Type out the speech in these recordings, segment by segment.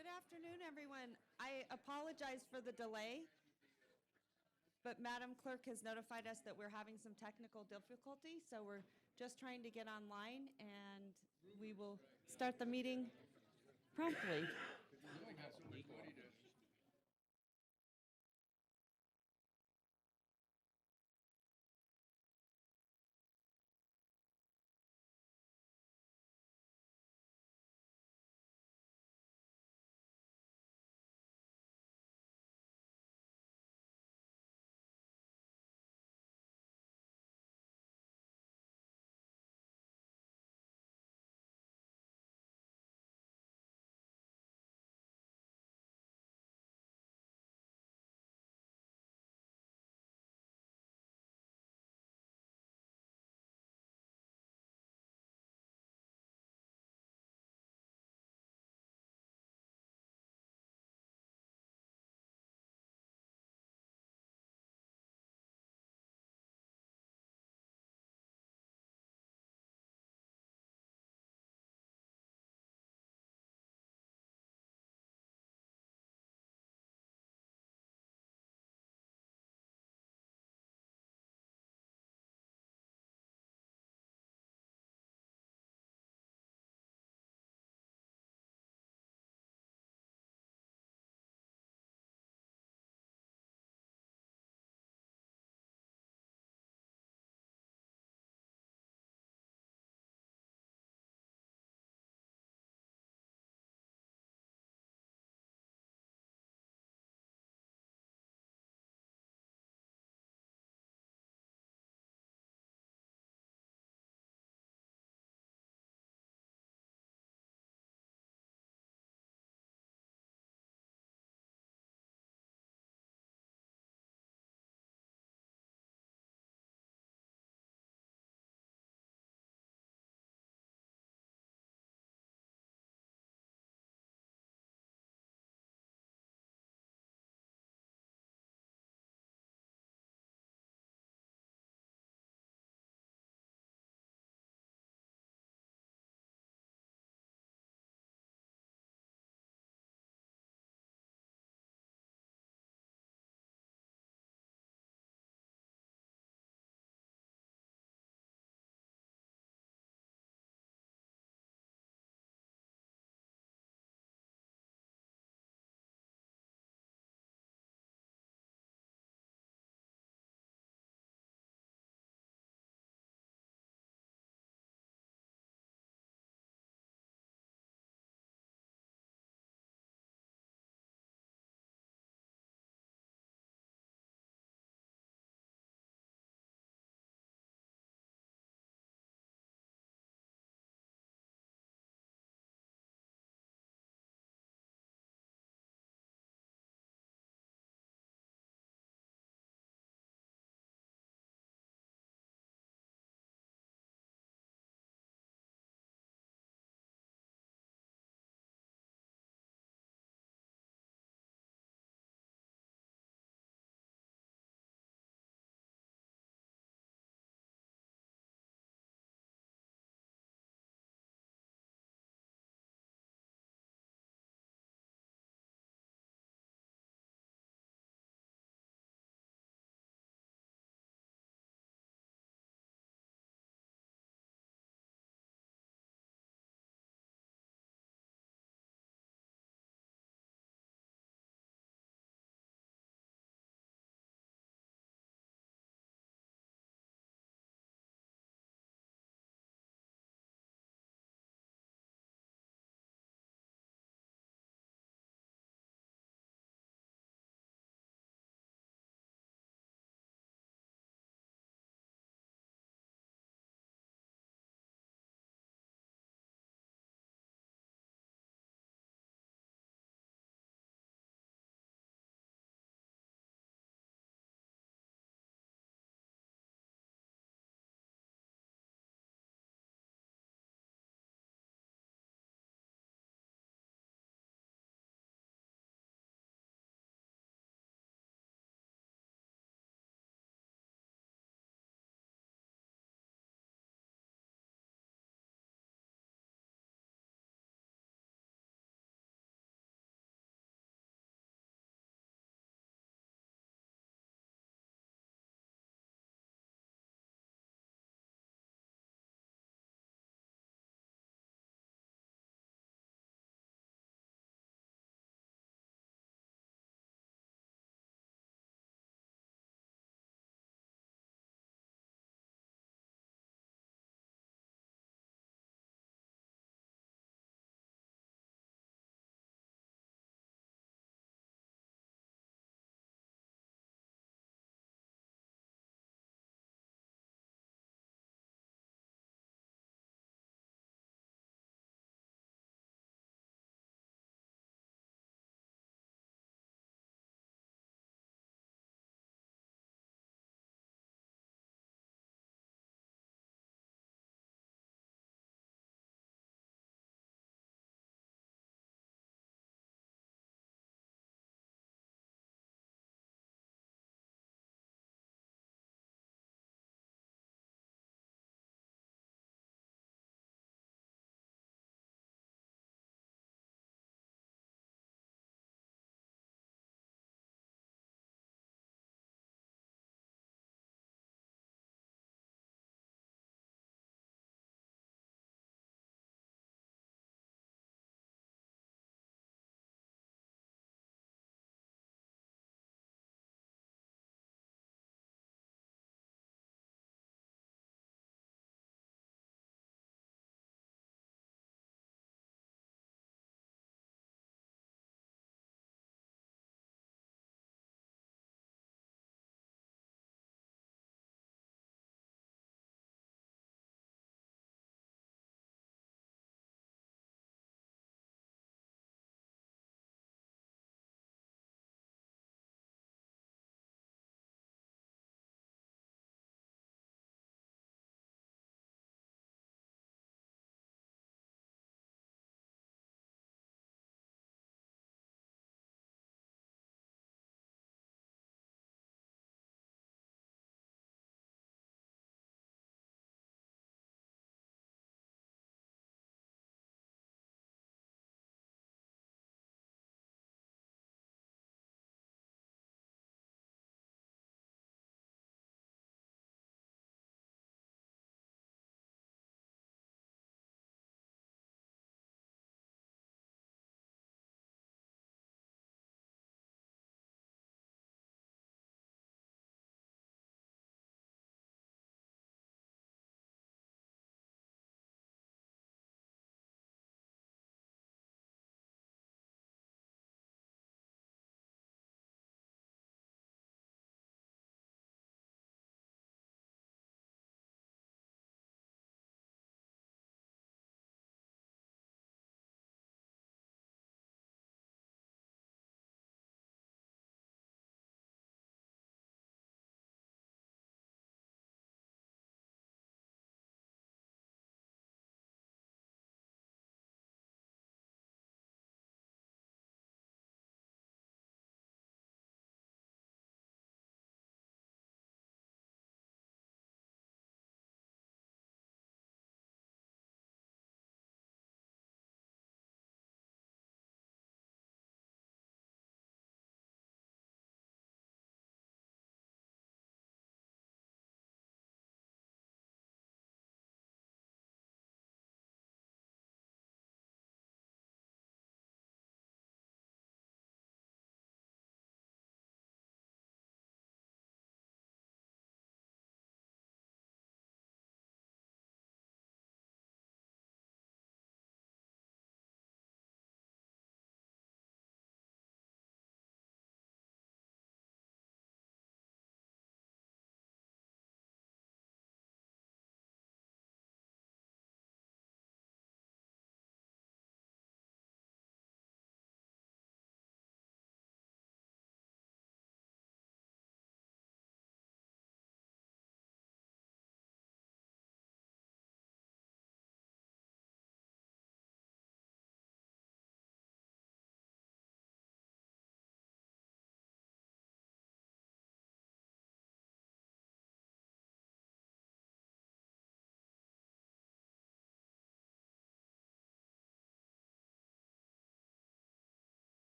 Good afternoon, everyone. I apologize for the delay, but Madam Clerk has notified us that we're having some technical difficulty, so we're just trying to get online, and we will start the meeting promptly.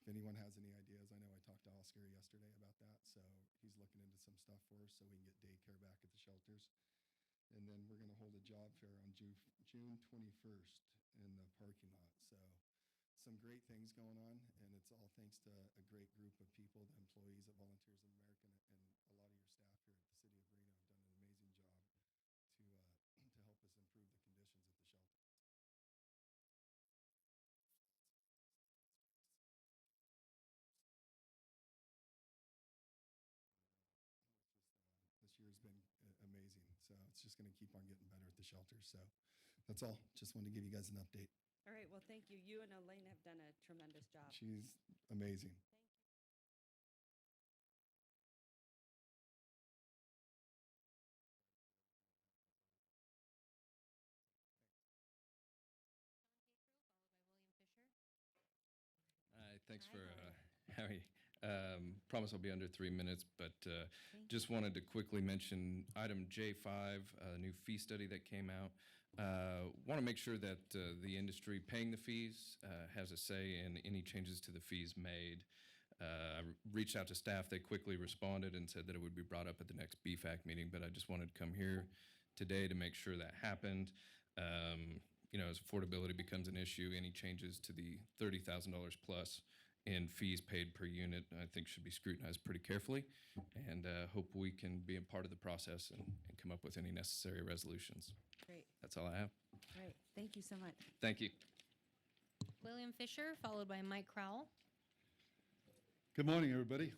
if anyone has any ideas, I know I talked to Oscar yesterday about that, so he's looking into some stuff for us so we can get daycare back at the shelters. And then we're going to hold a job fair on June 21st in the parking lot. So some great things going on, and it's all thanks to a great group of people, the employees at Volunteers of America, and a lot of your staff here at the City of Reno have done an amazing job to help us improve the conditions at the shelter. This year has been amazing, so it's just going to keep on getting better at the shelters. So that's all. Just wanted to give you guys an update. All right, well, thank you. You and Elaine have done a tremendous job. She's amazing. Hi, thanks for having. Promise I'll be under 3 minutes, but just wanted to quickly mention item J5, a new fee study that came out. Want to make sure that the industry paying the fees has a say in any changes to the fees made. I reached out to staff. They quickly responded and said that it would be brought up at the next BFAC meeting, but I just wanted to come here today to make sure that happened. As affordability becomes an issue, any changes to the $30,000 plus in fees paid per unit, I think should be scrutinized pretty carefully, and hope we can be a part of the process and come up with any necessary resolutions. Great. That's all I have. Great. Thank you so much. Thank you. William Fisher, followed by Mike Crowell. Good morning, everybody.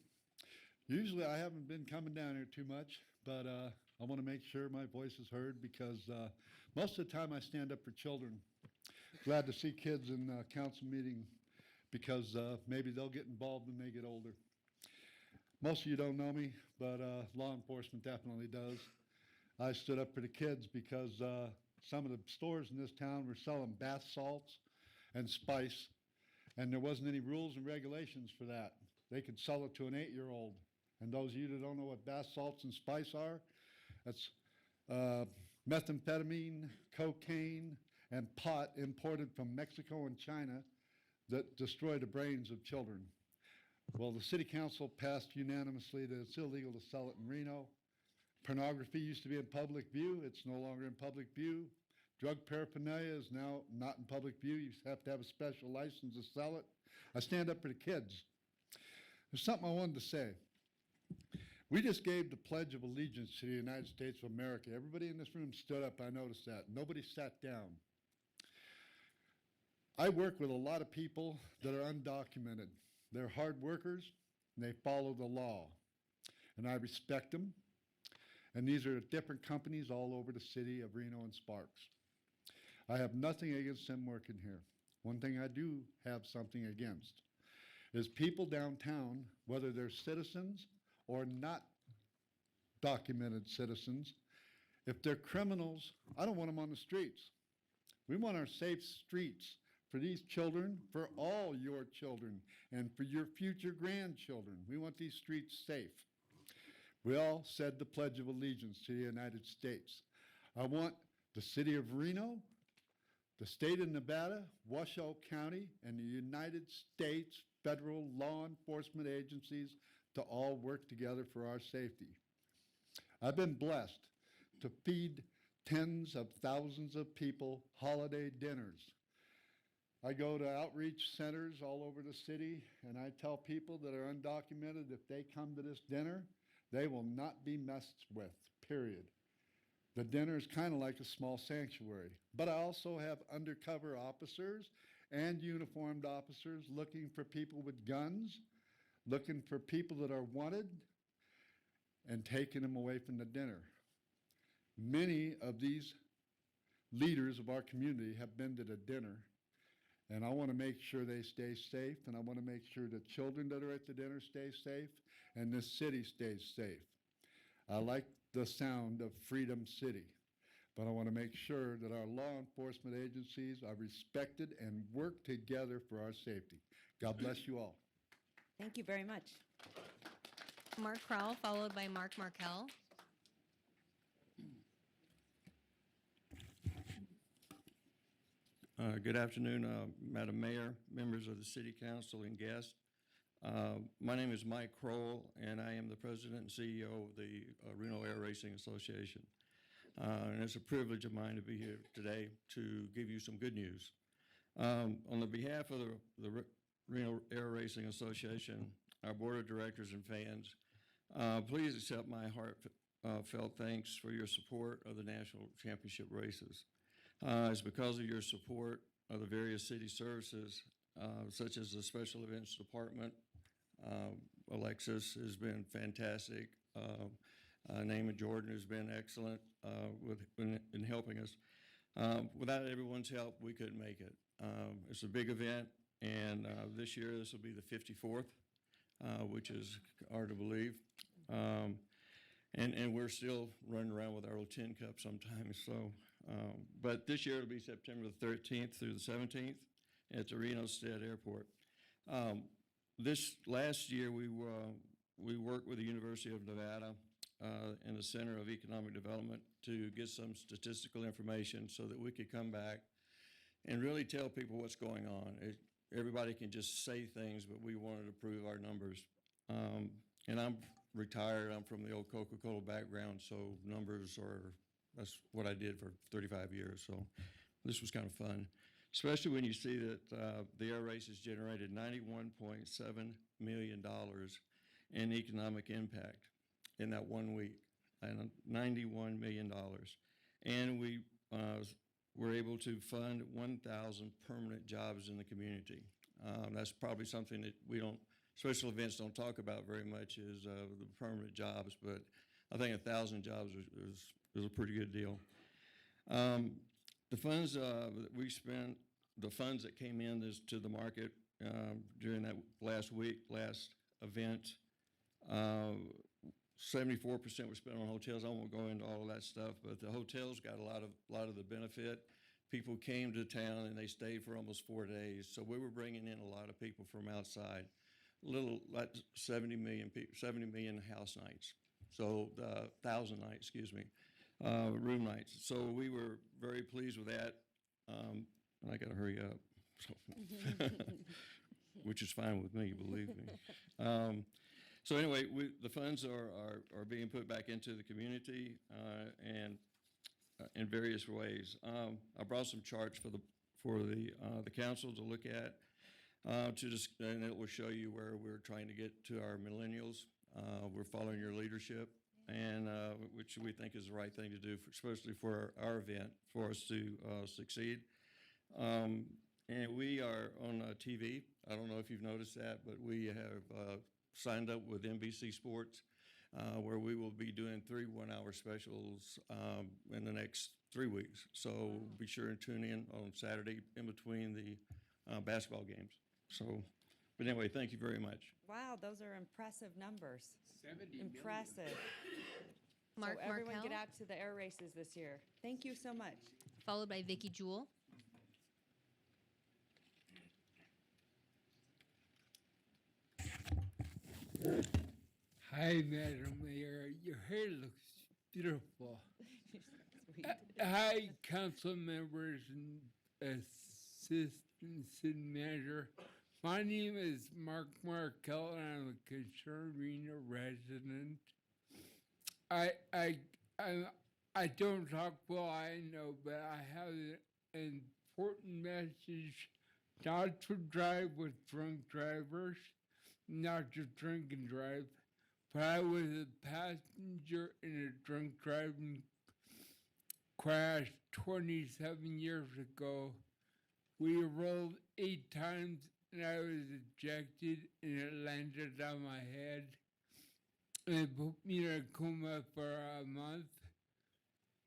Usually I haven't been coming down here too much, but I want to make sure my voice is heard because most of the time I stand up for children. Glad to see kids in council meeting because maybe they'll get involved when they get older. Most of you don't know me, but law enforcement definitely does. I stood up for the kids because some of the stores in this town were selling bath salts and spice, and there wasn't any rules and regulations for that. They could sell it to an 8-year-old. And those of you that don't know what bath salts and spice are, that's methamphetamine, cocaine, and pot imported from Mexico and China that destroy the brains of children. Well, the city council passed unanimously that it's illegal to sell it in Reno. Pornography used to be in public view. It's no longer in public view. Drug paraphernalia is now not in public view. You have to have a special license to sell it. I stand up for the kids. There's something I wanted to say. We just gave the Pledge of Allegiance to the United States of America. Everybody in this room stood up. I noticed that. Nobody sat down. I work with a lot of people that are undocumented. They're hard workers, and they follow the law. And I respect them. And these are different companies all over the city of Reno and Sparks. I have nothing against them working here. One thing I do have something against is people downtown, whether they're citizens or not documented citizens, if they're criminals, I don't want them on the streets. We want our safe streets for these children, for all your children, and for your future grandchildren. We want these streets safe. We all said the Pledge of Allegiance to the United States. I want the city of Reno, the state of Nevada, Washoe County, and the United States federal law enforcement agencies to all work together for our safety. I've been blessed to feed tens of thousands of people holiday dinners. I go to outreach centers all over the city, and I tell people that are undocumented, if they come to this dinner, they will not be messed with, period. The dinner is kind of like a small sanctuary. But I also have undercover officers and uniformed officers looking for people with guns, looking for people that are wanted, and taking them away from the dinner. Many of these leaders of our community have been to the dinner, and I want to make sure they stay safe, and I want to make sure the children that are at the dinner stay safe, and this city stays safe. I like the sound of Freedom City, but I want to make sure that our law enforcement agencies are respected and work together for our safety. God bless you all. Thank you very much. Mark Crowell, followed by Mark Markel. Good afternoon, Madam Mayor, members of the City Council, and guests. My name is Mike Kroll, and I am the president and CEO of the Reno Air Racing Association. And it's a privilege of mine to be here today to give you some good news. On the behalf of the Reno Air Racing Association, our board of directors and fans, please accept my heartfelt thanks for your support of the national championship races. It's because of your support of the various city services, such as the special events department. Alexis has been fantastic. Naaman Jordan has been excellent in helping us. Without everyone's help, we couldn't make it. It's a big event, and this year this will be the 54th, which is hard to believe. And we're still running around with our old tin cup sometimes. So, but this year it'll be September the 13th through the 17th at the Reno Stead Airport. This last year we worked with the University of Nevada and the Center of Economic Development to get some statistical information so that we could come back and really tell people what's going on. Everybody can just say things, but we wanted to prove our numbers. And I'm retired. I'm from the old Coca-Cola background, so that's what I did for 35 years. So this was kind of fun, especially when you see that the air races generated $91.7 million in economic impact in that 1 week, and $91 million. And we were able to fund 1,000 permanent jobs in the community. That's probably something that special events don't talk about very much, is the permanent jobs, but I think 1,000 jobs is a pretty good deal. The funds that we spent, the funds that came in to the market during that last event, 74% was spent on hotels. I won't go into all of that stuff, but the hotels got a lot of the benefit. People came to town and they stayed for almost 4 days. So we were bringing in a lot of people from outside, like 70 million house nights. So 1,000 nights, room nights. So we were very pleased with that. And I got to hurry up, which is fine with me, believe me. So anyway, the funds are being put back into the community and in various ways. I brought some charts for the council to look at, and it will show you where we're trying to get to our millennials. We're following your leadership, and which we think is the right thing to do, especially for our event, for us to succeed. And we are on TV. I don't know if you've noticed that, but we have signed up with NBC Sports, where we will be doing 3 one-hour specials in the next 3 weeks. So be sure and tune in on Saturday in between the basketball games. So, but anyway, thank you very much. Wow, those are impressive numbers. 70 Impressive. Mark So everyone Markel, get out to the air races this year. Thank you so much. followed by Vicky Jewell. Hi, Madam Mayor. Your hair looks beautiful. Hi, council members and assistant city manager. My name is Mark Markel, and I'm a concerned Reno resident. I don't talk well, I know, but I have an important message: not to drive with drunk drivers, not to drink and drive. But I was a passenger in a drunk driving crash 27 years ago. We rolled 8 times and I was ejected and it landed on my head. And they put me in a coma for a month.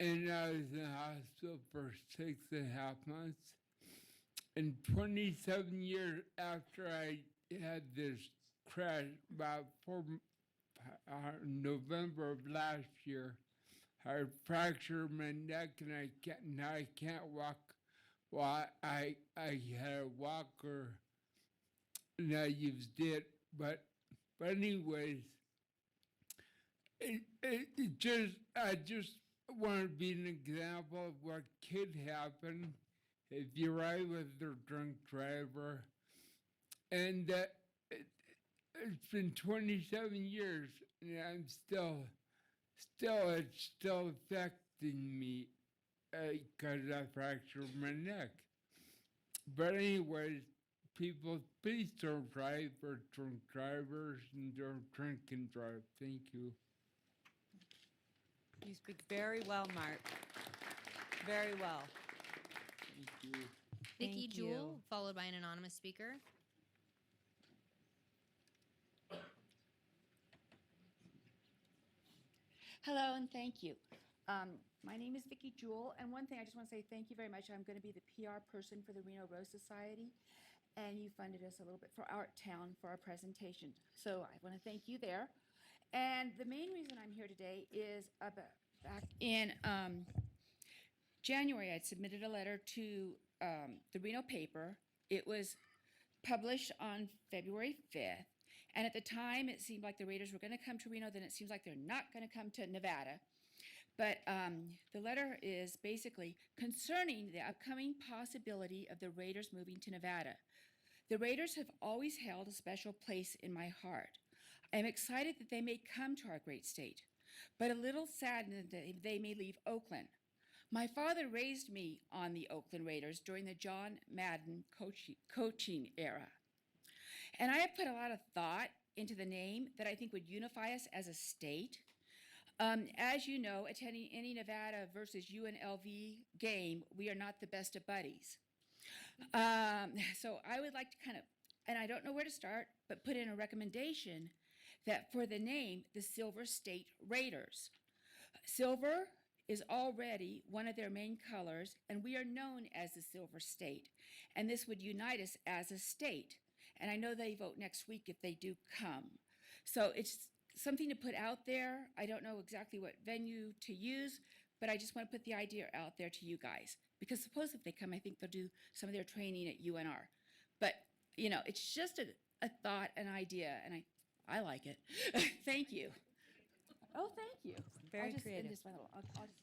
And I was in the hospital for 6.5 months. And 27 years after I had this crash, about November of last year, I fractured my neck and I can't walk. Well, I had a walker and I used it, but anyways, I just want to be an example of what could happen if you ride with a drunk driver, and it's been 27 years and I'm it's still affecting me because I fractured my neck. But anyways, people, please don't drive or drunk drivers and don't drink and drive. Thank you. You speak very well, Mark. Very well. Vicky Thank Jewell, you. followed by an anonymous speaker. Hello and thank you. My name is Vicky Jewell, and one thing I just want to say thank you very much. I'm going to be the PR person for the Reno Rose Society, and you funded us a little bit for our town for our presentation. So I want to thank you there. And the main reason I'm here today is about back in January, I submitted a letter to the Reno paper. It was published on February 5th. And at the time, it seemed like the Raiders were going to come to Reno. Then it seems like they're not going to come to Nevada. But the letter is basically concerning the upcoming possibility of the Raiders moving to Nevada. The Raiders have always held a special place in my heart. I am excited that they may come to our great state, but a little saddened that they may leave Oakland. My father raised me on the Oakland Raiders during the John Madden coaching era. And I have put a lot of thought into the name that I think would unify us as a state. As you know, attending any Nevada versus UNLV game, we are not the best of buddies. So I would like to kind of, and I don't know where to start, but put in a recommendation that for the name, the Silver State Raiders. Silver is already one of their main colors, and we are known as the Silver State. And this would unite us as a state. And I know they vote next week if they do come. So it's something to put out there. I don't know exactly what venue to use, but I just want to put the idea out there to you guys. Because suppose if they come, I think they'll do some of their training at UNR. But, you know, it's just a thought, an idea, and I like it. Thank you. Oh, thank you. Very creative. I'll just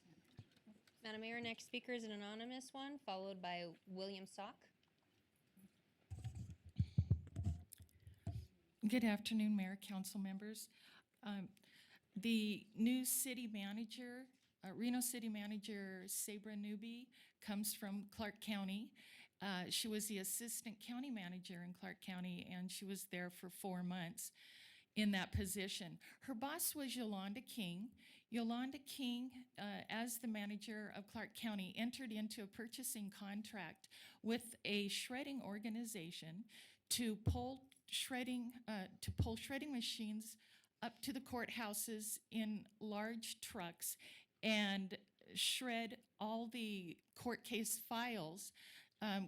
Madam Mayor, next speaker is an anonymous one, followed by William Sock. Good afternoon, Mayor, Council members. The new city manager, Reno City Manager Sabra Newby, comes from Clark County. She was the assistant county manager in Clark County, and she was there for 4 months in that position. Her boss was Yolanda King. Yolanda King, as the manager of Clark County, entered into a purchasing contract with a shredding organization to pull shredding machines up to the courthouses in large trucks and shred all the court case files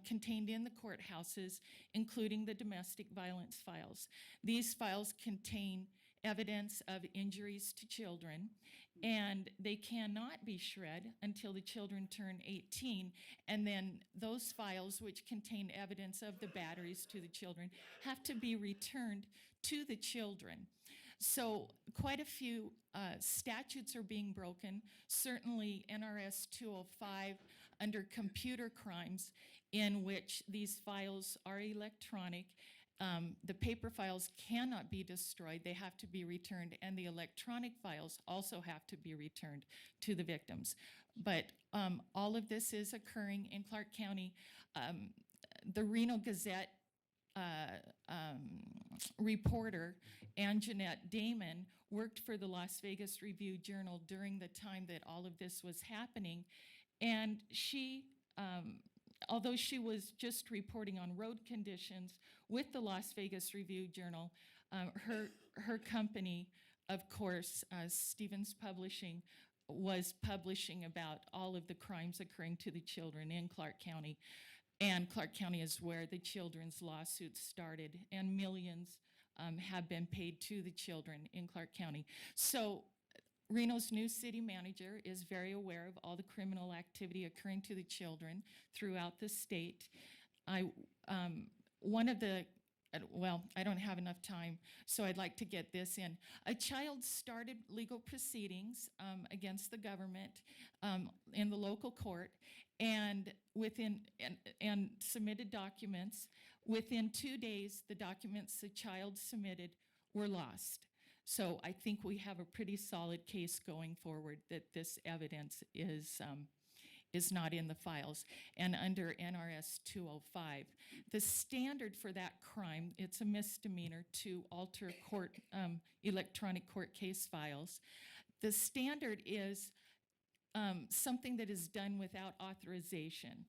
contained in the courthouses, including the domestic violence files. These files contain evidence of injuries to children, and they cannot be shred until the children turn 18, and then those files, which contain evidence of the batteries to the children, have to be returned to the children. So quite a few statutes are being broken, certainly NRS 205 under computer crimes, in which these files are electronic. The paper files cannot be destroyed, they have to be returned, and the electronic files also have to be returned to the victims. But all of this is occurring in Clark County. The Reno Gazette reporter, Anjanette Damon, worked for the Las Vegas Review-Journal during the time that all of this was happening, and she, although she was just reporting on road conditions with the Las Vegas Review-Journal, her company, of course, Stevens Publishing, was publishing about all of the crimes occurring to the children in Clark County. And Clark County is where the children's lawsuits started, and millions have been paid to the children in Clark County. So Reno's new city manager is very aware of all the criminal activity occurring to the children throughout the state. I don't have enough time, so I'd like to get this in. A child started legal proceedings against the government in the local court, and submitted documents. Within 2 days, the documents the child submitted we're lost. So I think we have a pretty solid case going forward that this evidence is not in the files. And under NRS 205, the standard for that crime, it's a misdemeanor to alter court, electronic court case files. The standard is something that is done without authorization.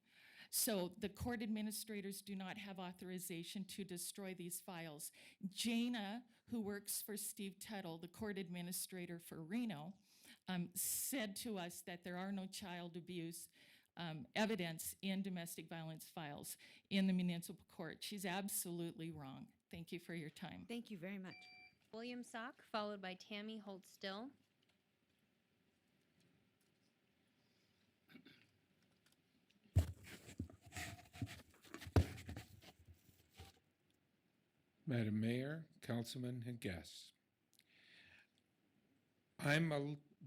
So the court administrators do not have authorization to destroy these files. Jana, who works for Steve Tuttle, the court administrator for Reno, said to us that there are no child abuse evidence in domestic violence files in the municipal court. She's absolutely wrong. Thank you for your time. Thank you very much. William Sock, followed by Tammy Holt Still. Madam Mayor, councilmen, and guests. I'm a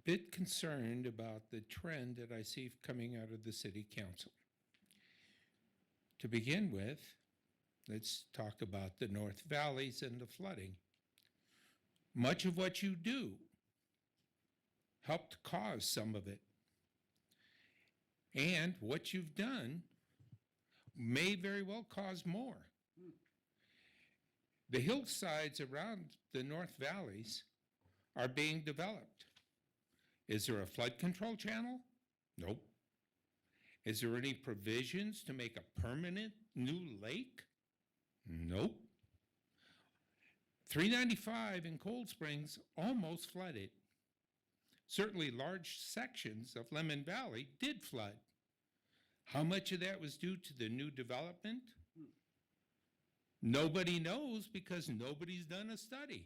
bit concerned about the trend that I see coming out of the city council. To begin with, let's talk about the North Valleys and the flooding. Much of what you do helped cause some of it. And what you've done may very well cause more. The hillsides around the North Valleys are being developed. Is there a flood control channel? Nope. Is there any provisions to make a permanent new lake? Nope. 395 in Cold Springs almost flooded. Certainly large sections of Lemon Valley did flood. How much of that was due to the new development? Nobody knows because nobody's done a study.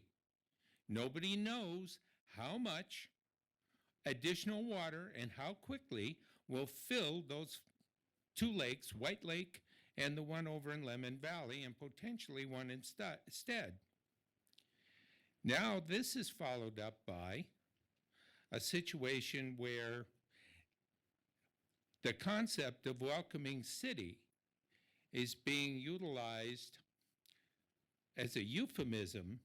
Nobody knows how much additional water and how quickly will fill those two lakes, White Lake and the one over in Lemon Valley, and potentially one instead. Now, this is followed up by a situation where the concept of welcoming city is being utilized as a euphemism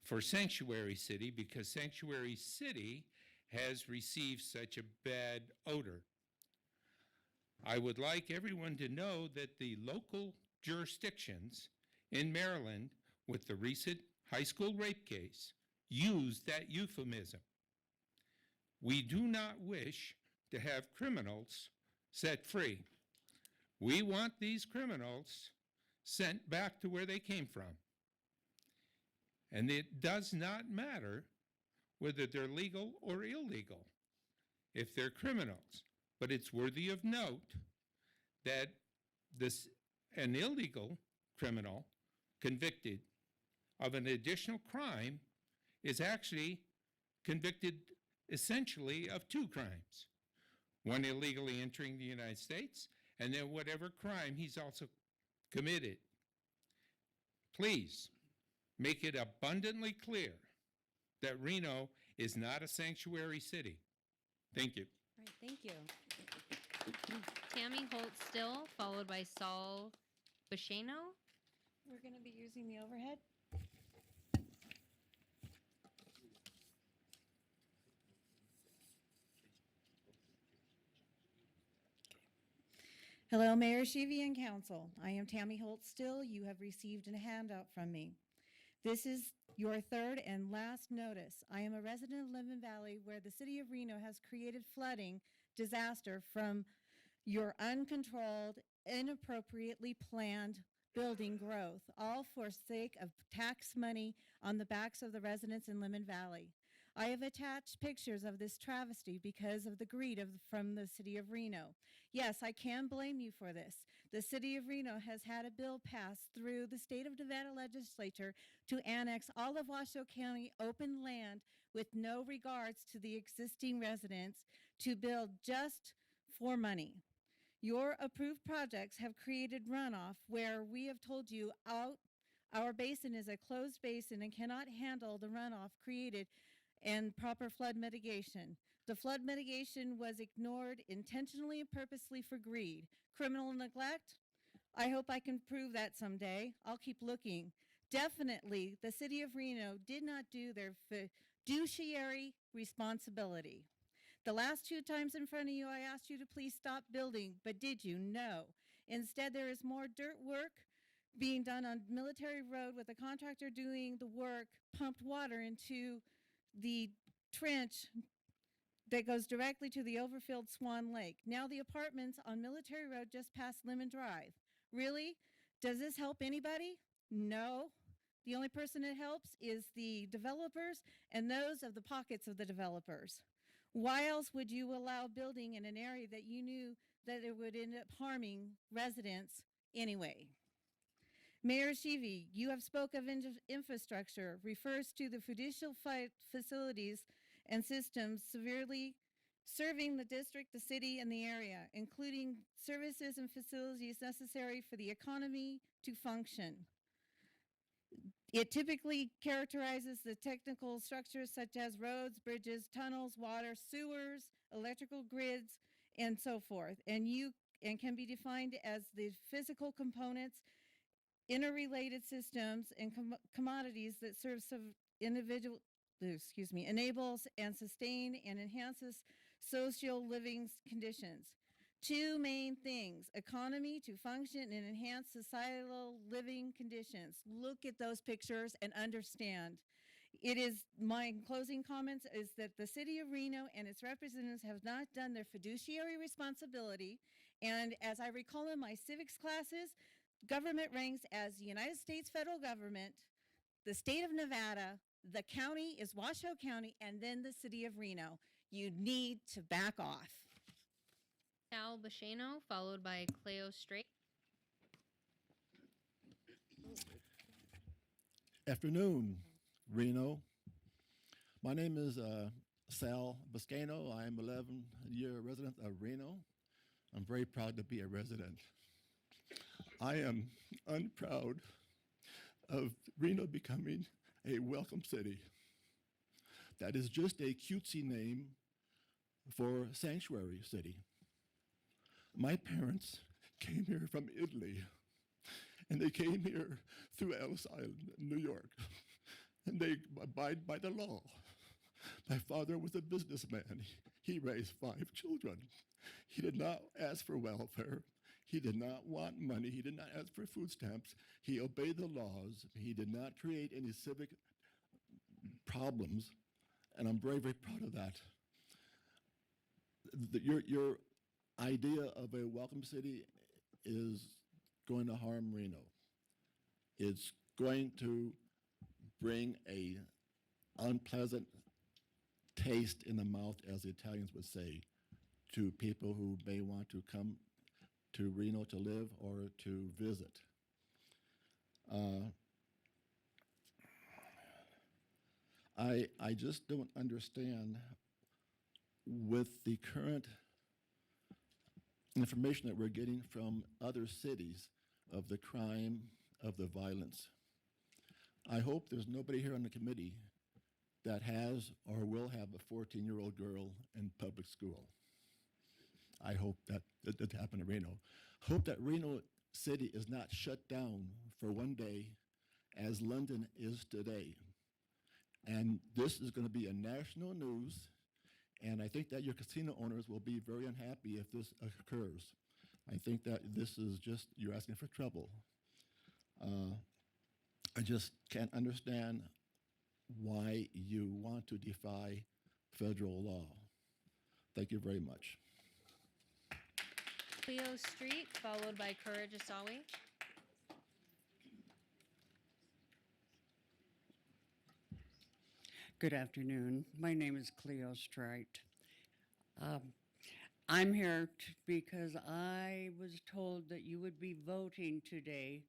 for sanctuary city because sanctuary city has received such a bad odor. I would like everyone to know that the local jurisdictions in Maryland with the recent high school rape case used that euphemism. We do not wish to have criminals set free. We want these criminals sent back to where they came from. And it does not matter whether they're legal or illegal if they're criminals. But it's worthy of note that an illegal criminal convicted of an additional crime is actually convicted essentially of two crimes. One illegally entering the United States, and then whatever crime he's also committed. Please make it abundantly clear that Reno is not a sanctuary city. Thank you. All right, thank you. Tammy Holt Still, followed by Saul Bashano. We're going to be using the overhead. Hello, Mayor Sheevy and Council. I am Tammy Holt Still. You have received a handout from me. This is your third and last notice. I am a resident of Lemon Valley where the city of Reno has created flooding disaster from your uncontrolled, inappropriately planned building growth, all for sake of tax money on the backs of the residents in Lemon Valley. I have attached pictures of this travesty because of the greed from the city of Reno. Yes, I can blame you for this. The city of Reno has had a bill passed through the state of Nevada legislature to annex all of Washoe County open land with no regards to the existing residents to build just for money. Your approved projects have created runoff where we have told you our basin is a closed basin and cannot handle the runoff created and proper flood mitigation. The flood mitigation was ignored intentionally and purposely for greed. Criminal neglect? I hope I can prove that someday. I'll keep looking. Definitely, the city of Reno did not do their fiduciary responsibility. The last 2 times in front of you, I asked you to please stop building, but did you? No. Instead, there is more dirt work being done on Military Road with a contractor doing the work, pumped water into the trench that goes directly to the overfilled Swan Lake. Now the apartments on Military Road just past Lemon Drive. Really? Does this help anybody? No. The only person it helps is the developers and those of the pockets of the developers. Why else would you allow building in an area that you knew that it would end up harming residents anyway? Mayor Shivi, you have spoke of infrastructure, refers to the fiducial facilities and systems severely serving the district, the city, and the area, including services and facilities necessary for the economy to function. It typically characterizes the technical structures such as roads, bridges, tunnels, water, sewers, electrical grids, and so forth, and can be defined as the physical components, interrelated systems, and commodities that serve enables and sustain and enhances social living conditions. 2 main things: economy to function and enhance societal living conditions. Look at those pictures and understand. It is my closing comments is that the city of Reno and its representatives have not done their fiduciary responsibility. And as I recall in my civics classes, government ranks as the United States federal government, the state of Nevada, the county is Washoe County, and then the city of Reno. You need to back off. Sal Bashano, followed by Cleo Straight. Afternoon, Reno. My name is Sal Boscano. I am 11-year resident of Reno. I'm very proud to be a resident. I am unproud of Reno becoming a welcome city. That is just a cutesy name for sanctuary city. My parents came here from Italy, and they came here through Ellis Island, New York, and they abide by the law. My father was a businessman. He raised 5 children. He did not ask for welfare. He did not want money. He did not ask for food stamps. He obeyed the laws. He did not create any civic problems, and I'm very, very proud of that. Your idea of a welcome city is going to harm Reno. It's going to bring a unpleasant taste in the mouth, as the Italians would say, to people who may want to come to Reno to live or to visit. I just don't understand, with the current information that we're getting from other cities, of the crime, of the violence. I hope there's nobody here on the committee that has or will have a 14-year-old girl in public school. I hope that doesn't happen in Reno. Hope that Reno City is not shut down for one day as London is today. And this is going to be a national news, and I think that your casino owners will be very unhappy if this occurs. I think that this is just, you're asking for trouble. I just can't understand why you want to defy federal law. Thank you very much. Cleo Street, followed by Courage Asawi. Good afternoon. My name is Cleo Strite. I'm here because I was told that you would be voting today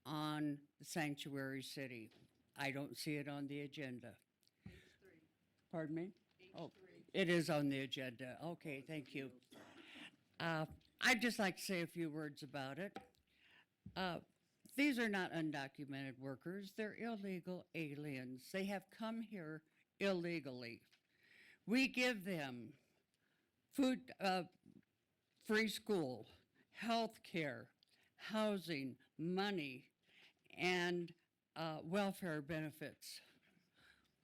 on the sanctuary city. I don't see it on the agenda. Pardon me? Oh, it is on the agenda. Okay, thank you. I'd just like to say a few words about it. These are not undocumented workers. They're illegal aliens. They have come here illegally. We give them food, free school, health care, housing, money, and welfare benefits.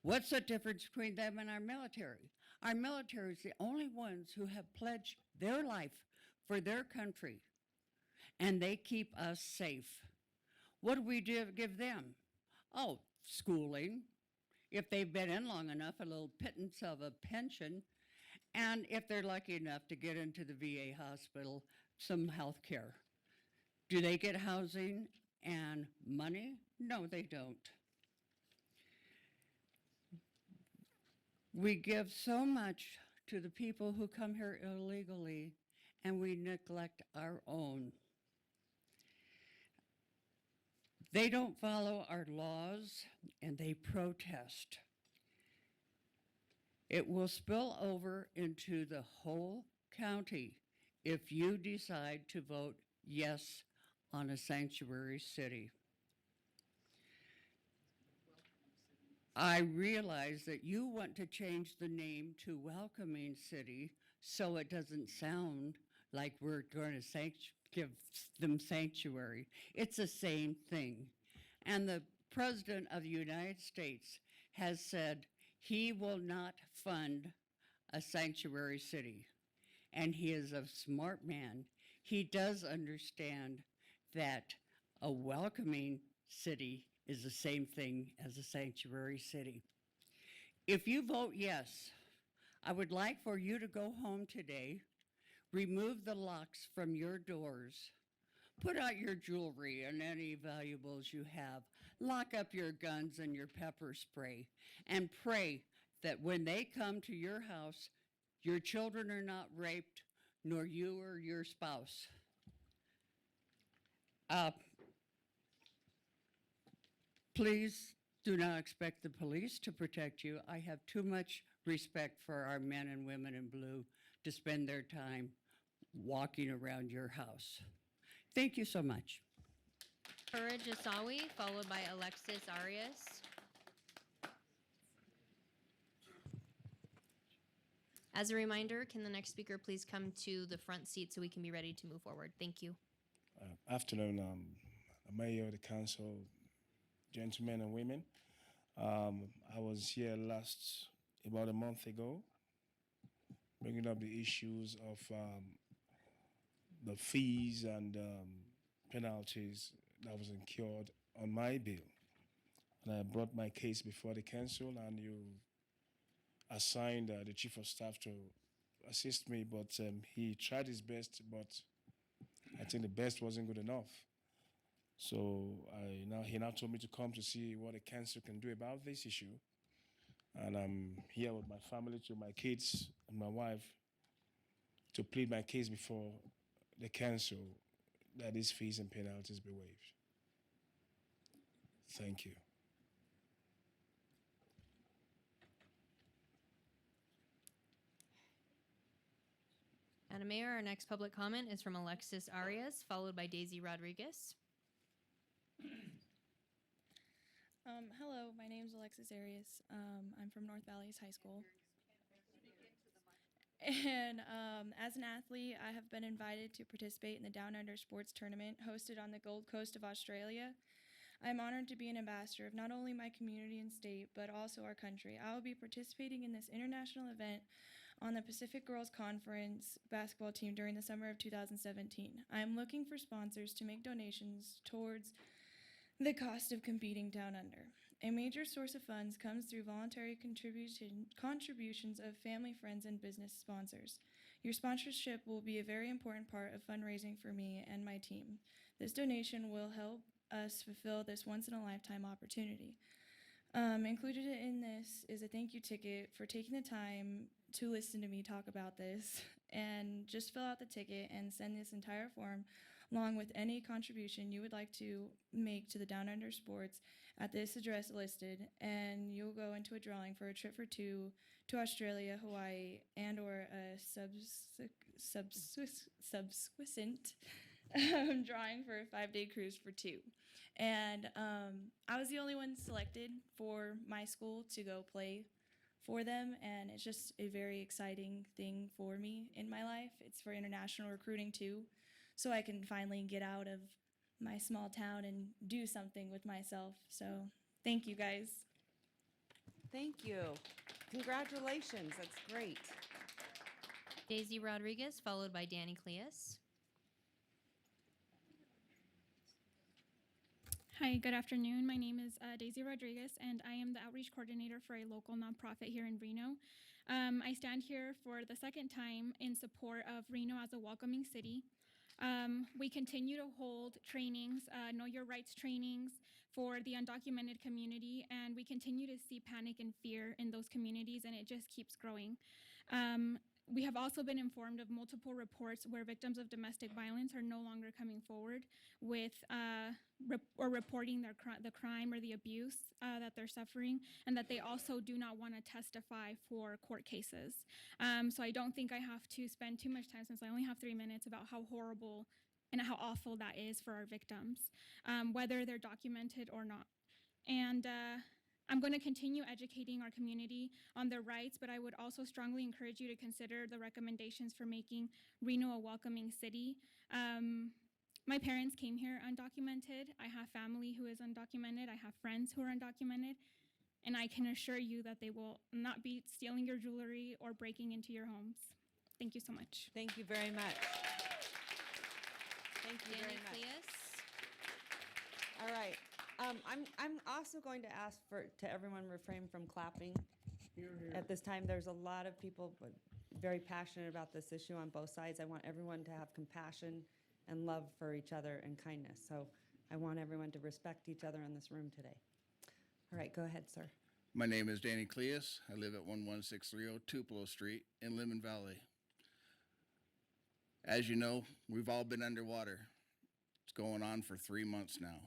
What's the difference between them and our military? Our military is the only ones who have pledged their life for their country, and they keep us safe. What do we give them? Oh, schooling. If they've been in long enough, a little pittance of a pension, and if they're lucky enough to get into the VA hospital, some health care. Do they get housing and money? No, they don't. We give so much to the people who come here illegally, and we neglect our own. They don't follow our laws, and they protest. It will spill over into the whole county if you decide to vote yes on a sanctuary city. I realize that you want to change the name to Welcoming City so it doesn't sound like we're going to give them sanctuary. It's the same thing. And the President of the United States has said he will not fund a sanctuary city. And he is a smart man. He does understand that a welcoming city is the same thing as a sanctuary city. If you vote yes, I would like for you to go home today, remove the locks from your doors, put out your jewelry and any valuables you have, lock up your guns and your pepper spray, and pray that when they come to your house, your children are not raped, nor you or your spouse. Please do not expect the police to protect you. I have too much respect for our men and women in blue to spend their time walking around your house. Thank you so much. Courage Asawi, followed by Alexis Arias. As a reminder, can the next speaker please come to the front seat so we can be ready to move forward? Thank you. Afternoon, Mayor, the council, gentlemen and women. I was here about a month ago, bringing up the issues of the fees and penalties that was incurred on my bill. And I brought my case before the council, and you assigned the chief of staff to assist me, but he tried his best, but I think the best wasn't good enough. So he now told me to come to see what the council can do about this issue. And I'm here with my family, to my kids and my wife, to plead my case before the council that these fees and penalties be waived. Thank you. Madam Mayor, our next public comment is from Alexis Arias, followed by Daisy Rodriguez. Hello, my name is Alexis Arias. I'm from North Valleys High School. And as an athlete, I have been invited to participate in the Down Under Sports Tournament hosted on the Gold Coast of Australia. I'm honored to be an ambassador of not only my community and state, but also our country. I will be participating in this international event on the Pacific Girls Conference basketball team during the summer of 2017. I am looking for sponsors to make donations towards the cost of competing down under. A major source of funds comes through voluntary contributions of family, friends, and business sponsors. Your sponsorship will be a very important part of fundraising for me and my team. This donation will help us fulfill this once-in-a-lifetime opportunity. Included in this is a thank you ticket for taking the time to listen to me talk about this, and just fill out the ticket and send this entire form along with any contribution you would like to make to the Down Under Sports at this address listed, and you'll go into a drawing for a trip for two to Australia, Hawaii, and or a subsequent drawing for a 5-day cruise for two. And I was the only one selected for my school to go play for them, and it's just a very exciting thing for me in my life. It's for international recruiting too, so I can finally get out of my small town and do something with myself. So thank you guys. Thank you. Congratulations. That's great. Daisy Rodriguez, followed by Danny Cleus. Hi, good afternoon. My name is Daisy Rodriguez, and I am the outreach coordinator for a local nonprofit here in Reno. I stand here for the second time in support of Reno as a welcoming city. We continue to hold trainings, Know Your Rights trainings for the undocumented community, and we continue to see panic and fear in those communities, and it just keeps growing. We have also been informed of multiple reports where victims of domestic violence are no longer coming forward with or reporting the crime or the abuse that they're suffering, and that they also do not want to testify for court cases. So I don't think I have to spend too much time, since I only have 3 minutes, about how horrible and how awful that is for our victims, whether they're documented or not. And I'm going to continue educating our community on their rights, but I would also strongly encourage you to consider the recommendations for making Reno a welcoming city. My parents came here undocumented. I have family who is undocumented. I have friends who are undocumented. And I can assure you that they will not be stealing your jewelry or breaking into your homes. Thank you so much. Thank you very much. Thank you Danny very much. Cleus. All right. I'm also going to ask to everyone refrain from clapping. At this time, there's a lot of people very passionate about this issue on both sides. I want everyone to have compassion and love for each other and kindness. So I want everyone to respect each other in this room today. All right, go ahead, sir. My name is Danny Cleus. I live at 11630 Tupelo Street in Lemon Valley. As you know, we've all been underwater. It's going on for 3 months now.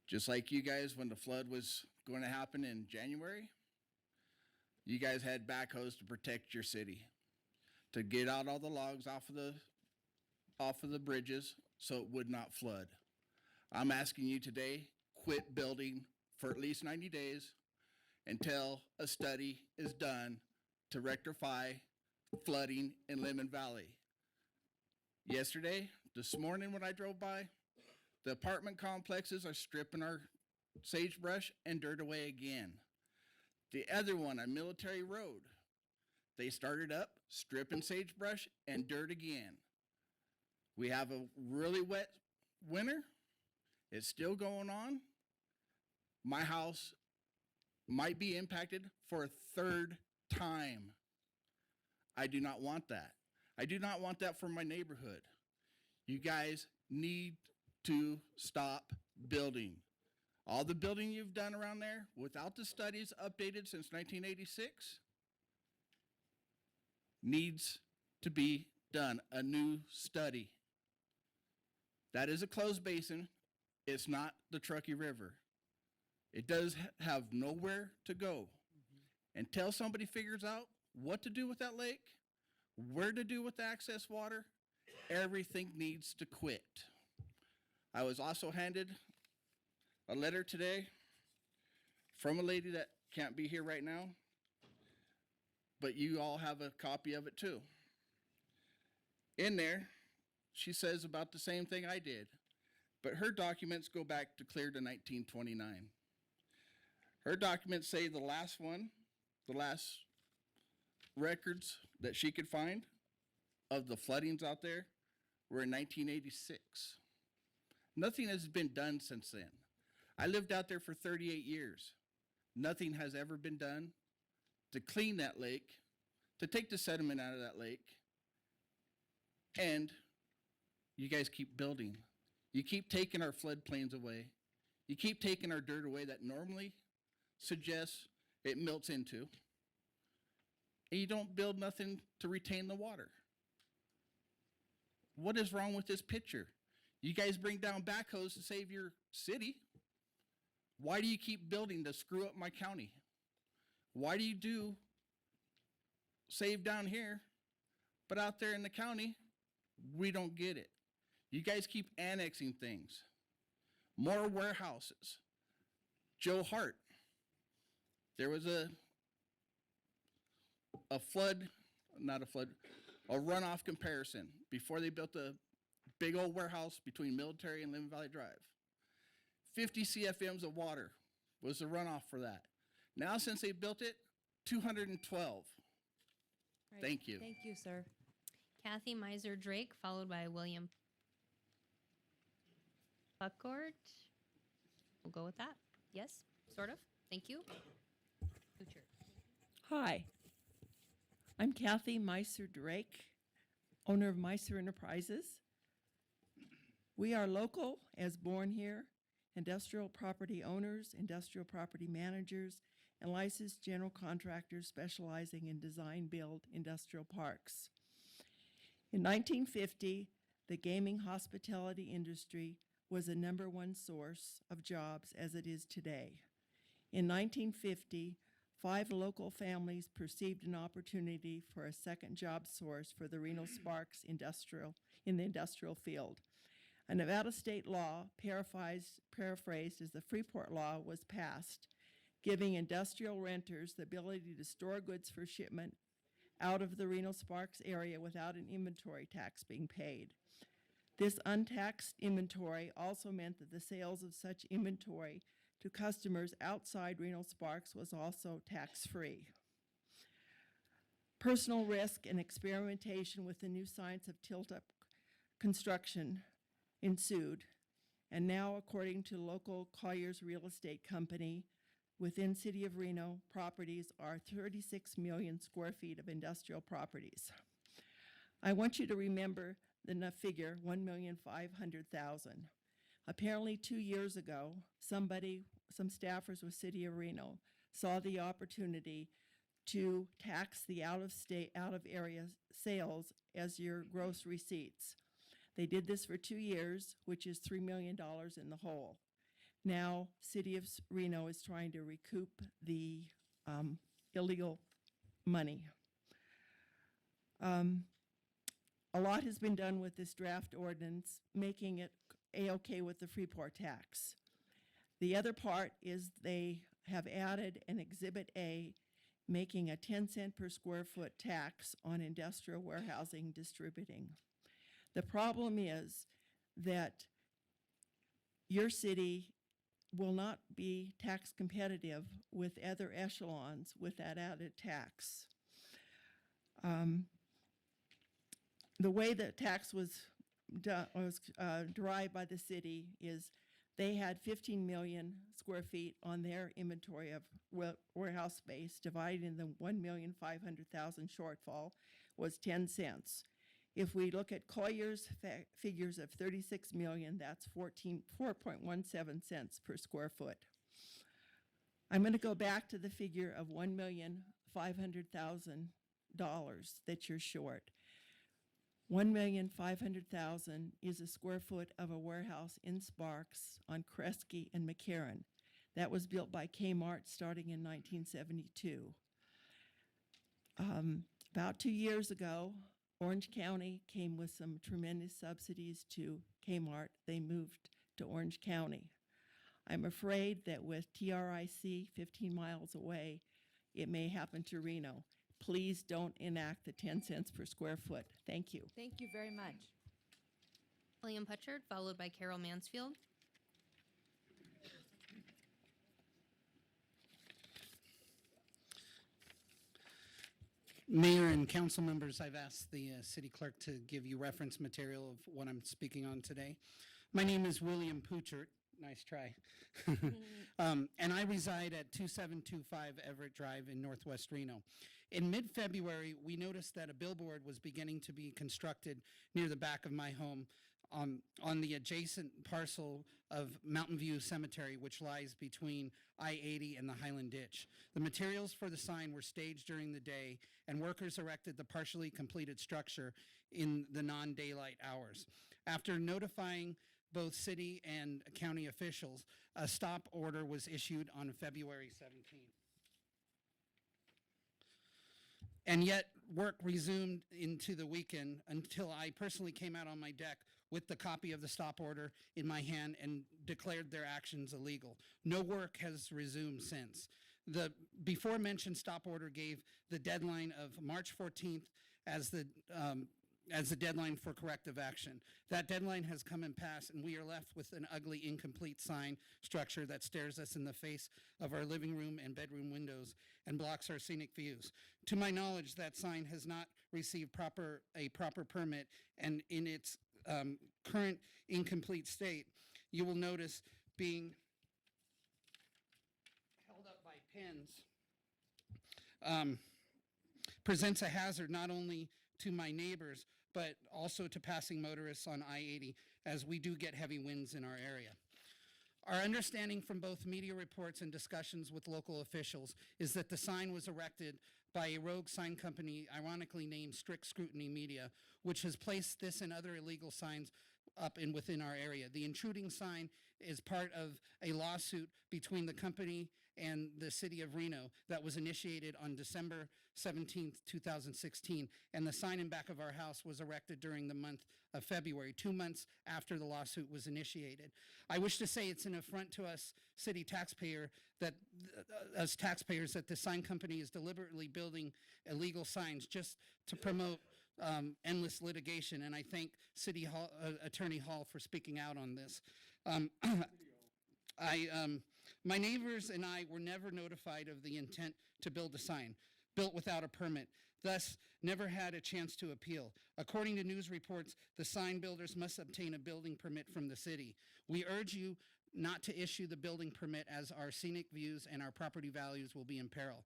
Just like you guys, when the flood was going to happen in January, you guys had backhoes to protect your city, to get out all the logs off of the bridges so it would not flood. I'm asking you today, quit building for at least 90 days until a study is done to rectify flooding in Lemon Valley. This morning when I drove by, the apartment complexes are stripping our sagebrush and dirt away again. The other one on Military Road, they started up stripping sagebrush and dirt again. We have a really wet winter. It's still going on. My house might be impacted for a third time. I do not want that. I do not want that for my neighborhood. You guys need to stop building. All the building you've done around there without the studies updated since 1986 needs to be done, a new study. That is a closed basin. It's not the Truckee River. It does have nowhere to go. Until somebody figures out what to do with that lake, where to do with the access water, everything needs to quit. I was also handed a letter today from a lady that can't be here right now, but you all have a copy of it too. In there, she says about the same thing I did, but her documents go back to clear to 1929. Her documents say the last records that she could find of the floodings out there were in 1986. Nothing has been done since then. I lived out there for 38 years. Nothing has ever been done to clean that lake, to take the sediment out of that lake, and you guys keep building. You keep taking our floodplains away. You keep taking our dirt away that normally suggests it melts into, and you don't build nothing to retain the water. What is wrong with this picture? You guys bring down backhoes to save your city. Why do you keep building to screw up my county? Why do you save down here, but out there in the county, we don't get it? You guys keep annexing things. More warehouses. Joe Hart. There was a runoff comparison before they built the big old warehouse between Military and Lynn Valley Drive. 50 CFMs of water was the runoff for that. Now, since they built it, 212. Right. Thank you. Thank you, sir. Kathy Meiser Drake, followed by William Puckort. We'll go with that. Yes, sort of. Thank you. Future. Hi, I'm Kathy Meiser Drake, owner of Meiser Enterprises. We are local, as born here, industrial property owners, industrial property managers, and licensed general contractors specializing in design-build industrial parks. In 1950, the gaming hospitality industry was the #1 source of jobs as it is today. In 1950, 5 local families perceived an opportunity for a second job source for the Reno Sparks in the industrial field. A Nevada state law, paraphrased as the Freeport Law, was passed, giving industrial renters the ability to store goods for shipment out of the Reno Sparks area without an inventory tax being paid. This untaxed inventory also meant that the sales of such inventory to customers outside Reno Sparks was also tax-free. Personal risk and experimentation with the new science of tilt-up construction ensued, and now, according to local Colliers Real Estate Company, within City of Reno, properties are 36 million square feet of industrial properties. I want you to remember the figure, 1,500,000. Apparently 2 years ago, some staffers with City of Reno saw the opportunity to tax the out-of-area sales as your gross receipts. They did this for 2 years, which is $3 million in the hole. Now, City of Reno is trying to recoup the illegal money. A lot has been done with this draft ordinance, making it A-OK with the Freeport tax. The other part is they have added an Exhibit A, making a 10-cent per square foot tax on industrial warehousing distributing. The problem is that your city will not be tax competitive with other echelons with that added tax. The way the tax was derived by the city is they had 15 million square feet on their inventory of warehouse space, dividing the 1,500,000 shortfall was 10 cents. If we look at Colliers' figures of 36 million, that's 4.17 cents per square foot. I'm going to go back to the figure of $1,500,000 that you're short. 1,500,000 is a square foot of a warehouse in Sparks on Kresge and McCarran. That was built by Kmart starting in 1972. About 2 years ago, Orange County came with some tremendous subsidies to Kmart. They moved to Orange County. I'm afraid that with TRIC 15 miles away, it may happen to Reno. Please don't enact the 10 cents per square foot. Thank you. Thank you very much. William Putchard, followed by Carol Mansfield. Mayor and council members, I've asked the city clerk to give you reference material of what I'm speaking on today. My name is William Poochert. Nice try. And I reside at 2725 Everett Drive in Northwest Reno. In mid-February, we noticed that a billboard was beginning to be constructed near the back of my home on the adjacent parcel of Mountain View Cemetery, which lies between I-80 and the Highland Ditch. The materials for the sign were staged during the day, and workers erected the partially completed structure in the non-daylight hours. After notifying both city and county officials, a stop order was issued on February 17th. And yet, work resumed into the weekend until I personally came out on my deck with the copy of the stop order in my hand and declared their actions illegal. No work has resumed since. The before-mentioned stop order gave the deadline of March 14th as the as the deadline for corrective action. That deadline has come and passed, and we are left with an ugly, incomplete sign structure that stares us in the face of our living room and bedroom windows and blocks our scenic views. To my knowledge, that sign has not received a proper permit, and in its current incomplete state, you will notice being held up by pins presents a hazard not only to my neighbors, but also to passing motorists on I-80, as we do get heavy winds in our area. Our understanding from both media reports and discussions with local officials is that the sign was erected by a rogue sign company, ironically named Strict Scrutiny Media, which has placed this and other illegal signs up and within our area. The intruding sign is part of a lawsuit between the company and the city of Reno that was initiated on December 17th, 2016, and the sign in back of our house was erected during the month of February, 2 months after the lawsuit was initiated. I wish to say it's an affront to us city taxpayer that as taxpayers that the sign company is deliberately building illegal signs just to promote endless litigation, and I thank City Hall, Attorney Hall for speaking out on this. My neighbors and I were never notified of the intent to build a sign, built without a permit, thus never had a chance to appeal. According to news reports, the sign builders must obtain a building permit from the city. We urge you not to issue the building permit, as our scenic views and our property values will be in peril.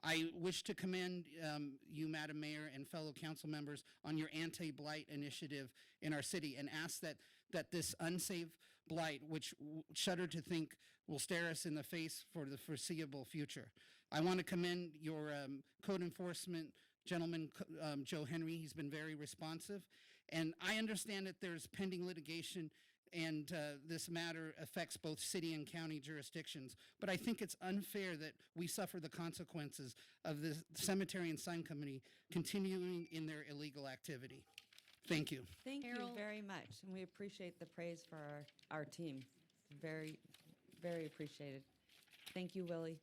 I wish to commend you, Madam Mayor, and fellow council members on your anti-blight initiative in our city, and ask that this unsafe blight, which shudder to think will stare us in the face for the foreseeable future. I want to commend your code enforcement gentleman, Joe Henry. He's been very responsive, and I understand that there's pending litigation, and this matter affects both city and county jurisdictions. But I think it's unfair that we suffer the consequences of the cemetery and sign company continuing in their illegal activity. Thank you. Thank you very much, and we appreciate the praise for our team. Very, very appreciated. Thank you, Willie.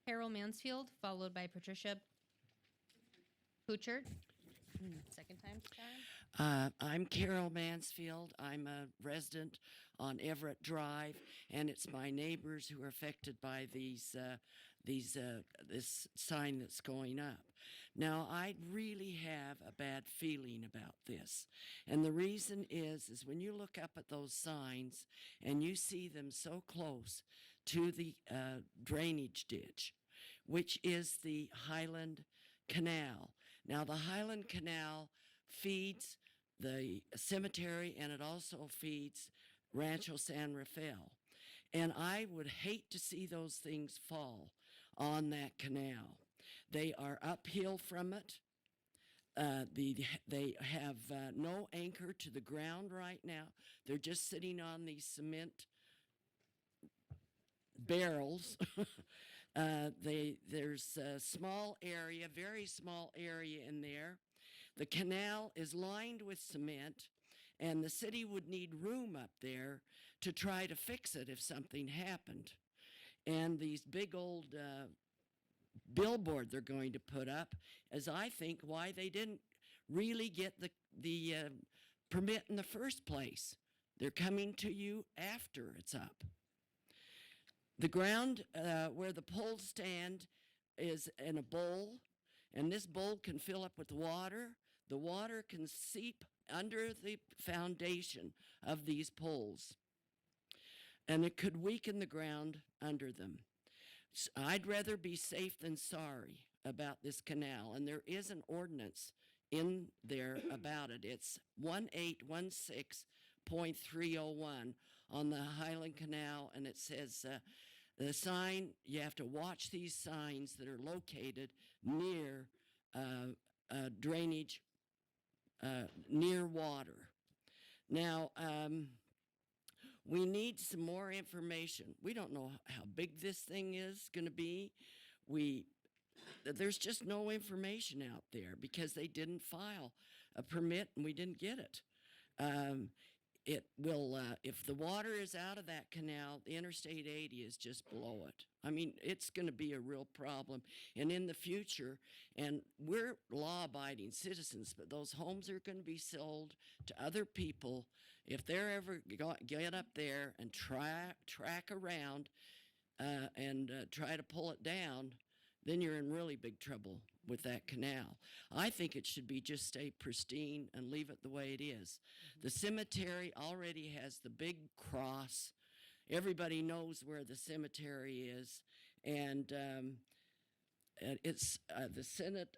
Carol Mansfield, followed by Patricia Poochard. Second time charm. I'm Carol Mansfield. I'm a resident on Everett Drive, and it's my neighbors who are affected by this sign that's going up. Now, I really have a bad feeling about this, and the reason is when you look up at those signs and you see them so close to the drainage ditch, which is the Highland Canal. Now, the Highland Canal feeds the cemetery, and it also feeds Rancho San Rafael. And I would hate to see those things fall on that canal. They are uphill from it. They have no anchor to the ground right now. They're just sitting on these cement barrels. There's a small area, very small area in there. The canal is lined with cement, and the city would need room up there to try to fix it if something happened. And these big old billboard they're going to put up is, I think, why they didn't really get the permit in the first place. They're coming to you after it's up. The ground where the poles stand is in a bowl, and this bowl can fill up with water. The water can seep under the foundation of these poles, and it could weaken the ground under them. I'd rather be safe than sorry about this canal, and there is an ordinance in there about it. It's 1816.301 on the Highland Canal, and it says the sign, you have to watch these signs that are located near drainage, near water. Now, we need some more information. We don't know how big this thing is going to be. There's just no information out there because they didn't file a permit and we didn't get it. it will, if the water is out of that canal, the Interstate 80 is just below it. I mean, it's going to be a real problem. And in the future, and we're law-abiding citizens, but those homes are going to be sold to other people. If they're ever get up there and track around and try to pull it down, then you're in really big trouble with that canal. I think it should be just stay pristine and leave it the way it is. The cemetery already has the big cross. Everybody knows where the cemetery is, and it's the Senate.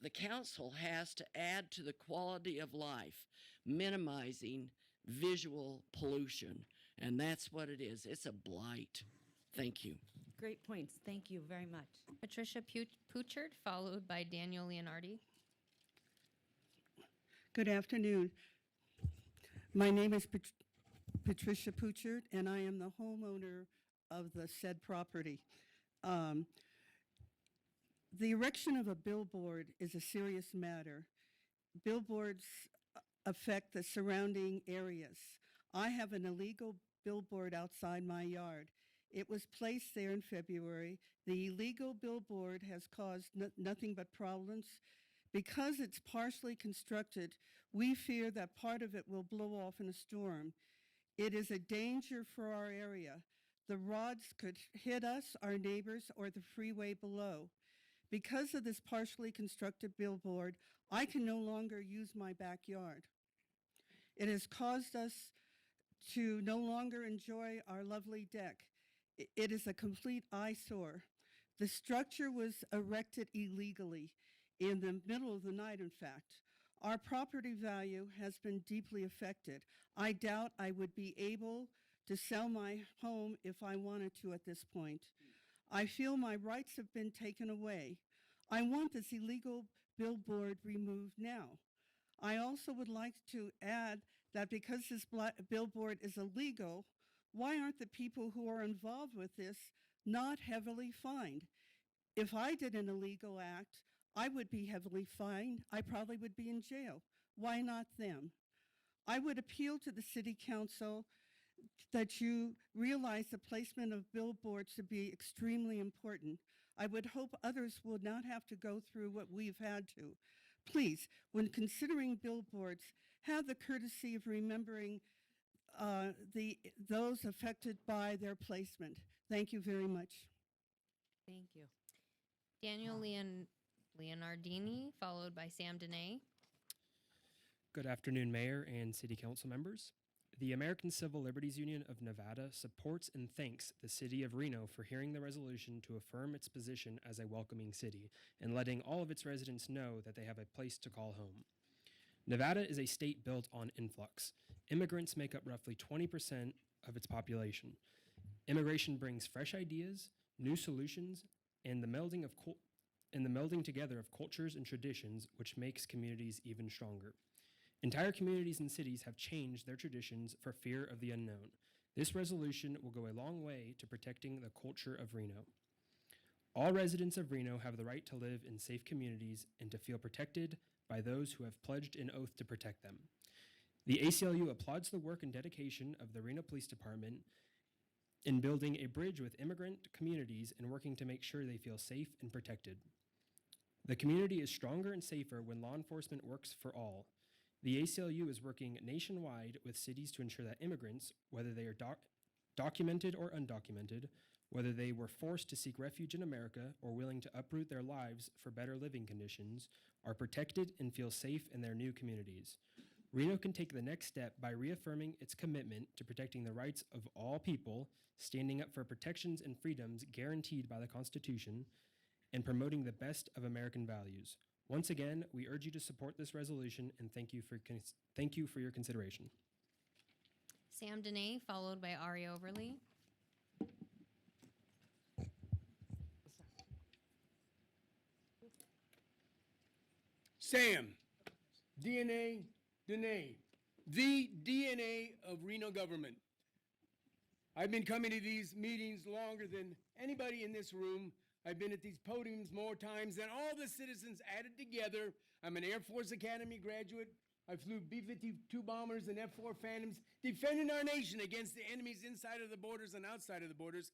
The council has to add to the quality of life, minimizing visual pollution, and that's what it is. It's a blight. Thank you. Great points. Thank you very much. Patricia Puchert, followed by Daniel Leonardi. Good afternoon. My name is Patricia Puchert, and I am the homeowner of the said property. The erection of a billboard is a serious matter. Billboards affect the surrounding areas. I have an illegal billboard outside my yard. It was placed there in February. The illegal billboard has caused nothing but problems. Because it's partially constructed, we fear that part of it will blow off in a storm. It is a danger for our area. The rods could hit us, our neighbors, or the freeway below. Because of this partially constructed billboard, I can no longer use my backyard. It has caused us to no longer enjoy our lovely deck. It is a complete eyesore. The structure was erected illegally in the middle of the night, in fact. Our property value has been deeply affected. I doubt I would be able to sell my home if I wanted to at this point. I feel my rights have been taken away. I want this illegal billboard removed now. I also would like to add that because this billboard is illegal, why aren't the people who are involved with this not heavily fined? If I did an illegal act, I would be heavily fined. I probably would be in jail. Why not them? I would appeal to the city council that you realize the placement of billboards to be extremely important. I would hope others will not have to go through what we've had to. Please, when considering billboards, have the courtesy of remembering those affected by their placement. Thank you very much. Thank you. Daniel Leonardini, followed by Sam Dene. Good afternoon, Mayor and City Council members. The American Civil Liberties Union of Nevada supports and thanks the City of Reno for hearing the resolution to affirm its position as a welcoming city and letting all of its residents know that they have a place to call home. Nevada is a state built on influx. Immigrants make up roughly 20% of its population. Immigration brings fresh ideas, new solutions, and the melding together of cultures and traditions, which makes communities even stronger. Entire communities and cities have changed their traditions for fear of the unknown. This resolution will go a long way to protecting the culture of Reno. All residents of Reno have the right to live in safe communities and to feel protected by those who have pledged an oath to protect them. The ACLU applauds the work and dedication of the Reno Police Department in building a bridge with immigrant communities and working to make sure they feel safe and protected. The community is stronger and safer when law enforcement works for all. The ACLU is working nationwide with cities to ensure that immigrants, whether they are documented or undocumented, whether they were forced to seek refuge in America or willing to uproot their lives for better living conditions, are protected and feel safe in their new communities. Reno can take the next step by reaffirming its commitment to protecting the rights of all people, standing up for protections and freedoms guaranteed by the Constitution, and promoting the best of American values. Once again, we urge you to support this resolution and thank you for your consideration. Sam Dene, followed by Ari Overly. Sam, Dene, the DNA of Reno government. I've been coming to these meetings longer than anybody in this room. I've been at these podiums more times than all the citizens added together. I'm an Air Force Academy graduate, I flew B-52 bombers and F-4 Phantoms, defending our nation against the enemies inside of the borders and outside of the borders.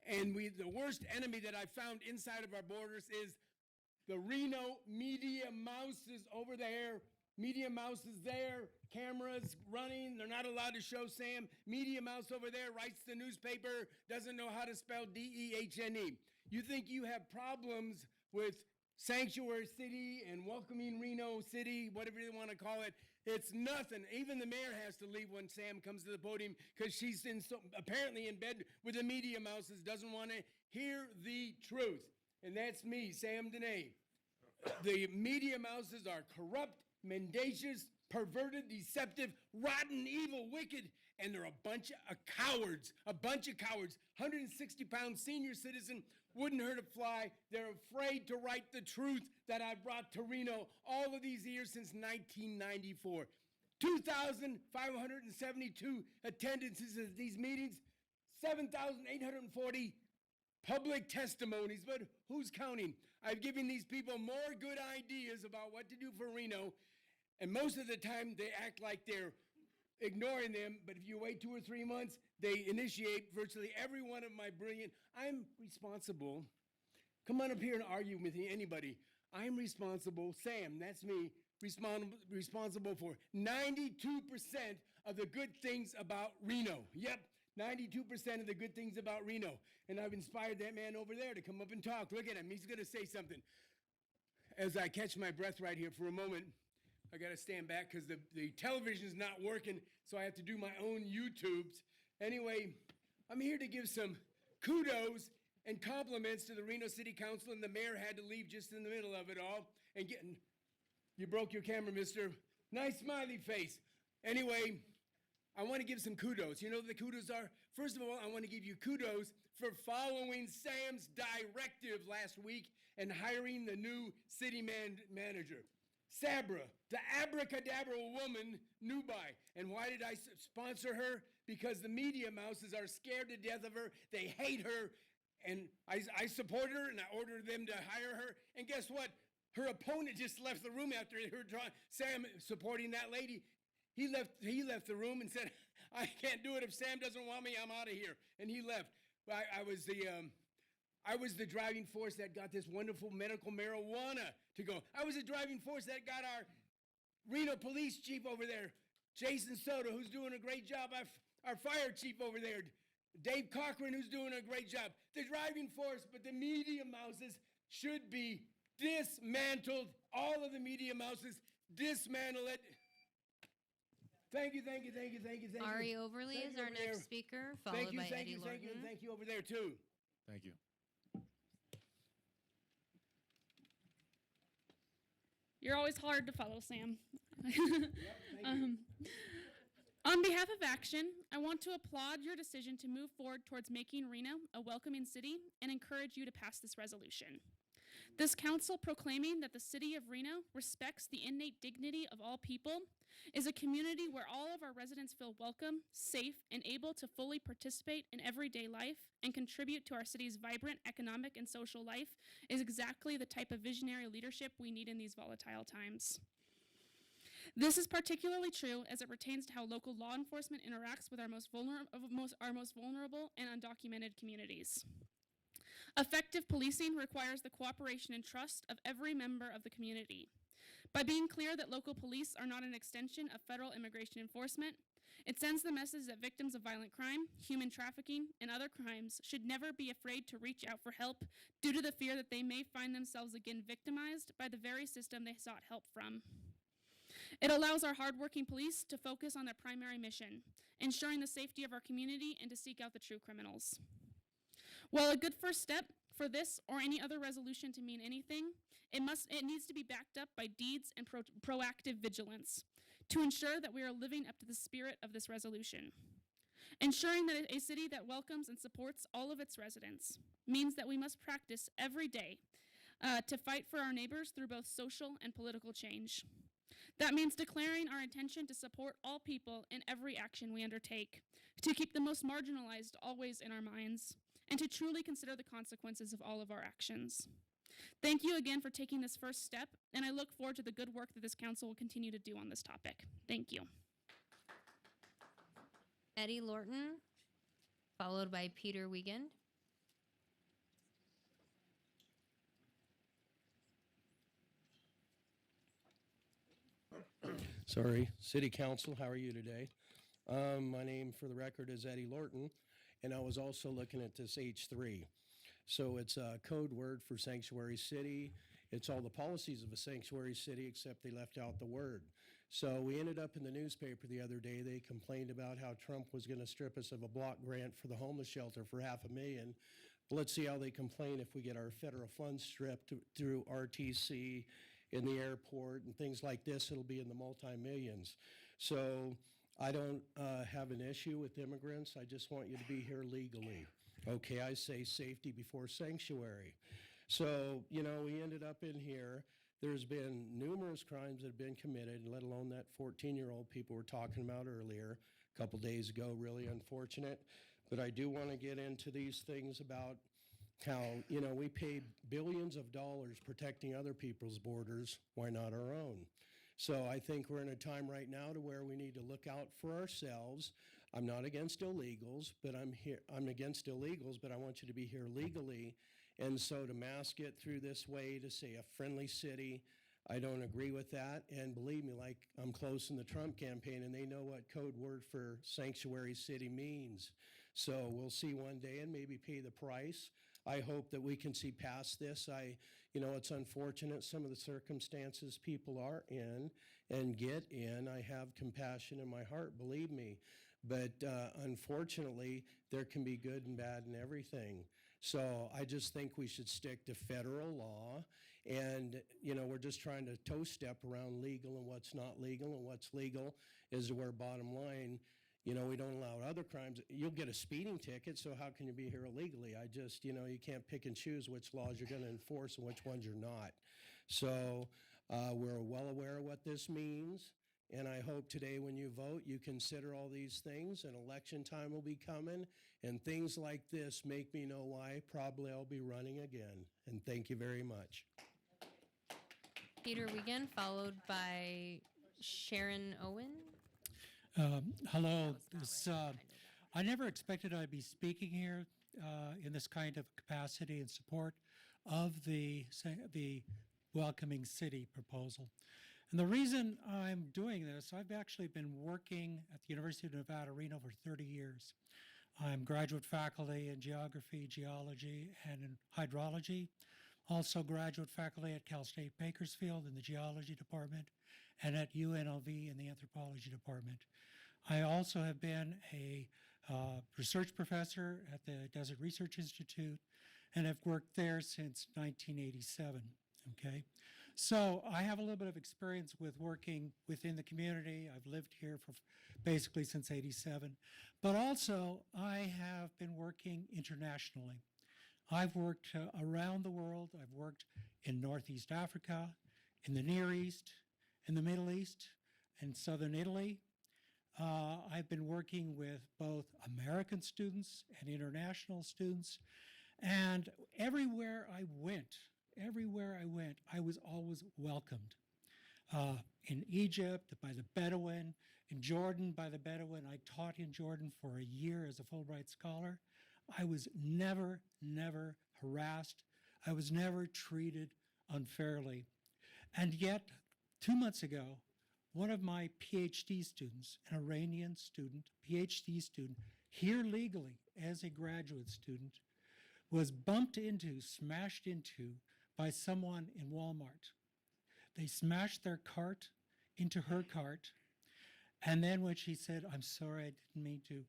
And the worst enemy that I found inside of our borders is the Reno media mouses over there. Media mouse is there, cameras running, they're not allowed to show Sam. Media mouse over there writes the newspaper, doesn't know how to spell D-E-H-N-E. You think you have problems with Sanctuary City and welcoming Reno City, whatever you want to call it. It's nothing. Even the mayor has to leave when Sam comes to the podium because she's apparently in bed with the media mouses, doesn't want to hear the truth. And that's me, Sam Dene. The media mouses are corrupt, mendacious, perverted, deceptive, rotten, evil, wicked, and they're a bunch of cowards, 160-pound senior citizen, wouldn't hurt a fly. They're afraid to write the truth that I brought to Reno all of these years since 1994. 2,572 attendances at these meetings, 7,840 public testimonies, but who's counting? I've given these people more good ideas about what to do for Reno, and most of the time they act like they're ignoring them, but if you wait 2 or 3 months, they initiate virtually every one of my brilliant. I'm responsible. Come on up here and argue with me, anybody. I'm responsible, Sam, that's me, responsible for 92% of the good things about Reno. Yep, 92% of the good things about Reno. And I've inspired that man over there to come up and talk. Look at him, he's gonna say something. As I catch my breath right here for a moment, I gotta stand back because the television's not working, so I have to do my own YouTubes. Anyway, I'm here to give some kudos and compliments to the Reno City Council, and the mayor had to leave just in the middle of it all. And you broke your camera, mister. Nice smiley face. Anyway, I want to give some kudos. You know what the kudos are? First of all, I want to give you kudos for following Sam's directive last week and hiring the new city manager. Sabra, the abracadabra woman, Nubai. And why did I sponsor her? Because the media mouses are scared to death of her. They hate her. And I support her, and I ordered them to hire her. And guess what? Her opponent just left the room after her Sam supporting that lady. He left the room and said, I can't do it. If Sam doesn't want me, I'm out of here. And he left. I was the driving force that got this wonderful medical marijuana to go. I was the driving force that got our Reno police chief over there, Jason Soto, who's doing a great job. Our fire chief over there, Dave Cochran, who's doing a great job. The driving force, but the media mouses should be dismantled. All of the media mouses, dismantle it. Thank you. Ari Overly is our next speaker, followed by Eddie Lorton. Thank you over there, too. Thank you. You're always hard to follow, Sam. On behalf of Action, I want to applaud your decision to move forward towards making Reno a welcoming city and encourage you to pass this resolution. This council proclaiming that the city of Reno respects the innate dignity of all people is a community where all of our residents feel welcome, safe, and able to fully participate in everyday life and contribute to our city's vibrant economic and social life is exactly the type of visionary leadership we need in these volatile times. This is particularly true as it pertains to how local law enforcement interacts with our most vulnerable and undocumented communities. Effective policing requires the cooperation and trust of every member of the community. By being clear that local police are not an extension of federal immigration enforcement, it sends the message that victims of violent crime, human trafficking, and other crimes should never be afraid to reach out for help due to the fear that they may find themselves again victimized by the very system they sought help from. It allows our hardworking police to focus on their primary mission, ensuring the safety of our community and to seek out the true criminals. While a good first step for this or any other resolution to mean anything, it needs to be backed up by deeds and proactive vigilance to ensure that we are living up to the spirit of this resolution. Ensuring that a city that welcomes and supports all of its residents means that we must practice every day to fight for our neighbors through both social and political change. That means declaring our intention to support all people in every action we undertake, to keep the most marginalized always in our minds, and to truly consider the consequences of all of our actions. Thank you again for taking this first step, and I look forward to the good work that this council will continue to do on this topic. Thank you. Eddie Lorton, followed by Peter Wiegand. Sorry, City Council, how are you today? My name for the record is Eddie Lorton, and I was also looking at this H3. So it's a code word for sanctuary city. It's all the policies of a sanctuary city, except they left out the word. So we ended up in the newspaper the other day. They complained about how Trump was going to strip us of a block grant for the homeless shelter for $500,000. Let's see how they complain if we get our federal funds stripped through RTC in the airport and things like this. It'll be in the multi-millions. So I don't have an issue with immigrants. I just want you to be here legally. Okay, I say safety before sanctuary. So, you know, we ended up in here. There's been numerous crimes that have been committed, let alone that 14-year-old people were talking about earlier, a couple days ago, really unfortunate. But I do want to get into these things about how, you know, we pay billions of dollars protecting other people's borders. Why not our own? So I think we're in a time right now to where we need to look out for ourselves. I'm not against illegals, but I'm against illegals, but I want you to be here legally. And so to mask it through this way, to say a friendly city, I don't agree with that. And believe me, like, I'm close in the Trump campaign, and they know what code word for sanctuary city means. So we'll see one day and maybe pay the price. I hope that we can see past this. You know, it's unfortunate some of the circumstances people are in and get in. I have compassion in my heart, believe me. But unfortunately, there can be good and bad in everything. So I just think we should stick to federal law. And, you know, we're just trying to toe step around legal and what's not legal. And what's legal is where, bottom line, you know, we don't allow other crimes. You'll get a speeding ticket, so how can you be here illegally? You know, you can't pick and choose which laws you're going to enforce and which ones you're not. So we're well aware of what this means. And I hope today when you vote, you consider all these things, and election time will be coming, and things like this make me know why probably I'll be running again. And thank you very much. Peter Wiegand, followed by Sharon Owen. Hello. I never expected I'd be speaking here in this kind of capacity in support of the welcoming city proposal. And the reason I'm doing this, I've actually been working at the University of Nevada, Reno for 30 years. I'm graduate faculty in geography, geology, and in hydrology. Also graduate faculty at Cal State Bakersfield in the geology department and at UNLV in the anthropology department. I also have been a research professor at the Desert Research Institute and have worked there since 1987, okay? So I have a little bit of experience with working within the community. I've lived here for basically since '87, but also I have been working internationally. I've worked around the world. I've worked in Northeast Africa, in the Near East, in the Middle East, in Southern Italy. I've been working with both American students and international students, and everywhere I went, I was always welcomed. In Egypt, by the Bedouin, in Jordan, by the Bedouin. I taught in Jordan for a year as a Fulbright scholar. I was never harassed. I was never treated unfairly. And yet, 2 months ago, one of my PhD students, an Iranian student, PhD student, here legally as a graduate student, was bumped into, smashed into by someone in Walmart. They smashed their cart into her cart. And then when she said, "I'm sorry, I didn't mean to,"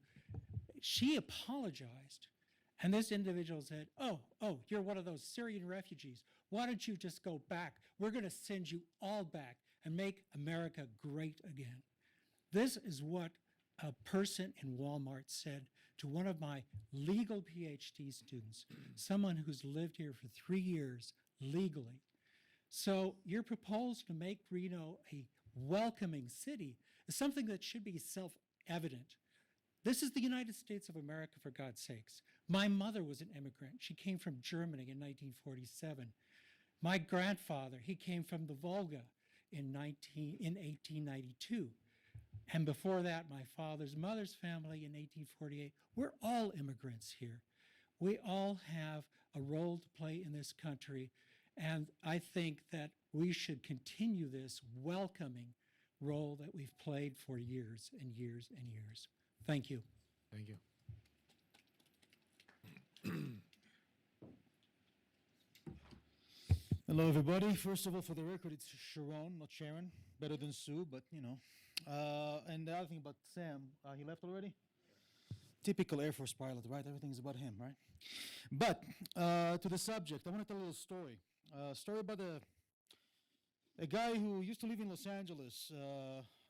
she apologized. And this individual said, oh, you're one of those Syrian refugees. Why don't you just go back? We're going to send you all back and make America great again. This is what a person in Walmart said to one of my legal PhD students, someone who's lived here for 3 years legally. So your proposal to make Reno a welcoming city is something that should be self-evident. This is the United States of America, for God's sakes. My mother was an immigrant. She came from Germany in 1947. My grandfather, he came from the Volga in 1892. And before that, my father's mother's family in 1848. We're all immigrants here. We all have a role to play in this country. And I think that we should continue this welcoming role that we've played for years and years and years. Thank you. Thank you. Hello, everybody. First of all, for the record, it's Sharon, not Sharon. Better than Sue, but you know. And the other thing about Sam, he left already? Typical Air Force pilot, right? Everything's about him, right? But to the subject, I want to tell a little story. A story about a guy who used to live in Los Angeles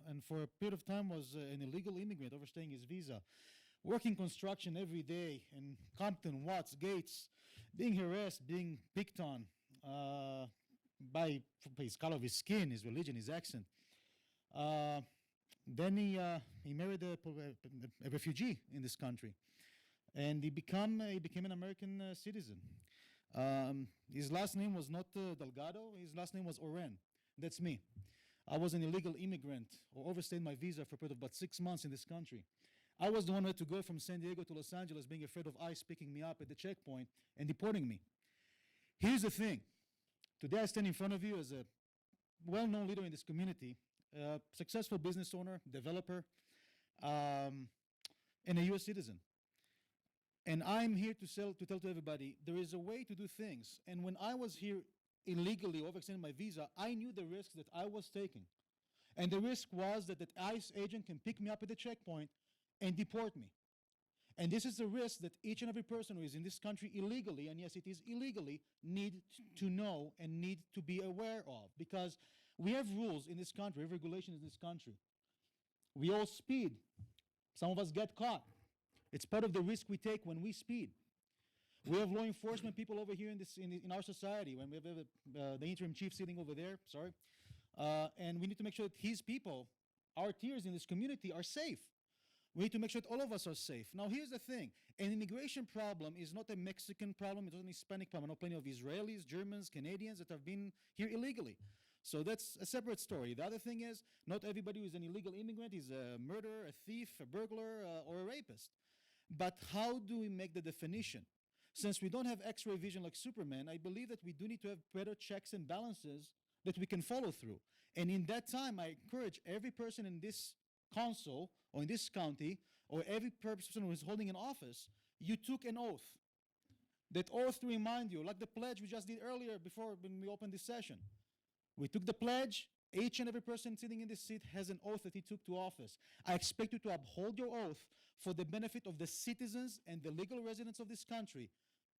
and for a period of time was an illegal immigrant overstaying his visa, working construction every day in Compton, Watts, Gates, being harassed, being picked on by his color of his skin, his religion, his accent. Then he married a refugee in this country, and he became an American citizen. His last name was not Delgado. His last name was Oren. That's me. I was an illegal immigrant or overstayed my visa for a period of about 6 months in this country. I was the one who had to go from San Diego to Los Angeles, being afraid of ICE picking me up at the checkpoint and deporting me. Here's the thing. Today I stand in front of you as a well-known leader in this community, a successful business owner, developer, and a U.S. citizen. And I'm here to tell to everybody, there is a way to do things. And when I was here illegally overextending my visa, I knew the risks that I was taking. And the risk was that the ICE agent can pick me up at the checkpoint and deport me. And this is the risk that each and every person who is in this country illegally, and yes, it is illegally, need to know and need to be aware of. Because we have rules in this country, we have regulations in this country. We all speed. Some of us get caught. It's part of the risk we take when we speed. We have law enforcement people over here in our society. When we have the interim chief sitting over there, sorry. And we need to make sure that his people, our tiers in this community, are safe. We need to make sure that all of us are safe. Now, here's the thing. An immigration problem is not a Mexican problem. It's not an Hispanic problem. I know plenty of Israelis, Germans, Canadians that have been here illegally. So that's a separate story. The other thing is, not everybody who is an illegal immigrant is a murderer, a thief, a burglar, or a rapist. But how do we make the definition? Since we don't have X-ray vision like Superman, I believe that we do need to have better checks and balances that we can follow through. And in that time, I encourage every person in this council or in this county or every person who is holding an office, you took an oath. That oath to remind you, like the pledge we just did earlier before when we opened this session. We took the pledge. Each and every person sitting in this seat has an oath that he took to office. I expect you to uphold your oath for the benefit of the citizens and the legal residents of this country.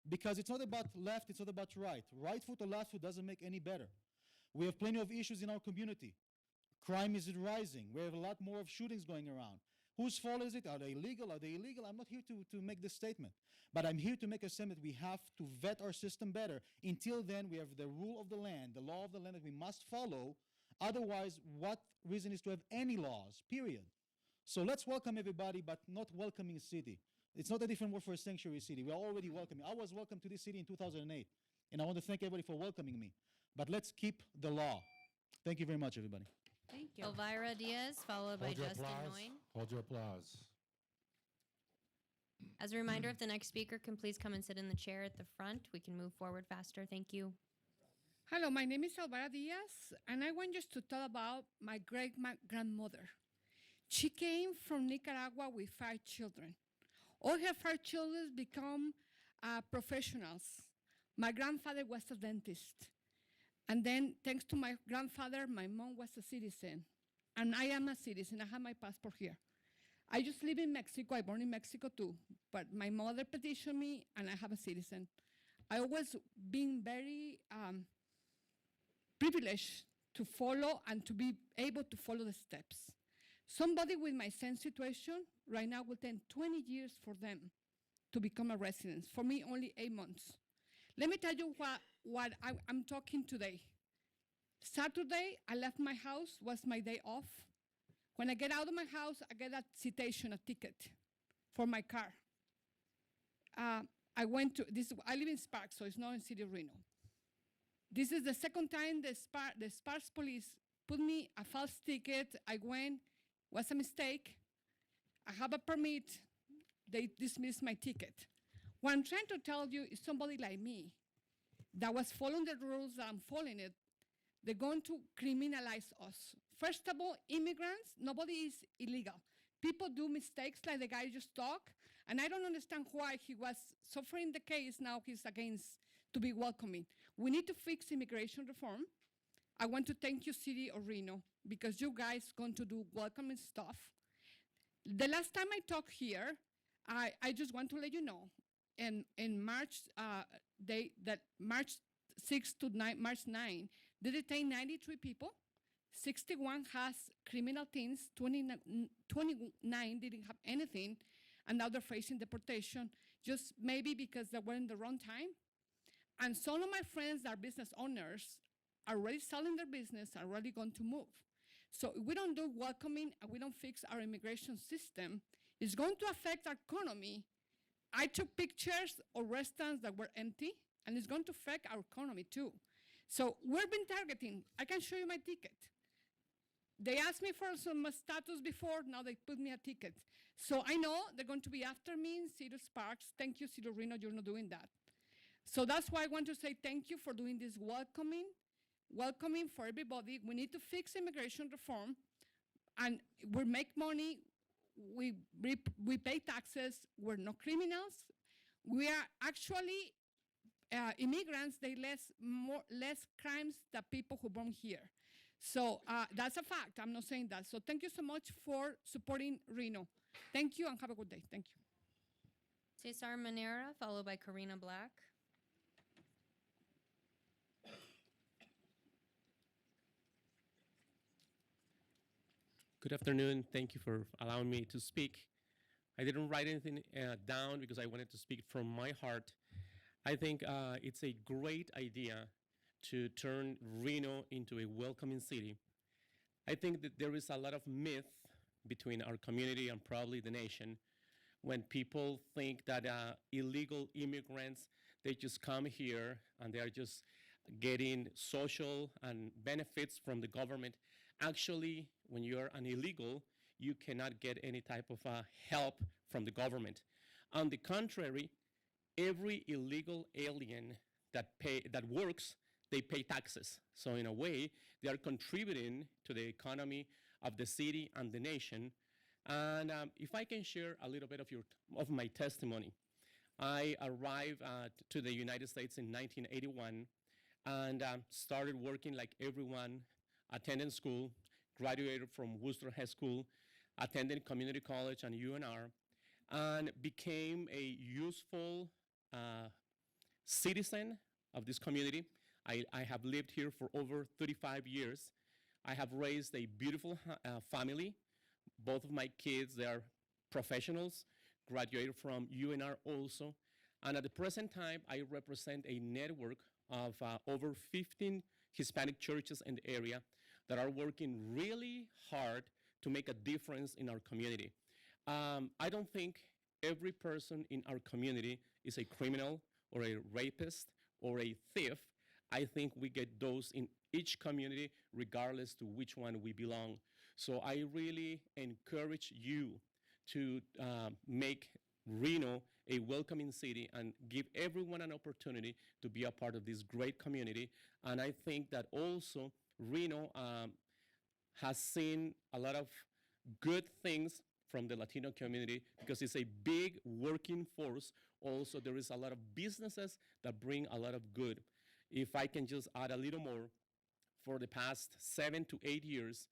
Because it's not about left, it's not about right. Right foot or left foot doesn't make any better. We have plenty of issues in our community. Crime is rising. We have a lot more of shootings going around. Whose fault is it? Are they illegal? Are they illegal? I'm not here to make this statement. But I'm here to make a statement that we have to vet our system better. Until then, we have the rule of the land, the law of the land that we must follow. Otherwise, what reason is to have any laws, period? So let's welcome everybody, but not welcoming city. It's not a different word for a sanctuary city. We are already welcoming. I was welcomed to this city in 2008, and I want to thank everybody for welcoming me. But let's keep the law. Thank you very much, everybody. Thank you. Elvira Diaz, followed by Justin Noyne. Hold your applause. As a reminder, if the next speaker can please come and sit in the chair at the front, we can move forward faster. Thank you. Hello, my name is Elvira Diaz, and I want just to talk about my great-grandmother. She came from Nicaragua with 5 children. All her 5 children become professionals. My grandfather was a dentist. And then, thanks to my grandfather, my mom was a citizen. And I am a citizen. I have my passport here. I just live in Mexico. I born in Mexico too. But my mother petitioned me, and I have a citizen. I always been very privileged to follow and to be able to follow the steps. Somebody with my same situation right now will take 20 years for them to become a resident. For me, only 8 months. Let me tell you what I'm talking today. Saturday, I left my house, was my day off. When I get out of my house, I get a citation, a ticket for my car. I live in Sparks, so it's not in City of Reno. This is the second time the Sparks police put me a false ticket. I went, was a mistake. I have a permit. They dismissed my ticket. What I'm trying to tell you is somebody like me that was following the rules that I'm following it, they're going to criminalize us. First of all, immigrants, nobody is illegal. People do mistakes like the guy just talked, and I don't understand why he was suffering the case, now he's against to be welcoming. We need to fix immigration reform. I want to thank you, City of Reno, because you guys going to do welcoming stuff. The last time I talked here, I just want to let you know, in March, March 6 to March 9, they detained 93 people. 61 has criminal things, 29 didn't have anything, and now they're facing deportation, just maybe because they were in the wrong time. And some of my friends that are business owners are already selling their business, are already going to move. So if we don't do welcoming and we don't fix our immigration system, it's going to affect our economy. I took pictures of restaurants that were empty, and it's going to affect our economy too. So we've been targeting. I can show you my ticket. They asked me for some status before, now they put me a ticket. So I know they're going to be after me in City Sparks. Thank you, City of Reno, you're not doing that. So that's why I want to say thank you for doing this welcoming for everybody. We need to fix immigration reform, and we make money, we pay taxes, we're not criminals. We are actually immigrants, they less crimes than people who born here. So that's a fact, I'm not saying that. So thank you so much for supporting Reno. Thank you and have a good day, thank you. Cesar Manera, followed by Karina Black. Good afternoon. Thank you for allowing me to speak. I didn't write anything down because I wanted to speak from my heart. I think it's a great idea to turn Reno into a welcoming city. I think that there is a lot of myth between our community and probably the nation when people think that illegal immigrants, they just come here and they are just getting social and benefits from the government. Actually, when you're an illegal, you cannot get any type of help from the government. On the contrary, every illegal alien that works, they pay taxes. So in a way, they are contributing to the economy of the city and the nation. And if I can share a little bit of my testimony, I arrived to the United States in 1981 and started working like everyone, attended school, graduated from Worcester High School, attended community college and UNR, and became a useful citizen of this community. I have lived here for over 35 years. I have raised a beautiful family. Both of my kids, they are professionals, graduated from UNR also. And at the present time, I represent a network of over 15 Hispanic churches in the area that are working really hard to make a difference in our community. I don't think every person in our community is a criminal or a rapist or a thief. I think we get those in each community regardless to which one we belong. So I really encourage you to make Reno a welcoming city and give everyone an opportunity to be a part of this great community. And I think that also Reno has seen a lot of good things from the Latino community because it's a big working force. Also, there is a lot of businesses that bring a lot of good. If I can just add a little more, for the past 7 to 8 years,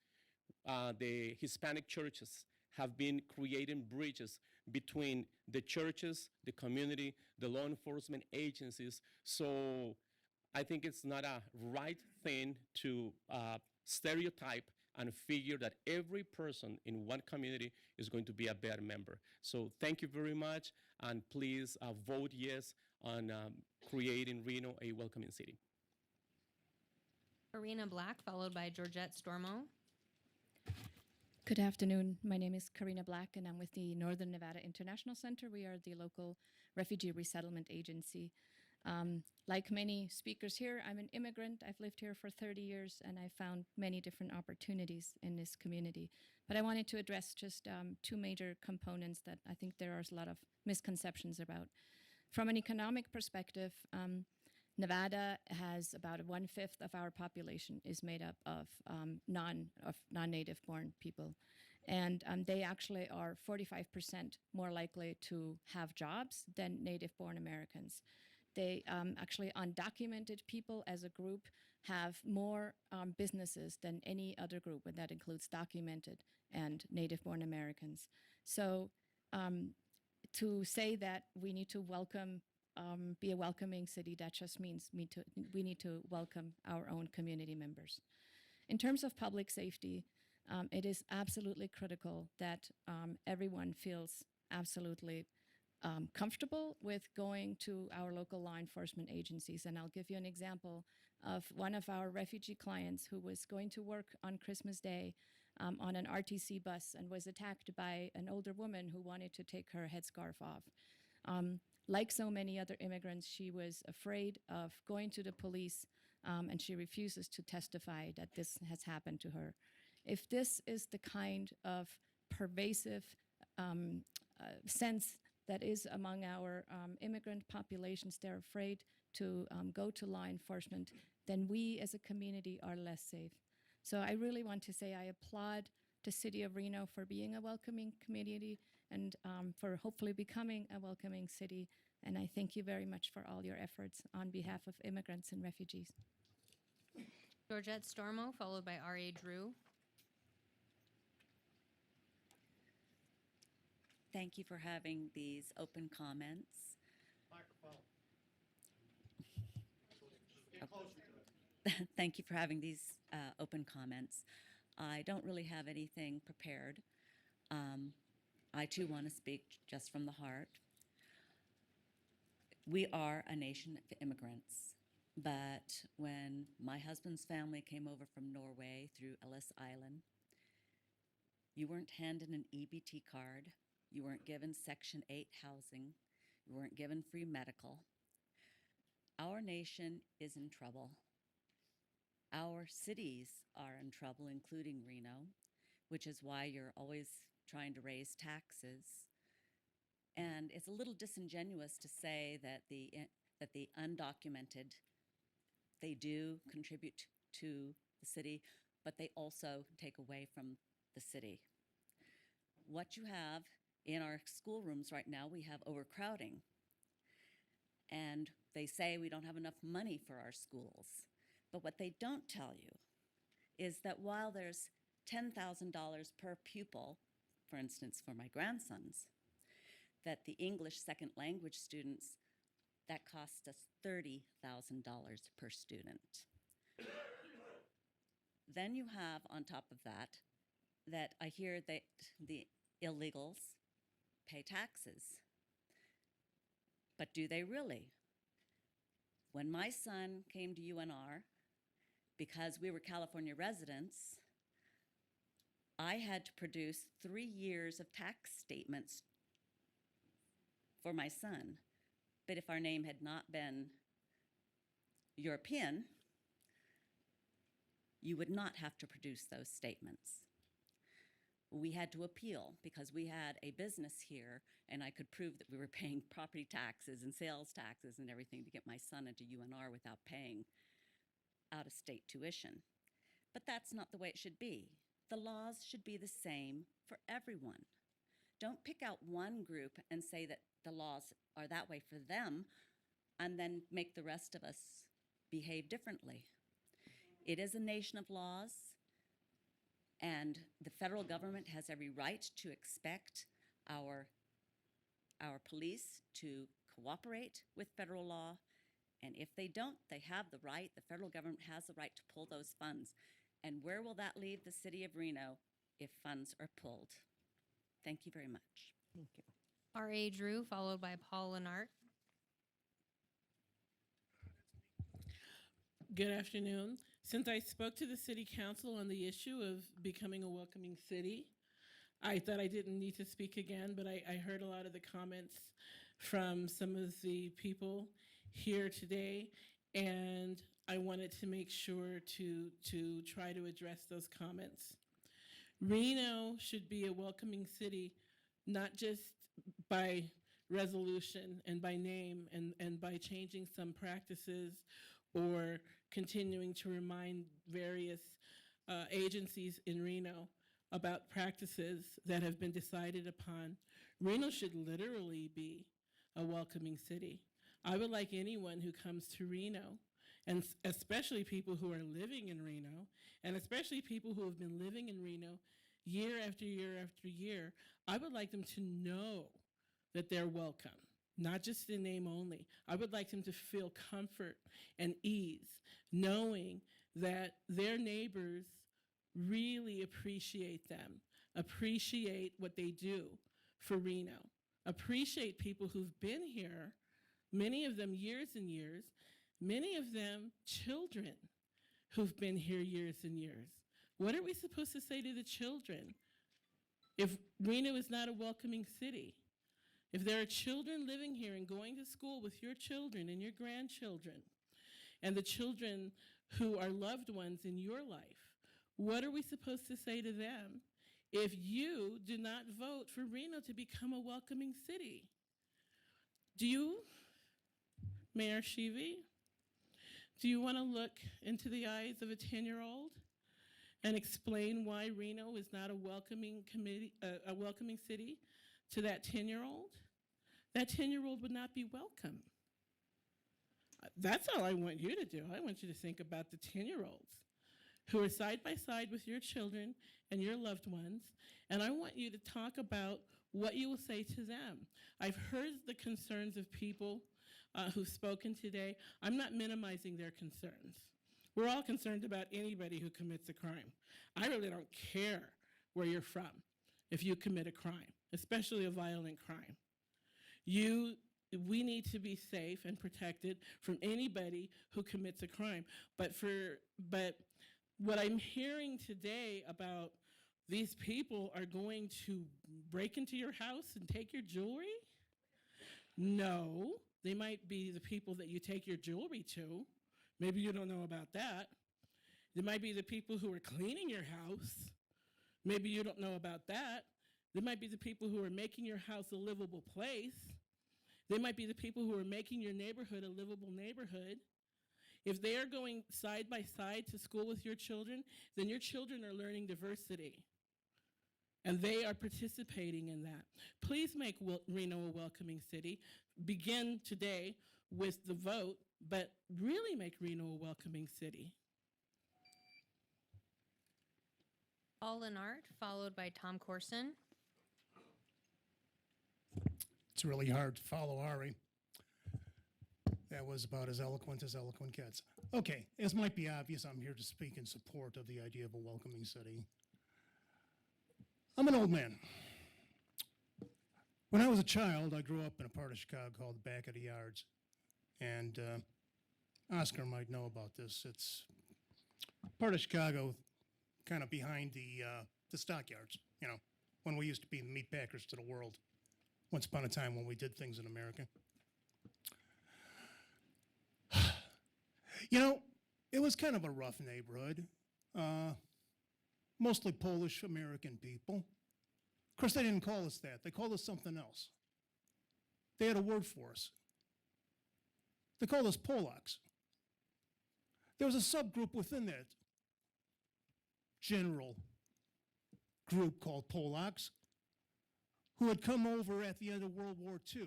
the Hispanic churches have been creating bridges between the churches, the community, the law enforcement agencies. So I think it's not a right thing to stereotype and figure that every person in one community is going to be a better member. So thank you very much, and please vote yes on creating Reno a welcoming city. Karina Black, followed by Georgette Stormo. Good afternoon. My name is Karina Black, and I'm with the Northern Nevada International Center. We are the local refugee resettlement agency. Like many speakers here, I'm an immigrant. I've lived here for 30 years, and I found many different opportunities in this community. But I wanted to address just two major components that I think there are a lot of misconceptions about. From an economic perspective, Nevada has about 1/5 of our population is made up of non-native born people. And they actually are 45% more likely to have jobs than native born Americans. They actually, undocumented people as a group have more businesses than any other group, and that includes documented and native born Americans. So to say that we need to welcome, be a welcoming city, that just means we need to welcome our own community members. In terms of public safety, it is absolutely critical that everyone feels absolutely comfortable with going to our local law enforcement agencies. And I'll give you an example of one of our refugee clients who was going to work on Christmas Day on an RTC bus and was attacked by an older woman who wanted to take her headscarf off. Like so many other immigrants, she was afraid of going to the police, and she refuses to testify that this has happened to her. If this is the kind of pervasive sense that is among our immigrant populations, they're afraid to go to law enforcement, then we as a community are less safe. So I really want to say I applaud the city of Reno for being a welcoming community and for hopefully becoming a welcoming city. And I thank you very much for all your efforts on behalf of immigrants and refugees. Georgette Stormo, followed by R.A. Drew. Thank you for having these open comments. Thank you for having these open comments. I don't really have anything prepared. I too want to speak just from the heart. We are a nation of immigrants, but when my husband's family came over from Norway through Ellis Island, you weren't handed an EBT card. You weren't given Section 8 housing. You weren't given free medical. Our nation is in trouble. Our cities are in trouble, including Reno, which is why you're always trying to raise taxes. And it's a little disingenuous to say that the undocumented, they do contribute to the city, but they also take away from the city. What you have in our schoolrooms right now, we have overcrowding. And they say we don't have enough money for our schools. But what they don't tell you is that while there's $10,000 per pupil, for instance, for my grandsons, that the English second language students, that costs us $30,000 per student. Then you have on top of that I hear that the illegals pay taxes. But do they really? When my son came to UNR, because we were California residents, I had to produce 3 years of tax statements for my son. But if our name had not been European, you would not have to produce those statements. We had to appeal because we had a business here and I could prove that we were paying property taxes and sales taxes and everything to get my son into UNR without paying out-of-state tuition. But that's not the way it should be. The laws should be the same for everyone. Don't pick out one group and say that the laws are that way for them and then make the rest of us behave differently. It is a nation of laws, and the federal government has every right to expect our police to cooperate with federal law. And if they don't, they have the right, the federal government has the right to pull those funds. And where will that leave the city of Reno if funds are pulled? Thank you very much. Thank you. R.A. Drew, followed by Paul Lenart. Good afternoon. Since I spoke to the city council on the issue of becoming a welcoming city, I thought I didn't need to speak again, but I heard a lot of the comments from some of the people, here today, and I wanted to make sure to try to address those comments. Reno should be a welcoming city, not just by resolution and by name and by changing some practices or continuing to remind various agencies in Reno about practices that have been decided upon. Reno should literally be a welcoming city. I would like anyone who comes to Reno, and especially people who are living in Reno, and especially people who have been living in Reno year after year after year, I would like them to know that they're welcome, not just in name only. I would like them to feel comfort and ease, knowing that their neighbors really appreciate them, appreciate what they do for Reno, appreciate people who've been here, many of them years and years, many of them children who've been here years and years. What are we supposed to say to the children if Reno is not a welcoming city? If there are children living here and going to school with your children and your grandchildren and the children who are loved ones in your life, what are we supposed to say to them if you do not vote for Reno to become a welcoming city? Do you, Mayor Shivi, do you want to look into the eyes of a 10-year-old and explain why Reno is not a welcoming city to that 10-year-old? That 10-year-old would not be welcome. That's all I want you to do. I want you to think about the 10-year-olds who are side by side with your children and your loved ones, and I want you to talk about what you will say to them. I've heard the concerns of people who've spoken today. I'm not minimizing their concerns. We're all concerned about anybody who commits a crime. I really don't care where you're from if you commit a crime, especially a violent crime. We need to be safe and protected from anybody who commits a crime. But what I'm hearing today about these people are going to break into your house and take your jewelry? No, they might be the people that you take your jewelry to. Maybe you don't know about that. They might be the people who are cleaning your house. Maybe you don't know about that. They might be the people who are making your house a livable place. They might be the people who are making your neighborhood a livable neighborhood. If they are going side by side to school with your children, then your children are learning diversity. And they are participating in that. Please make Reno a welcoming city. Begin today with the vote, but really make Reno a welcoming city. Paul Lennart, followed by Tom Corson. It's really hard to follow Ari. That was about as eloquent gets. Okay, as might be obvious, I'm here to speak in support of the idea of a welcoming city. I'm an old man. When I was a child, I grew up in a part of Chicago called the Back of the Yards. And Oscar might know about this. It's part of Chicago kind of behind the stockyards, you know, when we used to be the meat packers to the world. Once upon a time when we did things in America. You know, it was kind of a rough neighborhood. Mostly Polish American people. Of course, they didn't call us that. They called us something else. They had a word for us. They called us Polacks. There was a subgroup within that general group called Polacks who had come over at the end of World War II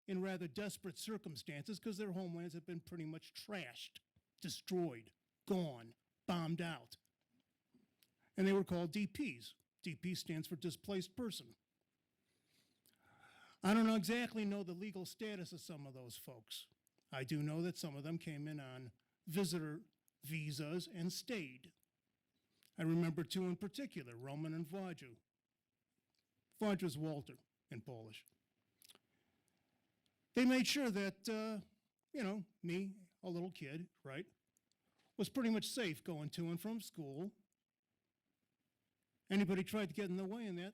in rather desperate circumstances because their homelands had been pretty much trashed, destroyed, gone, bombed out. And they were called DPs. DP stands for displaced person. I don't exactly know the legal status of some of those folks. I do know that some of them came in on visitor visas and stayed. I remember two in particular, Roman and Władzu. Władzu's Walter in Polish. They made sure that, me, a little kid, right, was pretty much safe going to and from school. Anybody tried to get in the way in that,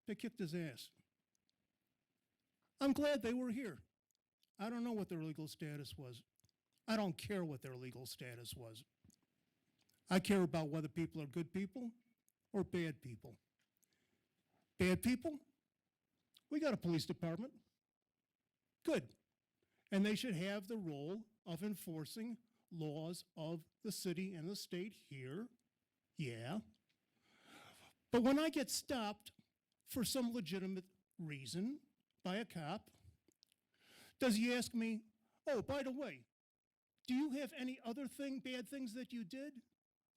they kicked his ass. I'm glad they were here. I don't know what their legal status was. I don't care what their legal status was. I care about whether people are good people or bad people. Bad people? We got a police department. Good. And they should have the role of enforcing laws of the city and the state here. Yeah. But when I get stopped for some legitimate reason by a cop, does he ask me, oh, by the way, do you have any other bad things that you did?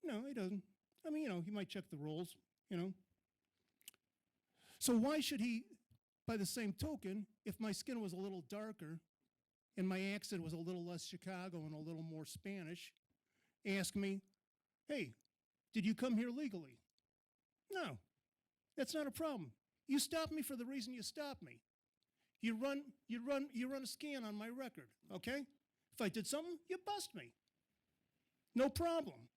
No, he doesn't. I mean, he might check the rolls, So why should he, by the same token, if my skin was a little darker and my accent was a little less Chicago and a little more Spanish, ask me, hey, did you come here legally? No, that's not a problem. You stop me for the reason you stopped me. You run a scan on my record, okay? If I did something, you bust me. No problem.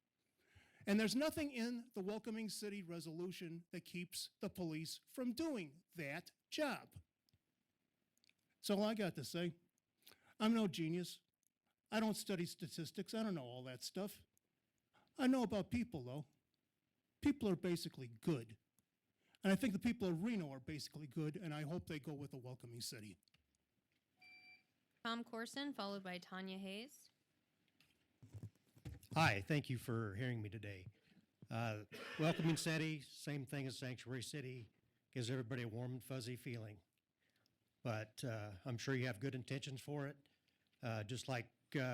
And there's nothing in the Welcoming City resolution that keeps the police from doing that job. That's all I got to say. I'm no genius. I don't study statistics. I don't know all that stuff. I know about people, though. People are basically good. And I think the people of Reno are basically good, and I hope they go with a Welcoming City. Tom Corson, followed by Tanya Hayes. Hi, thank you for hearing me today. Welcoming City, same thing as Sanctuary City, gives everybody a warm and fuzzy feeling. But I'm sure you have good intentions for it. Just like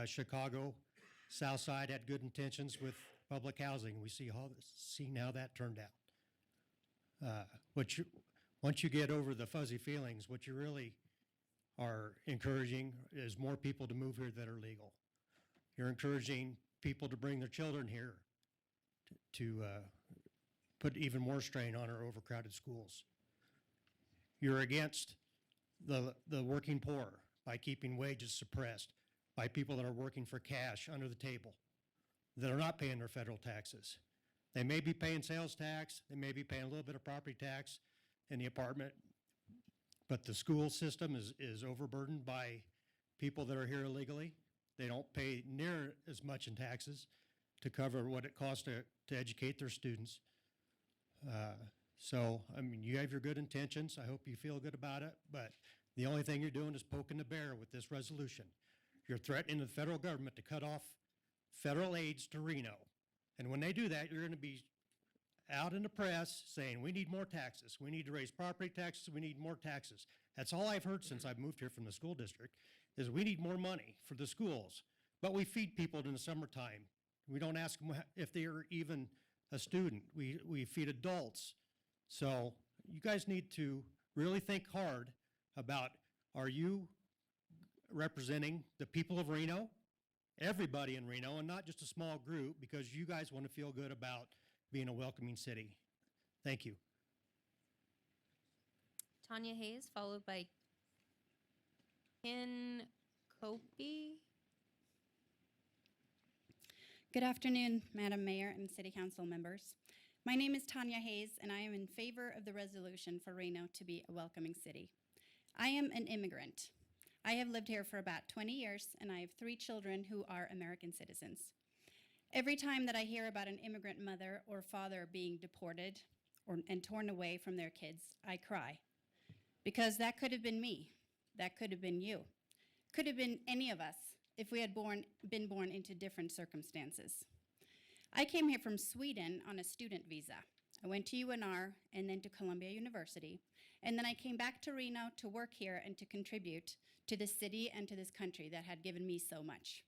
Chicago, South Side had good intentions with public housing. We see how that turned out. Once you get over the fuzzy feelings, what you really are encouraging is more people to move here that are legal. You're encouraging people to bring their children here to put even more strain on our overcrowded schools. You're against the working poor by keeping wages suppressed, by people that are working for cash under the table, that are not paying their federal taxes. They may be paying sales tax, they may be paying a little bit of property tax in the apartment, but the school system is overburdened by people that are here illegally. They don't pay near as much in taxes to cover what it costs to educate their students. So, I mean, you have your good intentions. I hope you feel good about it, but the only thing you're doing is poking the bear with this resolution. You're threatening the federal government to cut off federal aids to Reno. And when they do that, you're going to be out in the press saying, we need more taxes. We need to raise property taxes. We need more taxes. That's all I've heard since I've moved here from the school district, is we need more money for the schools. But we feed people in the summertime. We don't ask them if they're even a student. We feed adults. So you guys need to really think hard about, are you representing the people of Reno, everybody in Reno, and not just a small group, because you guys want to feel good about being a welcoming city. Thank you. Tanya Hayes, followed by Ken Kopi. Good afternoon, Madam Mayor and City Council members. My name is Tanya Hayes, and I am in favor of the resolution for Reno to be a welcoming city. I am an immigrant. I have lived here for about 20 years, and I have 3 children who are American citizens. Every time that I hear about an immigrant mother or father being deported and torn away from their kids, I cry. Because that could have been me. That could have been you. Could have been any of us if we had been born into different circumstances. I came here from Sweden on a student visa. I went to UNR and then to Columbia University, and then I came back to Reno to work here and to contribute to this city and to this country that had given me so much.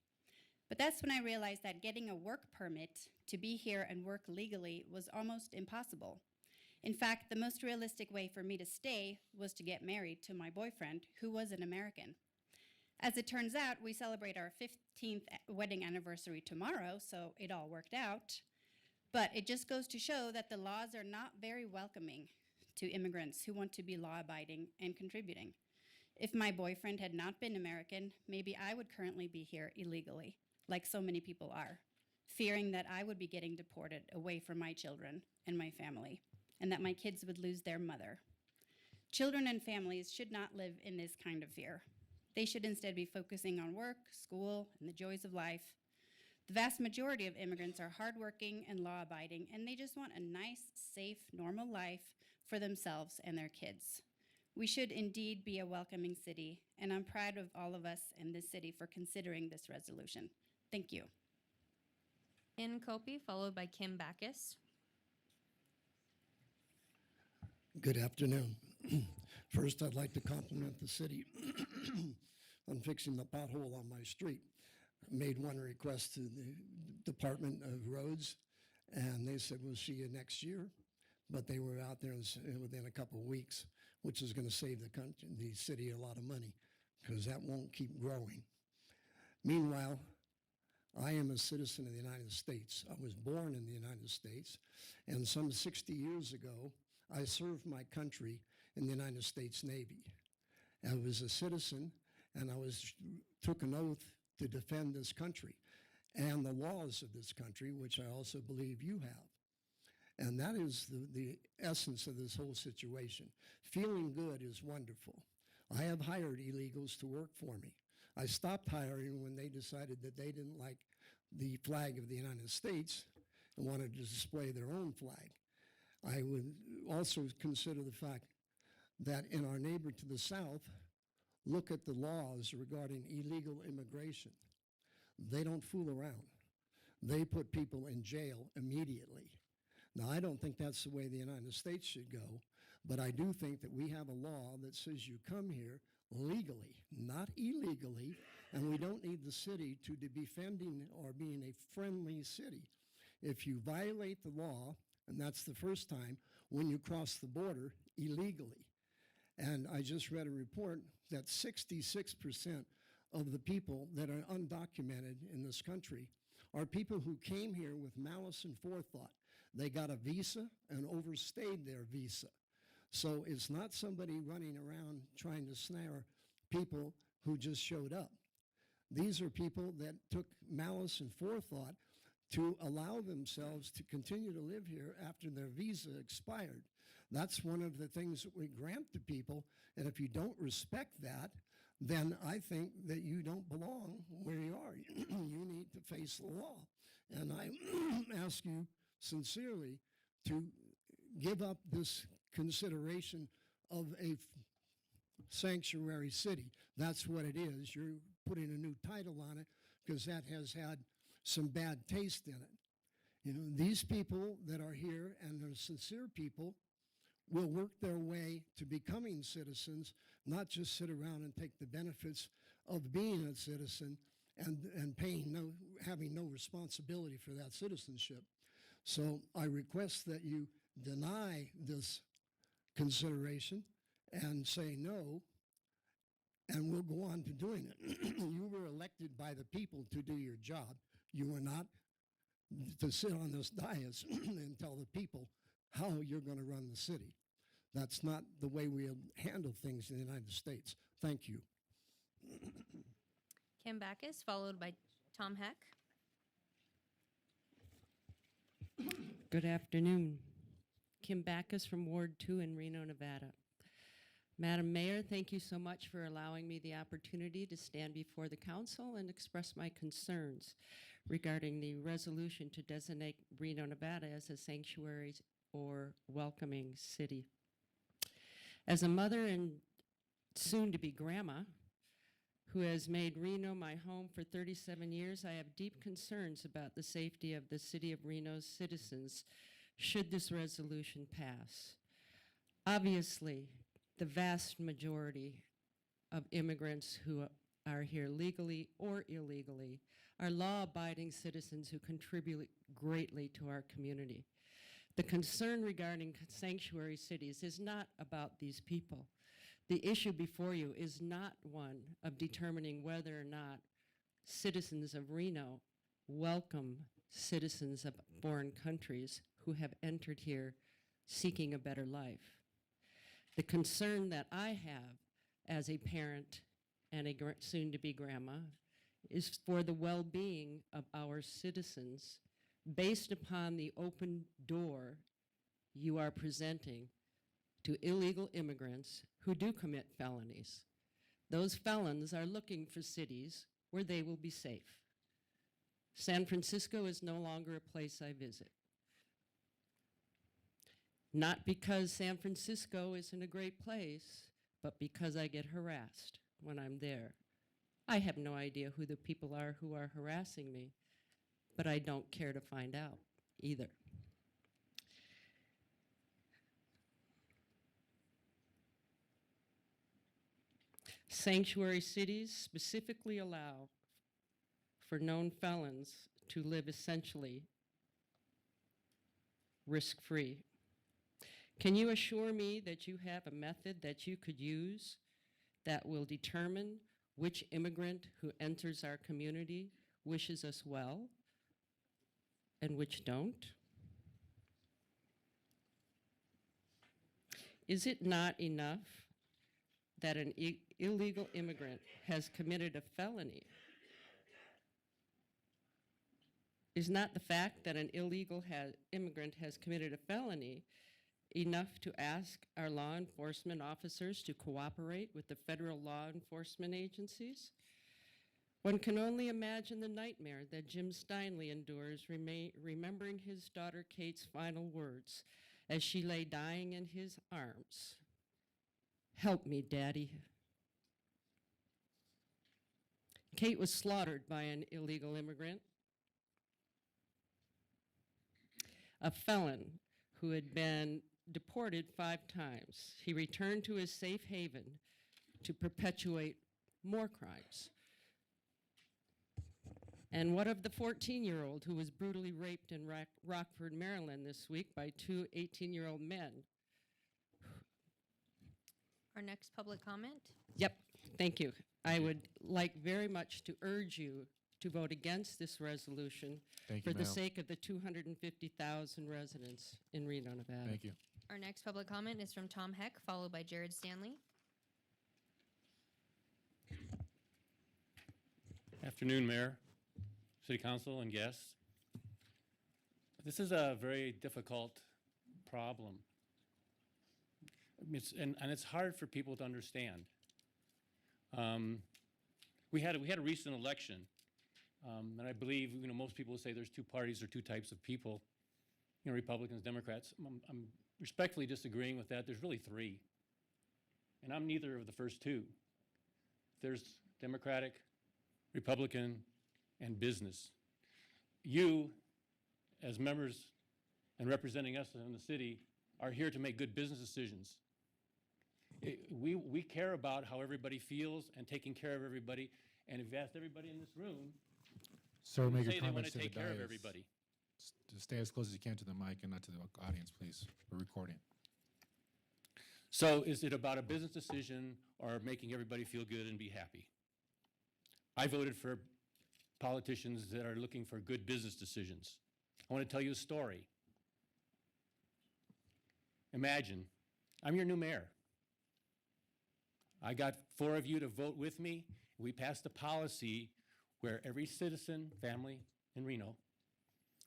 But that's when I realized that getting a work permit to be here and work legally was almost impossible. In fact, the most realistic way for me to stay was to get married to my boyfriend, who was an American. As it turns out, we celebrate our 15th wedding anniversary tomorrow, so it all worked out. But it just goes to show that the laws are not very welcoming to immigrants who want to be law-abiding and contributing. If my boyfriend had not been American, maybe I would currently be here illegally, like so many people are, fearing that I would be getting deported away from my children and my family, and that my kids would lose their mother. Children and families should not live in this kind of fear. They should instead be focusing on work, school, and the joys of life. The vast majority of immigrants are hardworking and law-abiding, and they just want a nice, safe, normal life for themselves and their kids. We should indeed be a welcoming city, and I'm proud of all of us in this city for considering this resolution. Thank you. Ann Copey, followed by Kim Backus. Good afternoon. First, I'd like to compliment the city on fixing the pothole on my street. I made one request to the Department of Roads, and they said, we'll see you next year. But they were out there within a couple of weeks, which is going to save the city a lot of money, because that won't keep growing. Meanwhile, I am a citizen of the United States. I was born in the United States, and some 60 years ago, I served my country in the United States Navy. I was a citizen, and I took an oath to defend this country and the laws of this country, which I also believe you have. And that is the essence of this whole situation. Feeling good is wonderful. I have hired illegals to work for me. I stopped hiring when they decided that they didn't like the flag of the United States and wanted to display their own flag. I would also consider the fact that in our neighbor to the south, look at the laws regarding illegal immigration. They don't fool around. They put people in jail immediately. Now, I don't think that's the way the United States should go, but I do think that we have a law that says you come here legally, not illegally, and we don't need the city to be defending or being a friendly city. If you violate the law, and that's the first time, when you cross the border illegally. And I just read a report that 66% of the people that are undocumented in this country are people who came here with malice and forethought. They got a visa and overstayed their visa. So it's not somebody running around trying to snare people who just showed up. These are people that took malice and forethought to allow themselves to continue to live here after their visa expired. That's one of the things that we grant to people, and if you don't respect that, then I think that you don't belong where you are. You need to face the law. And I ask you sincerely to give up this consideration of a sanctuary city. That's what it is. You're putting a new title on it because that has had some bad taste in it. You know, these people that are here, and they're sincere people, will work their way to becoming citizens, not just sit around and take the benefits of being a citizen and having no responsibility for that citizenship. So I request that you deny this consideration and say no, and we'll go on to doing it. You were elected by the people to do your job. You were not to sit on this dais and tell the people how you're going to run the city. That's not the way we handle things in the United States. Thank you. Kim Backus, followed by Tom Heck. Good afternoon. Kim Backus from Ward 2 in Reno, Nevada. Madam Mayor, thank you so much for allowing me the opportunity to stand before the council and express my concerns regarding the resolution to designate Reno, Nevada as a sanctuary or welcoming city. As a mother and soon-to-be grandma who has made Reno my home for 37 years, I have deep concerns about the safety of the city of Reno's citizens should this resolution pass. Obviously, the vast majority of immigrants who are here legally or illegally are law-abiding citizens who contribute greatly to our community. The concern regarding sanctuary cities is not about these people. The issue before you is not one of determining whether or not citizens of Reno welcome citizens of foreign countries who have entered here seeking a better life. The concern that I have as a parent and a soon-to-be grandma is for the well-being of our citizens based upon the open door you are presenting to illegal immigrants who do commit felonies. Those felons are looking for cities where they will be safe. San Francisco is no longer a place I visit. Not because San Francisco isn't a great place, but because I get harassed when I'm there. I have no idea who the people are who are harassing me, but I don't care to find out either. Sanctuary cities specifically allow for known felons to live essentially risk-free. Can you assure me that you have a method that you could use that will determine which immigrant who enters our community wishes us well and which don't? Is it not enough that an illegal immigrant has committed a felony? Is not the fact that an illegal immigrant has committed a felony enough to ask our law enforcement officers to cooperate with the federal law enforcement agencies? One can only imagine the nightmare that Jim Steinley endures, remembering his daughter Kate's final words as she lay dying in his arms. "Help me, Daddy." Kate was slaughtered by an illegal immigrant, a felon who had been deported 5 times. He returned to his safe haven to perpetuate more crimes. And what of the 14-year-old who was brutally raped in Rockford, Maryland this week by 2 18-year-old men? Our next public comment. Yep, thank you. I would like very much to urge you to vote against this resolution Thank for you, the ma'am. sake of the 250,000 residents in Reno, Nevada. Thank you. Our next public comment is from Tom Heck, followed by Jared Stanley. Afternoon, Mayor, City Council, and guests. This is a very difficult problem. And it's hard for people to understand. We had a recent election, and I believe most people say there's 2 parties or 2 types of people, Republicans, Democrats. I'm respectfully disagreeing with that. There's really 3, and I'm neither of the first 2. There's Democratic, Republican, and business. You, as members and representing us in the city, are here to make good business decisions. We care about how everybody feels and taking care of everybody. And if you asked everybody in this room, Sir, they make say your they want comments to to the take care of dais. everybody. Just stay as close as you can to the mic and not to the audience, please. We're recording. So is it about a business decision or making everybody feel good and be happy? I voted for politicians that are looking for good business decisions. I want to tell you a story. Imagine, I'm your new mayor. I got 4 of you to vote with me. We passed a policy where every citizen, family in Reno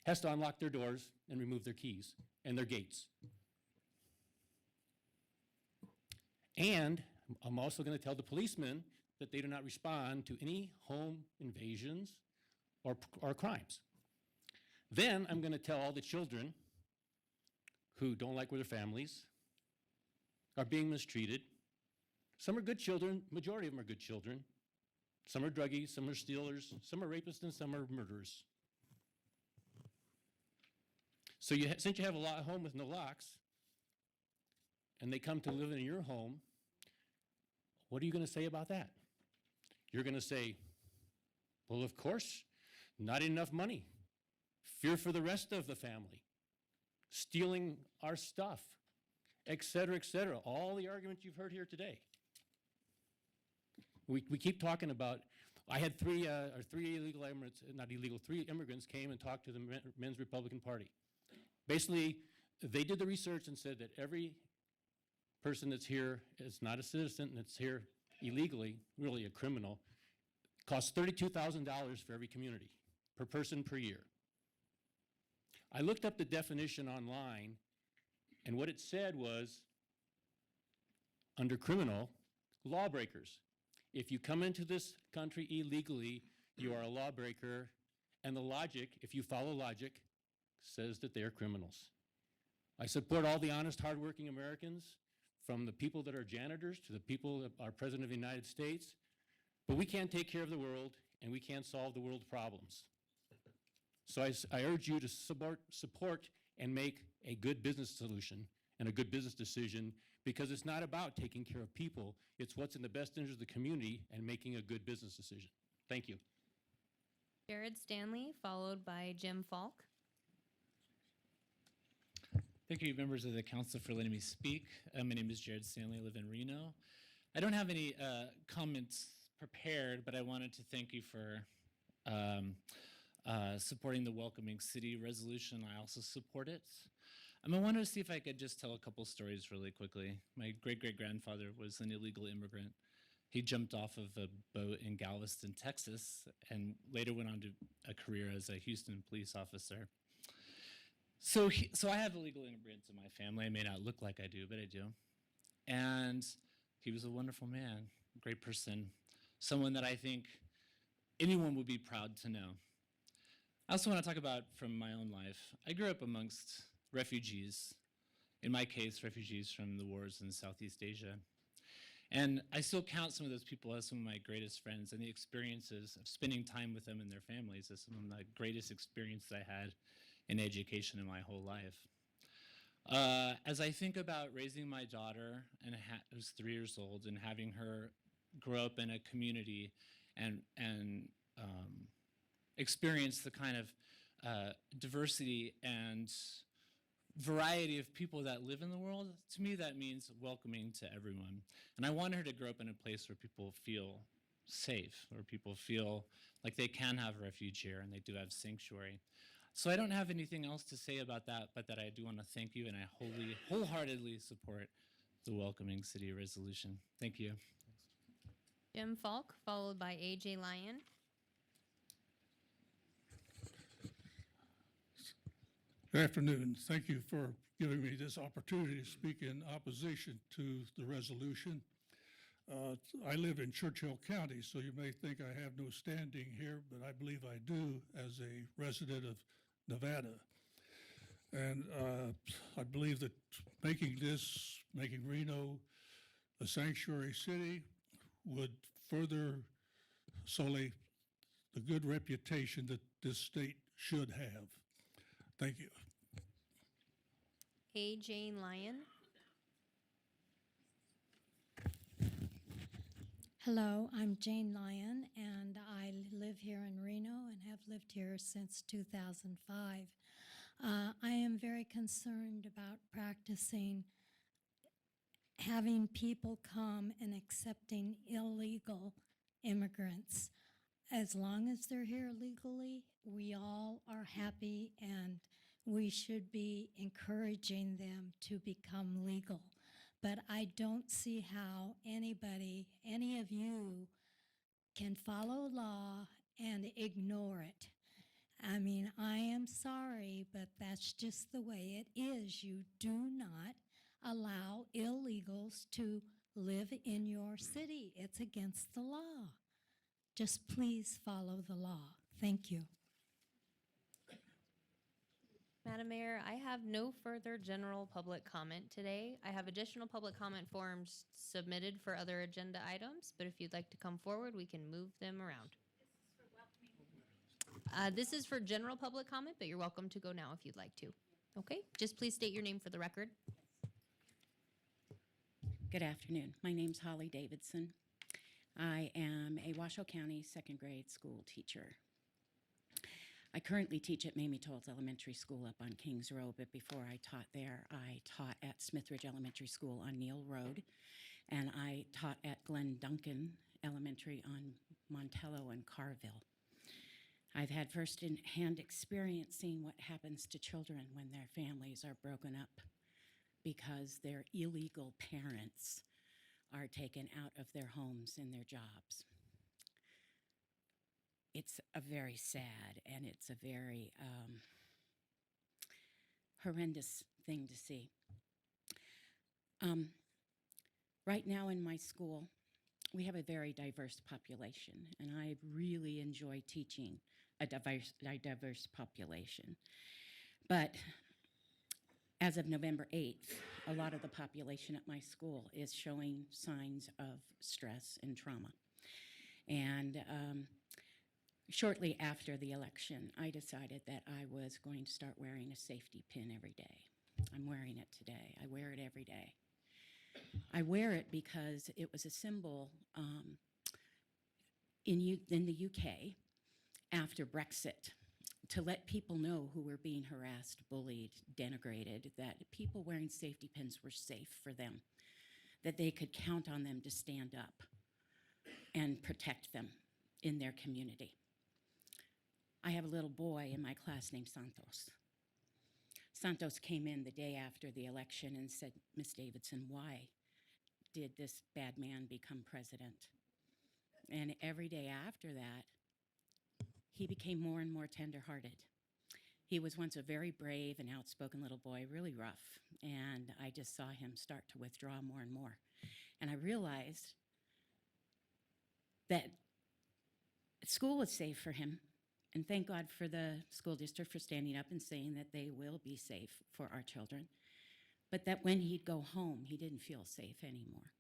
has to unlock their doors and remove their keys and their gates. And I'm also going to tell the policemen that they do not respond to any home invasions or crimes. Then I'm going to tell all the children who don't like where their families are being mistreated. Some are good children, majority of them are good children. Some are druggies, some are stealers, some are rapists, and some are murderers. So since you have a home with no locks, and they come to live in your home, what are you going to say about that? You're going to say, well, of course, not enough money, fear for the rest of the family, stealing our stuff, et cetera, all the arguments you've heard here today. We keep talking about, I had 3 illegal immigrants, not illegal, 3 immigrants came and talked to the Men's Republican Party. Basically, they did the research and said that every person that's here is not a citizen and that's here illegally, really a criminal, costs $32,000 for every community, per person per year. I looked up the definition online, and what it said was, under criminal, lawbreakers, If you come into this country illegally, you are a lawbreaker, and the logic, if you follow logic, says that they are criminals. I support all the honest, hardworking Americans, from the people that are janitors to the people that are President of the United States, but we can't take care of the world, and we can't solve the world's problems. So I urge you to support and make a good business solution and a good business decision, because it's not about taking care of people, it's what's in the best interest of the community and making a good business decision. Thank you. Jared Stanley, followed by Jim Falk. Thank you, members of the council, for letting me speak. My name is Jared Stanley. I live in Reno. I don't have any comments prepared, but I wanted to thank you for supporting the Welcoming City resolution. I also support it. I wanted to see if I could just tell a couple stories really quickly. My great-great-grandfather was an illegal immigrant. He jumped off of a boat in Galveston, Texas, and later went on to a career as a Houston police officer. So I have illegal immigrants in my family. I may not look like I do, but I do. And he was a wonderful man, great person, someone that I think anyone would be proud to know. I also want to talk about from my own life. I grew up amongst refugees, in my case, refugees from the wars in Southeast Asia. And I still count some of those people as some of my greatest friends, and the experiences of spending time with them and their families is some of the greatest experiences I had in education in my whole life. As I think about raising my daughter, who's 3 years old, and having her grow up in a community and experience the kind of diversity and variety of people that live in the world, to me that means welcoming to everyone. And I want her to grow up in a place where people feel safe, where people feel like they can have refuge here and they do have sanctuary. So I don't have anything else to say about that, but that I do want to thank you, and I wholeheartedly support the Welcoming City resolution. Thank you. Jim Falk, followed by AJ Lyon. Good afternoon. Thank you for giving me this opportunity to speak in opposition to the resolution. I live in Churchill County, so you may think I have no standing here, but I believe I do as a resident of Nevada. And I believe that making Reno a sanctuary city would further sully the good reputation that this state should have. Thank you. AJ Lyon. Hello, I'm Jane Lyon, and I live here in Reno and have lived here since 2005. I am very concerned about practicing having people come and accepting illegal immigrants. As long as they're here legally, we all are happy, and we should be encouraging them to become legal. But I don't see how any of you, can follow law and ignore it. I mean, I am sorry, but that's just the way it is. You do not allow illegals to live in your city. It's against the law. Just please follow the law. Thank you. Madam Mayor, I have no further general public comment today. I have additional public comment forms submitted for other agenda items, but if you'd like to come forward, we can move them around. This is for general public comment, but you're welcome to go now if you'd like to. Okay, just please state your name for the record. Good afternoon. My name's Holly Davidson. I am a Washoe County second grade school teacher. I currently teach at Mamie Tolles Elementary School up on Kings Road, but before I taught there, I taught at Smithridge Elementary School on Neal Road, and I taught at Glen Duncan Elementary on Montello and Carville. I've had first-hand experience seeing what happens to children when their families are broken up because their illegal parents are taken out of their homes and their jobs. It's a very sad and it's a very horrendous thing to see. Right now in my school, we have a very diverse population, and I really enjoy teaching a diverse population. But as of November 8th, a lot of the population at my school is showing signs of stress and trauma. And shortly after the election, I decided that I was going to start wearing a safety pin every day. I'm wearing it today. I wear it every day. I wear it because it was a symbol in the UK after Brexit, to let people know who were being harassed, bullied, denigrated, that people wearing safety pins were safe for them, that they could count on them to stand up and protect them in their community. I have a little boy in my class named Santos. Santos came in the day after the election and said, "Miss Davidson, why did this bad man become president?" And every day after that, he became more and more tender-hearted. He was once a very brave and outspoken little boy, really rough, and I just saw him start to withdraw more and more. And I realized that school was safe for him, and thank God for the school district for standing up and saying that they will be safe for our children, but that when he'd go home, he didn't feel safe anymore.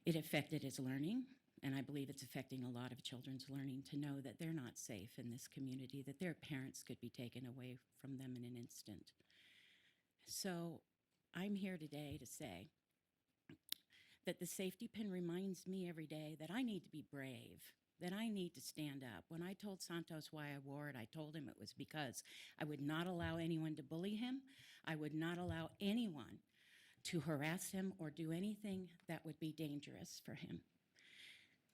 It affected his learning, and I believe it's affecting a lot of children's learning to know that they're not safe in this community, that their parents could be taken away from them in an instant. So I'm here today to say that the safety pin reminds me every day that I need to be brave, that I need to stand up. When I told Santos why I wore it, I told him it was because I would not allow anyone to bully him. I would not allow anyone to harass him or do anything that would be dangerous for him.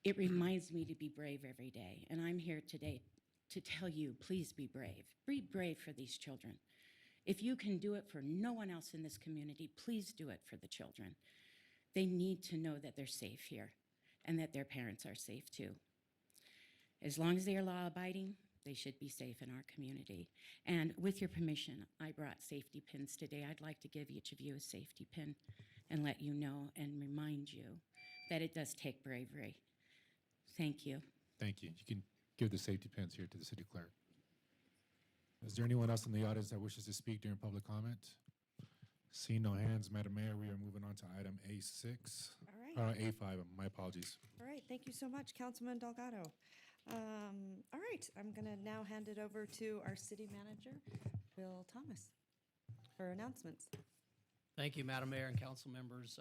It reminds me to be brave every day, and I'm here today to tell you, please be brave. Be brave for these children. If you can do it for no one else in this community, please do it for the children. They need to know that they're safe here and that their parents are safe too. As long as they are law-abiding, they should be safe in our community. And with your permission, I brought safety pins today. I'd like to give each of you a safety pin and let you know and remind you that it does take bravery. Thank you. Thank you. You can give the safety pins here to the city clerk. Is there anyone else in the audience that wishes to speak during public comment? Seeing no hands, Madam Mayor, we are moving on to item A6. All right. A5, my apologies. All right, thank you so much, Councilman Delgado. All right, I'm going to now hand it over to our city manager, Bill Thomas, for announcements. Thank you, Madam Mayor and council members.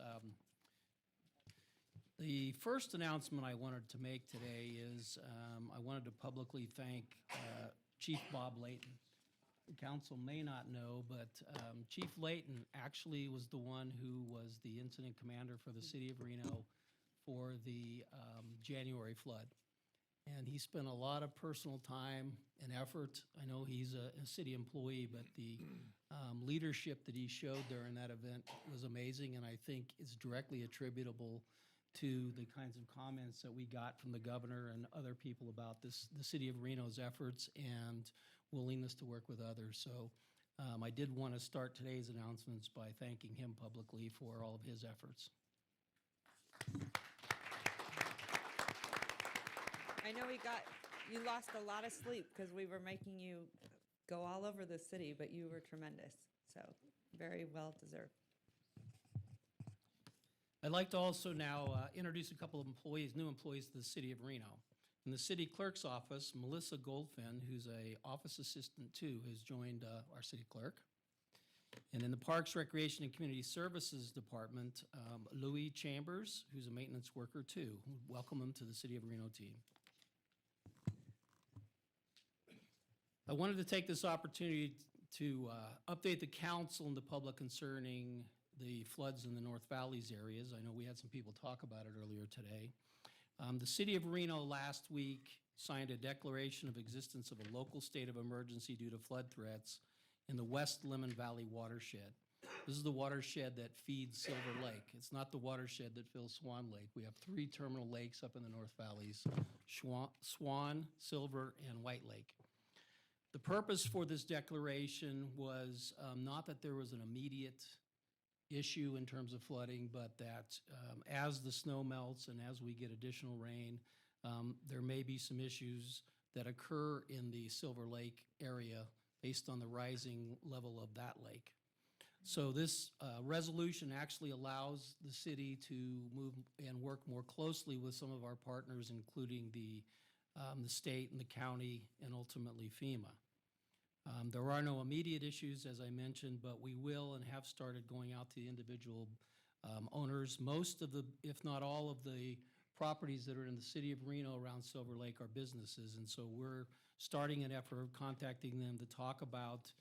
The first announcement I wanted to make today is I wanted to publicly thank Chief Bob Layton. The council may not know, but Chief Layton actually was the one who was the incident commander for the city of Reno for the January flood. And he spent a lot of personal time and effort. I know he's a city employee, but the leadership that he showed during that event was amazing, and I think is directly attributable to the kinds of comments that we got from the governor and other people about the city of Reno's efforts and willingness to work with others. So I did want to start today's announcements by thanking him publicly for all of his efforts. I know you lost a lot of sleep because we were making you go all over the city, but you were tremendous. So very well deserved. I'd like to also now introduce a couple of new employees to the city of Reno. In the city clerk's office, Melissa Goldfin, who's a office assistant too, has joined our city clerk. And in the Parks, Recreation, and Community Services Department, Louis Chambers, who's a maintenance worker too. Welcome him to the city of Reno team. I wanted to take this opportunity to update the council and the public concerning the floods in the North Valleys areas. I know we had some people talk about it earlier today. The city of Reno last week signed a declaration of existence of a local state of emergency due to flood threats in the West Lemon Valley watershed. This is the watershed that feeds Silver Lake. It's not the watershed that fills Swan Lake. We have 3 terminal lakes up in the North Valleys, Swan, Silver, and White Lake. The purpose for this declaration was not that there was an immediate issue in terms of flooding, but that as the snow melts and as we get additional rain, there may be some issues that occur in the Silver Lake area based on the rising level of that lake. So this resolution actually allows the city to move and work more closely with some of our partners, including the state and the county and ultimately FEMA. There are no immediate issues, as I mentioned, but we will and have started going out to the individual owners. Most of the, if not all of the properties that are in the city of Reno around Silver Lake are businesses, and so we're starting an effort of contacting them to talk about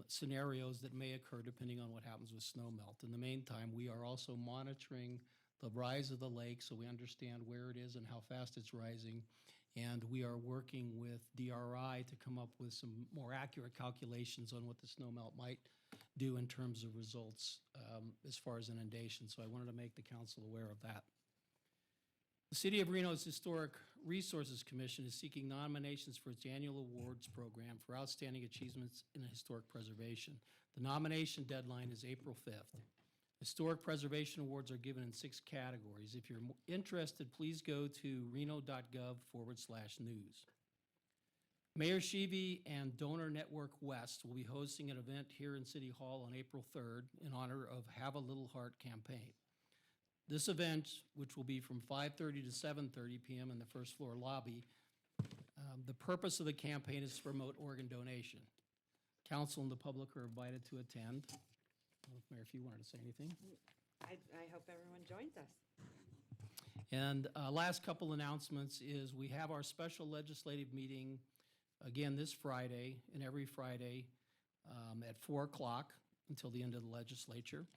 scenarios that may occur depending on what happens with snow melt. In the meantime, we are also monitoring the rise of the lake so we understand where it is and how fast it's rising. And we are working with DRI to come up with some more accurate calculations on what the snow melt might do in terms of results as far as inundation. So I wanted to make the council aware of that. The City of Reno's Historic Resources Commission is seeking nominations for its annual awards program for outstanding achievements in historic preservation. The nomination deadline is April 5th. Historic preservation awards are given in 6 categories. If you're interested, please go to reno.gov/news. Mayor Sheevy and Donor Network West will be hosting an event here in City Hall on April 3rd in honor of Have a Little Heart campaign. This event, which will be from 5:30 to 7:30 p.m. in the first floor lobby, the purpose of the campaign is to promote organ donation. Council and the public are invited to attend. Mayor, if you wanted to say anything. I hope everyone joins us. And last couple announcements is we have our special legislative meeting again this Friday and every Friday at 4 o'clock until the end of the legislature.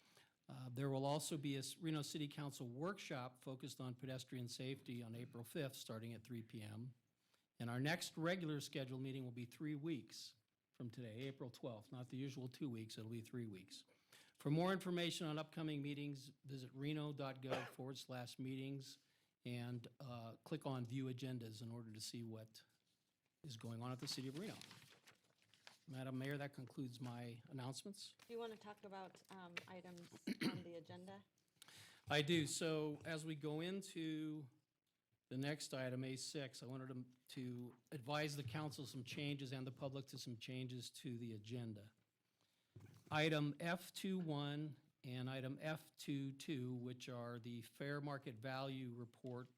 There will also be a Reno City Council workshop focused on pedestrian safety on April 5th, starting at 3 p.m. And our next regular scheduled meeting will be 3 weeks from today, April 12th. Not the usual 2 weeks, it'll be 3 weeks. For more information on upcoming meetings, visit reno.gov/meetings and click on View Agendas in order to see what is going on at the City of Reno. Madam Mayor, that concludes my announcements. Do you want to talk about items on the agenda? I do. So as we go into the next item, A6, I wanted to advise the council some changes and the public to some changes to the agenda. Item F21 and item F22, which are the fair market value report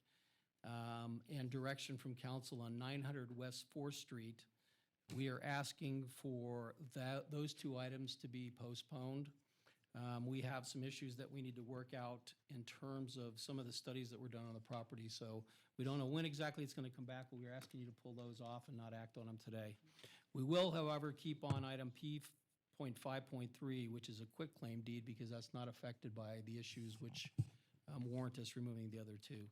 and direction from council on 900 West 4th Street, we are asking for those 2 items to be postponed. We have some issues that we need to work out in terms of some of the studies that were done on the property, so we don't know when exactly it's going to come back, but we're asking you to pull those off and not act on them today. We will, however, keep on item P.5.3, which is a quitclaim deed, because that's not affected by the issues which warrant us removing the other 2.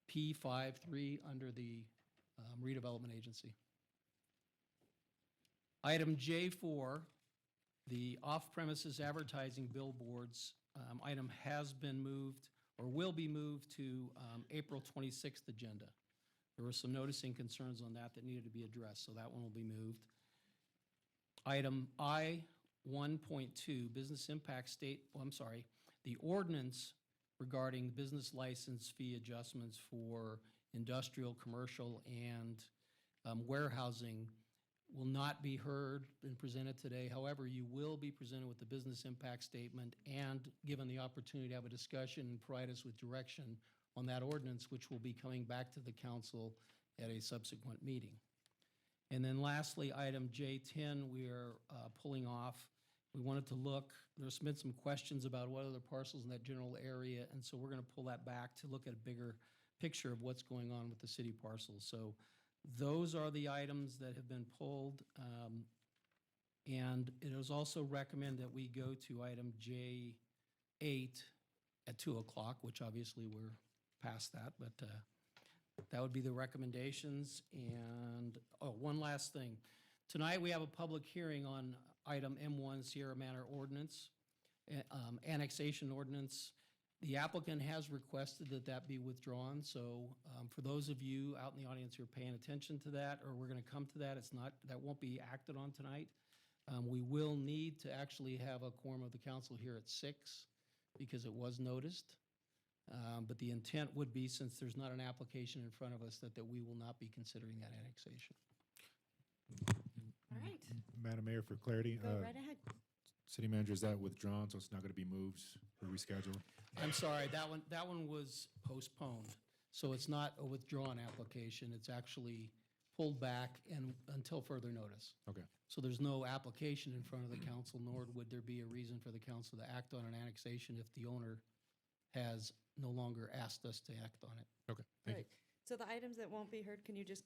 P.5.3 under the Redevelopment Agency. Item J4, the off-premises advertising billboards item has been moved or will be moved to April 26th agenda. There were some noticing concerns on that needed to be addressed, so that one will be moved. Item I1.2, business impact the ordinance regarding business license fee adjustments for industrial, commercial, and warehousing will not be heard and presented today. However, you will be presented with the business impact statement and given the opportunity to have a discussion and provide us with direction on that ordinance, which will be coming back to the council at a subsequent meeting. And then lastly, item J10, we are pulling off. We wanted to look, there's been some questions about what other parcels in that general area, and so we're going to pull that back to look at a bigger picture of what's going on with the city parcels. So those are the items that have been pulled, and it is also recommended that we go to item J8 at 2 o'clock, which obviously we're past that, but that would be the recommendations. And, one last thing. Tonight we have a public hearing on item M1 Sierra Manor Ordinance, annexation ordinance. The applicant has requested that that be withdrawn, so for those of you out in the audience who are paying attention to that, or we're going to come to that, that won't be acted on tonight. We will need to actually have a quorum of the council here at 6 because it was noticed. But the intent would be, since there's not an application in front of us, that we will not be considering that annexation. All right, Madam Mayor, for clarity, go right ahead. city manager, is that withdrawn, so it's not going to be moved or rescheduled? I'm sorry, that one was postponed. So it's not a withdrawn application, it's actually pulled back and until further notice. Okay. So there's no application in front of the council, nor would there be a reason for the council to act on an annexation if the owner has no longer asked us to act on it. Okay, thank you. Right. So the items that won't be heard, can you just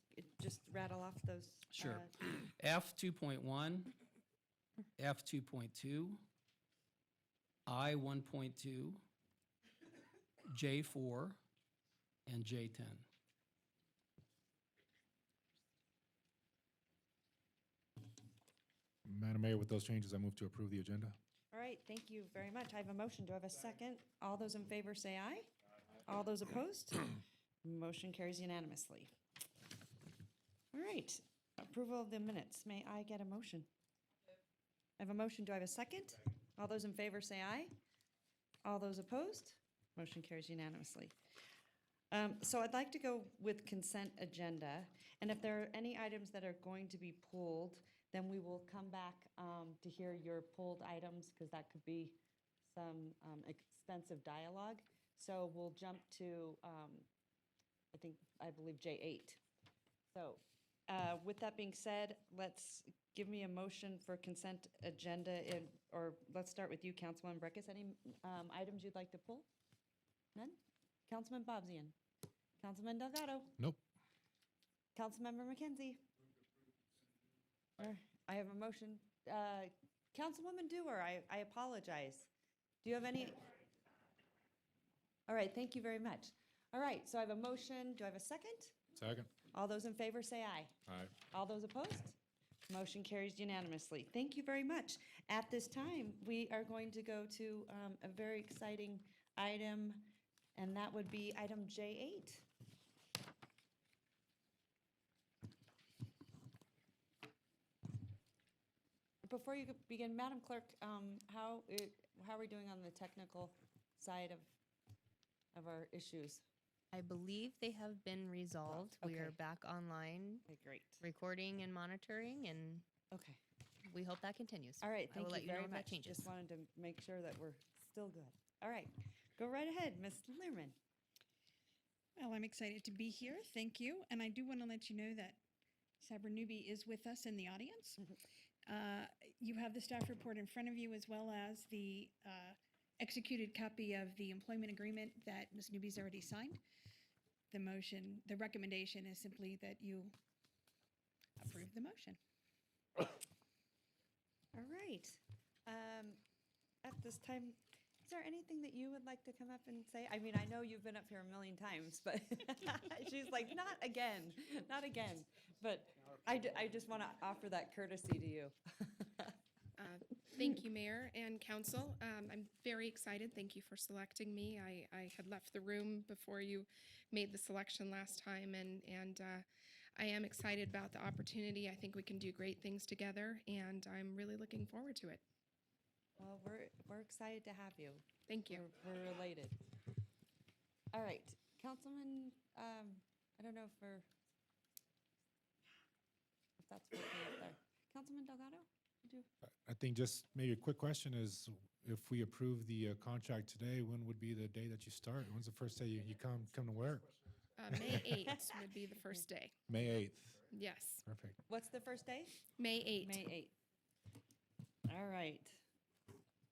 rattle off those? Sure. F 2.1, F 2.2, I 1.2, J 4, and J 10. Madam Mayor, with those changes, I move to approve the agenda. All right, thank you very much. I have a motion. Do I have a second? All those in favor say aye. All those opposed? Motion carries unanimously. All right, approval of the minutes. May I get a motion? I have a motion. Do I have a second? All those in favor say aye. All those opposed? Motion carries unanimously. So I'd like to go with consent agenda, and if there are any items that are going to be pulled, then we will come back to hear your pulled items, because that could be some extensive dialogue. So we'll jump to, I believe J8. So with that being said, give me a motion for consent agenda, or let's start with you, Councilman Breckus. Any items you'd like to pull? None? Councilman Bobzian? Councilman Delgado? Nope. Councilmember McKenzie? I have a motion. Councilwoman Dewar, I apologize. Do you have any? All right, thank you very much. All right, so I have a motion. Do I have a second? Second. All those in favor say aye. Aye. All those opposed? Motion carries unanimously. Thank you very much. At this time, we are going to go to a very exciting item, and that would be item J8. Before you begin, Madam Clerk, how are we doing on the technical side of our issues? I believe they have been resolved. We are Okay. back online. Okay, great. Recording and monitoring, and Okay. we hope that continues. All right, I thank will you let you know very if that much. changes. Just wanted to make sure that we're still good. All right, go right ahead, Ms. Learman. Well, I'm excited to be here. Thank you. And I do want to let you know that Sabra Newby is with us in the audience. You have the staff report in front of you, as well as the executed copy of the employment agreement that Ms. Newby's already signed. The recommendation is simply that you approve the motion. All right. At this time, is there anything that you would like to come up and say? I mean, I know you've been up here a million times, but she's like, not again, not again. But I just want to offer that courtesy to you. Thank you, Mayor and Council. I'm very excited. Thank you for selecting me. I had left the room before you made the selection last time, and I am excited about the opportunity. I think we can do great things together, and I'm really looking forward to it. Well, we're excited to have you. Thank you. We're related. All right, Councilman, I don't know if that's working up there. Councilman Delgado? Would you? I think just maybe a quick question is, if we approve the contract today, when would be the day that you start? When's the first day you come to work? May 8th would be the first day. May 8th. Yes. Perfect. What's the first day? May 8th. May 8th. All right.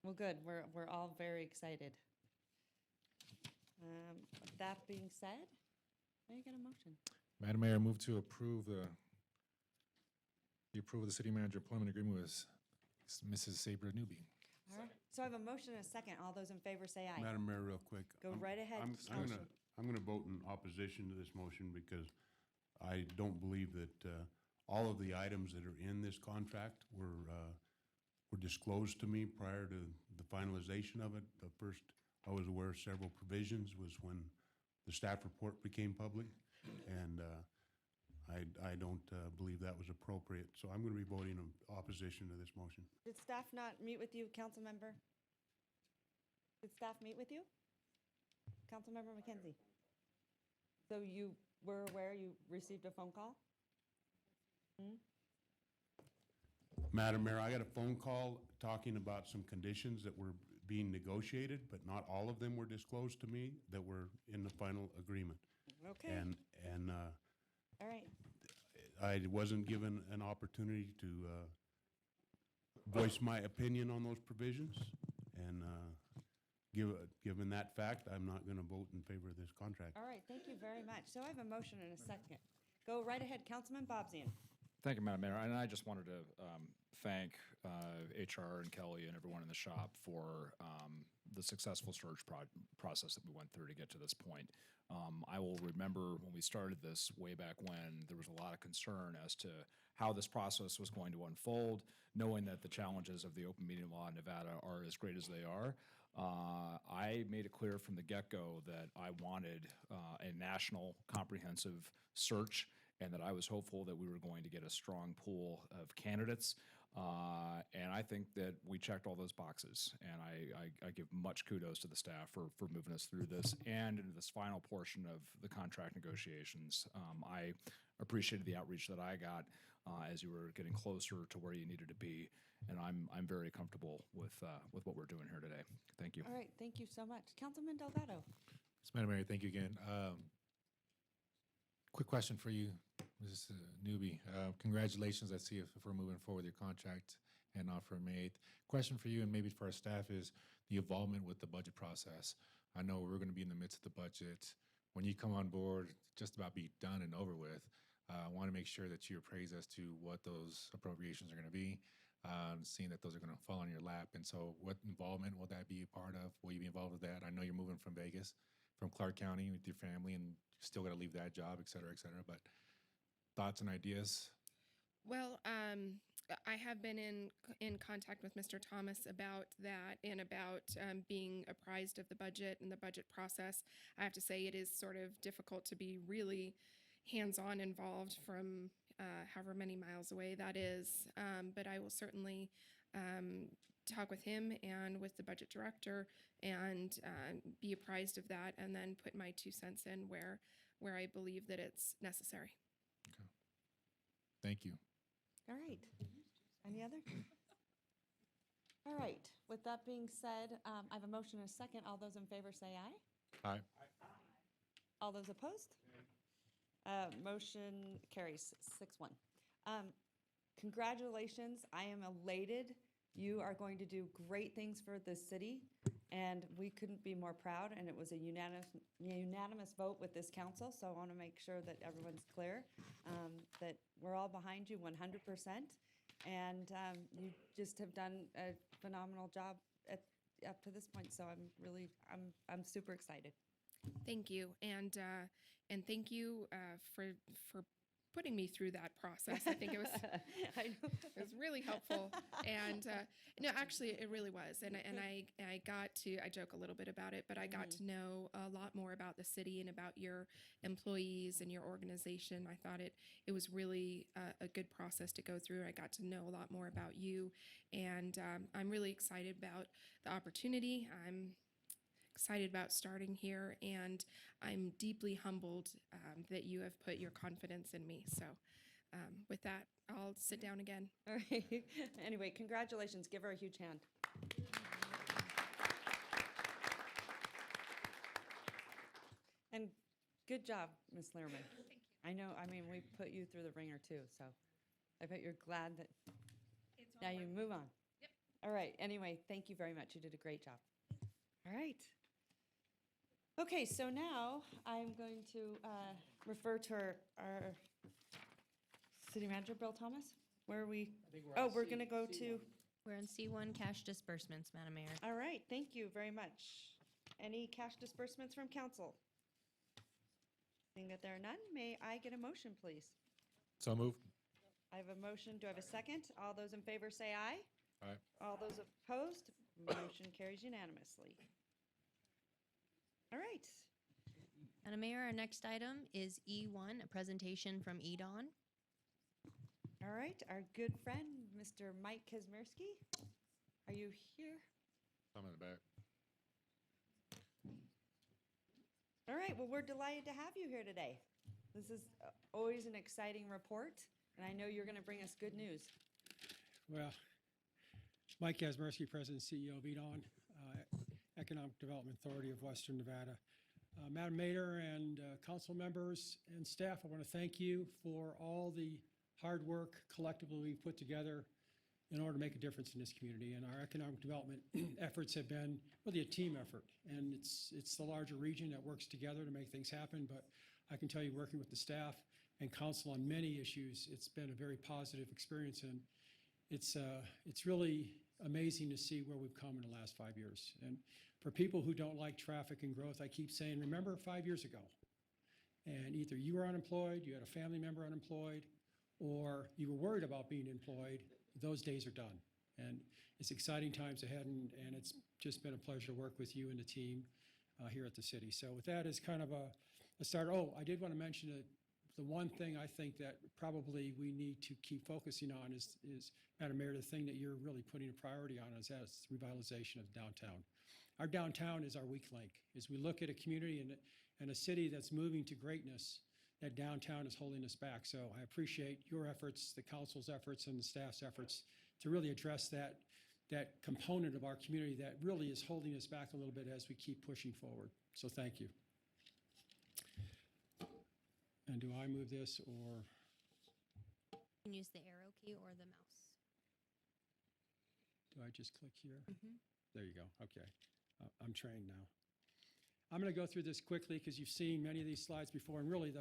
Well, good. We're all very excited. That being said, may I get a motion? Madam Mayor, I move to approve the approval of the city manager employment agreement with Mrs. Sabra Newby. All right. So I have a motion and a second. All those in favor say aye. Madam Mayor, real quick. Go right ahead. I'm gonna vote in opposition to this motion because I don't believe that all of the items that are in this contract were disclosed to me prior to the finalization of it. The first I was aware of several provisions was when the staff report became public, and I don't believe that was appropriate. So I'm going to be voting in opposition to this motion. Did staff not meet with you, council member? Did staff meet with you? Councilmember McKenzie? So you were aware you received a phone call? Madam Mayor, I got a phone call talking about some conditions that were being negotiated, but not all of them were disclosed to me that were in the final agreement. Okay. And All right. I wasn't given an opportunity to voice my opinion on those provisions. And given that fact, I'm not going to vote in favor of this contract. All right, thank you very much. So I have a motion and a second. Go right ahead, Councilman Bobzian. Thank you, Madam Mayor. And I just wanted to thank HR and Kelly and everyone in the shop for the successful search process that we went through to get to this point. I will remember when we started this way back when, there was a lot of concern as to how this process was going to unfold, knowing that the challenges of the open meeting law in Nevada are as great as they are. I made it clear from the get-go that I wanted a national comprehensive search, and that I was hopeful that we were going to get a strong pool of candidates. And I think that we checked all those boxes. And I give much kudos to the staff for moving us through this and into this final portion of the contract negotiations. I appreciated the outreach that I got as you were getting closer to where you needed to be. And I'm very comfortable with what we're doing here today. Thank you. All right, thank you so much. Councilman Delgado. Yes, Madam Mayor, thank you again. Quick question for you, Mrs. Newby. Congratulations. Let's see if we're moving forward with your contract and offer May 8th. Question for you and maybe for our staff is the involvement with the budget process. I know we're going to be in the midst of the budget. When you come on board, just about be done and over with. I want to make sure that you appraise as to what those appropriations are going to be, seeing that those are going to fall on your lap. And so what involvement will that be a part of? Will you be involved with that? I know you're moving from Vegas, from Clark County with your family, and you still got to leave that job, et cetera, but thoughts and ideas? Well, I have been in contact with Mr. Thomas about that and about being apprised of the budget and the budget process. I have to say it is sort of difficult to be really hands-on involved from however many miles away that is. But I will certainly talk with him and with the budget director and be apprised of that, and then put my 2 cents in where I believe that it's necessary. Okay. Thank you. All right. Any other? All right. With that being said, I have a motion and a second. All those in favor say aye. Aye. All those opposed? Motion carries 6-1. Congratulations. I am elated. You are going to do great things for the city, and we couldn't be more proud, and it was a unanimous vote with this council, so I want to make sure that everyone's clear that we're all behind you 100%, and you just have done a phenomenal job up to this point, so I'm super excited. Thank you, and thank you for putting me through that process. I think it was I know. it was really helpful, and no, actually, it really was. And I got to, I joke a little bit about it, but I got to know a lot more about the city and about your employees and your organization. I thought it was really a good process to go through. I got to know a lot more about you, and I'm really excited about the opportunity. I'm excited about starting here, and I'm deeply humbled that you have put your confidence in me. So with that, I'll sit down again. All right. Anyway, congratulations. Give her a huge hand. And good job, Ms. Lehrman. Thank you. I know, I mean, we put you through the ringer too, so I bet you're glad that now you move on. Yep. All right. Anyway, thank you very much. You did a great job. All right. Okay, so now I'm going to refer to our city manager, Bill Thomas. Where are we? We're going to go to. We're in C1 cash disbursements, Madam Mayor. All right, thank you very much. Any cash disbursements from council? Seeing that there are none, may I get a motion, please? So moved. I have a motion. Do I have a second? All those in favor say aye. Aye. All those opposed? Motion carries unanimously. All right. Madam Mayor, our next item is E1, a presentation from EDON. All right, our good friend, Mr. Mike Kazmierski, are you here? I'm in the back. All right, well, we're delighted to have you here today. This is always an exciting report, and I know you're going to bring us good news. Well, Mike Kazmierski, President and CEO of EDON, Economic Development Authority of Western Nevada. Madam Mayor and council members and staff, I want to thank you for all the hard work collectively we've put together in order to make a difference in this community. And our economic development efforts have been really a team effort. And it's the larger region that works together to make things happen. But I can tell you, working with the staff and council on many issues, it's been a very positive experience. And it's really amazing to see where we've come in the last 5 years. And for people who don't like traffic and growth, I keep saying, remember 5 years ago. And either you were unemployed, you had a family member unemployed, or you were worried about being employed. Those days are done. And it's exciting times ahead, and it's just been a pleasure to work with you and the team here at the city. So with that as kind of a start, I did want to mention that the one thing I think that probably we need to keep focusing on is Madam Mayor, the thing that you're really putting a priority on is that revitalization of downtown. Our downtown is our weak link. As we look at a community and a city that's moving to greatness, that downtown is holding us back. So I appreciate your efforts, the council's efforts, and the staff's efforts to really address that component of our community that really is holding us back a little bit as we keep pushing forward. So thank you. And do I move this, or? You can use the arrow key or the mouse. Do I just click here? There you go. Okay. I'm trained now. I'm going to go through this quickly because you've seen many of these slides before, and really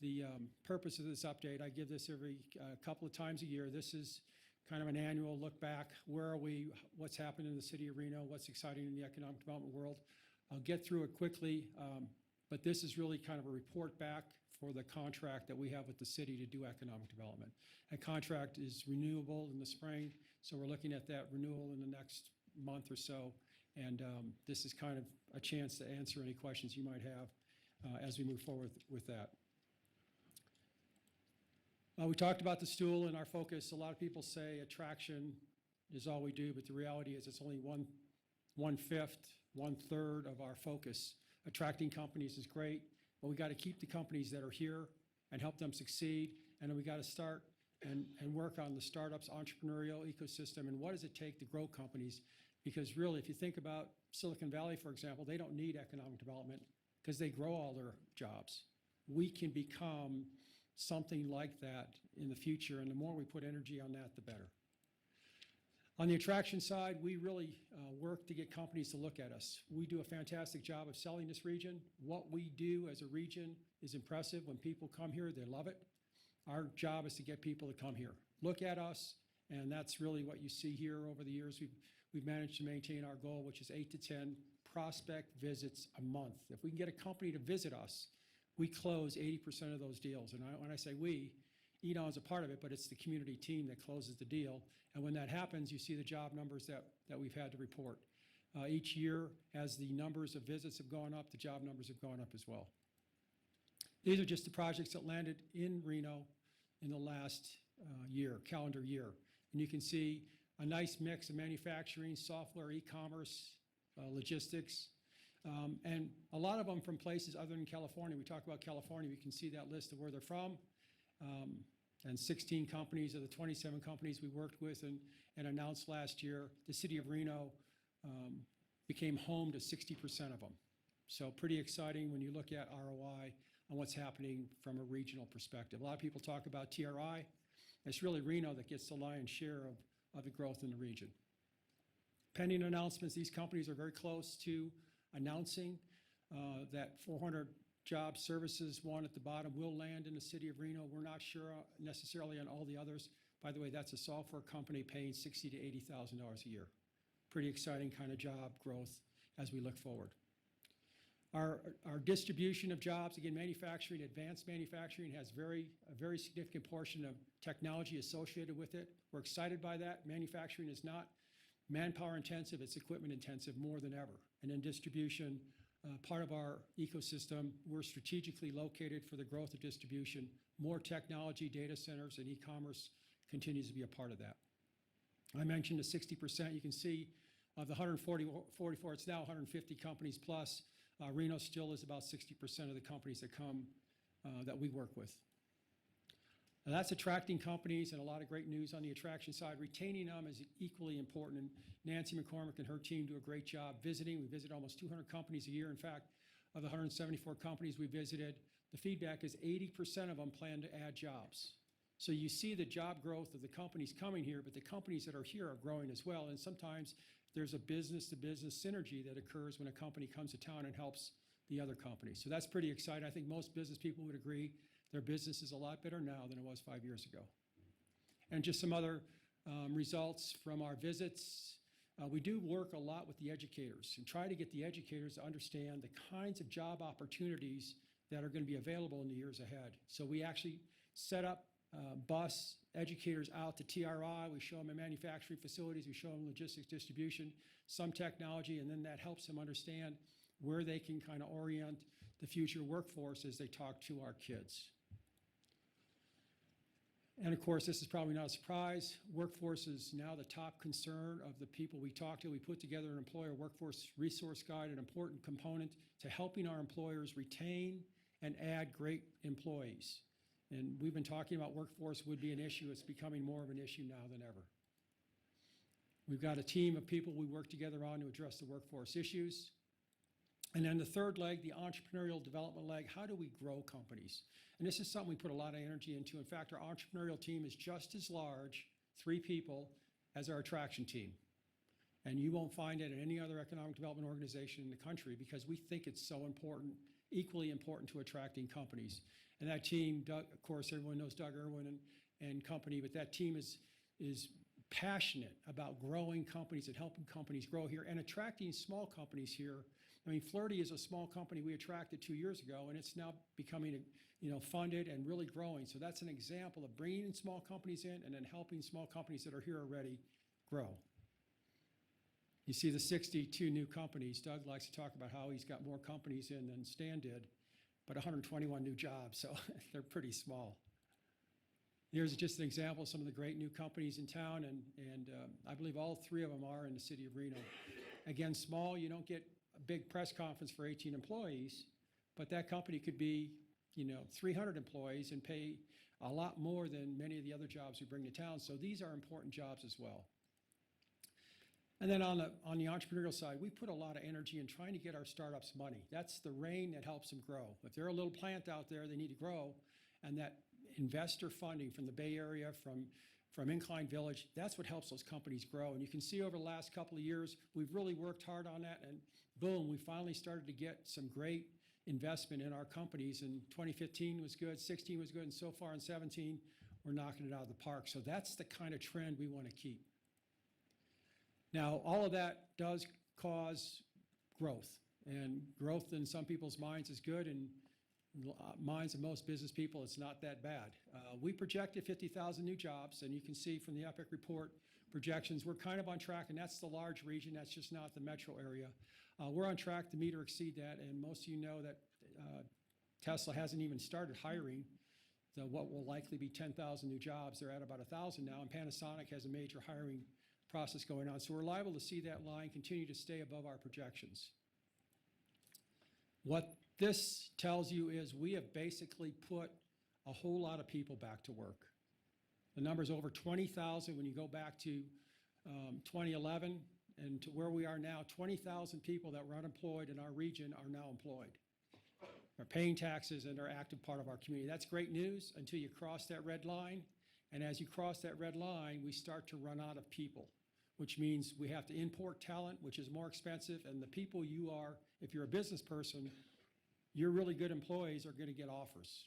the purpose of this update, I give this every couple of times a year. This is kind of an annual look back. Where are we? What's happened in the city of Reno? What's exciting in the economic development world? I'll get through it quickly, but this is really kind of a report back for the contract that we have with the city to do economic development. That contract is renewable in the spring, so we're looking at that renewal in the next month or so. And this is kind of a chance to answer any questions you might have as we move forward with that. We talked about the stool and our focus. A lot of people say attraction is all we do, but the reality is it's only one-fifth, one-third of our focus. Attracting companies is great, but we got to keep the companies that are here and help them succeed. And then we got to start and work on the startups, entrepreneurial ecosystem, and what does it take to grow companies? Because really, if you think about Silicon Valley, for example, they don't need economic development because they grow all their jobs. We can become something like that in the future, and the more we put energy on that, the better. On the attraction side, we really work to get companies to look at us. We do a fantastic job of selling this region. What we do as a region is impressive. When people come here, they love it. Our job is to get people to come here, look at us, and that's really what you see here over the years. We've managed to maintain our goal, which is 8 to 10 prospect visits a month. If we can get a company to visit us, we close 80% of those deals. And when I say we, EDON is a part of it, but it's the community team that closes the deal. And when that happens, you see the job numbers that we've had to report. Each year, as the numbers of visits have gone up, the job numbers have gone up as well. These are just the projects that landed in Reno in the last calendar year. And you can see a nice mix of manufacturing, software, e-commerce, logistics, and a lot of them from places other than California. We talk about California, we can see that list of where they're from. And 16 companies of the 27 companies we worked with and announced last year, the city of Reno became home to 60% of them. So pretty exciting when you look at ROI on what's happening from a regional perspective. A lot of people talk about TRI. It's really Reno that gets the lion's share of the growth in the region. Pending announcements, these companies are very close to announcing that 400 job services one at the bottom will land in the city of Reno. We're not sure necessarily on all the others. By the way, that's a software company paying $60,000 to $80,000 a year. Pretty exciting kind of job growth as we look forward. Our distribution of jobs, again, manufacturing, advanced manufacturing has a very significant portion of technology associated with it. We're excited by that. Manufacturing is not manpower intensive, it's equipment intensive more than ever. And then distribution, part of our ecosystem, we're strategically located for the growth of distribution, more technology, data centers, and e-commerce continues to be a part of that. I mentioned the 60%. You can see of the 144, it's now 150 companies plus. Reno still is about 60% of the companies that come that we work with. Now that's attracting companies, and a lot of great news on the attraction side. Retaining them is equally important, and Nancy McCormick and her team do a great job visiting. We visit almost 200 companies a year. In fact, of the 174 companies we visited, the feedback is 80% of them plan to add jobs. So you see the job growth of the companies coming here, but the companies that are here are growing as well. And sometimes there's a business-to-business synergy that occurs when a company comes to town and helps the other companies. So that's pretty exciting. I think most business people would agree their business is a lot better now than it was 5 years ago. And just some other results from our visits. We do work a lot with the educators and try to get the educators to understand the kinds of job opportunities that are going to be available in the years ahead. So we actually set up bus educators out to TRI. We show them in manufacturing facilities. We show them logistics, distribution, some technology, and then that helps them understand where they can kind of orient the future workforce as they talk to our kids. And of course, this is probably not a surprise. Workforce is now the top concern of the people we talk to. We put together an employer workforce resource guide, an important component to helping our employers retain and add great employees. And we've been talking about workforce would be an issue. It's becoming more of an issue now than ever. We've got a team of people we work together on to address the workforce issues. And then the third leg, the entrepreneurial development leg, how do we grow companies? And this is something we put a lot of energy into. In fact, our entrepreneurial team is just as large, 3 people, as our attraction team. And you won't find it in any other economic development organization in the country because we think it's so important, equally important to attracting companies. And that team, Doug, of course, everyone knows Doug Irwin and company, but that team is passionate about growing companies and helping companies grow here and attracting small companies here. I mean, Flirty is a small company we attracted 2 years ago, and it's now becoming, funded and really growing. So that's an example of bringing in small companies in and then helping small companies that are here already grow. You see the 62 new companies. Doug likes to talk about how he's got more companies in than Stan did, but 121 new jobs, so they're pretty small. Here's just an example of some of the great new companies in town, and I believe all 3 of them are in the city of Reno. Again, small, you don't get a big press conference for 18 employees, but that company could be, 300 employees and pay a lot more than many of the other jobs we bring to town. So these are important jobs as well. And then on the entrepreneurial side, we put a lot of energy in trying to get our startups money. That's the rain that helps them grow. If they're a little plant out there, they need to grow, and that investor funding from the Bay Area, from Incline Village, that's what helps those companies grow. And you can see over the last couple of years, we've really worked hard on that, and boom, we finally started to get some great investment in our companies. And 2015 was good, 16 was good, and so far in 17, we're knocking it out of the park. So that's the kind of trend we want to keep. Now, all of that does cause growth, and growth in some people's minds is good, and minds of most business people, it's not that bad. We projected 50,000 new jobs, and you can see from the EPIC report projections, we're kind of on track, and that's the large region, that's just not the metro area. We're on track to meet or exceed that, and most of you know that Tesla hasn't even started hiring what will likely be 10,000 new jobs. They're at about 1,000 now, and Panasonic has a major hiring process going on. So we're liable to see that line continue to stay above our projections. What this tells you is we have basically put a whole lot of people back to work. The number's over 20,000 when you go back to 2011 and to where we are now. 20,000 people that were unemployed in our region are now employed. They're paying taxes and they're active part of our community. That's great news until you cross that red line. And as you cross that red line, we start to run out of people, which means we have to import talent, which is more expensive. And the people you are, if you're a business person, your really good employees are going to get offers.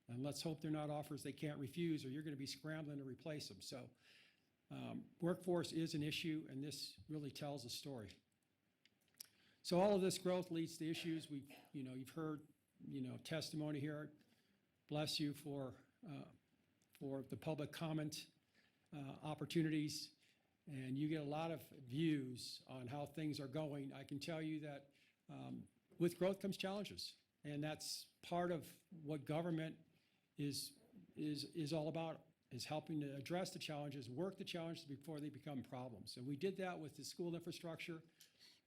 And let's hope they're not offers they can't refuse, or you're going to be scrambling to replace them. So workforce is an issue, and this really tells a story. So all of this growth leads to issues. You've heard, testimony here. Bless you for the public comment opportunities, and you get a lot of views on how things are going. I can tell you that with growth comes challenges, and that's part of what government is is all about, is helping to address the challenges, work the challenges before they become problems. And we did that with the school infrastructure.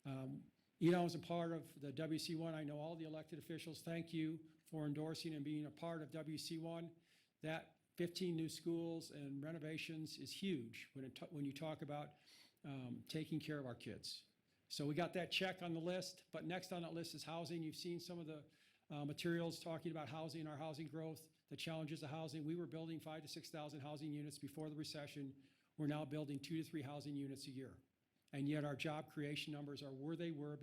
I was a part of the WC1. I know all the elected officials. Thank you for endorsing and being a part of WC1. That 15 new schools and renovations is huge when you talk about taking care of our kids. So we got that check on the list, but next on that list is housing. You've seen some of the materials talking about housing, our housing growth, the challenges of housing. We were building 5,000 to 6,000 housing units before the recession. We're now building 2,000 to 3,000 housing units a year. And yet our job creation numbers are where they were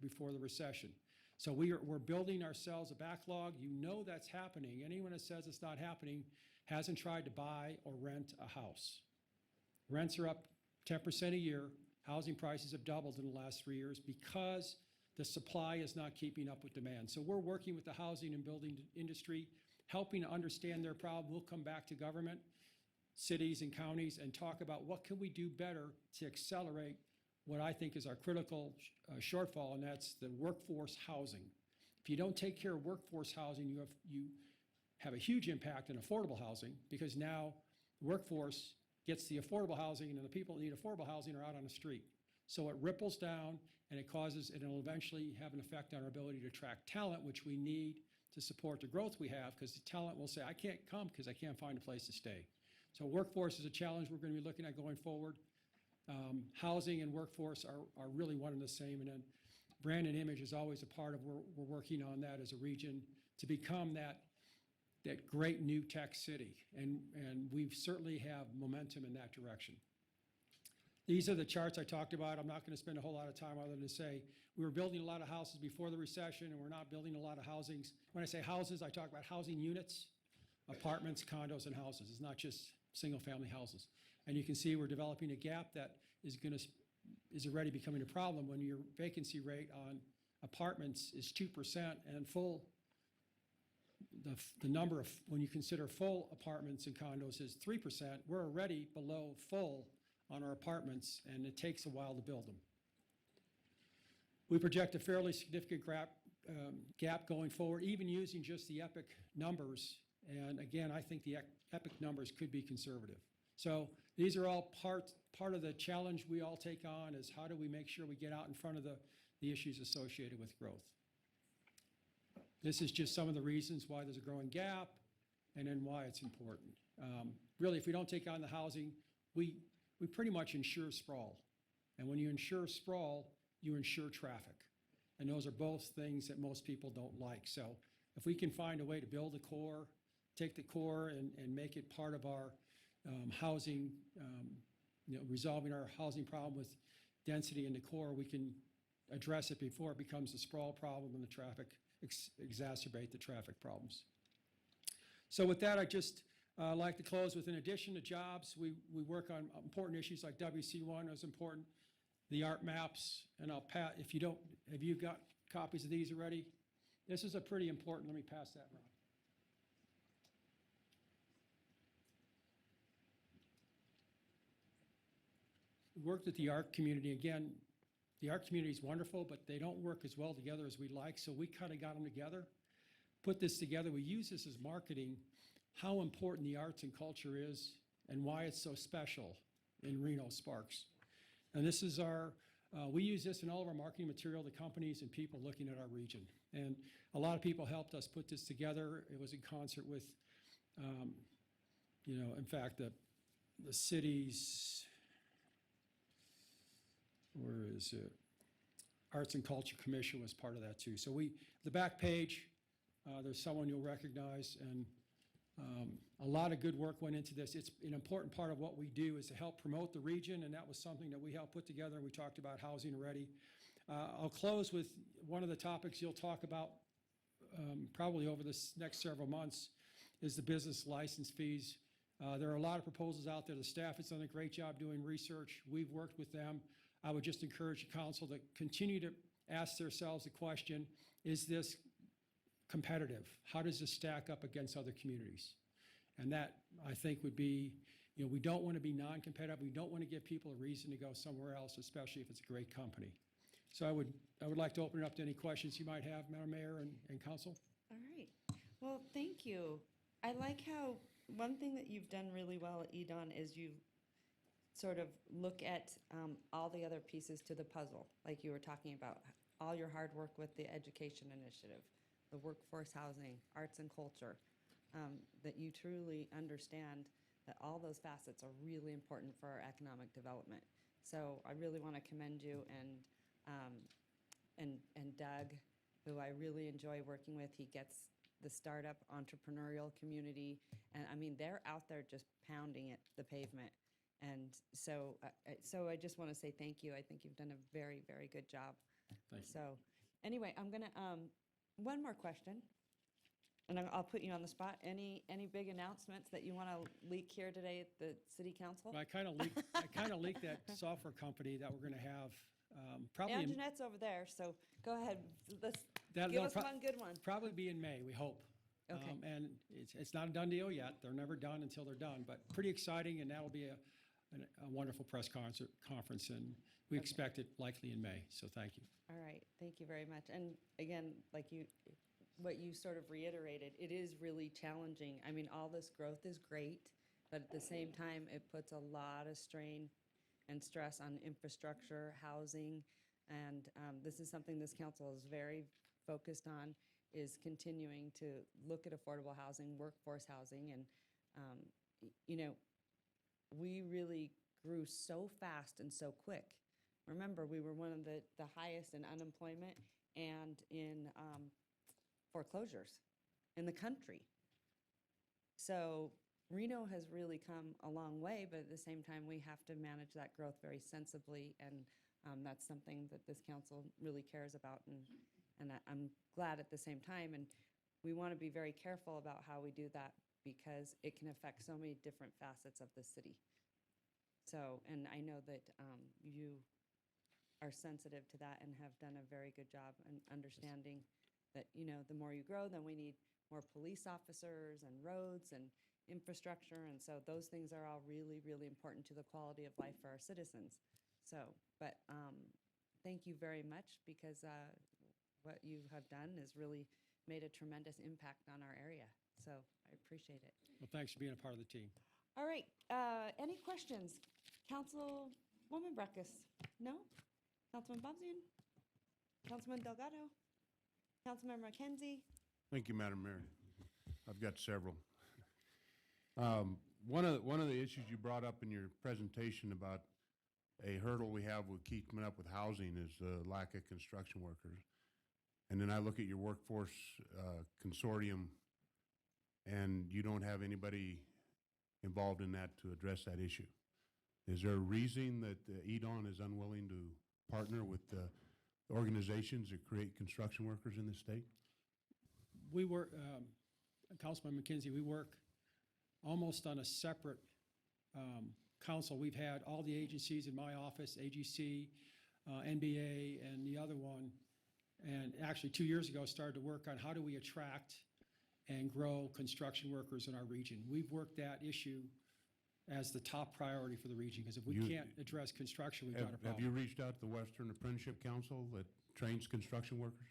before the recession. So we're building ourselves a backlog. You know that's happening. Anyone that says it's not happening hasn't tried to buy or rent a house. Rents are up 10% a year. Housing prices have doubled in the last 3 years because the supply is not keeping up with demand. So we're working with the housing and building industry, helping to understand their problem. We'll come back to government, cities and counties, and talk about what can we do better to accelerate what I think is our critical shortfall, and that's the workforce housing. If you don't take care of workforce housing, you have a huge impact on affordable housing, because now workforce gets the affordable housing, and the people that need affordable housing are out on the street. So it ripples down, and it'll eventually have an effect on our ability to attract talent, which we need to support the growth we have, because the talent will say, I can't come because I can't find a place to stay. So workforce is a challenge we're going to be looking at going forward. Housing and workforce are really one and the same, and then brand and image is always a part of where we're working on that as a region to become that great new tech city, and we certainly have momentum in that direction. These are the charts I talked about. I'm not going to spend a whole lot of time other than to say we were building a lot of houses before the recession, and we're not building a lot of housings. When I say houses, I talk about housing units, apartments, condos, and houses. It's not just single-family houses. And you can see we're developing a gap that is already becoming a problem when your vacancy rate on apartments is 2% and full. The number of, when you consider full apartments and condos, is 3%. We're already below full on our apartments, and it takes a while to build them. We project a fairly significant gap going forward, even using just the EPIC numbers. And again, I think the EPIC numbers could be conservative. So these are all part of the challenge we all take on, is how do we make sure we get out in front of the issues associated with growth. This is just some of the reasons why there's a growing gap, and then why it's important. Really, if we don't take on the housing, we pretty much ensure sprawl. And when you ensure sprawl, you ensure traffic. And those are both things that most people don't like. So if we can find a way to build the core, take the core and make it part of our housing, resolving our housing problem with density in the core, we can address it before it becomes a sprawl problem and the traffic exacerbate the traffic problems. So with that, I just like to close with, in addition to jobs, we work on important issues like WC1 is important, the art maps, and have you got copies of these already? This is a pretty important, let me pass that around. We worked with the art community. Again, the art community is wonderful, but they don't work as well together as we'd like, so we kind of got them together, put this together. We use this as marketing, how important the arts and culture is and why it's so special in Reno Sparks. And this is we use this in all of our marketing material to companies and people looking at our region. And a lot of people helped us put this together. It was in concert with, in fact, the city's, where is it? Arts and Culture Commission was part of that too. So the back page, there's someone you'll recognize, and a lot of good work went into this. It's an important part of what we do is to help promote the region, and that was something that we helped put together. We talked about housing already. I'll close with one of the topics you'll talk about probably over this next several months is the business license fees. There are a lot of proposals out there. The staff has done a great job doing research. We've worked with them. I would just encourage the council to continue to ask themselves the question, is this competitive? How does this stack up against other communities? And that, I think, would be, we don't want to be non-competitive. We don't want to give people a reason to go somewhere else, especially if it's a great company. So I would like to open it up to any questions you might have, Madam Mayor and Council. All right. Well, thank you. I like how, one thing that you've done really well at EDON is you sort of look at all the other pieces to the puzzle, like you were talking about, all your hard work with the education initiative, the workforce housing, arts and culture, that you truly understand that all those facets are really important for our economic development. So I really want to commend you and Doug, who I really enjoy working with. He gets the startup entrepreneurial community, and I mean, they're out there just pounding it, the pavement. And so I just want to say thank you. I think you've done a very, very good job. Thank you. So anyway, I'm gonna, one more question, and I'll put you on the spot. Any big announcements that you want to leak here today at the city council? Well, I kind of leaked that software company that we're going to have, probably. in- Anjanette's over there, so go ahead. Let's That'll give us pro- one good one. Probably be in May, we hope. Okay. And it's not a done deal yet. They're never done until they're done, but pretty exciting, and that'll be a wonderful press conference, and we expect it likely in May, so thank you. All right, thank you very much. And again, like what you sort of reiterated, it is really challenging. I mean, all this growth is great, but at the same time, it puts a lot of strain and stress on infrastructure, housing, and this is something this council is very focused on, is continuing to look at affordable housing, workforce housing, and you know, we really grew so fast and so quick. Remember, we were one of the highest in unemployment and in foreclosures in the country. So Reno has really come a long way, but at the same time, we have to manage that growth very sensibly, and that's something that this council really cares about, and I'm glad at the same time. And we want to be very careful about how we do that, because it can affect so many different facets of the city. So, and I know that you are sensitive to that and have done a very good job in understanding that, you know, the more you grow, then we need more police officers and roads and infrastructure. And so those things are all really, really important to the quality of life for our citizens. So, but thank you very much, because what you have done has really made a tremendous impact on our area. So I appreciate it. Well, thanks for being a part of the team. All right, any questions? Councilwoman Breckus? No? Councilman Bobzian? Councilman Delgado? Councilmember McKenzie? Thank you, Madam Mayor. I've got several. One of the issues you brought up in your presentation about a hurdle we have with keeping up with housing is the lack of construction workers. And then I look at your workforce consortium, and you don't have anybody involved in that to address that issue. Is there a reason that EDON is unwilling to partner with the organizations that create construction workers in the state? We work, Councilman McKenzie, we work almost on a separate council. We've had all the agencies in my office, AGC, NBA, and the other one. And actually, 2 years ago, started to work on how do we attract and grow construction workers in our region. We've worked that issue as the top priority for the region, because if we can't address construction, we've got a problem. Have you reached out to the Western Apprenticeship Council that trains construction workers?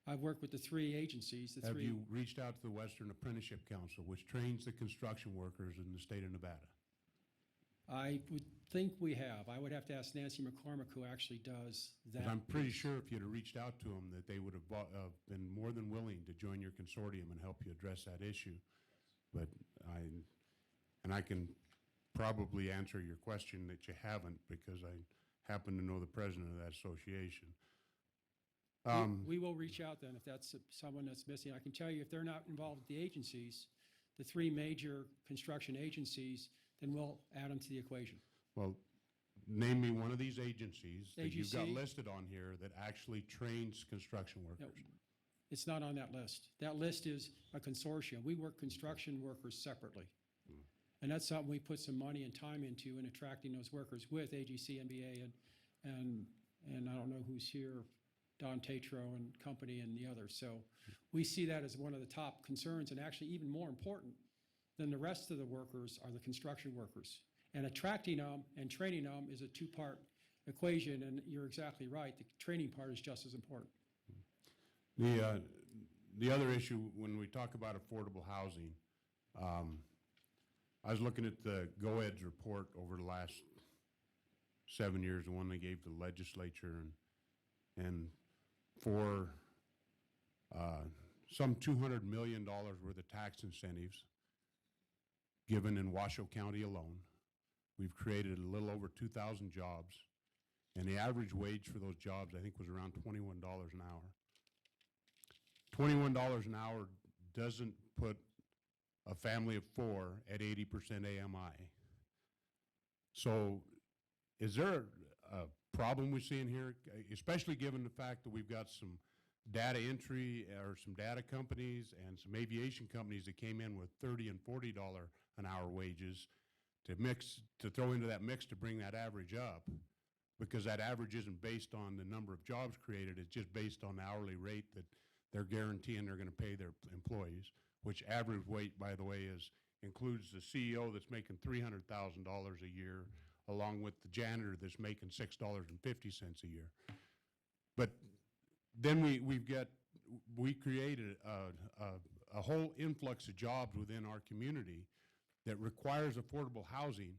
I've worked with the three agencies. Have you reached out to the Western Apprenticeship Council, which trains the construction workers in the state of Nevada? I would think we have. I would have to ask Nancy McCormick, who actually does that. 'Cause I'm pretty sure if you'd have reached out to them, that they would have been more than willing to join your consortium and help you address that issue. But I can probably answer your question that you haven't, because I happen to know the president of that association. We will reach out then if that's someone that's missing. I can tell you, if they're not involved with the agencies, the three major construction agencies, then we'll add them to the equation. Well, name me one of these agencies that you've got AGC? listed on here that actually trains construction workers. It's not on that list. That list is a consortium. We work construction workers separately. And that's something we put some money and time into in attracting those workers with AGC, NBA, and I don't know who's here, Don Tatro and company and the others. So we see that as one of the top concerns, and actually even more important than the rest of the workers are the construction workers. And attracting them and training them is a two-part equation, and you're exactly right. The training part is just as important. The other issue, when we talk about affordable housing, I was looking at the GOED's report over the last 7 years, the one they gave the legislature, and for some $200 million worth of tax incentives given in Washoe County alone. We've created a little over 2,000 jobs, and the average wage for those jobs, I think, was around $21 an hour. $21 an hour doesn't put a family of 4 at 80% AMI. So is there a problem we see in here, especially given the fact that we've got some data entry or some data companies and some aviation companies that came in with $30 and $40 an hour wages to throw into that mix to bring that average up, because that average isn't based on the number of jobs created, it's just based on the hourly rate that they're guaranteeing they're going to pay their employees, which average wage, by the way, includes the CEO that's making $300,000 a year, along with the janitor that's making $6.50 a year. But then we created a whole influx of jobs within our community that requires affordable housing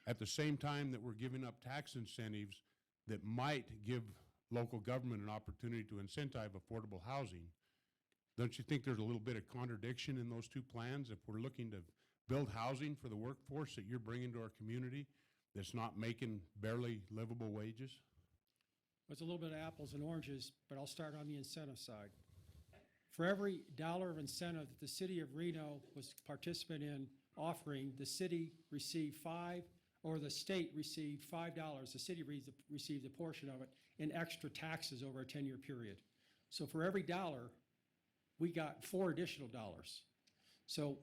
at the same time that we're giving up tax incentives that might give local government an opportunity to incentivize affordable housing. Don't you think there's a little bit of contradiction in those two plans? If we're looking to build housing for the workforce that you're bringing to our community that's not making barely livable wages? It's a little bit of apples and oranges, but I'll start on the incentive side. For every dollar of incentive that the city of Reno was participant in offering, the city received the state received $5. The city received a portion of it in extra taxes over a 10-year period. So for every dollar, we got 4 additional dollars. So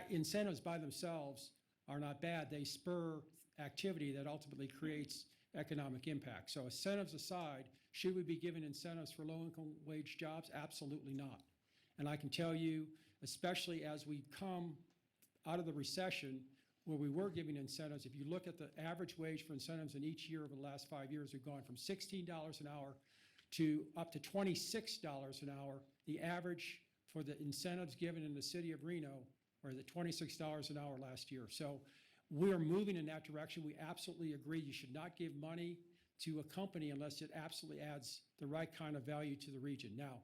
incentives by themselves are not bad. They spur activity that ultimately creates economic impact. So incentives aside, should we be giving incentives for low-income wage jobs? Absolutely not. And I can tell you, especially as we come out of the recession where we were giving incentives, if you look at the average wage for incentives in each year over the last 5 years, we've gone from $16 an hour to up to $26 an hour. The average for the incentives given in the city of Reno were at $26 an hour last year. So we are moving in that direction. We absolutely agree. You should not give money to a company unless it absolutely adds the right kind of value to the region. Now,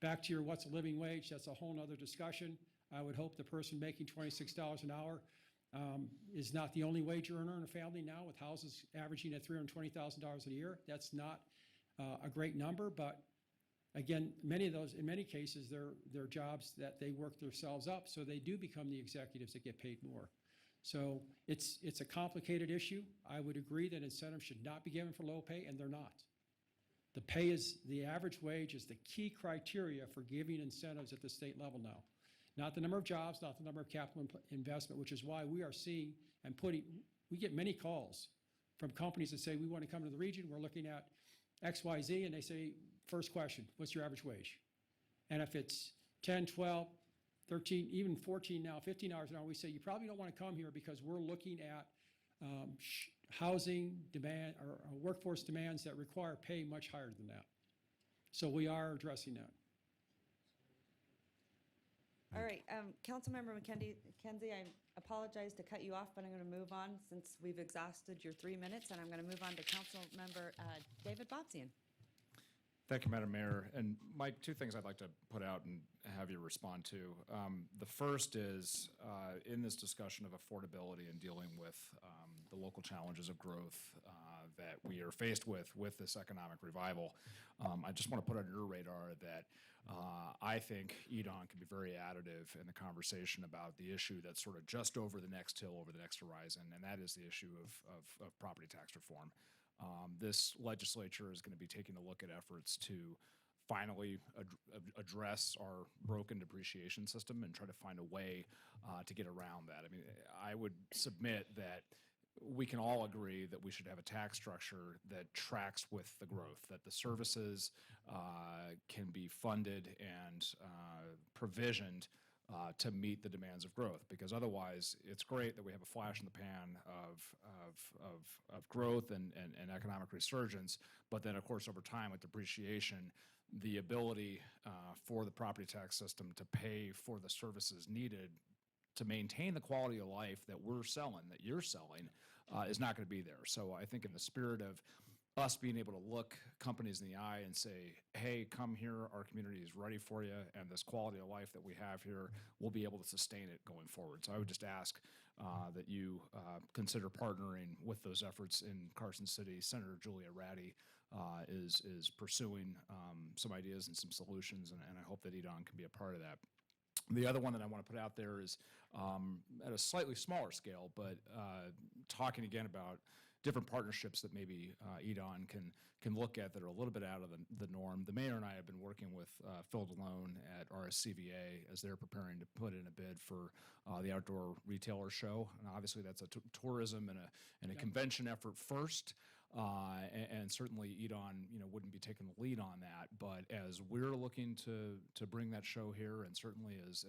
back to your what's a living wage, that's a whole nother discussion. I would hope the person making $26 an hour is not the only wage earner in a family now, with houses averaging at $320,000 a year. That's not a great number, but again, many of those, in many cases, they're jobs that they work themselves up, so they do become the executives that get paid more. So it's a complicated issue. I would agree that incentives should not be given for low pay, and they're not. The average wage is the key criteria for giving incentives at the state level now. Not the number of jobs, not the number of capital investment, which is why we are seeing and we get many calls from companies that say, we want to come to the region, we're looking at X, Y, Z, and they say, first question, what's your average wage? And if it's 10, 12, 13, even 14 now, $15 an hour, we say, you probably don't want to come here because we're looking at housing demand or workforce demands that require pay much higher than that. So we are addressing that. All right, Councilmember McKenzie, I apologize to cut you off, but I'm going to move on since we've exhausted your 3 minutes, and I'm going to move on to Councilmember David Bobzian. Thank you, Madam Mayor. And Mike, 2 things I'd like to put out and have you respond to. The first is in this discussion of affordability and dealing with the local challenges of growth that we are faced with this economic revival, I just want to put on your radar that I think EDON can be very additive in the conversation about the issue that's sort of just over the next hill, over the next horizon, and that is the issue of property tax reform. This legislature is going to be taking a look at efforts to finally address our broken depreciation system and try to find a way to get around that. I mean, I would submit that we can all agree that we should have a tax structure that tracks with the growth, that the services can be funded and provisioned to meet the demands of growth, because otherwise it's great that we have a flash in the pan of growth and economic resurgence, but then of course over time with depreciation, the ability for the property tax system to pay for the services needed to maintain the quality of life that we're selling, that you're selling, is not going to be there. So I think in the spirit of us being able to look companies in the eye and say, hey, come here, our community is ready for you, and this quality of life that we have here, we'll be able to sustain it going forward. So I would just ask that you consider partnering with those efforts in Carson City. Senator Julia Ratty is pursuing some ideas and some solutions, and I hope that EDON can be a part of that. The other one that I want to put out there is at a slightly smaller scale, but talking again about different partnerships that maybe EDON can look at that are a little bit out of the norm. The mayor and I have been working with Phil DeLone at RSCVA as they're preparing to put in a bid for the Outdoor Retailer Show. And obviously that's a tourism and a convention effort first. And certainly EDON, wouldn't be taking the lead on that. But as we're looking to bring that show here, and certainly as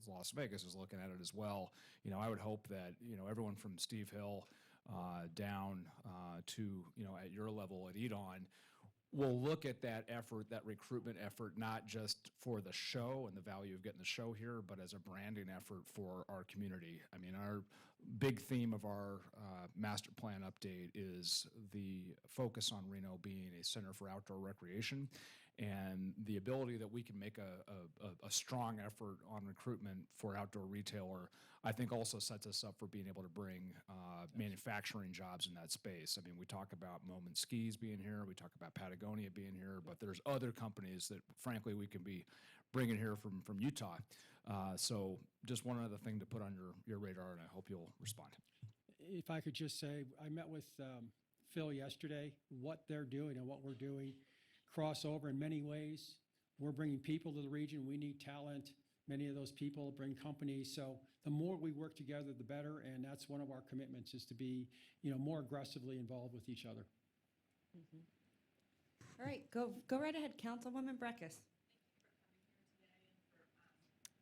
Las Vegas is looking at it as well, I would hope that, everyone from Steve Hill down to, at your level at EDON, will look at that effort, that recruitment effort, not just for the show and the value of getting the show here, but as a branding effort for our community. I mean, our big theme of our master plan update is the focus on Reno being a center for outdoor recreation, and the ability that we can make a strong effort on recruitment for outdoor retailer, I think also sets us up for being able to bring manufacturing jobs in that space. I mean, we talk about Moment Skis being here, we talk about Patagonia being here, but there's other companies that frankly we can be bringing here from Utah. So just one other thing to put on your radar, and I hope you'll respond. If I could just say, I met with Phil yesterday. What they're doing and what we're doing crossover in many ways. We're bringing people to the region. We need talent. Many of those people bring companies. So the more we work together, the better. And that's one of our commitments, is to be, more aggressively involved with each other. All right, go right ahead, Councilwoman Breckus.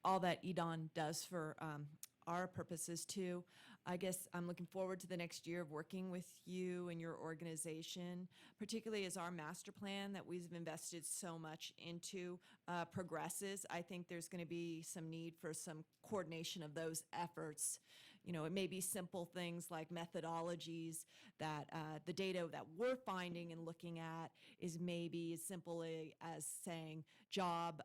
All that EDON does for our purposes too. I guess I'm looking forward to the next year of working with you and your organization, particularly as our master plan that we've invested so much into progresses. I think there's going to be some need for some coordination of those efforts. It may be simple things like methodologies that the data that we're finding and looking at is maybe as simple as saying job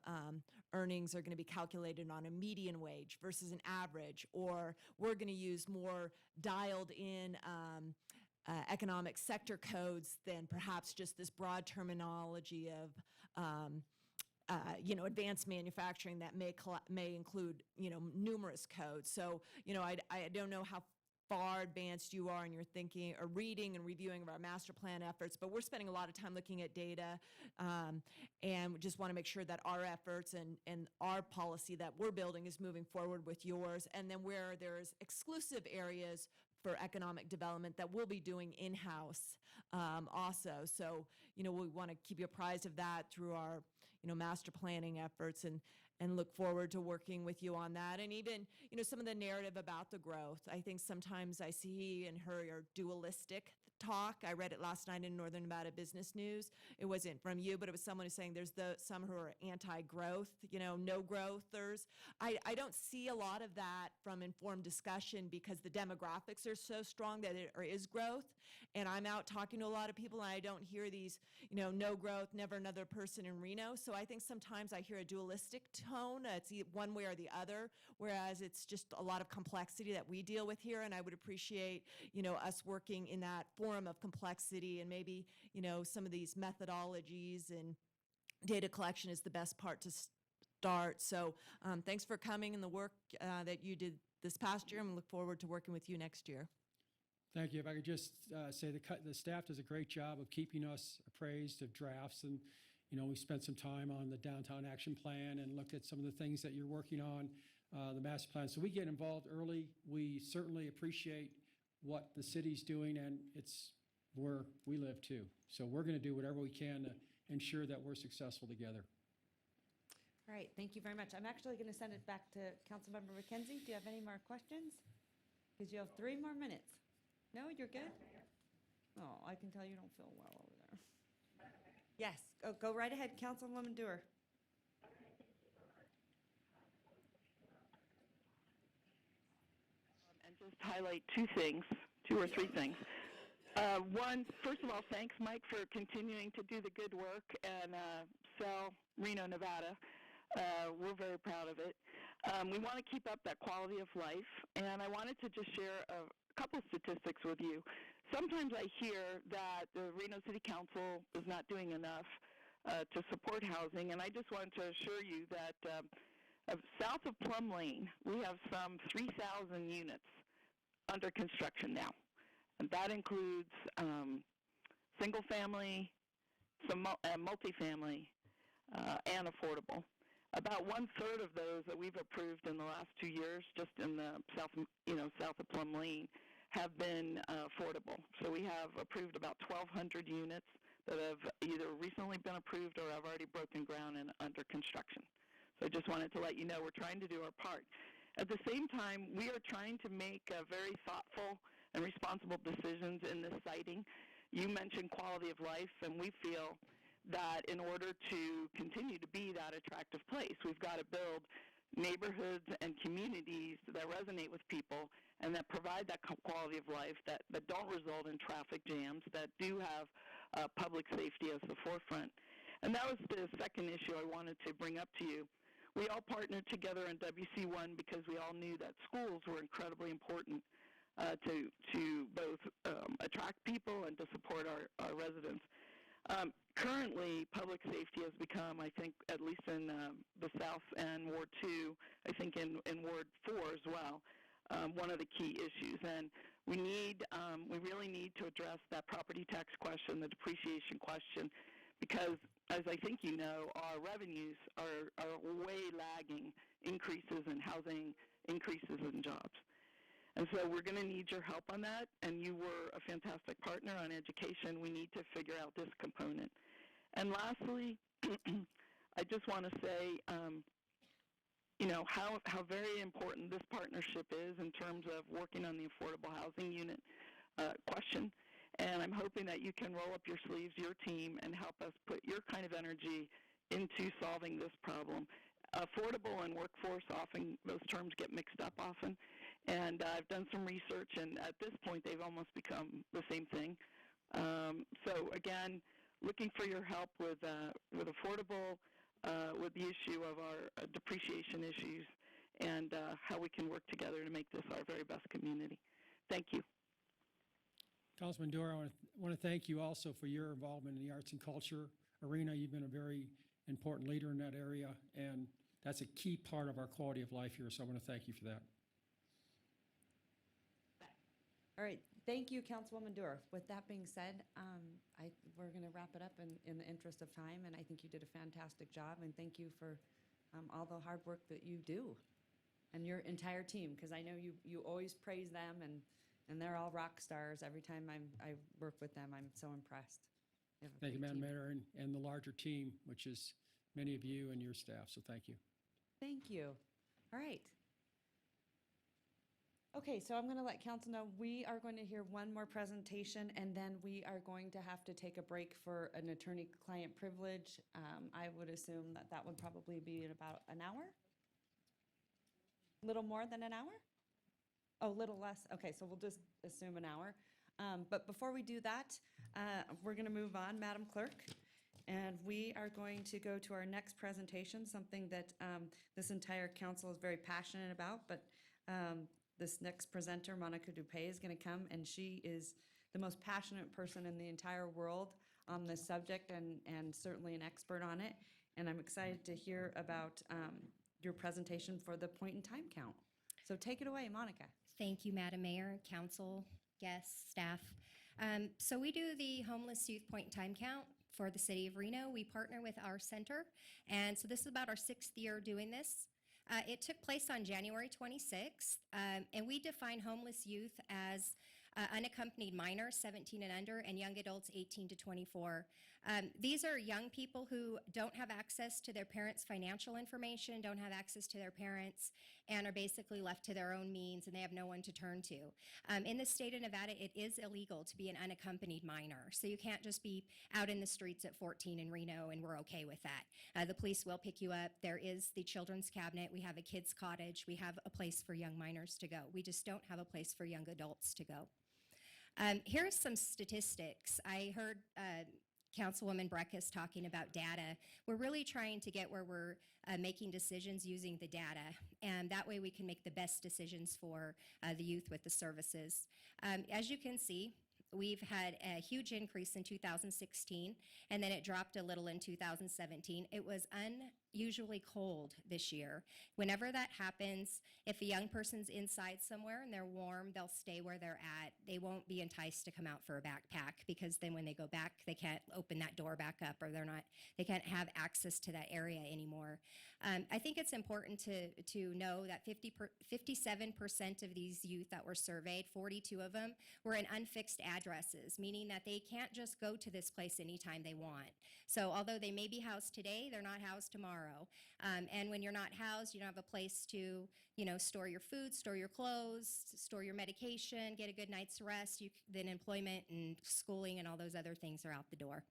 earnings are going to be calculated on a median wage versus an average, or we're going to use more dialed in economic sector codes than perhaps just this broad terminology of advanced manufacturing that may include, numerous codes. So, I don't know how far advanced you are in your thinking or reading and reviewing of our master plan efforts, but we're spending a lot of time looking at data, and we just want to make sure that our efforts and our policy that we're building is moving forward with yours. And then where there's exclusive areas for economic development that we'll be doing in-house also. So, we want to keep you apprised of that through our master planning efforts, and look forward to working with you on that. And even, some of the narrative about the growth. I think sometimes I see and hear dualistic talk. I read it last night in Northern Nevada Business News. It wasn't from you, but it was someone who's saying there's some who are anti-growth, no growthers. I don't see a lot of that from informed discussion because the demographics are so strong that there is growth. And I'm out talking to a lot of people and I don't hear these, no growth, never another person in Reno. So I think sometimes I hear a dualistic tone. It's one way or the other, whereas it's just a lot of complexity that we deal with here. And I would appreciate, us working in that forum of complexity, and maybe, some of these methodologies and data collection is the best part to start. So thanks for coming and the work that you did this past year, and we look forward to working with you next year. Thank you. If I could just say the staff does a great job of keeping us appraised of drafts. And, we spent some time on the downtown action plan and looked at some of the things that you're working on, the master plan. So we get involved early. We certainly appreciate what the city's doing, and it's where we live too. So we're going to do whatever we can to ensure that we're successful together. All right, thank you very much. I'm actually going to send it back to Councilmember McKenzie. Do you have any more questions? Because you have 3 more minutes. No, you're good? Oh, I can tell you don't feel well over there. Yes, go right ahead, Councilwoman Dewar. just highlight two or three things. One, first of all, thanks, Mike, for continuing to do the good work and sell Reno, Nevada. We're very proud of it. We want to keep up that quality of life, and I wanted to just share a couple statistics with you. Sometimes I hear that the Reno City Council is not doing enough to support housing, and I just wanted to assure you that south of Plum Lane, we have some 3,000 units under construction now. And that includes single-family, some multifamily, and affordable. About 1/3 of those that we've approved in the last 2 years, just in the south of Plum Lane, have been affordable. So we have approved about 1,200 units that have either recently been approved or have already broken ground and under construction. So I just wanted to let you know we're trying to do our part. At the same time, we are trying to make very thoughtful and responsible decisions in this siting. You mentioned quality of life, and we feel that in order to continue to be that attractive place, we've got to build neighborhoods and communities that resonate with people and that provide that quality of life, that don't result in traffic jams, that do have public safety as the forefront. And that was the second issue I wanted to bring up to you. We all partnered together in WC1 because we all knew that schools were incredibly important to both attract people and to support our residents. Currently, public safety has become, I think, at least in the South and Ward 2, I think in Ward 4 as well, one of the key issues. And we really need to address that property tax question, the depreciation question, because, as I think you know, our revenues are way lagging increases in housing, increases in jobs. And so we're going to need your help on that, and you were a fantastic partner on education. We need to figure out this component. And lastly, I just want to say, how very important this partnership is in terms of working on the affordable housing unit question. And I'm hoping that you can roll up your sleeves, your team, and help us put your kind of energy into solving this problem. Affordable and workforce, often those terms get mixed up often. And I've done some research, and at this point, they've almost become the same thing. So again, looking for your help with affordable, with the issue of our depreciation issues, and how we can work together to make this our very best community. Thank you. Councilman Dura, I want to thank you also for your involvement in the arts and culture arena. You've been a very important leader in that area, and that's a key part of our quality of life here, so I want to thank you for that. All right, thank you, Councilwoman Dura. With that being said, we're going to wrap it up in the interest of time, and I think you did a fantastic job, and thank you for all the hard work that you do and your entire team, because I know you always praise them, and they're all rock stars. Every time I work with them, I'm so impressed. Thank you, Madam Mayor, and the larger team, which is many of you and your staff, so thank you. Thank you. All right. Okay, so I'm going to let council know we are going to hear one more presentation, and then we are going to have to take a break for an attorney-client privilege. I would assume that would probably be in about an hour? A little more than an hour? Oh, a little less. Okay, so we'll just assume an hour. But before we do that, we're going to move on, Madam Clerk, and we are going to go to our next presentation, something that this entire council is very passionate about, but this next presenter, Monica Dupé, is going to come, and she is the most passionate person in the entire world on this subject, and certainly an expert on it. And I'm excited to hear about your presentation for the point-in-time count. So take it away, Monica. Thank you, Madam Mayor, council, guests, staff. So we do the homeless youth point-in-time count for the city of Reno. We partner with our center, and so this is about our 6th year doing this. It took place on January 26th, and we define homeless youth as unaccompanied minors, 17 and under, and young adults, 18 to 24. These are young people who don't have access to their parents' financial information, don't have access to their parents, and are basically left to their own means, and they have no one to turn to. In the state of Nevada, it is illegal to be an unaccompanied minor. So you can't just be out in the streets at 14 in Reno, and we're okay with that. The police will pick you up. There is the children's cabinet. We have a kids' cottage. We have a place for young minors to go. We just don't have a place for young adults to go. Here are some statistics. I heard Councilwoman Breckus talking about data. We're really trying to get where we're making decisions using the data, and that way we can make the best decisions for the youth with the services. As you can see, we've had a huge increase in 2016, and then it dropped a little in 2017. It was unusually cold this year. Whenever that happens, if a young person's inside somewhere and they're warm, they'll stay where they're at. They won't be enticed to come out for a backpack, because then when they go back, they can't open that door back up, or they can't have access to that area anymore. I think it's important to know that 57% of these youth that were surveyed, 42 of them, were in unfixed addresses, meaning that they can't just go to this place anytime they want. So although they may be housed today, they're not housed tomorrow. And when you're not housed, you don't have a place to, store your food, store your clothes, store your medication, get a good night's rest. Then employment and schooling and all those other things are out the door.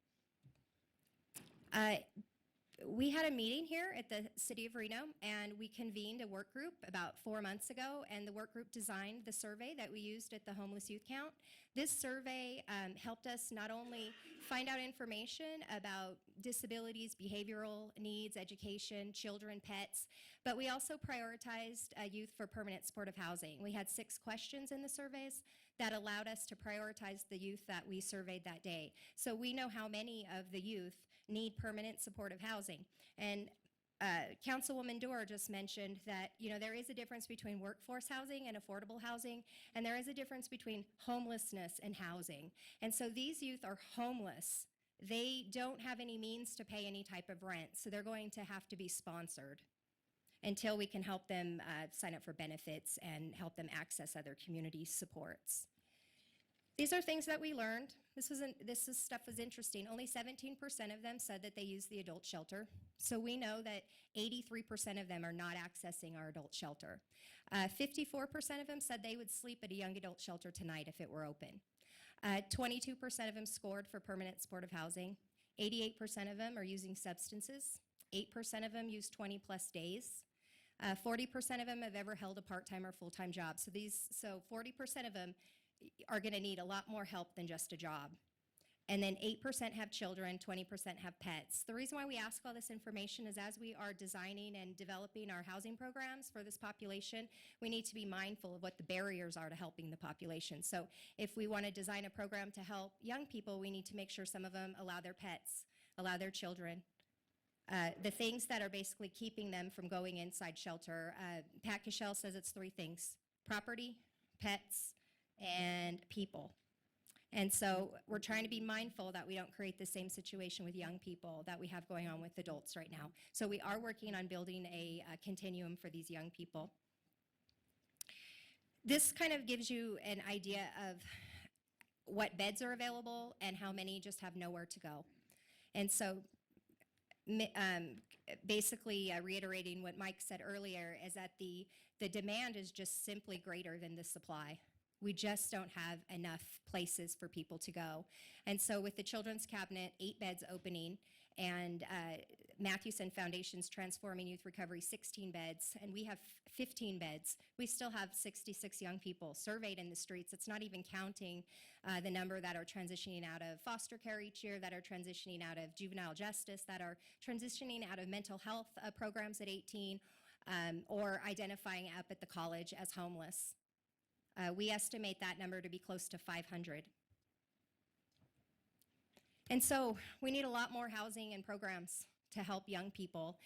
We had a meeting here at the City of Reno, and we convened a work group about 4 months ago, and the work group designed the survey that we used at the homeless youth count. This survey helped us not only find out information about disabilities, behavioral needs, education, children, pets, but we also prioritized youth for permanent supportive housing. We had 6 questions in the surveys that allowed us to prioritize the youth that we surveyed that day. So we know how many of the youth need permanent supportive housing. And Councilwoman Dorr just mentioned that, there is a difference between workforce housing and affordable housing, and there is a difference between homelessness and housing. And so these youth are homeless. They don't have any means to pay any type of rent, so they're going to have to be sponsored until we can help them sign up for benefits and help them access other community supports. These are things that we learned. This stuff was interesting. Only 17% of them said that they use the adult shelter. So we know that 83% of them are not accessing our adult shelter. 54% of them said they would sleep at a young adult shelter tonight if it were open. 22% of them scored for permanent supportive housing. 88% of them are using substances. 8% of them use 20 plus days. 40% of them have ever held a part-time or full-time job. So 40% of them are going to need a lot more help than just a job. And then 8% have children, 20% have pets. The reason why we ask all this information is as we are designing and developing our housing programs for this population, we need to be mindful of what the barriers are to helping the population. So if we want to design a program to help young people, we need to make sure some of them allow their pets, allow their children. The things that are basically keeping them from going inside shelter, Pat Cashel says it's 3 things: property, pets, and people. And so we're trying to be mindful that we don't create the same situation with young people that we have going on with adults right now. So we are working on building a continuum for these young people. This kind of gives you an idea of what beds are available and how many just have nowhere to go. And so basically reiterating what Mike said earlier is that the demand is just simply greater than the supply. We just don't have enough places for people to go. And so with the Children's Cabinet, 8 beds opening, and Mathewson Foundation's Transforming Youth Recovery, 16 beds, and we have 15 beds, we still have 66 young people surveyed in the streets. It's not even counting the number that are transitioning out of foster care each year, that are transitioning out of juvenile justice, that are transitioning out of mental health programs at 18, or identifying up at the college as homeless. We estimate that number to be close to 500. And so we need a lot more housing and programs to help young people.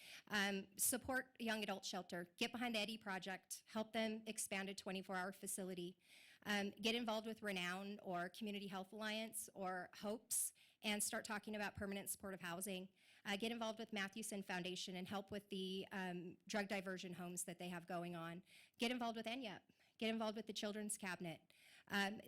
Support young adult shelter. Get behind the Eddie Project. Help them expand a 24-hour facility. Get involved with Renown or Community Health Alliance or HOPES and start talking about permanent supportive housing. Get involved with Mathewson Foundation and help with the drug diversion homes that they have going on. Get involved with NYEP. Get involved with the Children's Cabinet.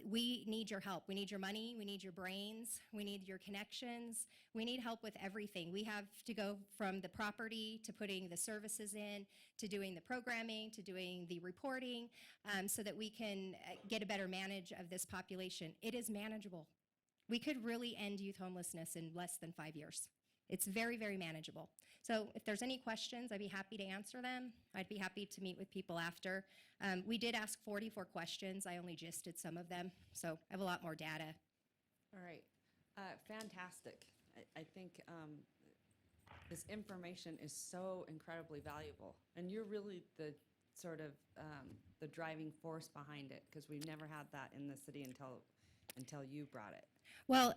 We need your help. We need your money. We need your brains. We need your connections. We need help with everything. We have to go from the property to putting the services in, to doing the programming, to doing the reporting, so that we can get a better manage of this population. It is manageable. We could really end youth homelessness in less than 5 years. It's very, very manageable. So if there's any questions, I'd be happy to answer them. I'd be happy to meet with people after. We did ask 44 questions. I only gisted some of them, so I have a lot more data. All right, fantastic. I think this information is so incredibly valuable, and you're really the sort of the driving force behind it, because we've never had that in the city until you brought it. Well,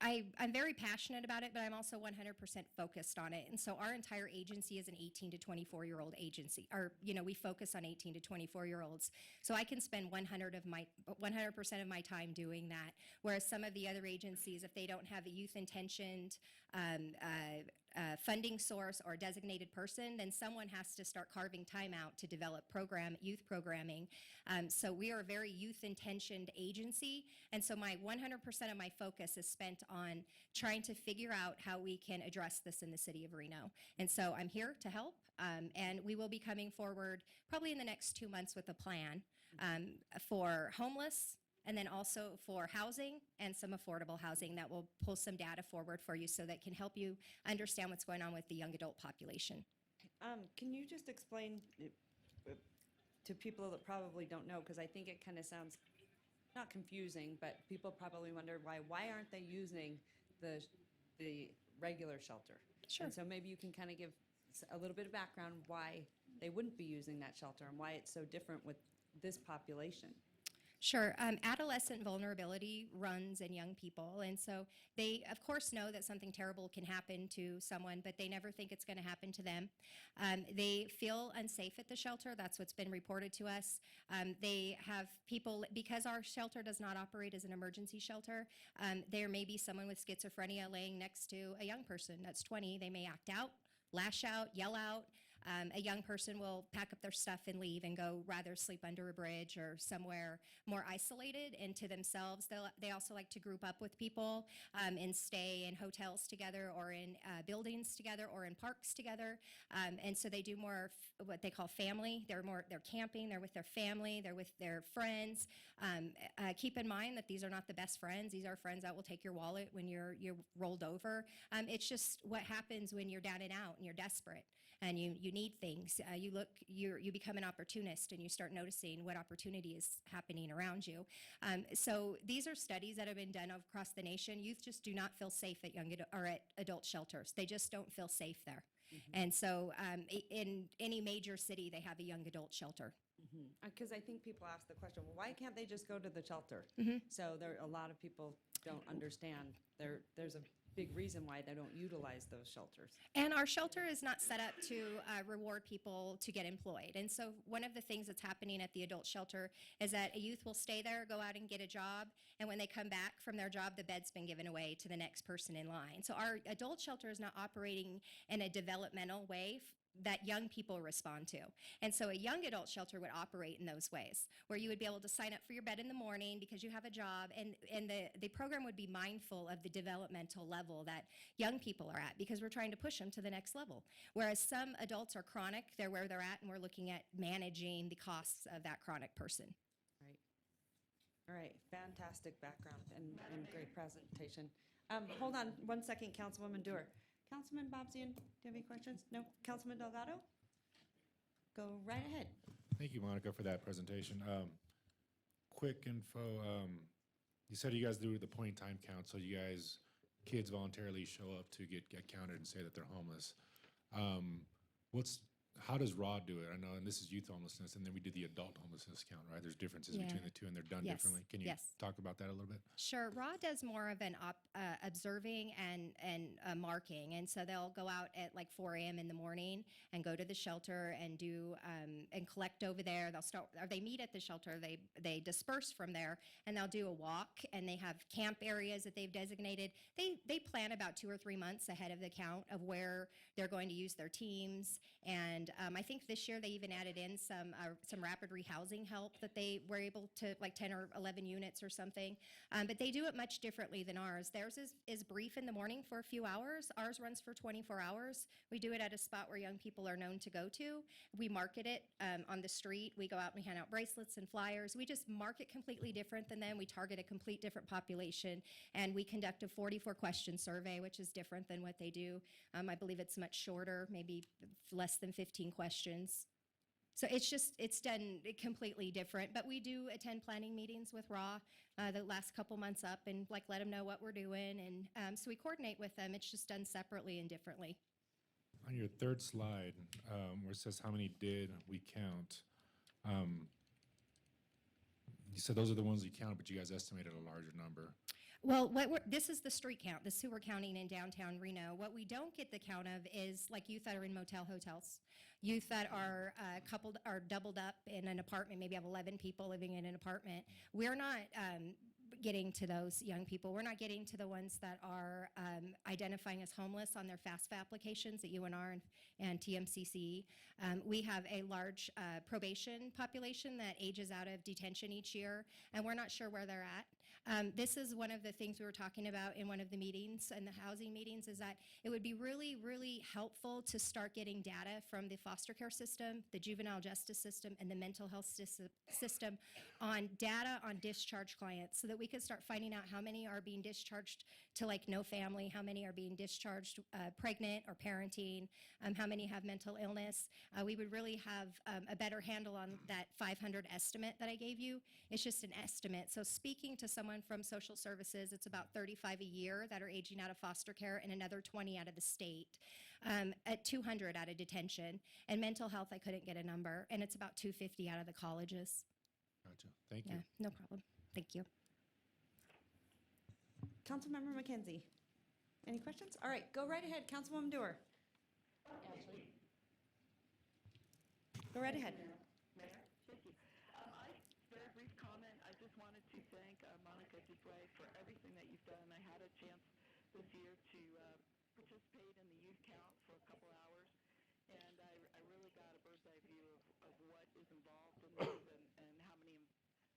I'm very passionate about it, but I'm also 100% focused on it. And so our entire agency is an 18 to 24-year-old agency. Or, we focus on 18 to 24-year-olds. So I can spend 100% of my time doing that. Whereas some of the other agencies, if they don't have a youth-intentioned funding source or designated person, then someone has to start carving time out to develop youth programming. So we are a very youth-intentioned agency, and so my 100% of my focus is spent on trying to figure out how we can address this in the city of Reno. And so I'm here to help, and we will be coming forward probably in the next 2 months with a plan for homeless, and then also for housing and some affordable housing that will pull some data forward for you so that can help you understand what's going on with the young adult population. Can you just explain to people that probably don't know, because I think it kind of sounds not confusing, but people probably wonder why aren't they using the regular shelter? Sure. And so maybe you can kind of give a little bit of background why they wouldn't be using that shelter and why it's so different with this population. Sure. Adolescent vulnerability runs in young people. And so they, of course, know that something terrible can happen to someone, but they never think it's going to happen to them. They feel unsafe at the shelter. That's what's been reported to us. They have people, because our shelter does not operate as an emergency shelter, there may be someone with schizophrenia laying next to a young person that's 20. They may act out, lash out, yell out. A young person will pack up their stuff and leave and go rather sleep under a bridge or somewhere more isolated into themselves. They also like to group up with people and stay in hotels together or in buildings together or in parks together. And so they do more what they call family. They're camping, they're with their family, they're with their friends. Keep in mind that these are not the best friends. These are friends that will take your wallet when you're rolled over. It's just what happens when you're down and out and you're desperate and you need things. You become an opportunist and you start noticing what opportunity is happening around you. So these are studies that have been done across the nation. Youth just do not feel safe at at adult shelters. They just don't feel safe there. Mm-hmm. And so in any major city, they have a young adult shelter. Because I think people ask the question, well, why can't they just go to the shelter? Mm-hmm. So a lot of people don't understand. There's a big reason why they don't utilize those shelters. And our shelter is not set up to reward people to get employed. And so one of the things that's happening at the adult shelter is that a youth will stay there, go out and get a job, and when they come back from their job, the bed's been given away to the next person in line. So our adult shelter is not operating in a developmental way that young people respond to. And so a young adult shelter would operate in those ways, where you would be able to sign up for your bed in the morning because you have a job, and the program would be mindful of the developmental level that young people are at, because we're trying to push them to the next level. Whereas some adults are chronic, they're where they're at, and we're looking at managing the costs of that chronic person. Right. All right, fantastic background and great presentation. Hold on one second, Councilwoman Dewar. Councilman Bobzian, do you have any questions? No? Councilman Delgado? Go right ahead. Thank you, Monica, for that presentation. Quick info. You said you guys do the point in time count, so you guys, kids voluntarily show up to get counted and say that they're homeless. How does RAW do it? I know, and this is youth homelessness, and then we do the adult homelessness count, right? There's differences between the two, and they're done differently. Can you talk about that a little bit? Sure. RAW does more of an observing and marking, and so they'll go out at like 4 a.m. in the morning and go to the shelter and do and collect over there. They meet at the shelter. They disperse from there, and they'll do a walk, and they have camp areas that they've designated. They plan about 2 or 3 months ahead of the count of where they're going to use their teams and And I think this year they even added in some rapid rehousing help that they were able to, like 10 or 11 units or something. But they do it much differently than ours. Theirs is brief in the morning for a few hours. Ours runs for 24 hours. We do it at a spot where young people are known to go to. We market it on the street. We go out and we hand out bracelets and flyers. We just market completely different than them. We target a complete different population, and we conduct a 44-question survey, which is different than what they do. I believe it's much shorter, maybe less than 15 questions. So it's done completely different. But we do attend planning meetings with RAW the last couple months up and like let them know what we're doing. And so we coordinate with them. It's just done separately and differently. On your third slide, where it says how many did we count, you said those are the ones you counted, but you guys estimated a larger number. Well, this is the street count. This is who we're counting in downtown Reno. What we don't get the count of is like youth that are in motel hotels, youth that are coupled or doubled up in an apartment, maybe have 11 people living in an apartment. We're not getting to those young people. We're not getting to the ones that are identifying as homeless on their FAFSA applications at UNR and TMCC. We have a large probation population that ages out of detention each year, and we're not sure where they're at. This is one of the things we were talking about in one of the meetings, in the housing meetings, is that it would be really, really helpful to start getting data from the foster care system, the juvenile justice system, and the mental health system on data on discharged clients so that we could start finding out how many are being discharged to like no family, how many are being discharged pregnant or parenting, how many have mental illness. We would really have a better handle on that 500 estimate that I gave you. It's just an estimate. So speaking to someone from social services, it's about 35 a year that are aging out of foster care and another 20 out of the state, at 200 out of detention. And mental health, I couldn't get a number, and it's about 250 out of the colleges. Gotcha. Thank you. Yeah, no problem. Thank you. Councilmember McKenzie, any questions? All right, go right ahead, Councilwoman Dewar. Go right ahead. Thank you. Very brief comment. I just wanted to thank Monica Dupre for everything that you've done. I had a chance this year to participate in the youth count for a couple hours, and I really got a bird's eye view of what is involved in this and how many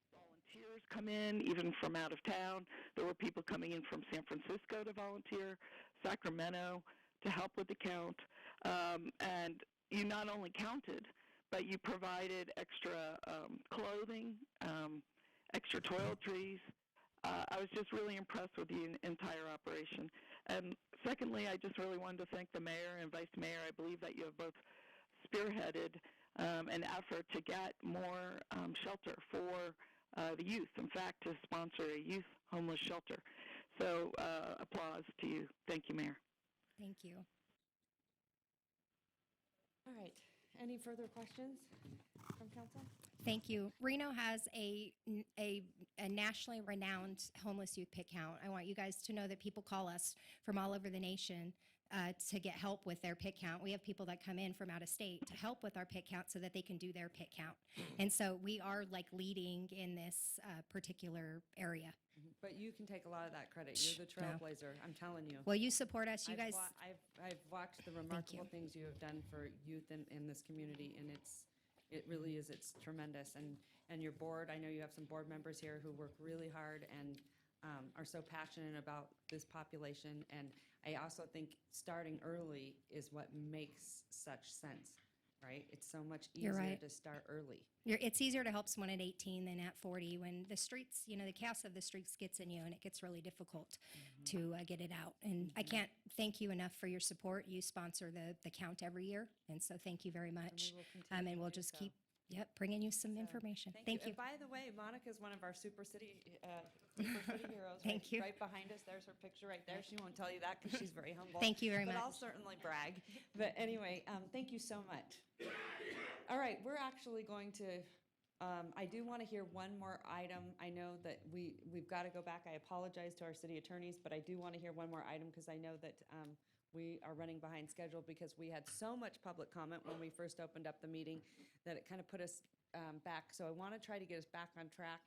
volunteers come in, even from out of town. There were people coming in from San Francisco to volunteer, Sacramento to help with the count, and you not only counted, but you provided extra clothing, extra toiletries. I was just really impressed with the entire operation. And secondly, I just really wanted to thank the mayor and vice mayor. I believe that you have both spearheaded an effort to get more shelter for the youth. In fact, to sponsor a youth homeless shelter. So applause to you. Thank you, Mayor. Thank you. All right, any further questions from council? Thank you. Reno has a nationally renowned homeless youth pit count. I want you guys to know that people call us from all over the nation to get help with their pit count. We have people that come in from out of state to help with our pit count so that they can do their pit count. And so we are like leading in this particular area. But you can take a lot of that credit. You're the trailblazer, I'm telling you. Well, you support us. You guys. I've watched the remarkable things you have done for youth in this community, and it really is, it's tremendous. And your board, I know you have some board members here who work really hard and are so passionate about this population. And I also think starting early is what makes such sense, right? It's so much easier to start early. It's easier to help someone at 18 than at 40 when the streets, the chaos of the streets gets in you, and it gets really difficult to get it out. And I can't thank you enough for your support. You sponsor the count every year, and so thank you very much. And we'll just keep bringing you some information. Thank you. And by the way, Monica's one of our super city heroes. Thank you. Right behind us, there's her picture right there. She won't tell you that because she's very humble. Thank you very much. But I'll certainly brag. But anyway, thank you so much. All right, we're actually going to, I do want to hear one more item. I know that we've got to go back. I apologize to our city attorneys, but I do want to hear one more item because I know that we are running behind schedule because we had so much public comment when we first opened up the meeting that it kind of put us back. So I want to try to get us back on track.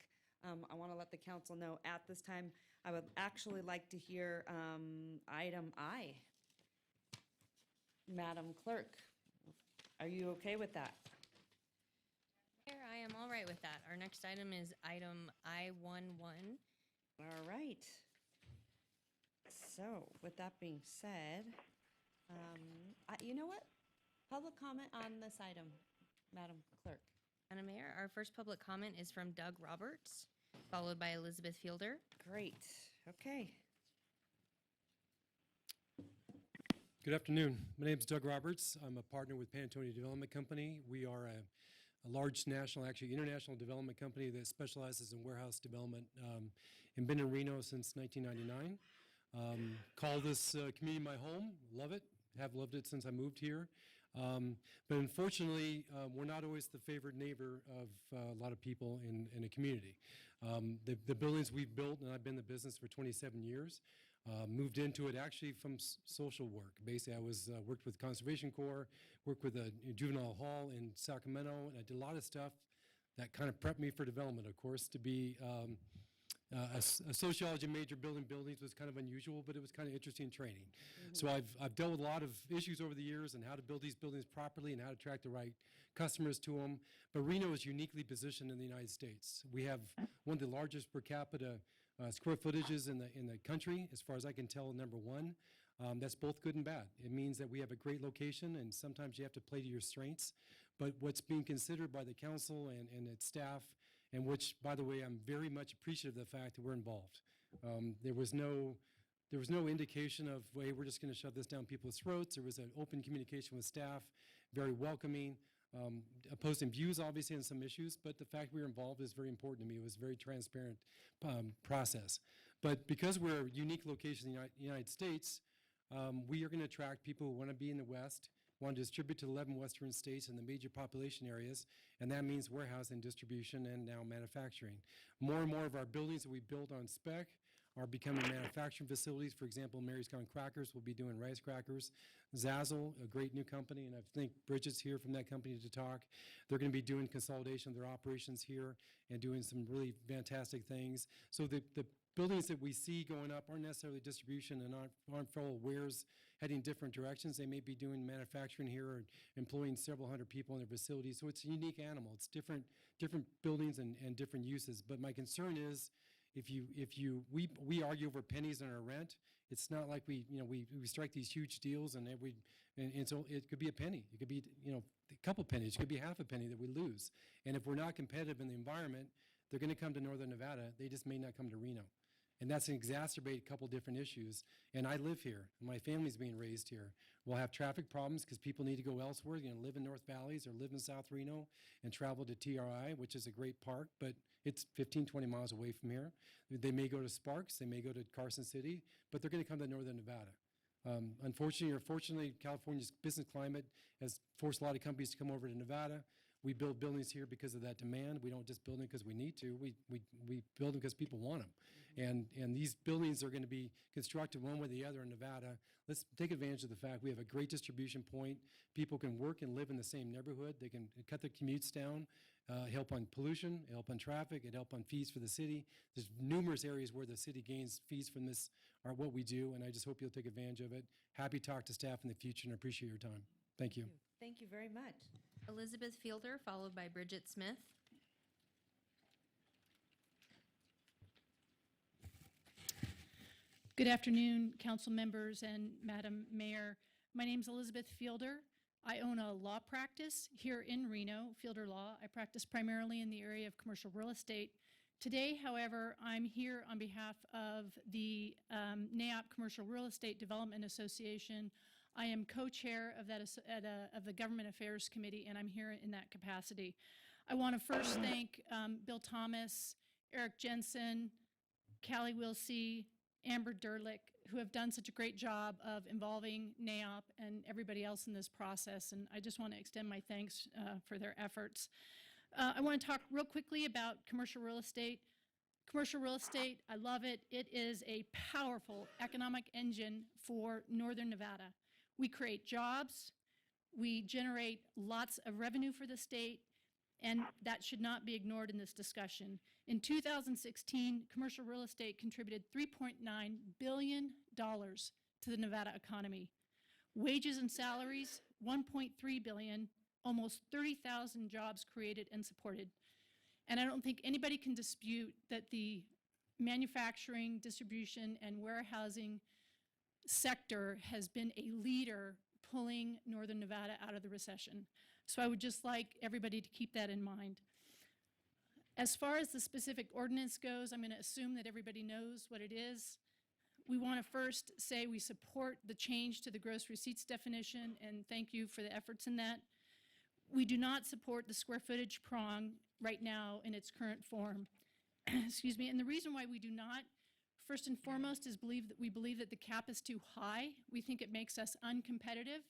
I want to let the council know at this time, I would actually like to hear item I. Madam Clerk, Are you okay with that? Mayor, I am all right with that. Our next item is item I-11. All right. So with that being said, you know what? Public comment on this item, Madam Clerk. Madam Mayor, our first public comment is from Doug Roberts, followed by Elizabeth Fielder. Great. Okay. Good afternoon. My name is Doug Roberts. I'm a partner with Pantonia Development Company. We are a large national, actually international development company that specializes in warehouse development and been in Reno since 1999. Call this community my home. Love it. Have loved it since I moved here. But unfortunately, we're not always the favored neighbor of a lot of people in a community. The buildings we've built, and I've been in the business for 27 years, moved into it actually from social work. Basically, I worked with Conservation Corps, worked with a juvenile hall in Sacramento, and I did a lot of stuff that kind of prepped me for development, of course. To be a sociology major building buildings was kind of unusual, but it was kind of interesting training. So I've dealt with a lot of issues over the years and how to build these buildings properly and how to attract the right customers to them. But Reno is uniquely positioned in the United States. We have one of the largest per capita square footages in the country, as far as I can tell, number one. That's both good and bad. It means that we have a great location, and sometimes you have to play to your strengths. But what's being considered by the council and its staff, and which, by the way, I'm very much appreciative of the fact that we're involved. There was no indication of, hey, we're just going to shove this down people's throats. There was an open communication with staff, very welcoming, opposing views, obviously, on some issues, but the fact we were involved is very important to me. It was a very transparent process. But because we're a unique location in the United States, we are going to attract people who want to be in the West, want to distribute to 11 western states in the major population areas, and that means warehousing, distribution, and now manufacturing. More and more of our buildings that we build on spec are becoming manufacturing facilities. For example, Mary's Gone Crackers will be doing rice crackers. Zazzle, a great new company, and I think Bridget's here from that company to talk. They're going to be doing consolidation of their operations here and doing some really fantastic things. So the buildings that we see going up aren't necessarily distribution and aren't full of wares heading different directions. They may be doing manufacturing here or employing several hundred people in their facilities. So it's a unique animal. It's different buildings and different uses. But my concern is, we argue over pennies on our rent. It's not like we strike these huge deals and so it could be a penny. It could be, a couple pennies. It could be half a penny that we lose. And if we're not competitive in the environment, they're going to come to Northern Nevada. They just may not come to Reno. And that's going to exacerbate a couple different issues. And I live here. My family's being raised here. We'll have traffic problems because people need to go elsewhere. They're going to live in North Valleys or live in South Reno and travel to TRI, which is a great park, but it's 15, 20 miles away from here. They may go to Sparks. They may go to Carson City, but they're going to come to Northern Nevada. Unfortunately or fortunately, California's business climate has forced a lot of companies to come over to Nevada. We build buildings here because of that demand. We don't just build them because we need to. We build them because people want them. And these buildings are going to be constructed one way or the other in Nevada. Let's take advantage of the fact we have a great distribution point. People can work and live in the same neighborhood. They can cut their commutes down, help on pollution, help on traffic, and help on fees for the city. There's numerous areas where the city gains fees from this, are what we do, and I just hope you'll take advantage of it. Happy to talk to staff in the future and appreciate your time. Thank you. Thank you very much. Elizabeth Fielder, followed by Bridget Smith. Good afternoon, council members and Madam Mayor. My name is Elizabeth Fielder. I own a law practice here in Reno, Fielder Law. I practice primarily in the area of commercial real estate. Today, however, I'm here on behalf of the NAIOP Commercial Real Estate Development Association. I am co-chair of that of the Government Affairs Committee, and I'm here in that capacity. I want to first thank Bill Thomas, Eric Jensen, Callie Wilsey, Amber Derlick, who have done such a great job of involving NAIOP and everybody else in this process, and I just want to extend my thanks for their efforts. I want to talk real quickly about commercial real estate. Commercial real estate, I love it. It is a powerful economic engine for Northern Nevada. We create jobs, we generate lots of revenue for the state, and that should not be ignored in this discussion. In 2016, commercial real estate contributed $3.9 billion to the Nevada economy. Wages and salaries, $1.3 billion. almost 30,000 jobs created and supported. And I don't think anybody can dispute that the manufacturing, distribution, and warehousing sector has been a leader pulling Northern Nevada out of the recession. So I would just like everybody to keep that in mind. As far as the specific ordinance goes, I'm going to assume that everybody knows what it is. We want to first say we support the change to the gross receipts definition, and thank you for the efforts in that. We do not support the square footage prong right now in its current form. Excuse me. And the reason why we do not, first and foremost, is we believe that the cap is too high. We think it makes us uncompetitive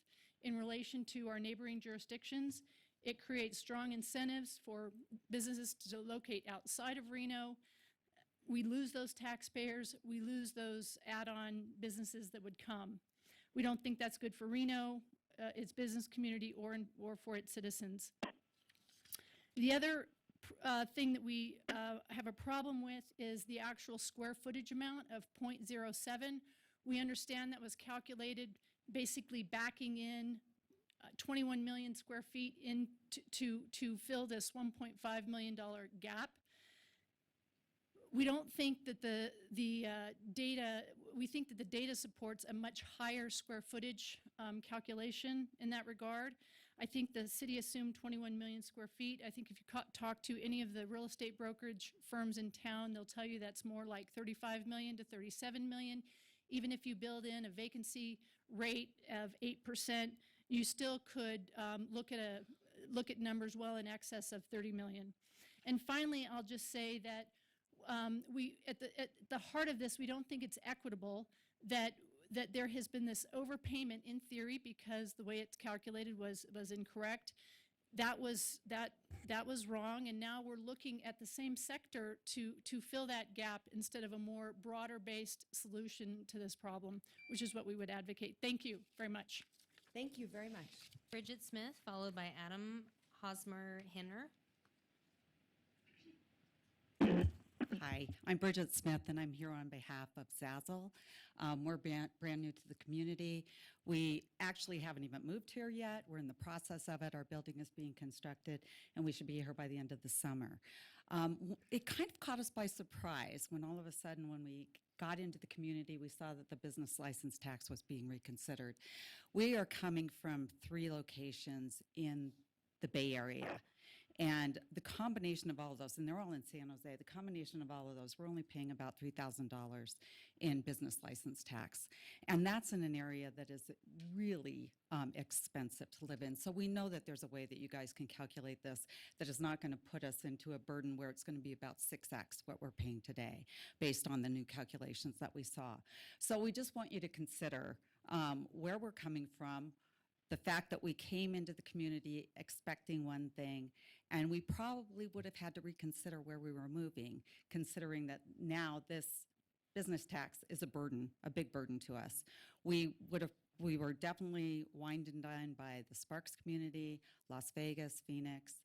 in relation to our neighboring jurisdictions. It creates strong incentives for businesses to locate outside of Reno. We lose those taxpayers. We lose those add-on businesses that would come. We don't think that's good for Reno, its business community, or for its citizens. The other thing that we have a problem with is the actual square footage amount of 0.07. We understand that was calculated basically backing in 21 million square feet to fill this $1.5 million gap. We don't think that the data, we think that the data supports a much higher square footage calculation in that regard. I think the city assumed 21 million square feet. I think if you talk to any of the real estate brokerage firms in town, they'll tell you that's more like 35 million to 37 million. Even if you build in a vacancy rate of 8%, you still could look at numbers well in excess of 30 million. And finally, I'll just say that at the heart of this, we don't think it's equitable that there has been this overpayment in theory because the way it's calculated was incorrect. That was wrong, and now we're looking at the same sector to fill that gap instead of a more broader-based solution to this problem, which is what we would advocate. Thank you very much. Thank you very much. Bridget Smith, followed by Adam Hosmer-Henner. Hi, I'm Bridget Smith, and I'm here on behalf of Zazzle. We're brand new to the community. We actually haven't even moved here yet. We're in the process of it. Our building is being constructed, and we should be here by the end of the summer. It kind of caught us by surprise when all of a sudden, when we got into the community, we saw that the business license tax was being reconsidered. We are coming from 3 locations in the Bay Area. And the combination of all of those, and they're all in San Jose, the combination of all of those, we're only paying about $3,000 in business license tax. And that's in an area that is really expensive to live in. So we know that there's a way that you guys can calculate this that is not going to put us into a burden where it's going to be about 6x what we're paying today based on the new calculations that we saw. So we just want you to consider where we're coming from, the fact that we came into the community expecting one thing, and we probably would have had to reconsider where we were moving, considering that now this business tax is a burden, a big burden to us. We were definitely wined and dined by the Sparks community, Las Vegas, Phoenix,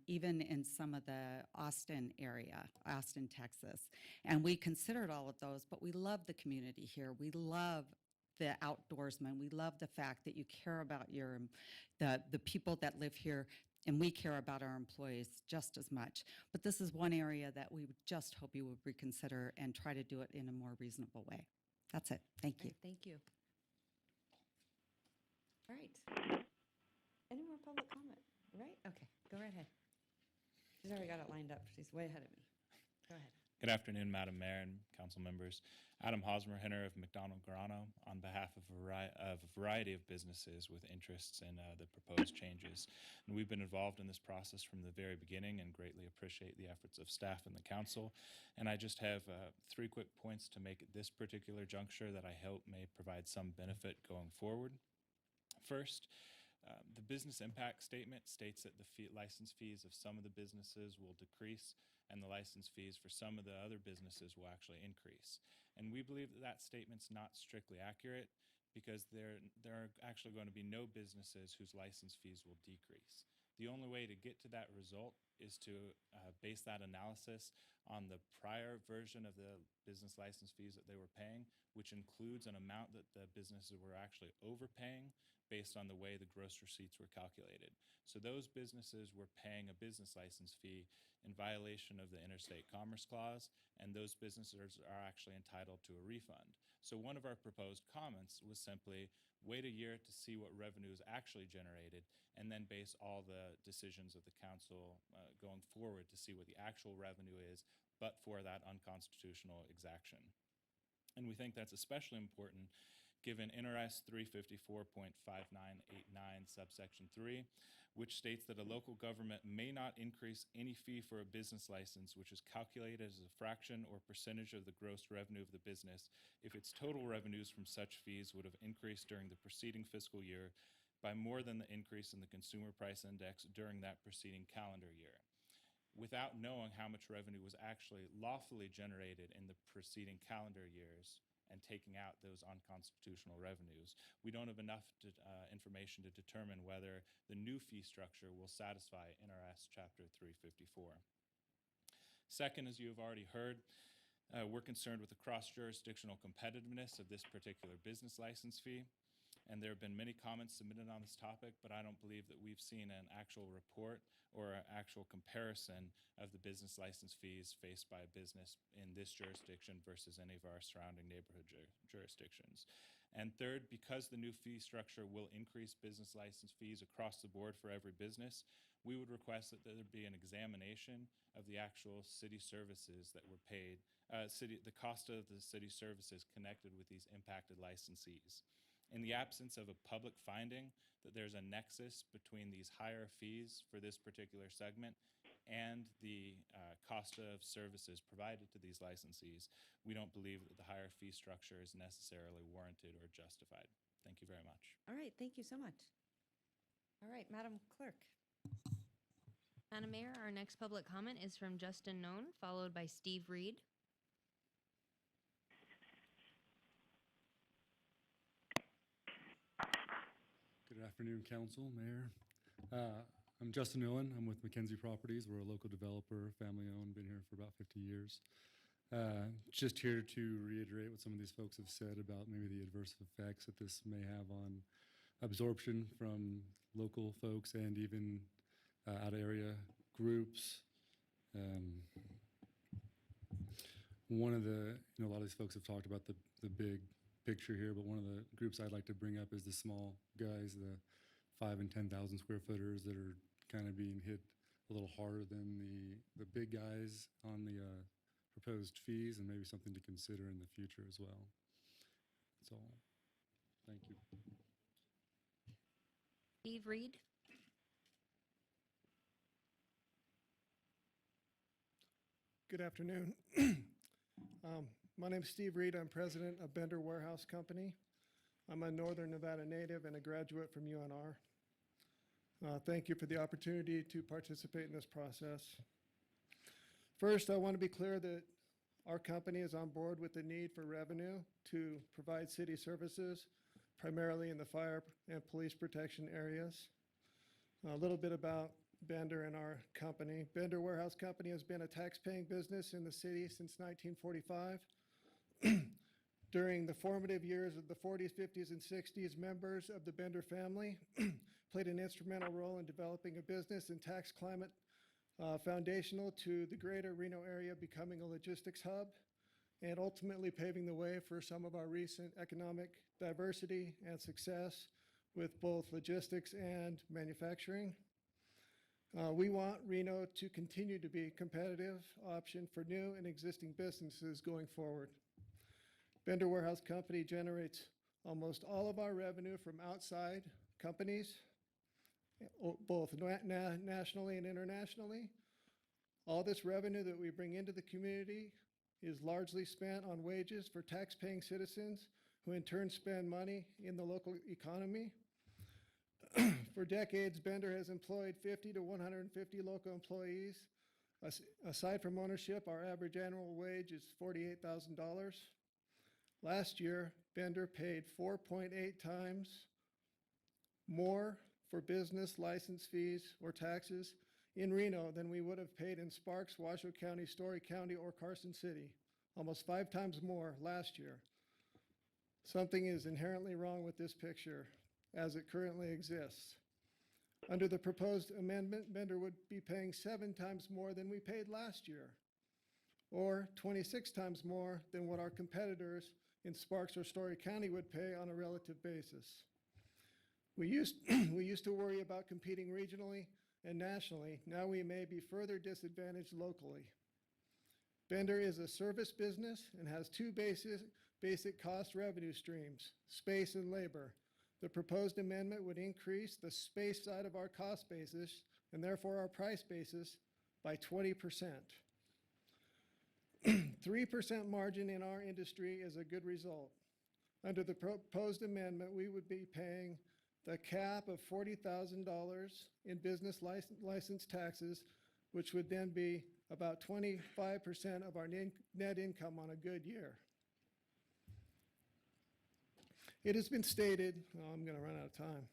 even in some of the Austin area, Austin, Texas. And we considered all of those, but we love the community here. We love the outdoorsmen. We love the fact that you care about the people that live here, and we care about our employees just as much. But this is one area that we would just hope you would reconsider and try to do it in a more reasonable way. That's it. Thank you. Thank you. All right. Any more public comment? Right? Okay, go right ahead. She's already got it lined up. She's way ahead of me. Go ahead. Good afternoon, Madam Mayor and council members. Adam Hosmer-Henner of McDonald Grano on behalf of a variety of businesses with interests in the proposed changes. And we've been involved in this process from the very beginning and greatly appreciate the efforts of staff and the council. And I just have 3 quick points to make at this particular juncture that I hope may provide some benefit going forward. First, the business impact statement states that the license fees of some of the businesses will decrease and the license fees for some of the other businesses will actually increase. And we believe that that statement's not strictly accurate because there are actually going to be no businesses whose license fees will decrease. The only way to get to that result is to base that analysis on the prior version of the business license fees that they were paying, which includes an amount that the businesses were actually overpaying based on the way the gross receipts were calculated. So those businesses were paying a business license fee in violation of the Interstate Commerce Clause, and those businesses are actually entitled to a refund. So one of our proposed comments was simply wait a year to see what revenue is actually generated, and then base all the decisions of the council going forward to see what the actual revenue is, but for that unconstitutional exaction. And we think that's especially important given NRS 354.5989 subsection 3, which states that a local government may not increase any fee for a business license which is calculated as a fraction or percentage of the gross revenue of the business if its total revenues from such fees would have increased during the preceding fiscal year by more than the increase in the consumer price index during that preceding calendar year. Without knowing how much revenue was actually lawfully generated in the preceding calendar years and taking out those unconstitutional revenues, we don't have enough information to determine whether the new fee structure will satisfy NRS Chapter 354. Second, as you have already heard, we're concerned with the cross-jurisdictional competitiveness of this particular business license fee. And there have been many comments submitted on this topic, but I don't believe that we've seen an actual report or an actual comparison of the business license fees faced by a business in this jurisdiction versus any of our surrounding neighborhood jurisdictions. And third, because the new fee structure will increase business license fees across the board for every business, we would request that there be an examination of the actual city services that were paid, the cost of the city services connected with these impacted licensees. In the absence of a public finding that there's a nexus between these higher fees for this particular segment and the cost of services provided to these licensees, we don't believe that the higher fee structure is necessarily warranted or justified. Thank you very much. All right, thank you so much. All right, Madam Clerk. Madam Mayor, our next public comment is from Justin Known, followed by Steve Reed. Good afternoon, Council, Mayor. I'm Justin Owen. I'm with Mackenzie Properties. We're a local developer, family-owned, been here for about 50 years. Just here to reiterate what some of these folks have said about maybe the adverse effects that this may have on absorption from local folks and even out-of-area groups. One of the, a lot of these folks have talked about the big picture here, but one of the groups I'd like to bring up is the small guys, the 5,000 and 10,000 square footers that are kind of being hit a little harder than the big guys on the proposed fees, and maybe something to consider in the future as well. That's all. Thank you. Steve Reed. Good afternoon. My name is Steve Reed. I'm president of Bender Warehouse Company. I'm a Northern Nevada native and a graduate from UNR. Thank you for the opportunity to participate in this process. First, I want to be clear that our company is on board with the need for revenue to provide city services, primarily in the fire and police protection areas. A little bit about Bender and our company. Bender Warehouse Company has been a tax-paying business in the city since 1945. During the formative years of the 40s, 50s, and 60s, members of the Bender family played an instrumental role in developing a business and tax climate foundational to the greater Reno area becoming a logistics hub and ultimately paving the way for some of our recent economic diversity and success with both logistics and manufacturing. We want Reno to continue to be a competitive option for new and existing businesses going forward. Bender Warehouse Company generates almost all of our revenue from outside companies, both nationally and internationally. All this revenue that we bring into the community is largely spent on wages for tax-paying citizens who in turn spend money in the local economy. For decades, Bender has employed 50 to 150 local employees. Aside from ownership, our average annual wage is $48,000. Last year, Bender paid 4.8 times more for business license fees or taxes in Reno than we would have paid in Sparks, Washoe County, Story County, or Carson City. Almost 5 times more last year. Something is inherently wrong with this picture. as it currently exists. Under the proposed amendment, Bender would be paying 7 times more than we paid last year, or 26 times more than what our competitors in Sparks or Story County would pay on a relative basis. We used to worry about competing regionally and nationally. Now we may be further disadvantaged locally. Bender is a service business and has two basic cost revenue streams, space and labor. The proposed amendment would increase the space side of our cost basis and therefore our price basis by 20%. 3% margin in our industry is a good result. Under the proposed amendment, we would be paying the cap of $40,000 in business license taxes, which would then be about 25% of our net income on a good year. It has been stated, I'm going to run out of time.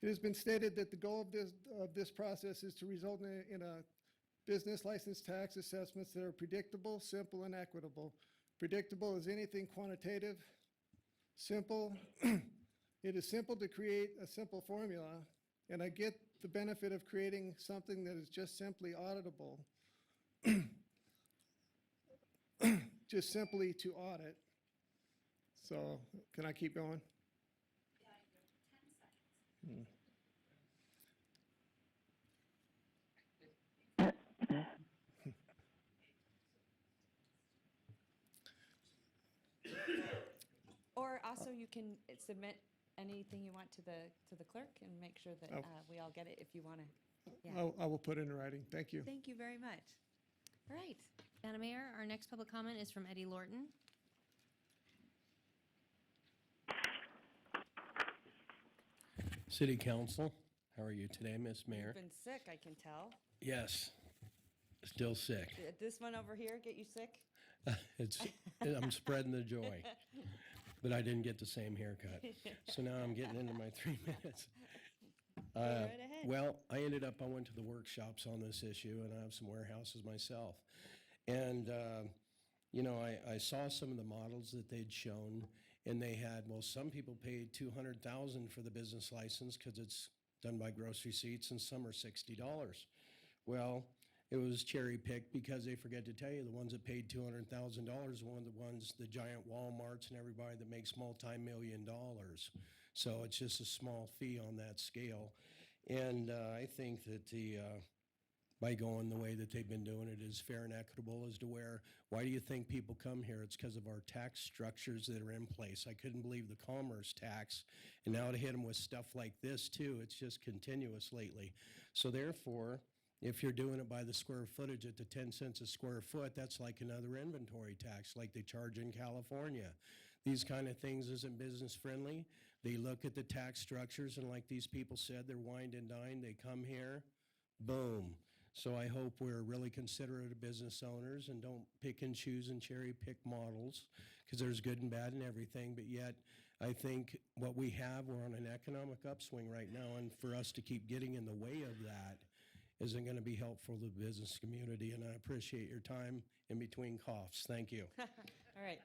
It has been stated that the goal of this process is to result in a business license tax assessments that are predictable, simple, and equitable. Predictable is anything quantitative. Simple, it is simple to create a simple formula, and I get the benefit of creating something that is just simply auditable, just simply to audit. So, can I keep going? Yeah, you have 10 seconds. Or also you can submit anything you want to the clerk and make sure that we all get it if you want to. Yeah. I will put it in writing. Thank you. Thank you very much. All right. Madam Mayor, our next public comment is from Eddie Lorton. City Council, how are you today, Miss Mayor? You've been sick, I can tell. Yes, still sick. Did this one over here get you sick? I'm spreading the joy, but I didn't get the same haircut. So now I'm getting into my 3 minutes. Go right ahead. Well, I went to the workshops on this issue, and I have some warehouses myself. And, I saw some of the models that they'd shown, and they had, some people paid $200,000 for the business license because it's done by gross receipts, and some are $60. Well, it was cherry-picked because they forget to tell you the ones that paid $200,000 one of the ones, the giant Walmarts and everybody that makes multi-million dollars. So it's just a small fee on that scale. And I think that by going the way that they've been doing it is fair and equitable as to why do you think people come here? It's because of our tax structures that are in place. I couldn't believe the commerce tax. And now to hit them with stuff like this too, it's just continuous lately. So therefore, if you're doing it by the square footage at the 10 cents a square foot, that's like another inventory tax like they charge in California. These kind of things isn't business friendly. They look at the tax structures and like these people said, they're wined and dined, they come here, boom. So I hope we're really considerate of business owners and don't pick and choose and cherry pick models because there's good and bad in everything. But yet I think what we have, we're on an economic upswing right now. And for us to keep getting in the way of that isn't going to be helpful to the business community. And I appreciate your time in between coughs. Thank you. All right.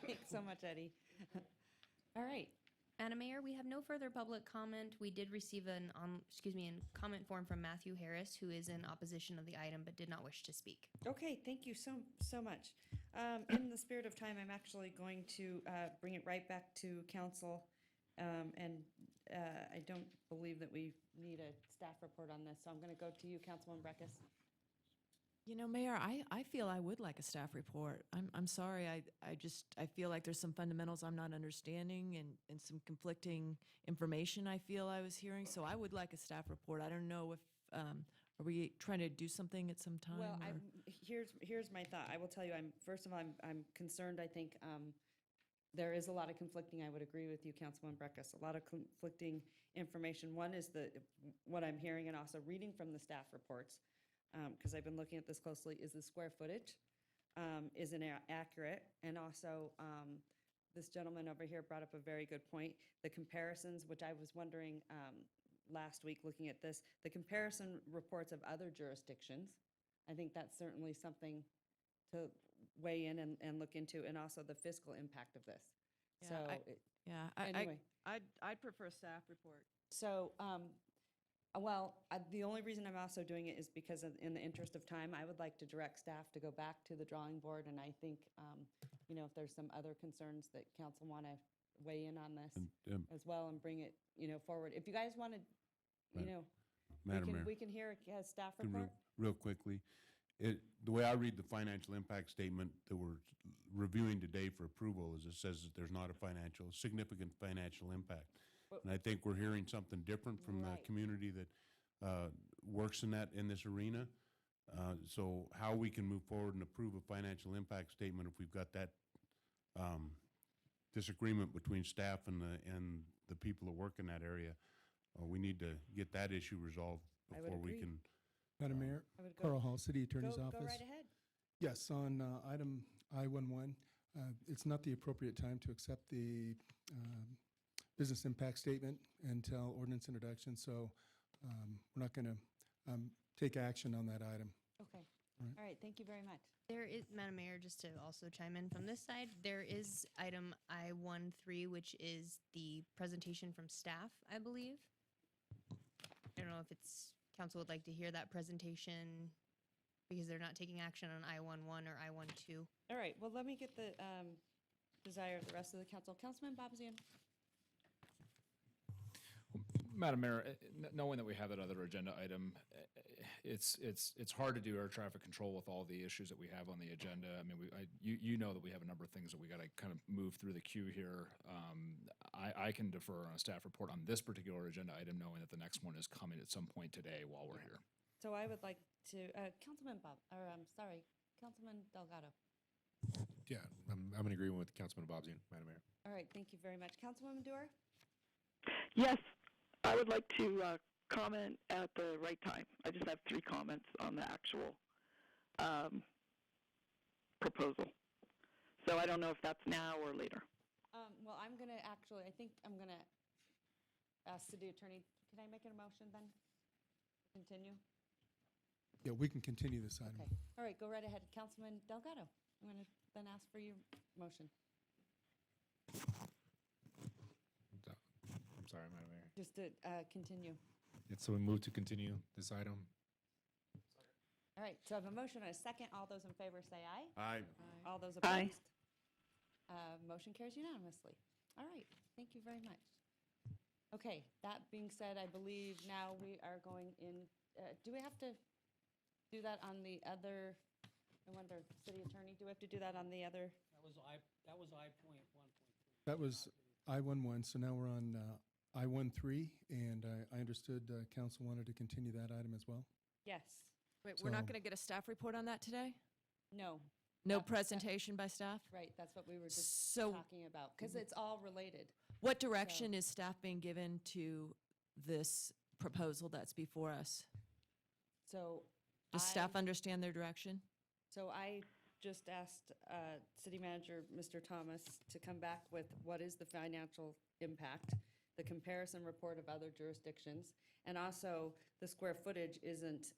Thanks so much, Eddie. All right. Madam Mayor, we have no further public comment. We did receive a comment form from Matthew Harris, who is in opposition of the item but did not wish to speak. Okay, thank you so much. In the spirit of time, I'm actually going to bring it right back to council, and I don't believe that we need a staff report on this, so I'm going to go to you, Councilwoman Breckus. Mayor, I feel I would like a staff report. I'm sorry, I feel like there's some fundamentals I'm not understanding and some conflicting information I feel I was hearing, so I would like a staff report. I don't know if, are we trying to do something at some time? Well, here's my thought. I will tell you, first of all, I'm concerned. I think there is a lot of conflicting. I would agree with you, Councilwoman Breckus. A lot of conflicting information. One is what I'm hearing and also reading from the staff reports, because I've been looking at this closely, is the square footage isn't accurate. And also, this gentleman over here brought up a very good point. The comparisons, which I was wondering last week looking at this, the comparison reports of other jurisdictions, I think that's certainly something to weigh in and look into, and also the fiscal impact of this. Yeah, So, anyway. I'd prefer staff report. So, the only reason I'm also doing it is because in the interest of time, I would like to direct staff to go back to the drawing board, and I think, if there's some other concerns that council want to weigh in on this as well and bring it, forward. If you guys want to, Madam Mayor. we can hear a staff Can report. real quickly, the way I read the financial impact statement that we're reviewing today for approval is it says that there's not a significant financial impact. And I think we're hearing something different from the community that works in this arena. So how we can move forward and approve a financial impact statement if we've got that disagreement between staff and the people that work in that area, we need to get that issue resolved I would before we agree. can. Madam Mayor, I would go- Carl Hall, City Attorney's Go Office. right ahead. Yes, on item I-11, it's not the appropriate time to accept the business impact statement until ordinance introduction, so we're not going to take action on that item. Okay. Right. All right, thank you very much. There is, Madam Mayor, just to also chime in from this side, there is item I-13, which is the presentation from staff, I believe. I don't know if council would like to hear that presentation because they're not taking action on I-11 or I-12. All right, well, let me get the desire of the rest of the council. Councilman Babazian? Madam Mayor, knowing that we have that other agenda item, it's hard to do air traffic control with all the issues that we have on the agenda. I mean, you know that we have a number of things that we got to kind of move through the queue here. I can defer on a staff report on this particular agenda item, knowing that the next one is coming at some point today while we're here. So I would like to, Councilman Delgado. Yeah, I'm in agreement with Councilman Bobzian, Madam Mayor. All right, thank you very much. Councilwoman Dewar? Yes, I would like to comment at the right time. I just have 3 comments on the actual proposal. So I don't know if that's now or later. Well, I think I'm going to ask City Attorney, can I make a motion then? Continue? Yeah, we can continue this item. Okay. All right, go right ahead. Councilman Delgado, I'm going to then ask for your motion. I'm sorry, Madam Mayor. Just to continue. Yeah, so we move to continue this item. All right, so I have a motion and a second. All those in favor say aye. Aye. All those Aye. opposed? Motion carries unanimously. All right, thank you very much. Okay, that being said, I believe now we are going in, do we have to do that on the other, I wonder, City Attorney, do we have to do that on the other? That was I.1.3. That was I-11, so now we're on I-13, and I understood council wanted to continue that item as well. Yes. Wait, we're not So- going to get a staff report on that today? No. No That- presentation by staff? Right, that's what we were just So- talking about, because it's all related. What direction is staff being given to this proposal that's before us? So Does staff understand their direction? So I just asked City Manager, Mr. Thomas, to come back with what is the financial impact, the comparison report of other jurisdictions, and also the square footage isn't,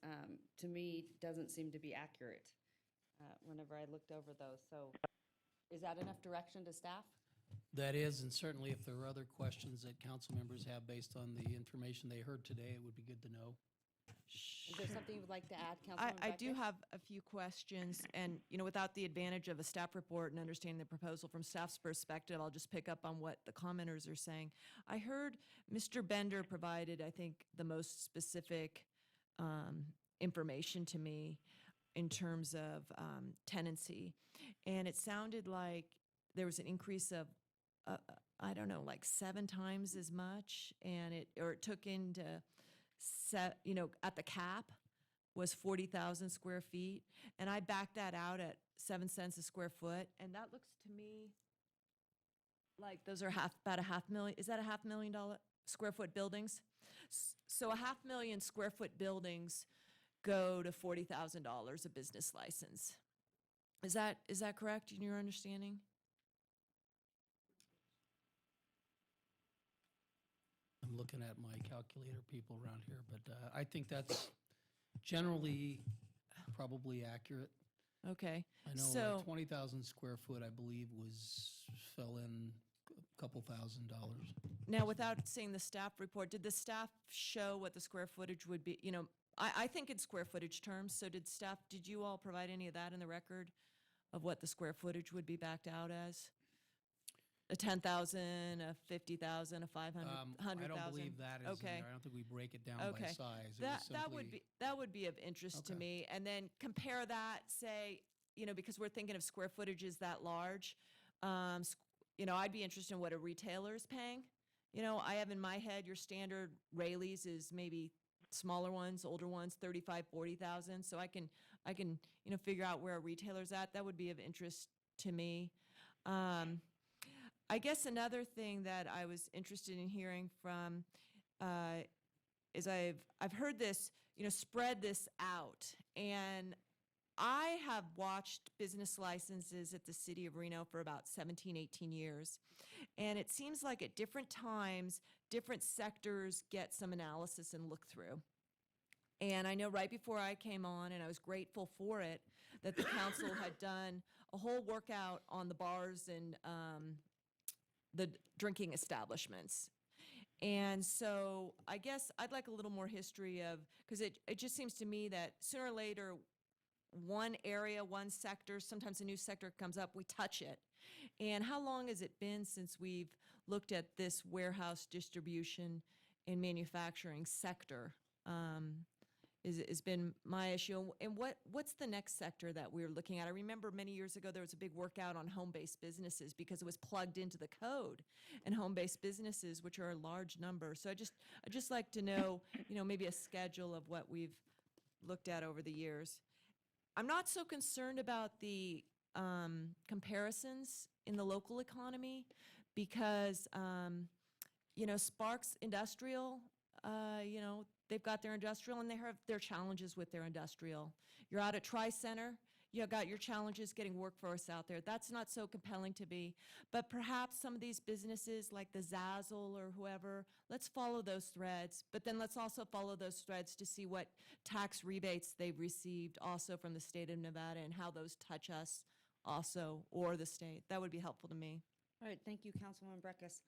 to me, doesn't seem to be accurate whenever I looked over those. So is that enough direction to staff? That is, and certainly if there are other questions that council members have based on the information they heard today, it would be good to know. Is there something you would like to add, Councilman I do Beckett? have a few questions, and, without the advantage of a staff report and understanding the proposal from staff's perspective, I'll just pick up on what the commenters are saying. I heard Mr. Bender provided, I think, the most specific information to me in terms of tenancy, and it sounded like there was an increase of, I don't know, like 7 times as much, and it took into at the cap was 40,000 square feet, and I backed that out at 7 cents a square foot, and that looks to me like those are about $500,000. Is that $500,000 square foot buildings? So $500,000 square foot buildings go to $40,000 a business license. Is that correct in your understanding? I'm looking at my calculator people around here, but I think that's generally probably accurate. Okay. I know So 20,000 square foot, I believe, fell in couple $1,000s. Now, without seeing the staff report, did the staff show what the square footage would be? You know, I think in square footage terms, so did you all provide any of that in the record of what the square footage would be backed out as? A 10,000, a 50,000, a 500, 100,000? I don't believe that is in Okay. there. I don't think we break it down Okay. by size. It was That would be of interest to Okay. me. And then compare that, say, you know, because we're thinking of square footages that large. You know, I'd be interested in what a retailer is paying. You know, I have in my head your standard Rayleigh's is maybe smaller ones, older ones, 35, 40,000. So I can, you know, figure out where a retailer's at. That would be of interest to me. I guess another thing that I was interested in hearing from is I've heard this, you know, spread this out. And I have watched business licenses at the city of Reno for about 17, 18 years. And it seems like at different times, different sectors get some analysis and look through. And I know right before I came on, and I was grateful for it, that the council had done a whole workout on the bars and the drinking establishments. And so I guess I'd like a little more history of, because it just seems to me that sooner or later, one area, one sector, sometimes a new sector comes up, we touch it. And how long has it been since we've looked at this warehouse distribution and manufacturing sector? Has been my issue. And what's the next sector that we're looking at? I remember many years ago there was a big workout on home-based businesses because it was plugged into the code, and home-based businesses, which are a large number. So I just like to know, you know, maybe a schedule of what we've looked at over the years. I'm not so concerned about the comparisons in the local economy because, you know, Sparks Industrial, you know, they've got their industrial and they have their challenges with their industrial. You're out at Tri-Center, you've got your challenges getting workforce out there. That's not so compelling to me. But perhaps some of these businesses like the Zazzle or whoever, let's follow those threads. But then let's also follow those threads to see what tax rebates they've received also from the state of Nevada and how those touch us also, or the state. That would be helpful to me. All right, thank you, Councilwoman Breckus.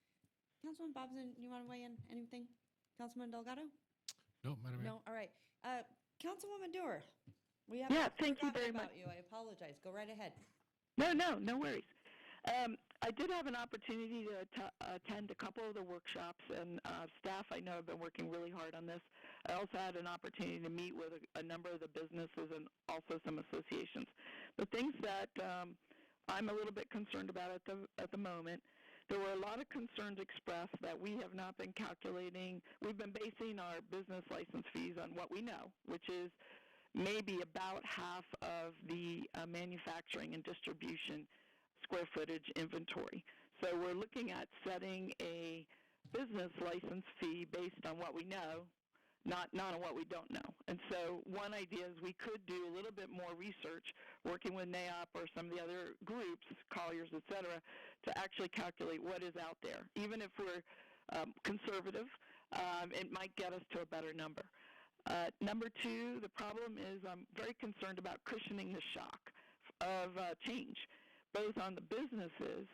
Councilman Bobson, you want to weigh in anything? Councilman Delgado? No, Madam Mayor. No, all right. Councilwoman Dewar, we have Yeah, thank you forgotten very about much. you. I apologize. Go right ahead. No worries. I did have an opportunity to attend a couple of the workshops, and staff I know have been working really hard on this. I also had an opportunity to meet with a number of the businesses and also some associations. The things that I'm a little bit concerned about at the moment, there were a lot of concerns expressed that we have not been calculating. We've been basing our business license fees on what we know, which is maybe about half of the manufacturing and distribution square footage inventory. So we're looking at setting a business license fee based on what we know, not on what we don't know. And so one idea is we could do a little bit more research, working with NAOP or some of the other groups, Colliers, et cetera, to actually calculate what is out there. Even if we're conservative, it might get us to a better number. Number two, the problem is I'm very concerned about cushioning the shock of change, both on the businesses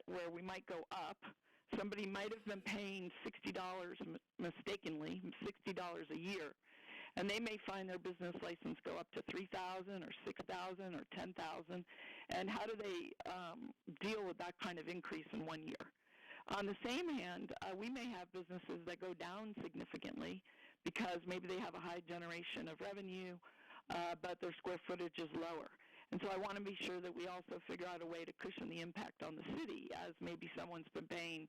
where we might go up. Somebody might have been paying $60 mistakenly, $60 a year, and they may find their business license go up to $3,000 or $6,000 or $10,000. And how do they deal with that kind of increase in 1 year? On the same hand, we may have businesses that go down significantly because maybe they have a high generation of revenue, but their square footage is lower. And so I want to be sure that we also figure out a way to cushion the impact on the city, as maybe someone's been paying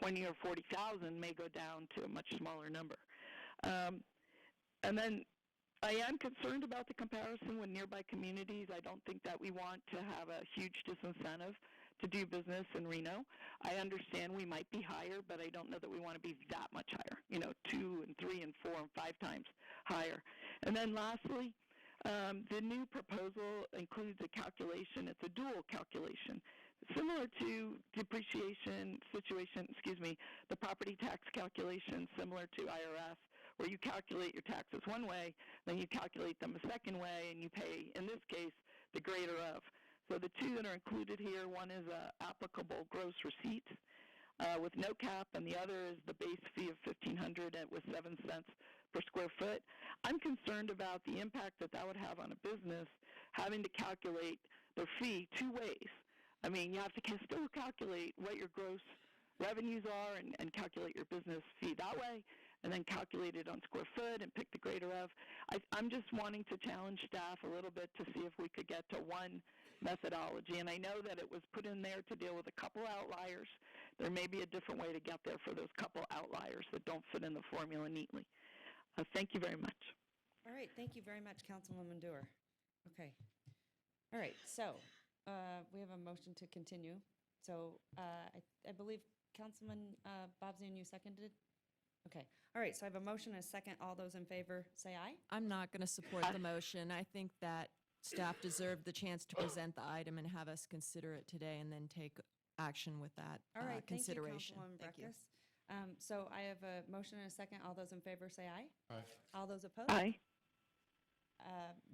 $20,000 or $40,000 may go down to a much smaller number. And then I am concerned about the comparison with nearby communities. I don't think that we want to have a huge disincentive to do business in Reno. I understand we might be higher, but I don't know that we want to be that much higher, 2 and 3 and 4 and 5 times higher. And then lastly, the new proposal includes a calculation. It's a dual calculation, similar to depreciation situation, the property tax calculation, similar to IRS, where you calculate your taxes one way, then you calculate them a second way, and you pay, in this case, the greater of. So the two that are included here, one is applicable gross receipts with no cap, and the other is the base fee of $1,500 with 7 cents per square foot. I'm concerned about the impact that would have on a business having to calculate their fee two ways. I mean, you have to still calculate what your gross revenues are and calculate your business fee that way, and then calculate it on square foot and pick the greater of. I'm just wanting to challenge staff a little bit to see if we could get to one methodology. And I know that it was put in there to deal with a couple outliers. There may be a different way to get there for those couple outliers that don't fit in the formula neatly. Thank you very much. All right, thank you very much, Councilwoman Dewar. Okay. All right, so we have a motion to continue. So I believe Councilman Bobzian, you seconded? Okay. All right, so I have a motion and a second. All those in favor, say aye. I'm not going to support the motion. I think that staff deserved the chance to present the item and have us consider it today and then take action with that All right, consideration. thank you, Councilwoman Breckus. So I have a motion and a second. All those in favor, say aye. Aye. All those opposed? Aye.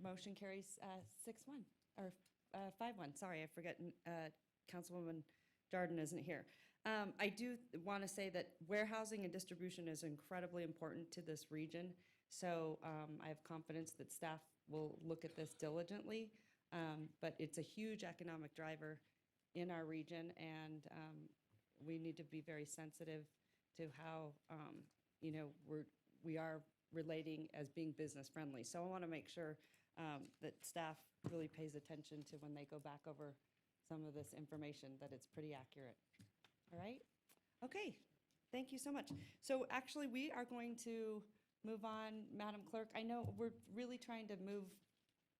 Motion carries 6-1, or 5-1. Sorry, I forget, Councilwoman Darden isn't here. I do want to say that warehousing and distribution is incredibly important to this region, so I have confidence that staff will look at this diligently, but it's a huge economic driver in our region, and we need to be very sensitive to how, we are relating as being business friendly. So I want to make sure that staff really pays attention to when they go back over some of this information, that it's pretty accurate. All right? Okay, thank you so much. So actually, we are going to move on, Madam Clerk. I know we're really trying to move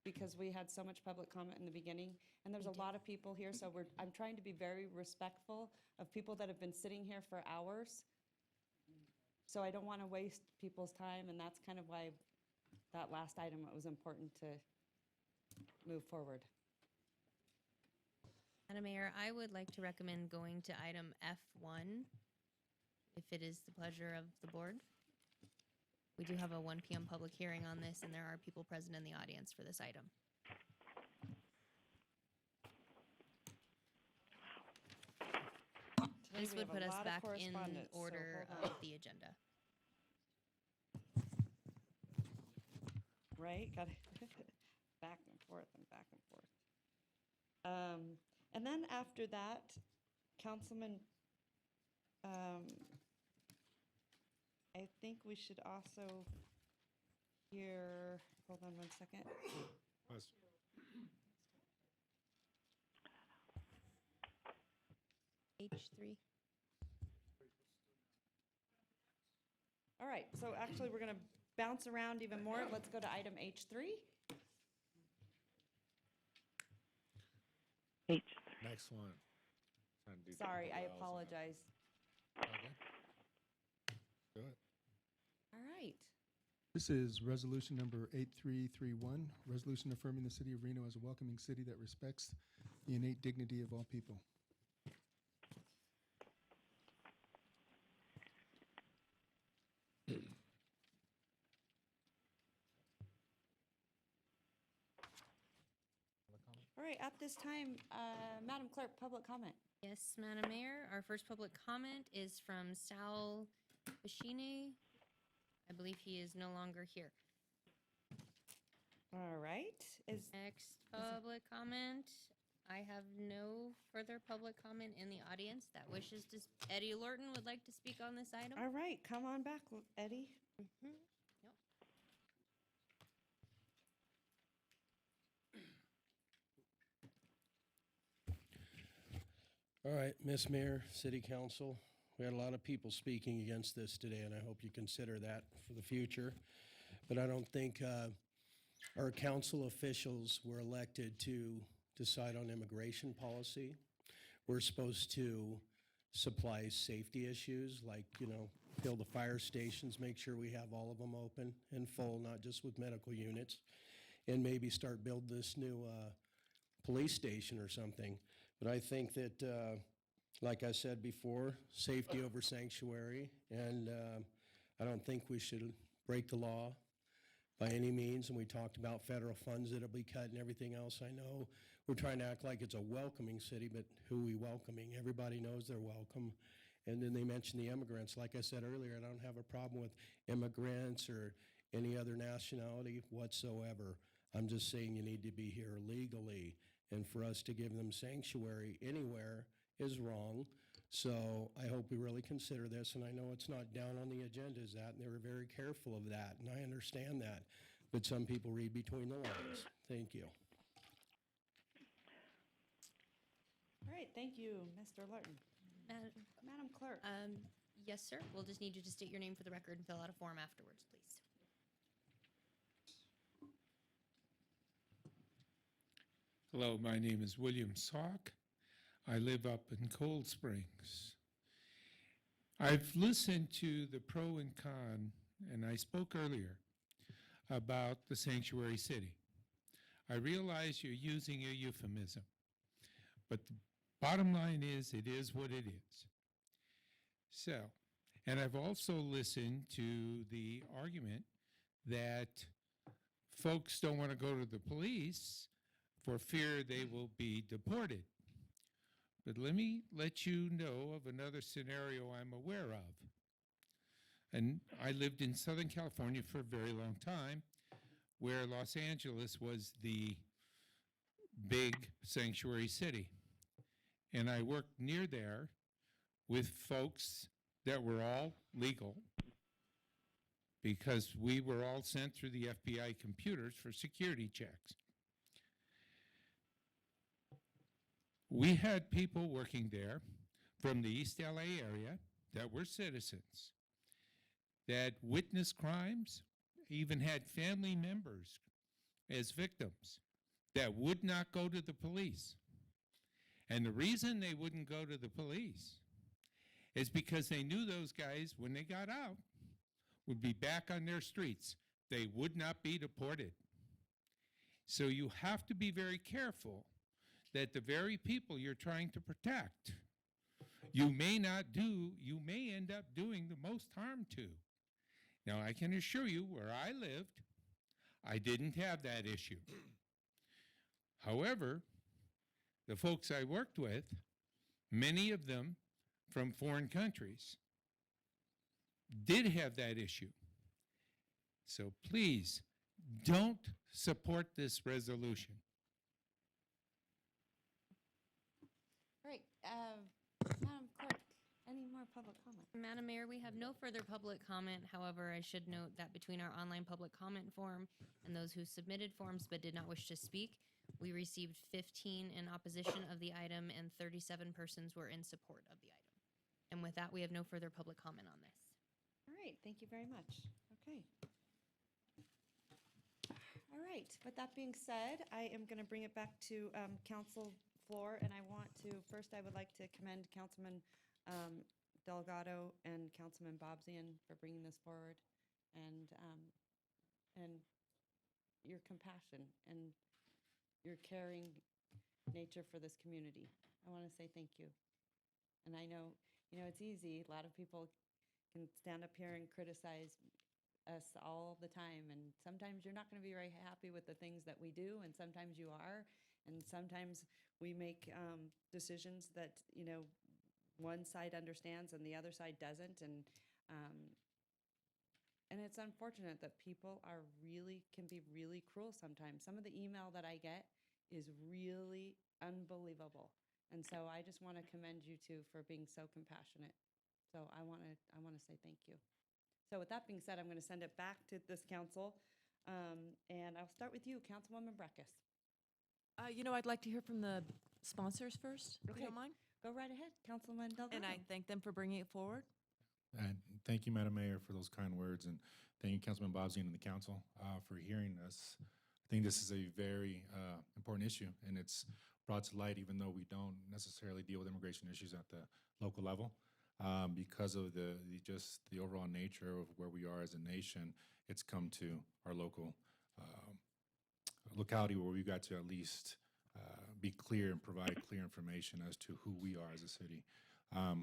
because we had so much public comment in the beginning, and there's a lot of people here, so I'm trying to be very respectful of people that have been sitting here for hours. So I don't want to waste people's time, and that's kind of why that last item, it was important to move forward. Madam Mayor, I would like to recommend going to item F1, if it is the pleasure of the board. We do have a 1 p.m. public hearing on this, and there are people present in the audience for this item. This would put us back in order of the agenda. Right? Got it. Back and forth and back and forth. And then after that, Councilman, I think we should also hear, hold on 1 second. H3. All right, so actually, we're going to bounce around even more. Let's go to item H3. Next one. Trying to do Sorry, I something else. apologize. Okay. Go ahead. All right. This is resolution number 8331, resolution affirming the city of Reno as a welcoming city that respects the innate dignity of all people. All right, at this time, Madam Clerk, public comment. Yes, Madam Mayor, our first public comment is from Sal Bashini. I believe he is no longer here. All right. Next public comment. I have no further public comment in the audience that wishes to. Eddie Lorton would like to speak on this item. All right, come on back, Eddie. Yep. All right, Miss Mayor, City Council, we had a lot of people speaking against this today, and I hope you consider that for the future. But I don't think our council officials were elected to decide on immigration policy. We're supposed to supply safety issues like, fill the fire stations, make sure we have all of them open and full, not just with medical units, and maybe start building this new police station or something. But I think that, like I said before, safety over sanctuary, and I don't think we should break the law by any means. And we talked about federal funds that'll be cut and everything else. I know we're trying to act like it's a welcoming city, but who we welcoming? Everybody knows they're welcome. And then they mentioned the immigrants. Like I said earlier, I don't have a problem with immigrants or any other nationality whatsoever. I'm just saying you need to be here legally. And for us to give them sanctuary anywhere is wrong. So I hope we really consider this. And I know it's not down on the agenda as that, and they were very careful of that. And I understand that. But some people read between the lines. Thank you. All right, thank you, Mr. Lurton. Madam Clerk. Yes, sir. We'll just need you to state your name for the record and fill out a form afterwards, please. Hello, my name is William Salk. I live up in Cold Springs. I've listened to the pro and con, and I spoke earlier about the sanctuary city. I realize you're using a euphemism, but the bottom line is it is what it is. So, and I've also listened to the argument that folks don't want to go to the police for fear they will be deported. But let me let you know of another scenario I'm aware of. And I lived in Southern California for a very long time, where Los Angeles was the big sanctuary city. And I worked near there with folks that were all legal because we were all sent through the FBI computers for security checks. We had people working there from the East LA area that were citizens, that witnessed crimes, even had family members as victims that would not go to the police. And the reason they wouldn't go to the police is because they knew those guys, when they got out, would be back on their streets. They would not be deported. So you have to be very careful that the very people you're trying to protect, you may end up doing the most harm to. Now, I can assure you, where I lived, I didn't have that issue. However, the folks I worked with, many of them from foreign countries, did have that issue. So please, don't support this resolution. All right, Madam Clerk, any more public comment? Madam Mayor, we have no further public comment. However, I should note that between our online public comment form and those who submitted forms but did not wish to speak, we received 15 in opposition of the item and 37 persons were in support of the item. And with that, we have no further public comment on this. All right, thank you very much. Okay. All right, with that being said, I am going to bring it back to council floor, and I want to, first I would like to commend Councilman Delgado and Councilman Bobzian for bringing this forward, and your compassion and your caring nature for this community. I want to say thank you. And I know, it's easy. A lot of people can stand up here and criticize us all the time, and sometimes you're not going to be very happy with the things that we do, and sometimes you are, and sometimes we make decisions that, one side understands and the other side doesn't, and it's unfortunate that people can be really cruel sometimes. Some of the email that I get is really unbelievable. And so I just want to commend you two for being so compassionate. So I want to say thank you. So with that being said, I'm going to send it back to this council. And I'll start with you, Councilwoman Breckus. I'd like to hear from the sponsors first, if you don't mind. Go right ahead, Councilman Delgado. And I thank them for bringing it forward. And thank you, Madam Mayor, for those kind words. And thank you, Councilman Bobzian and the council for hearing us. I think this is a very important issue, and it's brought to light even though we don't necessarily deal with immigration issues at the local level. Because of the overall nature of where we are as a nation, it's come to our local locality where we've got to at least be clear and provide clear information as to who we are as a city.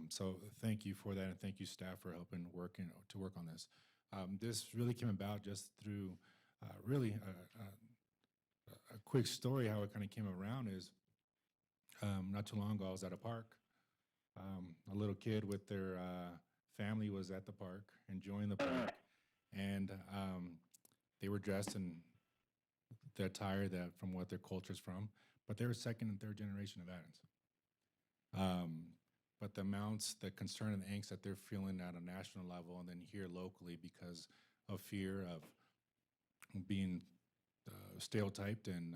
So thank you for that, and thank you, staff, for helping work on this. This really came about just through really a quick story how it kind of came around is not too long ago I was at a park. A little kid with their family was at the park, enjoying the park, and they were dressed in the attire that from what their culture's from, but they were second and third generation Nevadans. But the amounts, the concern and the angst that they're feeling at a national level and then here locally because of fear of being stereotyped and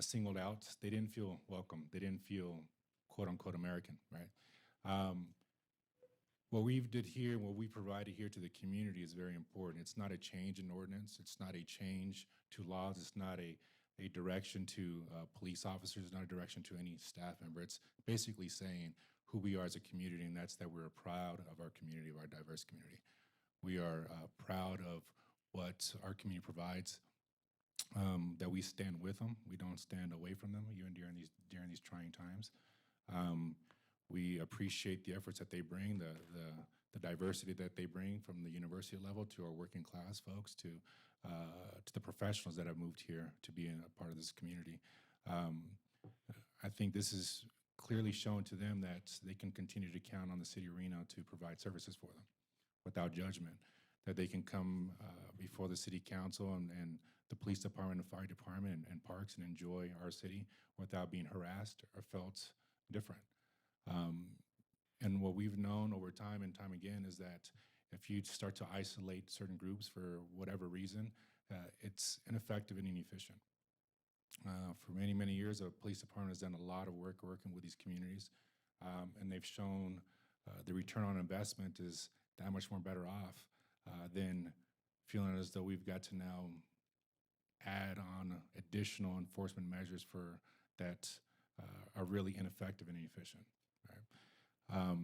singled out, they didn't feel welcome. They didn't feel quote unquote American, right? What we did here, what we provided here to the community is very important. It's not a change in ordinance. It's not a change to laws. It's not a direction to police officers. It's not a direction to any staff member. It's basically saying who we are as a community, and that's that we're proud of our community, of our diverse community. We are proud of what our community provides, that we stand with them. We don't stand away from them, even during these trying times. We appreciate the efforts that they bring, the diversity that they bring from the university level to our working class folks to the professionals that have moved here to be a part of this community. I think this is clearly shown to them that they can continue to count on the city of Reno to provide services for them without judgment, that they can come before the city council and the police department and fire department and parks and enjoy our city without being harassed or felt different. And what we've known over time and time again is that if you start to isolate certain groups for whatever reason, it's ineffective and inefficient. For many, many years, the police department has done a lot of work working with these communities, and they've shown the return on investment is that much more better off than feeling as though we've got to now add on additional enforcement measures for that are really ineffective and inefficient. Right?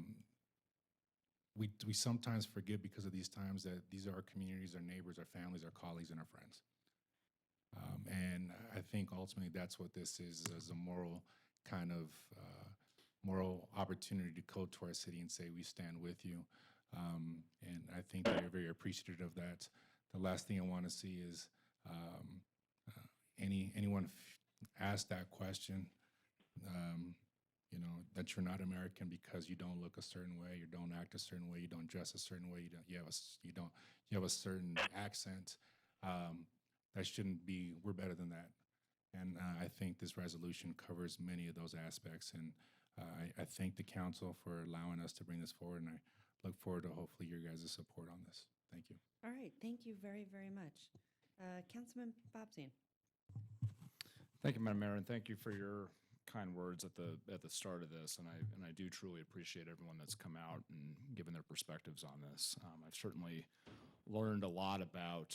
We sometimes forget because of these times that these are our communities, our neighbors, our families, our colleagues, and our friends. And I think ultimately that's what this is a moral kind of moral opportunity to go to our city and say we stand with you. And I think they're very appreciative of that. The last thing I want to see is anyone ask that question, that you're not American because you don't look a certain way, you don't act a certain way, you don't dress a certain way, you have a certain accent. That shouldn't be. We're better than that. And I think this resolution covers many of those aspects. And I thank the council for allowing us to bring this forward, and I look forward to hopefully your guys' support on this. Thank you. All right, thank you very, very much. Councilman Bobzien. Thank you, Madam Mayor, and thank you for your kind words at the start of this. And I do truly appreciate everyone that's come out and given their perspectives on this. I've certainly learned a lot about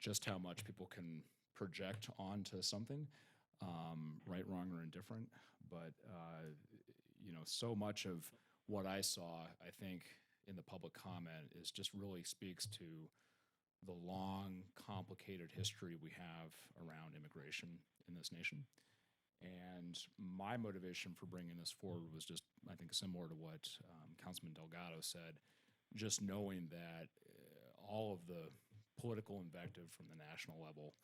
just how much people can project onto something, right, wrong, or indifferent. But so much of what I saw, I think, in the public comment is just really speaks to the long, complicated history we have around immigration in this nation. And my motivation for bringing this forward was just, I think, similar to what Councilman Delgado said, just knowing that all of the political invective from the national level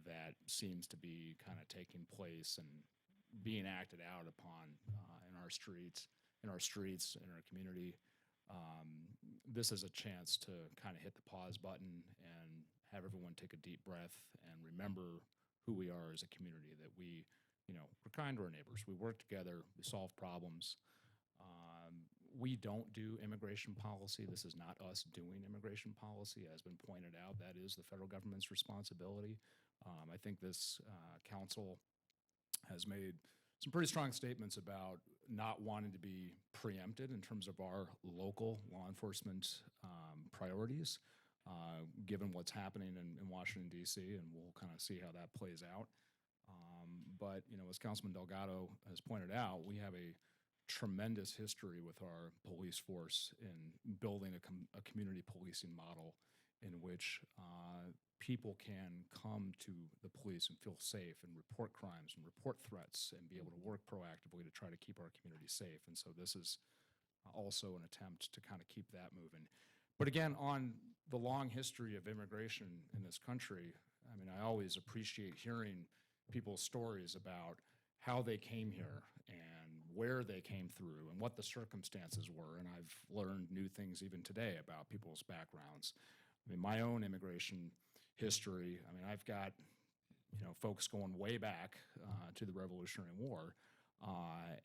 that seems to be kind of taking place and being acted out upon in our streets, in our community. This is a chance to kind of hit the pause button and have everyone take a deep breath and remember who we are as a community, that we're kind to our neighbors. We work together, we solve problems. We don't do immigration policy. This is not us doing immigration policy. As been pointed out, that is the federal government's responsibility. I think this council has made some pretty strong statements about not wanting to be preempted in terms of our local law enforcement priorities, given what's happening in Washington, D.C., and we'll kind of see how that plays out. But, as Councilman Delgado has pointed out, we have a tremendous history with our police force in building a community policing model in which people can come to the police and feel safe and report crimes and report threats and be able to work proactively to try to keep our community safe. And so this is also an attempt to kind of keep that moving. But again, on the long history of immigration in this country, I mean, I always appreciate hearing people's stories about how they came here and where they came through and what the circumstances were. And I've learned new things even today about people's backgrounds. I mean, my own immigration history, I mean, I've got, folks going way back to the Revolutionary War.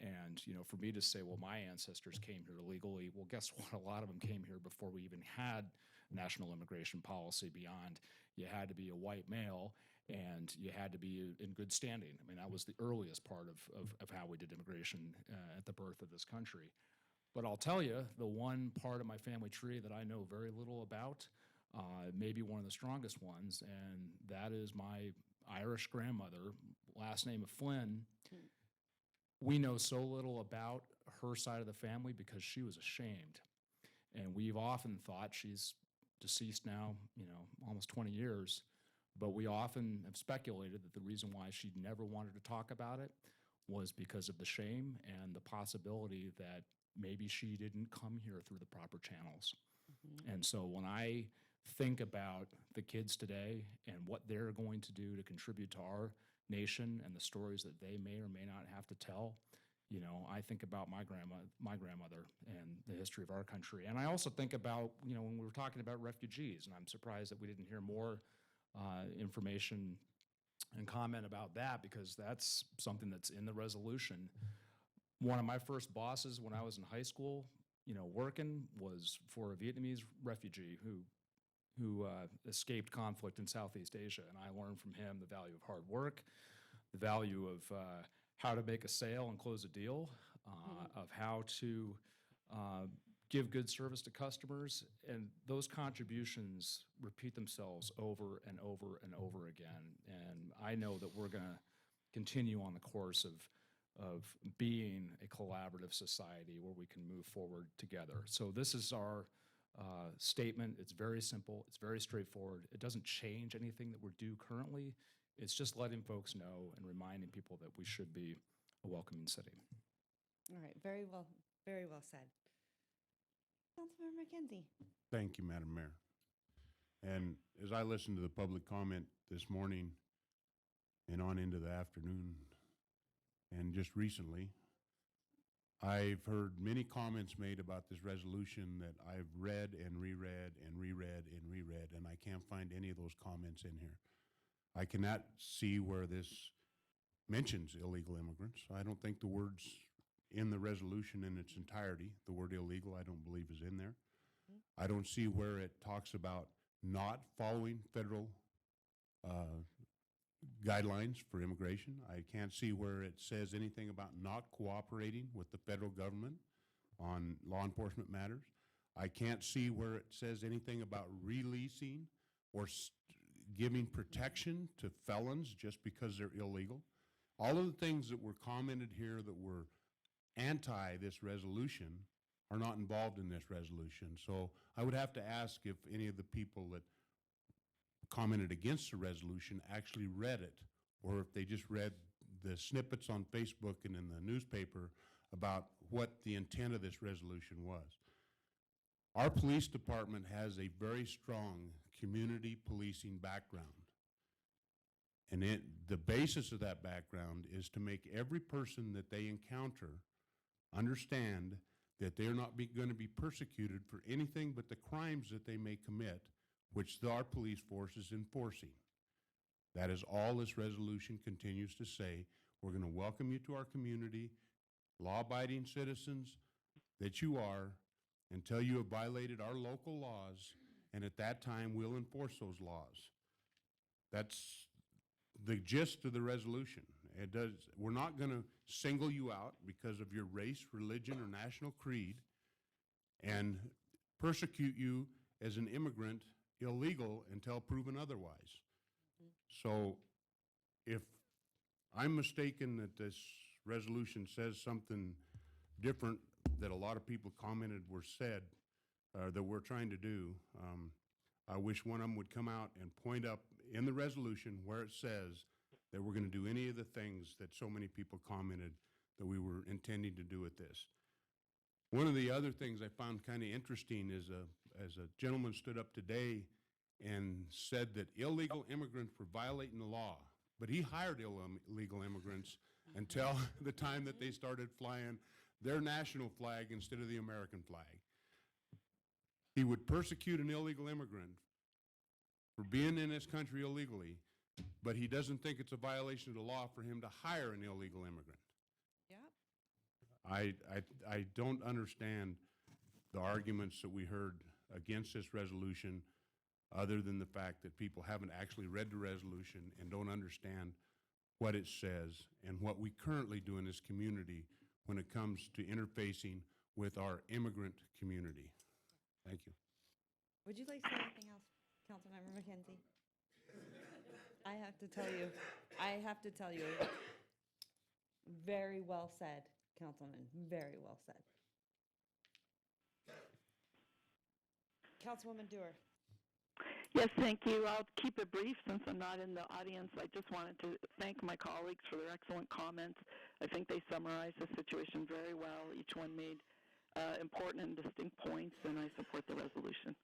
And, for me to say, well, my ancestors came here illegally, well, guess what? A lot of them came here before we even had national immigration policy beyond you had to be a white male and you had to be in good standing. I mean, that was the earliest part of how we did immigration at the birth of this country. But I'll tell you, the one part of my family tree that I know very little about, maybe one of the strongest ones, and that is my Irish grandmother, last name of Flynn. We know so little about her side of the family because she was ashamed. And we've often thought she's deceased now, almost 20 years, but we often have speculated that the reason why she never wanted to talk about it was because of the shame and the possibility that maybe she didn't come here through the proper channels. And so when I think about the kids today and what they're going to do to contribute to our nation and the stories that they may or may not have to tell, I think about my grandmother and the history of our country. And I also think about, when we were talking about refugees, and I'm surprised that we didn't hear more information and comment about that, because that's something that's in the resolution. One of my first bosses when I was in high school, working, was for a Vietnamese refugee who escaped conflict in Southeast Asia. And I learned from him the value of hard work, the value of how to make a sale and close a deal, of how to give good service to customers. And those contributions repeat themselves over and over and over again. And I know that we're going to continue on the course of being a collaborative society where we can move forward together. So this is our statement. It's very simple. It's very straightforward. It doesn't change anything that we're due currently. It's just letting folks know and reminding people that we should be a welcoming city. All right, very well said. Councilmember McKenzie. Thank you, Madam Mayor. And as I listened to the public comment this morning and on into the afternoon and just recently, I've heard many comments made about this resolution that I've read and reread and reread and reread, and I can't find any of those comments in here. I cannot see where this mentions illegal immigrants. I don't think the words in the resolution in its entirety, the word illegal, I don't believe is in there. I don't see where it talks about not following federal guidelines for immigration. I can't see where it says anything about not cooperating with the federal government on law enforcement matters. I can't see where it says anything about releasing or giving protection to felons just because they're illegal. All of the things that were commented here that were anti this resolution are not involved in this resolution. So I would have to ask if any of the people that commented against the resolution actually read it, or if they just read the snippets on Facebook and in the newspaper about what the intent of this resolution was. Our police department has a very strong community policing background. And the basis of that background is to make every person that they encounter understand that they're not going to be persecuted for anything but the crimes that they may commit, which our police force is enforcing. That is all this resolution continues to say. We're going to welcome you to our community, law-abiding citizens that you are, until you have violated our local laws, and at that time we'll enforce those laws. That's the gist of the resolution. We're not going to single you out because of your race, religion, or national creed and persecute you as an immigrant illegal until proven otherwise. So if I'm mistaken that this resolution says something different that a lot of people commented were said, that we're trying to do, I wish one of them would come out and point up in the resolution where it says that we're going to do any of the things that so many people commented that we were intending to do with this. One of the other things I found kind of interesting is as a gentleman stood up today and said that illegal immigrants were violating the law. But he hired illegal immigrants until the time that they started flying their national flag instead of the American flag. He would persecute an illegal immigrant for being in this country illegally, but he doesn't think it's a violation of the law for him to hire an illegal immigrant. Yep. I don't understand the arguments that we heard against this resolution, other than the fact that people haven't actually read the resolution and don't understand what it says and what we currently do in this community when it comes to interfacing with our immigrant community. Thank you. Would you like to say anything else, Councilmember McKenzie? I have to tell you, very well said, Councilman, very well said. Councilwoman Dewar. Yes, thank you. I'll keep it brief since I'm not in the audience. I just wanted to thank my colleagues for their excellent comments. I think they summarized the situation very well. Each one made important and distinct points, and I support the resolution.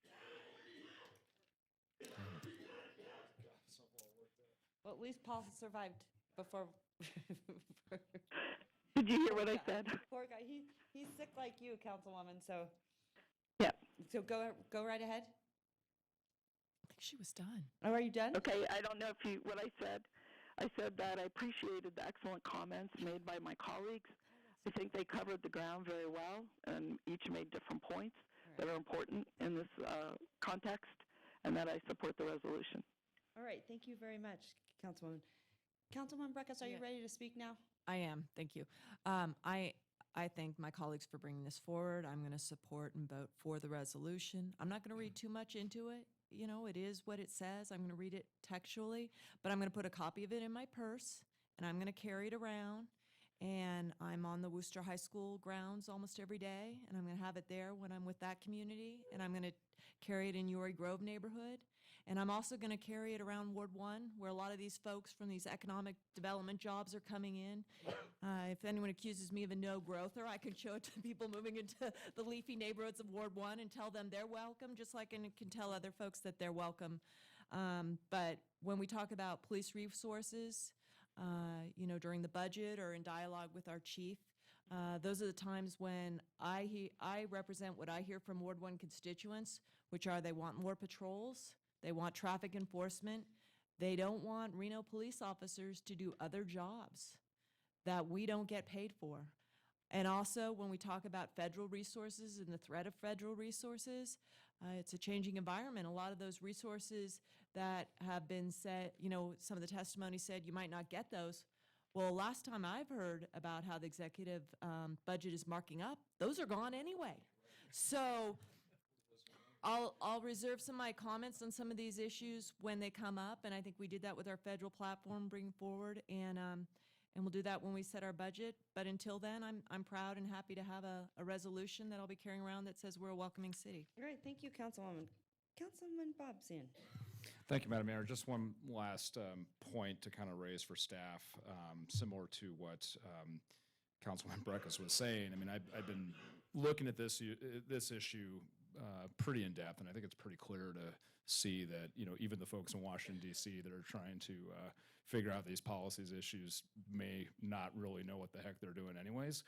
Well, at least Paul survived before. Did you hear what I said? Poor guy. He's sick like you, Councilwoman, so. Yeah. So go right ahead. I think she was done. Oh, are you done? Okay, I don't know if you, what I said that I appreciated the excellent comments made by my colleagues. I think they covered the ground very well, and each made different points that are important in this context, and that I support the resolution. All right, thank you very much, Councilwoman. Councilwoman Breckus, are you ready to speak now? I am, thank you. I thank my colleagues for bringing this forward. I'm going to support and vote for the resolution. I'm not going to read too much into it. You know, it is what it says. I'm going to read it textually, but I'm going to put a copy of it in my purse, and I'm going to carry it around. And I'm on the Worcester High School grounds almost every day, and I'm going to have it there when I'm with that community, and I'm going to carry it in Uri Grove neighborhood. And I'm also going to carry it around Ward 1, where a lot of these folks from these economic development jobs are coming in. If anyone accuses me of a no-growther, I can show it to people moving into the leafy neighborhoods of Ward 1 and tell them they're welcome, just like I can tell other folks that they're welcome. But when we talk about police resources, you know, during the budget or in dialogue with our chief, those are the times when I represent what I hear from Ward 1 constituents, which are they want more patrols, they want traffic enforcement, they don't want Reno police officers to do other jobs that we don't get paid for. And also, when we talk about federal resources and the threat of federal resources, it's a changing environment. A lot of those resources that have been said, you know, some of the testimony said you might not get those. Well, last time I've heard about how the executive budget is marking up, those are gone anyway. So I'll reserve some of my comments on some of these issues when they come up, and I think we did that with our federal platform bring forward, and we'll do that when we set our budget. But until then, I'm proud and happy to have a resolution that I'll be carrying around that says we're a welcoming city. All right, thank you, Councilwoman. Councilman Bobzian. Thank you, Madam Mayor. Just one last point to kind of raise for staff, similar to what Councilman Breckus was saying. I mean, I've been looking at this issue pretty in depth, and I think it's pretty clear to see that, you know, even the folks in Washington, D.C. that are trying to figure out these policies issues may not really know what the heck they're doing anyways.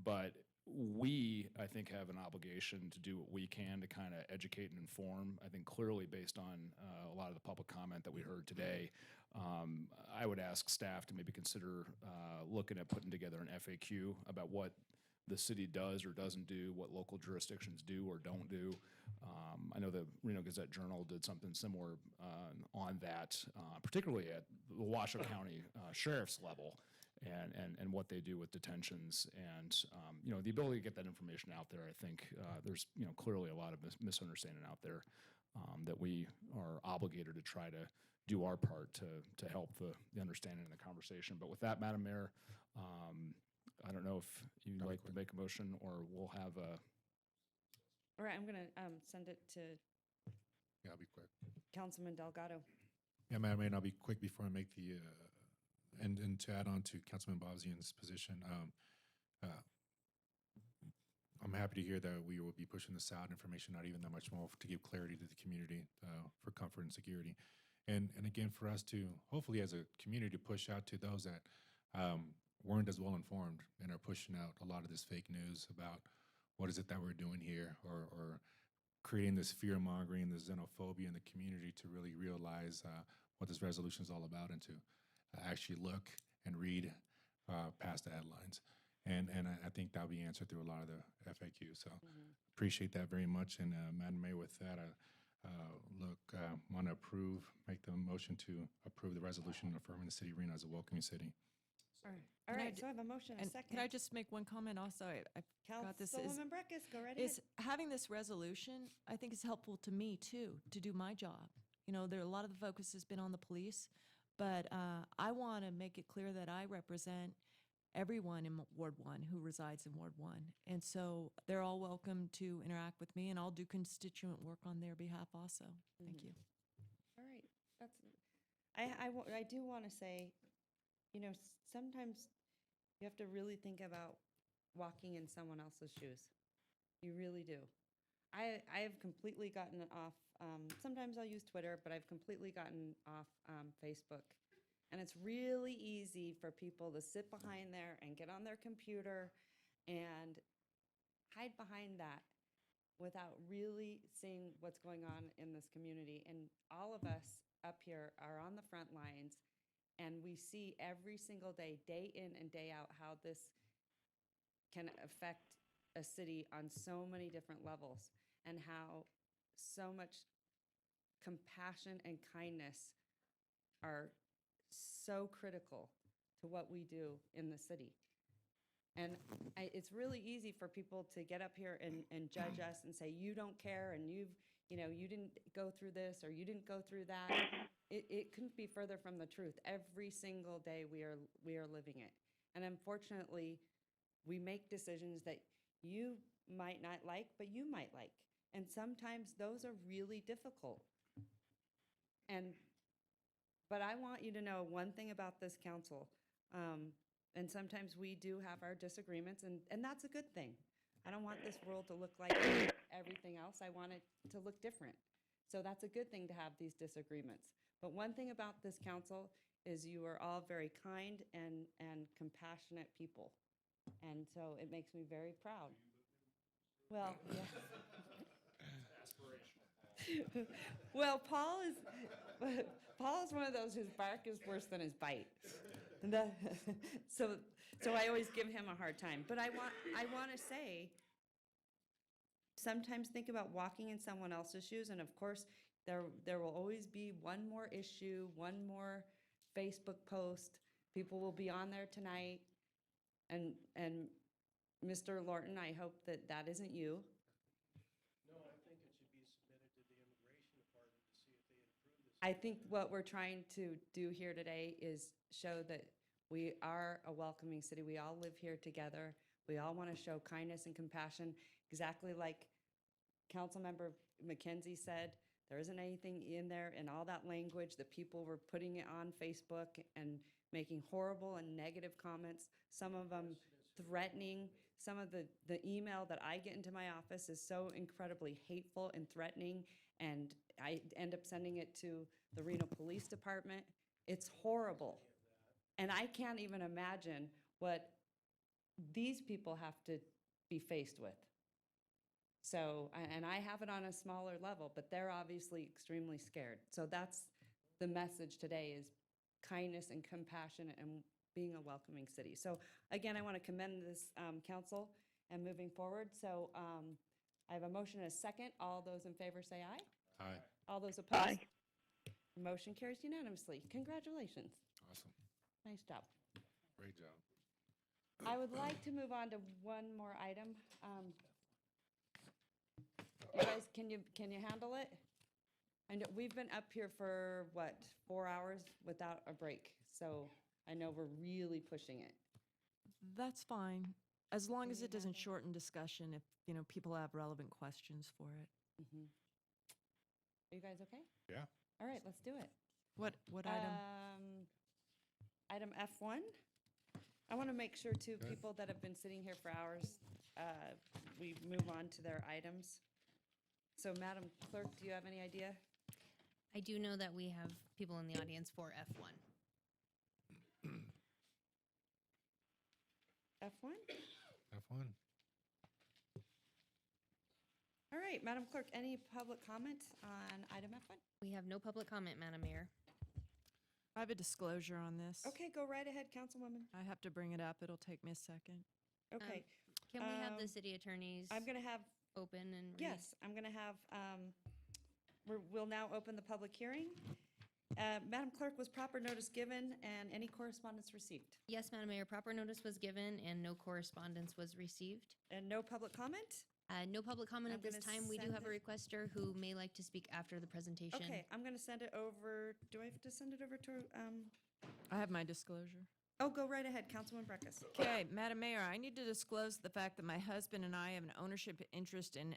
But we, I think, have an obligation to do what we can to kind of educate and inform. I think clearly based on a lot of the public comment that we heard today, I would ask staff to maybe consider looking at putting together an FAQ about what the city does or doesn't do, what local jurisdictions do or don't do. I know the Reno Gazette-Journal did something similar on that, particularly at the Washoe County Sheriff's level, and what they do with detentions, and you know, the ability to get that information out there. I think there's, you know, clearly a lot of misunderstanding out there that we are obligated to try to do our part to help the understanding and the conversation. But with that, Madam Mayor, I don't know if you'd like to make a motion, or we'll have a. All right, I'm going to send it to Yeah, I'll be quick. Councilman Delgado. Yeah, Madam Mayor, and I'll be quick before I make the, and to add on to Councilman Bobzian's position, I'm happy to hear that we will be pushing this out, information out even that much more to give clarity to the community for comfort and security. And again, for us to hopefully as a community push out to those that weren't as well informed and are pushing out a lot of this fake news about what is it that we're doing here, or creating this fear mongering, this xenophobia in the community, to really realize what this resolution is all about, and to actually look and read past the headlines. And I think that'll be answered through a lot of the FAQ. So appreciate that very much. And Madam Mayor, with that, want to make the motion to approve the resolution affirming the city of Reno as a welcoming city. All right, so I have a motion, a And second. can I just make one comment also? I forgot this. Councilwoman Breckus, go right ahead. Is having this resolution, I think, is helpful to me too, to do my job. You know, a lot of the focus has been on the police, but I want to make it clear that I represent everyone in Ward 1 who resides in Ward 1. And so they're all welcome to interact with me, and I'll do constituent work on their behalf also. Thank you. All right, I do want to say, you know, sometimes you have to really think about walking in someone else's shoes. You really do. I have completely gotten off, sometimes I'll use Twitter, but I've completely gotten off Facebook. And it's really easy for people to sit behind there and get on their computer and hide behind that without really seeing what's going on in this community. And all of us up here are on the front lines, and we see every single day, day in and day out, how this can affect a city on so many different levels, and how so much compassion and kindness are so critical to what we do in the city. And it's really easy for people to get up here and judge us and say, you don't care, and you didn't go through this, or you didn't go through that. It couldn't be further from the truth. Every single day we are living it. And unfortunately, we make decisions that you might not like, but you might like. And sometimes those are really difficult. But I want you to know one thing about this council. And sometimes we do have our disagreements, and that's a good thing. I don't want this world to look like everything else. I want it to look different. So that's a good thing to have these disagreements. But one thing about this council is you are all very kind and compassionate people. And so it makes me very proud. Well, yeah. Well, Paul is one of those whose bark is worse than his bite. So I always give him a hard time. But I want to say, sometimes think about walking in someone else's shoes, and of course, there will always be one more issue, one more Facebook post. People will be on there tonight, and Mr. Lorton, I hope that isn't you. No, I think it should be submitted to the Immigration Department to see if they approve this. I think what we're trying to do here today is show that we are a welcoming city. We all live here together. We all want to show kindness and compassion, exactly like Councilmember McKenzie said. There isn't anything in there in all that language that people were putting it on Facebook and making horrible and negative comments, some of them threatening. Some of the email that I get into my office is so incredibly hateful and threatening, and I end up sending it to the Reno Police Department. It's horrible. And I can't even imagine what these people have to be faced with. So, and I have it on a smaller level, but they're obviously extremely scared. So that's the message today, is kindness and compassion and being a welcoming city. So again, I want to commend this council and moving forward. So I have a motion and a second. All those in favor say aye. Aye. All those opposed? Aye. Motion carries unanimously. Congratulations. Awesome. Nice job. Great job. I would like to move on to one more item. You guys, can you handle it? I know we've been up here for, what, 4 hours without a break, so I know we're really pushing it. That's fine, as long as it doesn't shorten discussion if, people have relevant questions for it. Mhm. Are you guys okay? Yeah. All right, let's do it. What item? Item F1. I want to make sure, too, people that have been sitting here for hours we move on to their items. So Madam Clerk, do you have any idea? I do know that we have people in the audience for F1. F1? F1. All right, Madam Clerk, any public comment on item F1? We have no public comment, Madam Mayor. I have a disclosure on this. Okay, go right ahead, Councilwoman. I have to bring it up. It'll take me a second. Okay. Can we have the Um, city attorneys I'm going to have, open and read? yes, I'm going to have, we'll now open the public hearing. Madam Clerk, was proper notice given and any correspondence received? Yes, Madam Mayor, proper notice was given and no correspondence was received. And no public comment? No public comment I'm at this gonna time. We do send have a requester who may like to speak after the presentation. Okay, I'm going to send it over, do I have to send it over to, I have my disclosure. oh, go right ahead, Councilwoman Breckus. Okay, Madam Mayor, I need to disclose the fact that my husband and I have an ownership interest in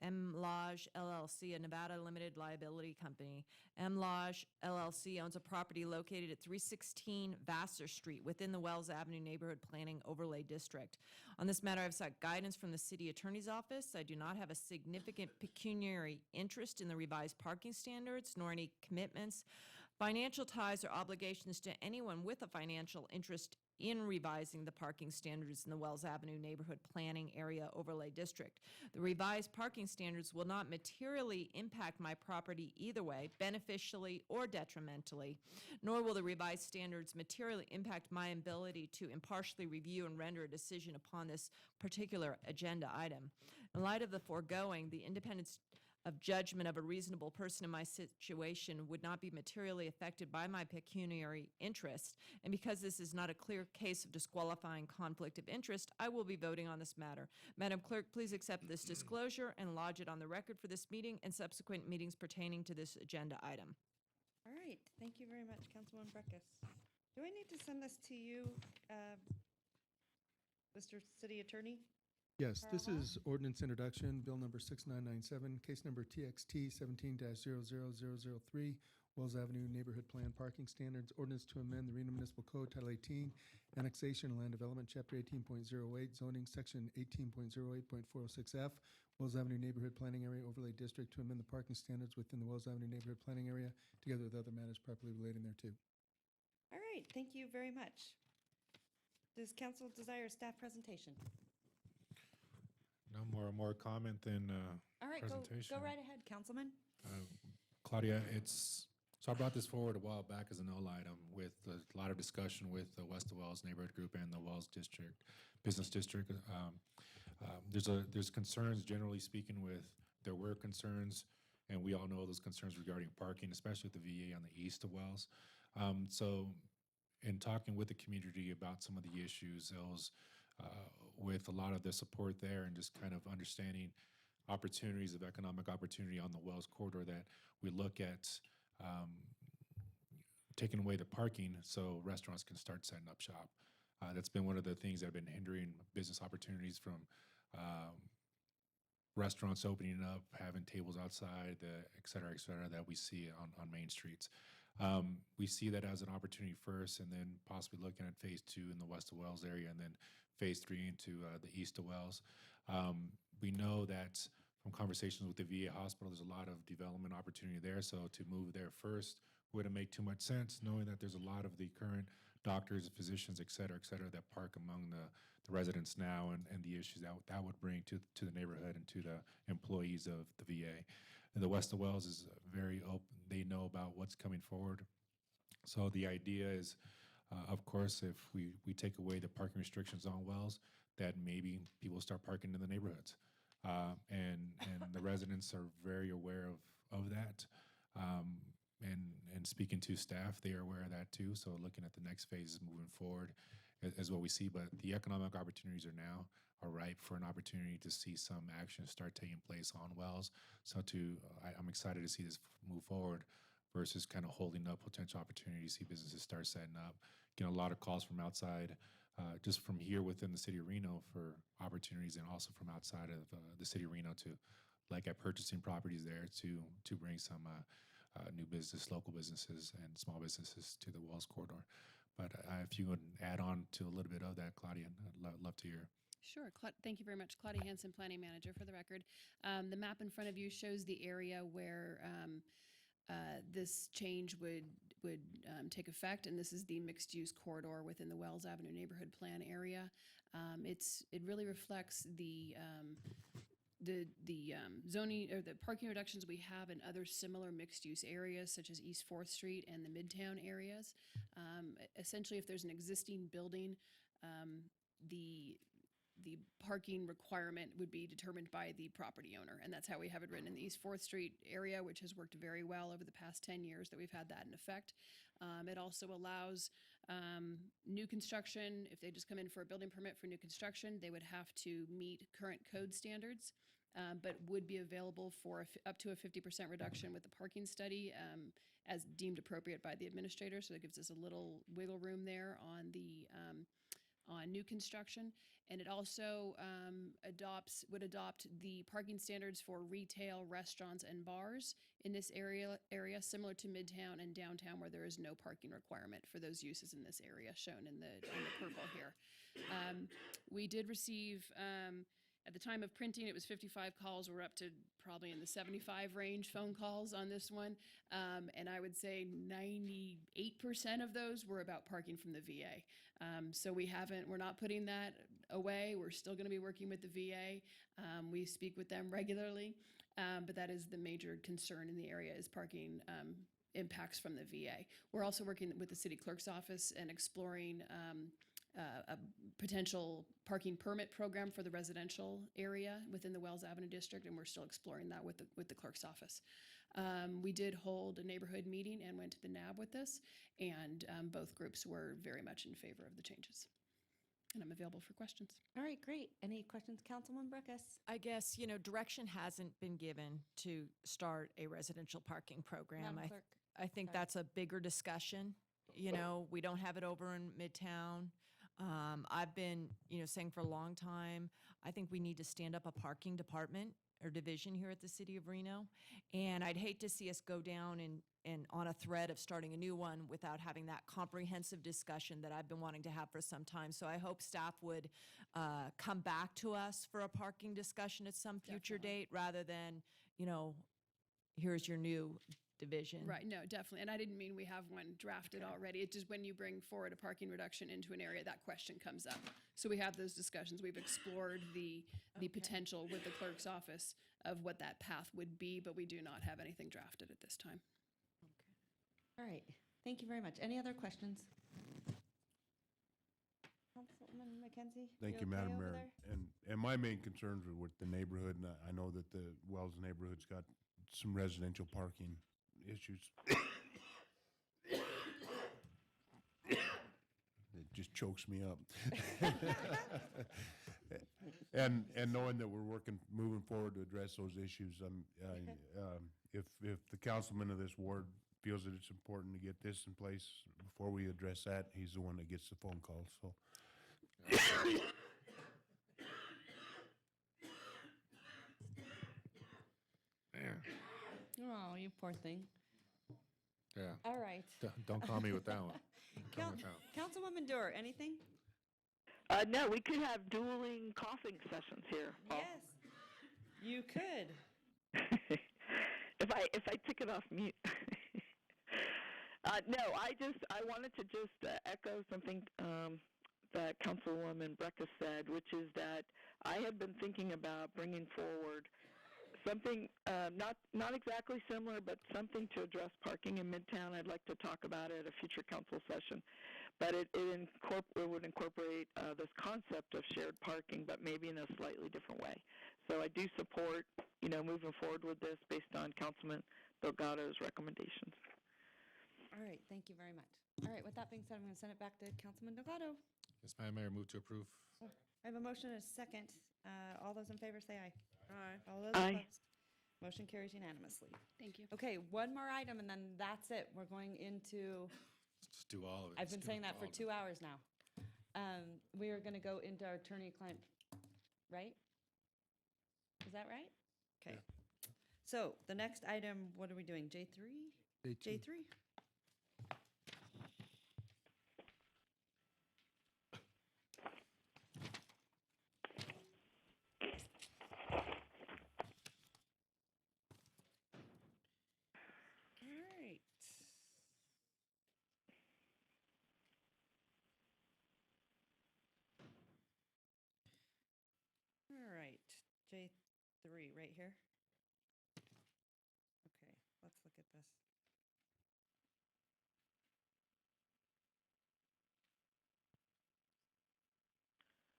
M-Lodge LLC, a Nevada limited liability company. M-Lodge LLC owns a property located at 316 Vassar Street within the Wells Avenue Neighborhood Planning Overlay District. On this matter, I've sought guidance from the City Attorney's Office. I do not have a significant pecuniary interest in the revised parking standards, nor any commitments, financial ties, or obligations to anyone with a financial interest in revising the parking standards in the Wells Avenue Neighborhood Planning Area Overlay District. The revised parking standards will not materially impact my property either way, beneficially or detrimentally, nor will the revised standards materially impact my ability to impartially review and render a decision upon this particular agenda item. In light of the foregoing, the independence of judgment of a reasonable person in my situation would not be materially affected by my pecuniary interest, and because this is not a clear case of disqualifying conflict of interest, I will be voting on this matter. Madam Clerk, please accept this disclosure and lodge it on the record for this meeting and subsequent meetings pertaining to this agenda item. All right, thank you very much, Councilwoman Breckus. Do I need to send this to you, Mr. City Attorney? Yes, this Carl? is ordinance introduction, bill number 6997, case number TXT 17-00003, Wells Avenue Neighborhood Plan Parking Standards, ordinance to amend the Reno Municipal Code, Title 18, Annexation and Land Development, Chapter 18.08, zoning, Section 18.08.406F, Wells Avenue Neighborhood Planning Area Overlay District to amend the parking standards within the Wells Avenue Neighborhood Planning Area, together with other matters properly relating thereto. All right, thank you very much. Does council desire a staff presentation? No more comment than All right, presentation. go right ahead, Councilman. Claudia, so I brought this forward a while back as an old item with a lot of discussion with the West of Wells neighborhood group and the Wells district, business district. There's concerns, generally speaking, there were concerns, and we all know those concerns regarding parking, especially with the VA on the east of Wells. So in talking with the community about some of the issues, those with a lot of the support there and just kind of understanding opportunities of economic opportunity on the Wells corridor, that we look at taking away the parking so restaurants can start setting up shop. That's been one of the things that have been hindering business opportunities from restaurants opening up, having tables outside, et cetera, that we see on main streets. We see that as an opportunity first, and then possibly looking at phase 2 in the West of Wells area, and then phase 3 into the East of Wells. We know that from conversations with the VA hospital, there's a lot of development opportunity there. So to move there first wouldn't make too much sense, knowing that there's a lot of the current doctors, physicians, et cetera, that park among the residents now, and the issues that would bring to the neighborhood and to the employees of the VA. And the West of Wells is very open. They know about what's coming forward. So the idea is, of course, if we take away the parking restrictions on Wells, that maybe people start parking in the neighborhoods. And the residents are very aware of that. And speaking to staff, they are aware of that too. So looking at the next phases moving forward is what we see. But the economic opportunities are ripe for an opportunity to see some action start taking place on Wells. So I'm excited to see this move forward versus kind of holding up potential opportunities, see businesses start setting up. Getting a lot of calls from outside, just from here within the city of Reno for opportunities, and also from outside of the city of Reno to like at purchasing properties there to bring some new business, local businesses and small businesses to the Wells corridor. But if you would add on to a little bit of that, Claudia, I'd love to hear Sure. Thank you very much. Claudia Hansen, Planning Manager, for the record. The map in front of you shows the area where this change would take effect, and this is the mixed-use corridor within the Wells Avenue Neighborhood Plan area. It really reflects the zoning or the parking reductions we have in other similar mixed-use areas, such as East 4th Street and the Midtown areas. Essentially, if there's an existing building, the parking requirement would be determined by the property owner, and that's how we have it written in the East 4th Street area, which has worked very well over the past 10 years that we've had that in effect. It also allows new construction. If they just come in for a building permit for new construction, they would have to meet current code standards, but would be available for up to a 50% reduction with the parking study as deemed appropriate by the administrator. So that gives us a little wiggle room there on the on new construction. And it also would adopt the parking standards for retail, restaurants, and bars in this area similar to Midtown and downtown, where there is no parking requirement for those uses in this area, shown in the purple here. We did receive, at the time of printing, it was 55 calls. We're up to probably in the 75 range phone calls on this one. And I would say 98% of those were about parking from the VA. So we're not putting that away. We're still going to be working with the VA. We speak with them regularly, but that is the major concern in the area, is parking impacts from the VA. We're also working with the city clerk's office and exploring a potential parking permit program for the residential area within the Wells Avenue district, and we're still exploring that with the clerk's office. We did hold a neighborhood meeting and went to the NAB with this, and both groups were very much in favor of the changes. And I'm available for questions. All right, great. Any questions, Councilwoman Breckus? I guess, direction hasn't been given to start a residential parking program. Madam Clerk. I think that's a bigger discussion. We don't have it over in Midtown. I've been, saying for a long time, I think we need to stand up a parking department or division here at the city of Reno. And I'd hate to see us go down and on a thread of starting a new one without having that comprehensive discussion that I've been wanting to have for some time. So I hope staff would come back to us for a parking discussion at some future date, rather than, here's your new division. Right, no, definitely. And I didn't mean we have one drafted already. It's just when you bring forward a parking reduction into an area, that question comes up. So we have those discussions. We've explored the potential with the clerk's office of what that path would be, but we do not have anything drafted at this time. All right, thank you very much. Any other questions? Councilman McKenzie? Thank you, okay Madam over Mayor. there? And my main concerns are with the neighborhood, and I know that the Wells neighborhood's got some residential parking issues. It just chokes me up. And knowing that we're moving forward to address those issues, if the councilman of this ward feels that it's important to get this in place before we address that, he's the one that gets the phone call, so. Oh, you poor thing. Yeah. All right. Don't call me with that one. Councilwoman Dewar, anything? No, we could have dueling coughing sessions here. Yes, you could. If I took it off mute. No, I wanted to just echo something that Councilwoman Breckus said, which is that I had been thinking about bringing forward something not exactly similar, but something to address parking in Midtown. I'd like to talk about it at a future council session. But it would incorporate this concept of shared parking, but maybe in a slightly different way. So I do support, moving forward with this based on Councilman Delgado's recommendations. All right, thank you very much. All right, with that being said, I'm going to send it back to Councilman Delgado. Yes, Madam Mayor, move to approve. I have a motion and a second. All those in favor say aye. Aye. All those Aye. opposed? Motion carries unanimously. Thank you. Okay, one more item, and then that's it. We're going into, Just do all of it. I've Just been do saying that for all of it. 2 hours now. We are going to go into our attorney-client, right? Is that right? Okay. So the next item, what are we doing? J3? J3? J3, right here? Okay, let's look at this.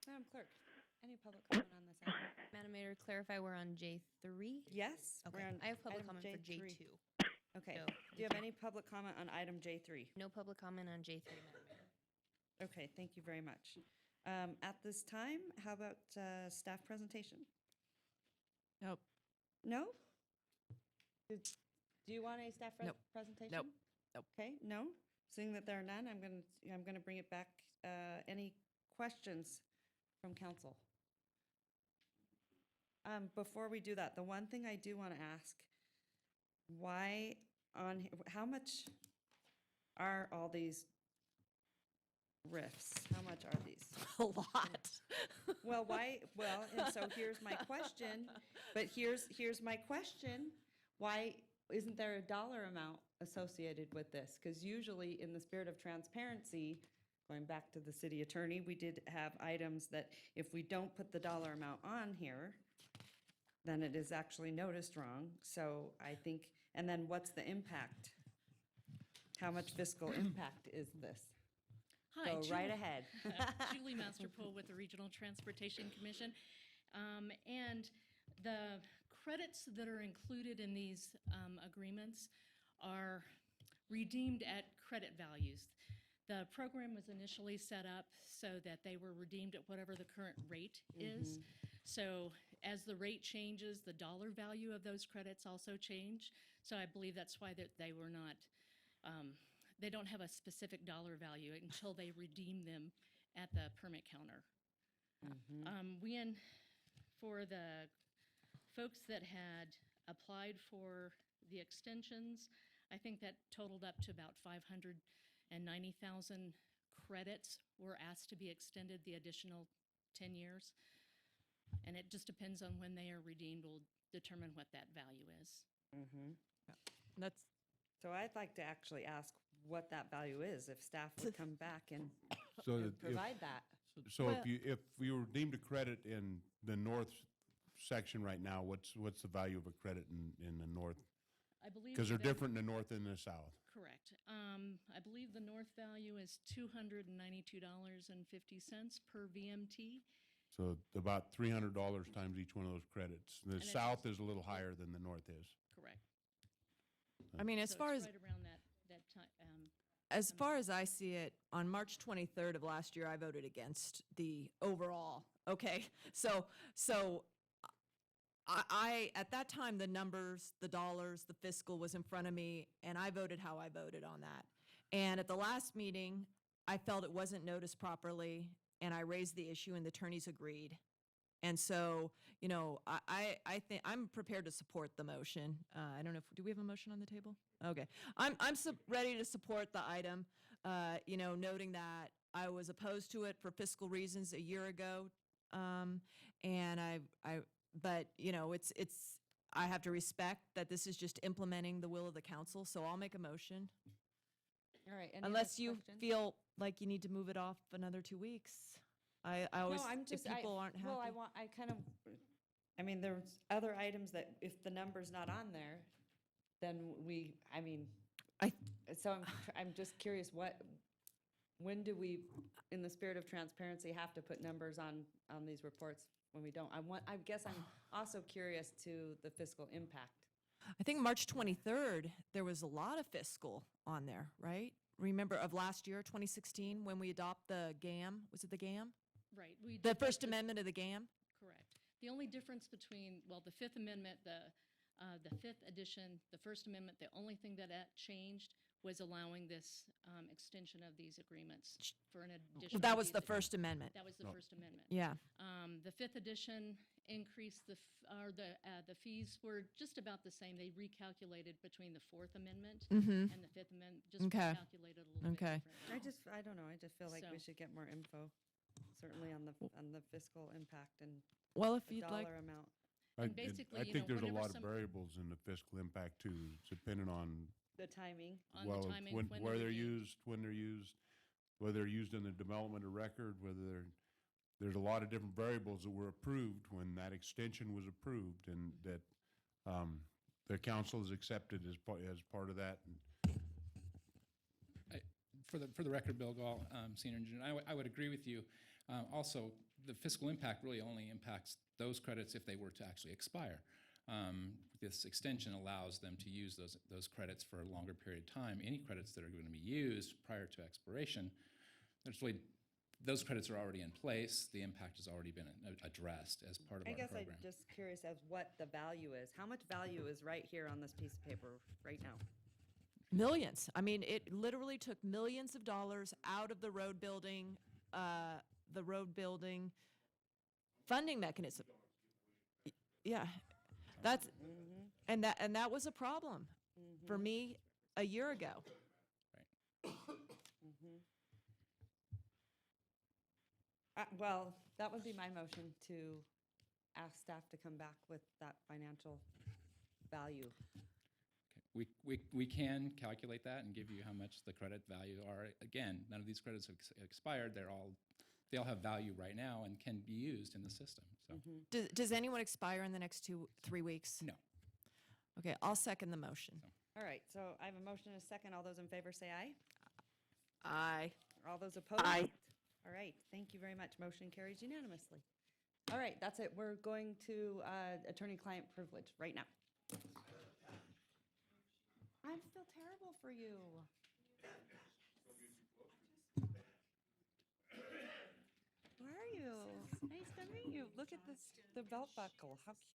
Madam Clerk, any public comment on this item? Madam Mayor, clarify we're on J3? Yes, we're Okay, on I have public item comment for J3. J2. Okay, So do you have any public comment on item J3? No public comment on J3, Madam Mayor. Okay, thank you very much. At this time, how about staff presentation? Nope. No? Do you want a staff Nope. presentation? Nope. Nope. Okay, no? Seeing that there are none, I'm gonna bring it back. Any questions from council? Before we do that, the one thing I do want to ask, why how much are all these riffs? How much are these? A lot. Well, and so here's my question, but here's my question. Why isn't there a dollar amount associated with this? Because usually, in the spirit of transparency, going back to the city attorney, we did have items that if we don't put the dollar amount on here, then it is actually noticed wrong. So I think, and then what's the impact? How much fiscal impact is this? Hi, Go right ahead. Julie Masterpool with the Regional Transportation Commission. And the credits that are included in these agreements are redeemed at credit values. The program was initially set up so that they were redeemed at whatever the current rate is. So as the rate changes, the dollar value of those credits also change. So I believe that's why they were not, they don't have a specific dollar value until they redeem them at the permit counter. For the folks that had applied for the extensions, I think that totaled up to about 590,000 credits were asked to be extended the additional 10 years. And it just depends on when they are redeemed will determine what that value is. That's So I'd like to actually ask what that value is, if staff would come back and So and that if- provide that. So if you were deemed a credit in the north section right now, what's the value of a credit in the north? I believe Because they're that- different in the north and the south. Correct. I believe the north value is $292.50 per VMT. So about $300 times each one of those credits. The it's south is a little higher than the north is. Correct. I mean, as So far it's as right around that time. As far as I see it, on March 23rd of last year, I voted against the overall. Okay, so I at that time, the numbers, the dollars, the fiscal was in front of me, and I voted how I voted on that. And at the last meeting, I felt it wasn't noticed properly, and I raised the issue, and the attorneys agreed. And so, I think I'm prepared to support the motion. I don't know do we have a motion on the table? Okay. I'm ready to support the item, noting that I was opposed to it for fiscal reasons a year ago. And but I have to respect that this is just implementing the will of the council, so I'll make a motion. All right. any Unless other you questions? feel like you need to move it off another 2 weeks. I always, No, I'm if just, people aren't happy. well, there's other items that if the number's not on there, then I'm just curious, when do we, in the spirit of transparency, have to put numbers on these reports when we don't? I guess I'm also curious to the fiscal impact. I think March 23rd, there was a lot of fiscal on there, right? Remember of last year, 2016, when we adopt the GAM, was it the GAM? Right. The First Amendment of the GAM? Correct. The only difference between, the Fifth Amendment, the Fifth Edition, the First Amendment, the only thing that changed was allowing this extension of these agreements for an additional. That was the First Amendment. That was the First Amendment. Yeah. The Fifth Edition increased the fees were just about the same. They recalculated between the Fourth Amendment and the Fifth Amendment, just recalculated a little bit differently. I don't know, I just feel like we should get more info, certainly on the fiscal impact and Well, if the you'd like. dollar amount. And basically, I think there's a whenever lot of variables in the fiscal impact too, depending on, The timing. where they're used, when they're used, whether they're used in the development of record, whether they're there's a lot of different variables that were approved when that extension was approved, and that the council has accepted as part of that. For the record, Bill Gall, Senior Engineer, I would agree with you. Also, the fiscal impact really only impacts those credits if they were to actually expire. This extension allows them to use those credits for a longer period of time. Any credits that are going to be used prior to expiration, those credits are already in place. The impact has already been addressed as part of our program. I guess I'm just curious as what the value is. How much value is right here on this piece of paper right now? Millions. I mean, it literally took millions of dollars out of the road building funding mechanism. Yeah, that's, and that was a problem for me a year ago. Well, that would be my motion, to ask staff to come back with that financial value. We can calculate that and give you how much the credit value are. Again, none of these credits have expired. They all have value right now and can be used in the system. So, Does anyone expire in the next 2-3 weeks? No. Okay, I'll second the motion. All right, so I have a motion and a second. All those in favor say aye. Aye. All those opposed? Aye. All right, thank you very much. Motion carries unanimously. All right, that's it. We're going to attorney-client privilege right now. I feel terrible for you. Where are you? Nice to meet you. Look at this, the belt buckle. How cute.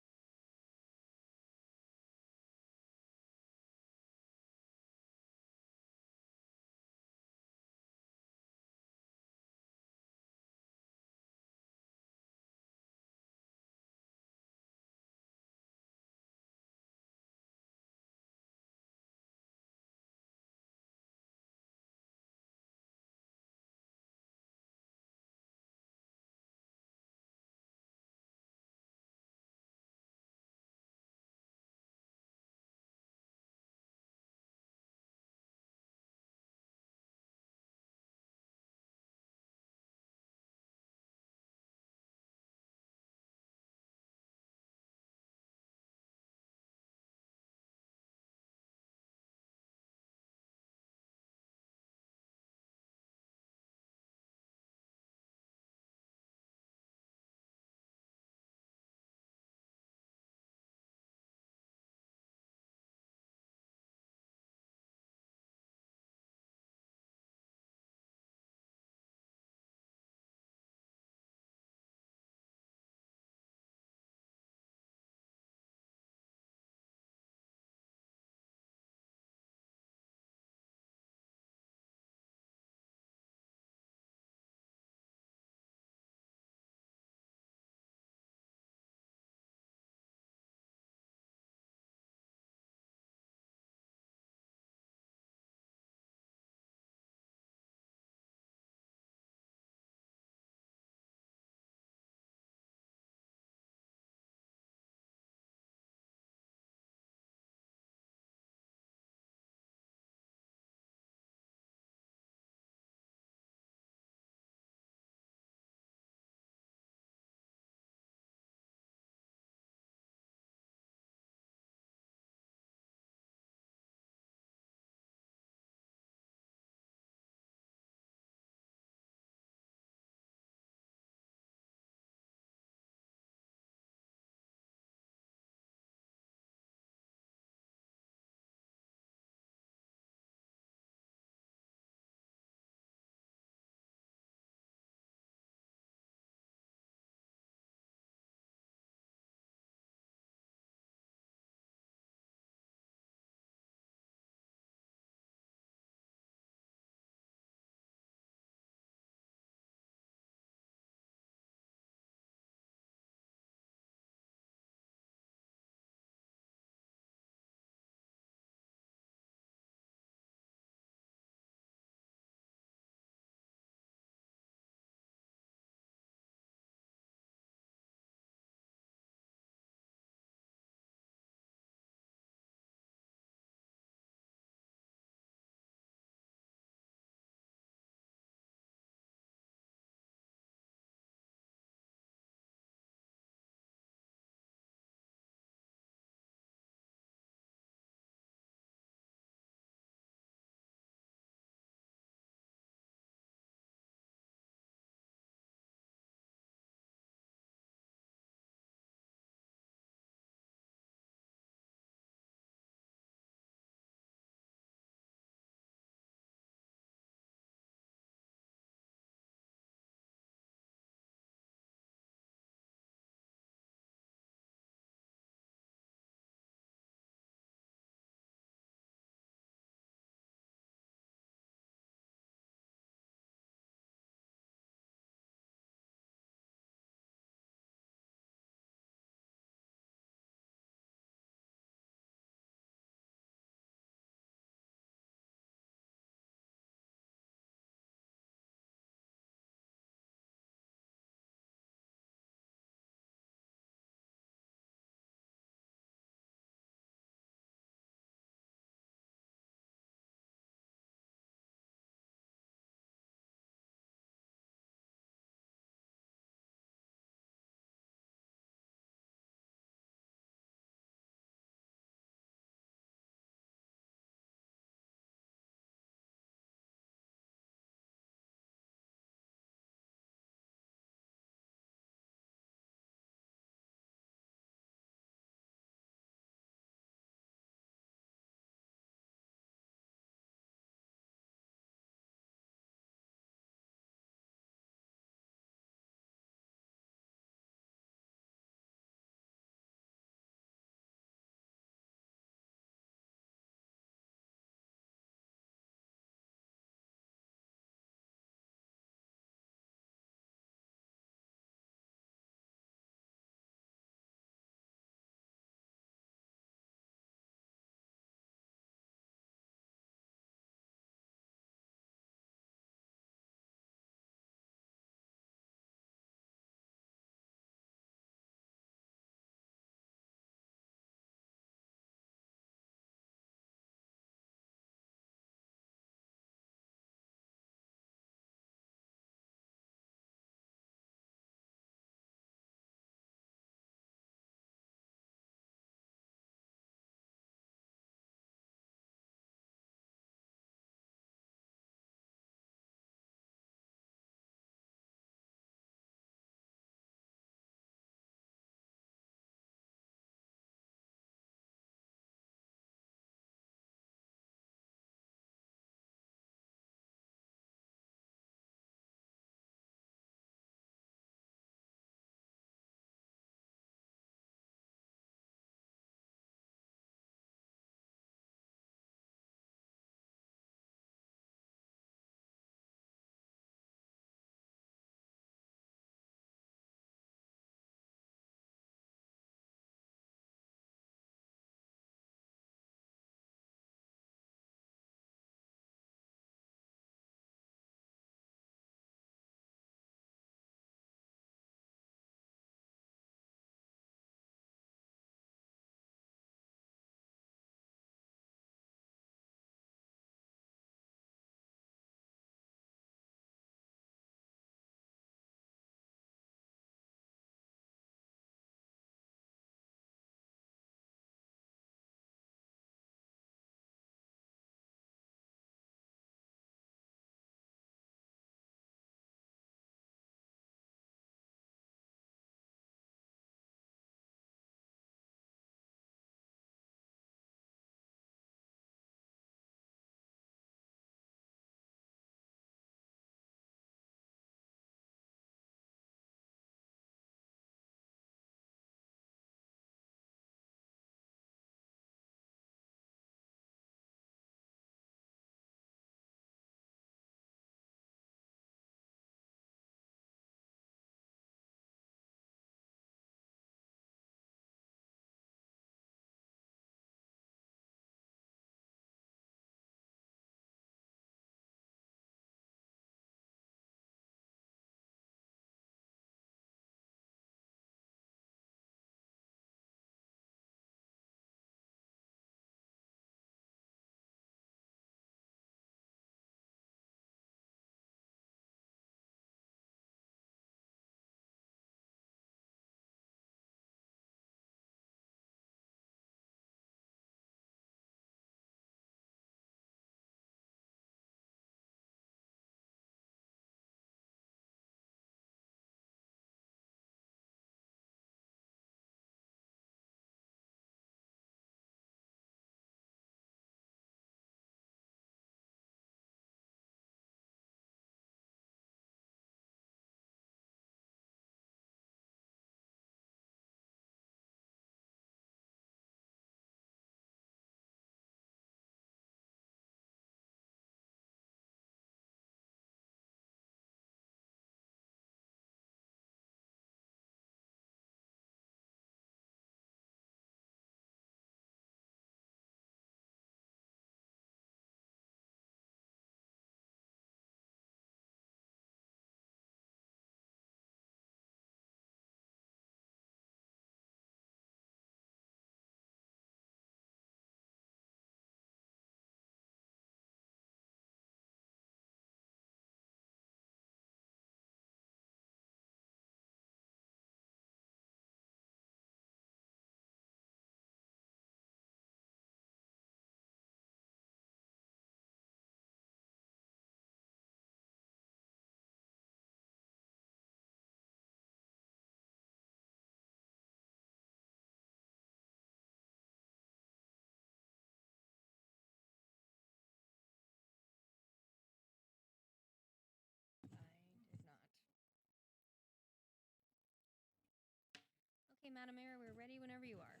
Madam Mayor. We're ready whenever you are.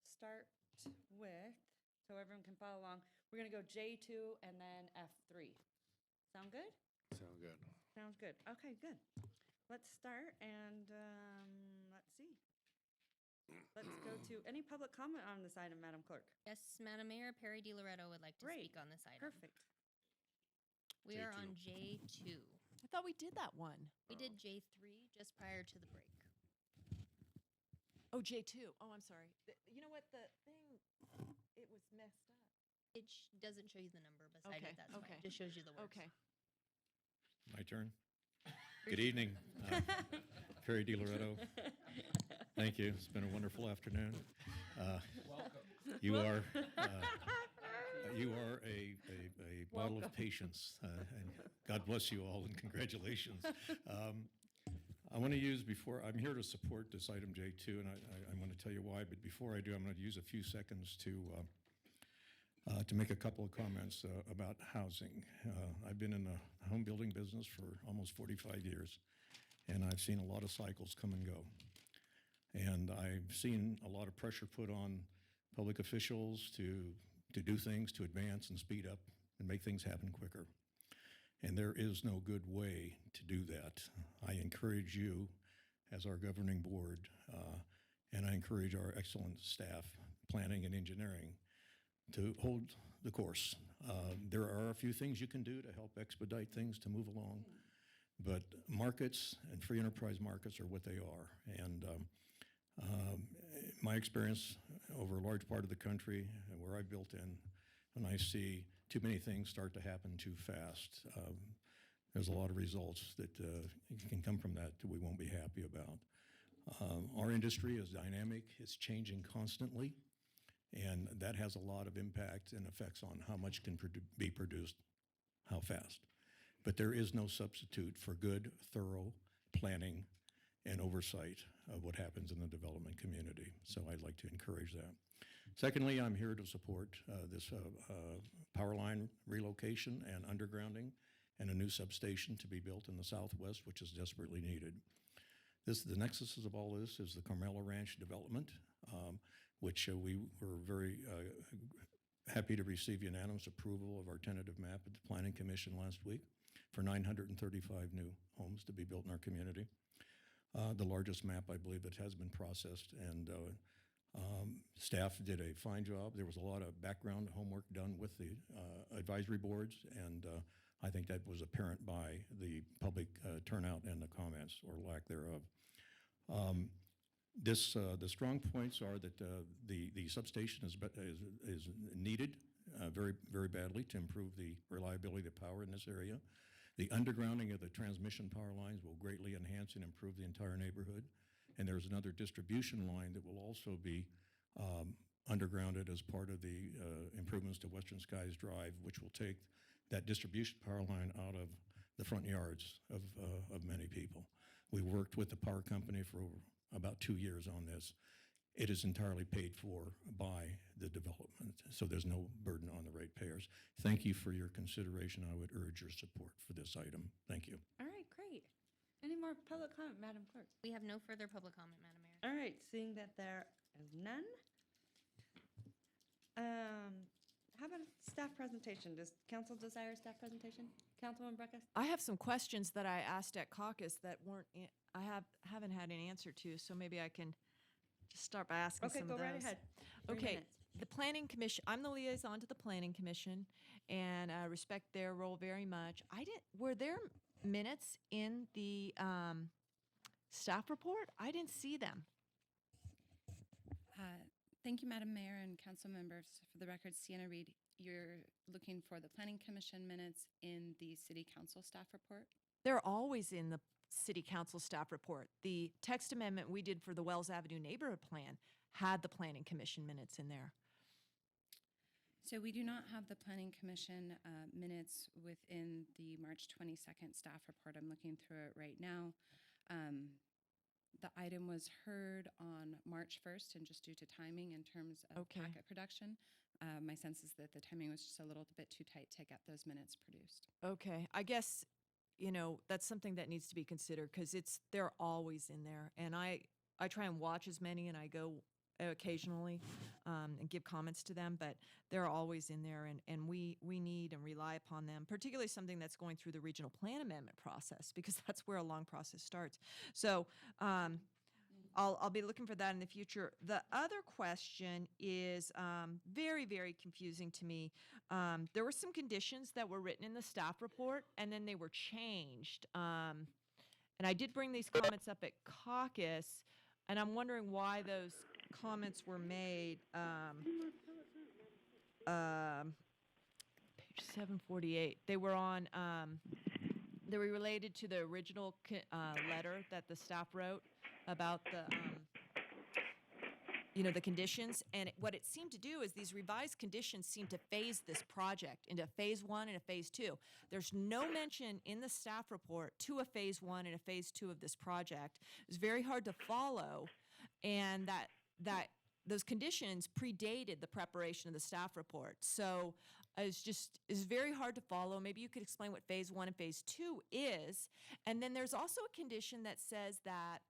Start with, so everyone can follow along, we're going to go J2 and then F3. Sound good? Sound good. Sounds good. Okay, good. Let's start and let's see. Let's go to any public comment on this item, Madam Clerk. Yes, Madam Mayor, Perry DiLoretto would like to Great. speak on this item. Perfect. We are on J2. I thought we did that one. We did J3 just prior to the break. Oh, J2. Oh, I'm sorry. You know what? The thing, it was messed up. It doesn't show you the number beside Okay, it. That's okay. fine. Just shows you the words. Okay. My turn. Good evening. Perry DiLoretto. Thank you. It's been a wonderful afternoon. You are a bottle of patience, and God bless you all, and congratulations. I want to use I'm here to support this item J2, and I want to tell you why, but before I do, I'm going to use a few seconds to make a couple of comments about housing. I've been in the home building business for almost 45 years, and I've seen a lot of cycles come and go. And I've seen a lot of pressure put on public officials to do things, to advance and speed up and make things happen quicker. And there is no good way to do that. I encourage you as our governing board, and I encourage our excellent staff, planning and engineering, to hold the course. There are a few things you can do to help expedite things to move along, but markets and free enterprise markets are what they are. And my experience over a large part of the country and where I've built in, when I see too many things start to happen too fast, there's a lot of results that can come from that we won't be happy about. Our industry is dynamic, it's changing constantly, and that has a lot of impact and effects on how much can be produced, how fast. But there is no substitute for good, thorough planning and oversight of what happens in the development community. So I'd like to encourage that. Secondly, I'm here to support this power line relocation and undergrounding and a new substation to be built in the Southwest, which is desperately needed. The nexus of all this is the Carmela Ranch development, which we were very happy to receive unanimous approval of our tentative map at the Planning Commission last week for 935 new homes to be built in our community. The largest map, I believe, that has been processed, and staff did a fine job. There was a lot of background homework done with the advisory boards, and I think that was apparent by the public turnout and the comments, or lack thereof. The strong points are that the substation is needed very, very badly to improve the reliability of the power in this area. The undergrounding of the transmission power lines will greatly enhance and improve the entire neighborhood. And there's another distribution line that will also be undergrounded as part of the improvements to Western Skies Drive, which will take that distribution power line out of the front yards of many people. We worked with the power company for about 2 years on this. It is entirely paid for by the development, so there's no burden on the ratepayers. Thank you for your consideration. I would urge your support for this item. Thank you. All right, great. Any more public comment, Madam Clerk? We have no further public comment, Madam Mayor. All right, seeing that there is none. How about a staff presentation? Does council desire a staff presentation? Councilwoman Breckus? I have some questions that I asked at caucus that weren't, I haven't had an answer to, so maybe I can just start by asking Okay, some go of those. right ahead. 3 Okay, minutes. the Planning Commission, I'm the liaison to the Planning Commission, and I respect their role very much. Were there minutes in the staff report? I didn't see them. Thank you, Madam Mayor and council members. For the record, Sienna Reed, you're looking for the Planning Commission minutes in the City Council staff report? They're always in the City Council staff report. The text amendment we did for the Wells Avenue Neighborhood Plan had the Planning Commission minutes in there. So we do not have the Planning Commission minutes within the March 22nd staff report. I'm looking through it right now. The item was heard on March 1st, and just due to timing in terms of packet production, my sense is that the timing was just a little bit too tight to get those minutes produced. Okay, I guess that's something that needs to be considered because they're always in there. And I try and watch as many, and I go occasionally and give comments to them, but they're always in there, and we need and rely upon them, particularly something that's going through the regional plan amendment process, because that's where a long process starts. So I'll be looking for that in the future. The other question is very, very confusing to me. There were some conditions that were written in the staff report, and then they were changed. And I did bring these comments up at caucus, and I'm wondering why those comments were made. Page 748. They were on. They were related to the original letter that the staff wrote about the conditions. And what it seemed to do is these revised conditions seem to phase this project into phase 1 and a phase 2. There's no mention in the staff report to a phase 1 and a phase 2 of this project. It's very hard to follow, and that those conditions predated the preparation of the staff report. So it's very hard to follow. Maybe you could explain what phase 1 and phase 2 is. And then there's also a condition that says that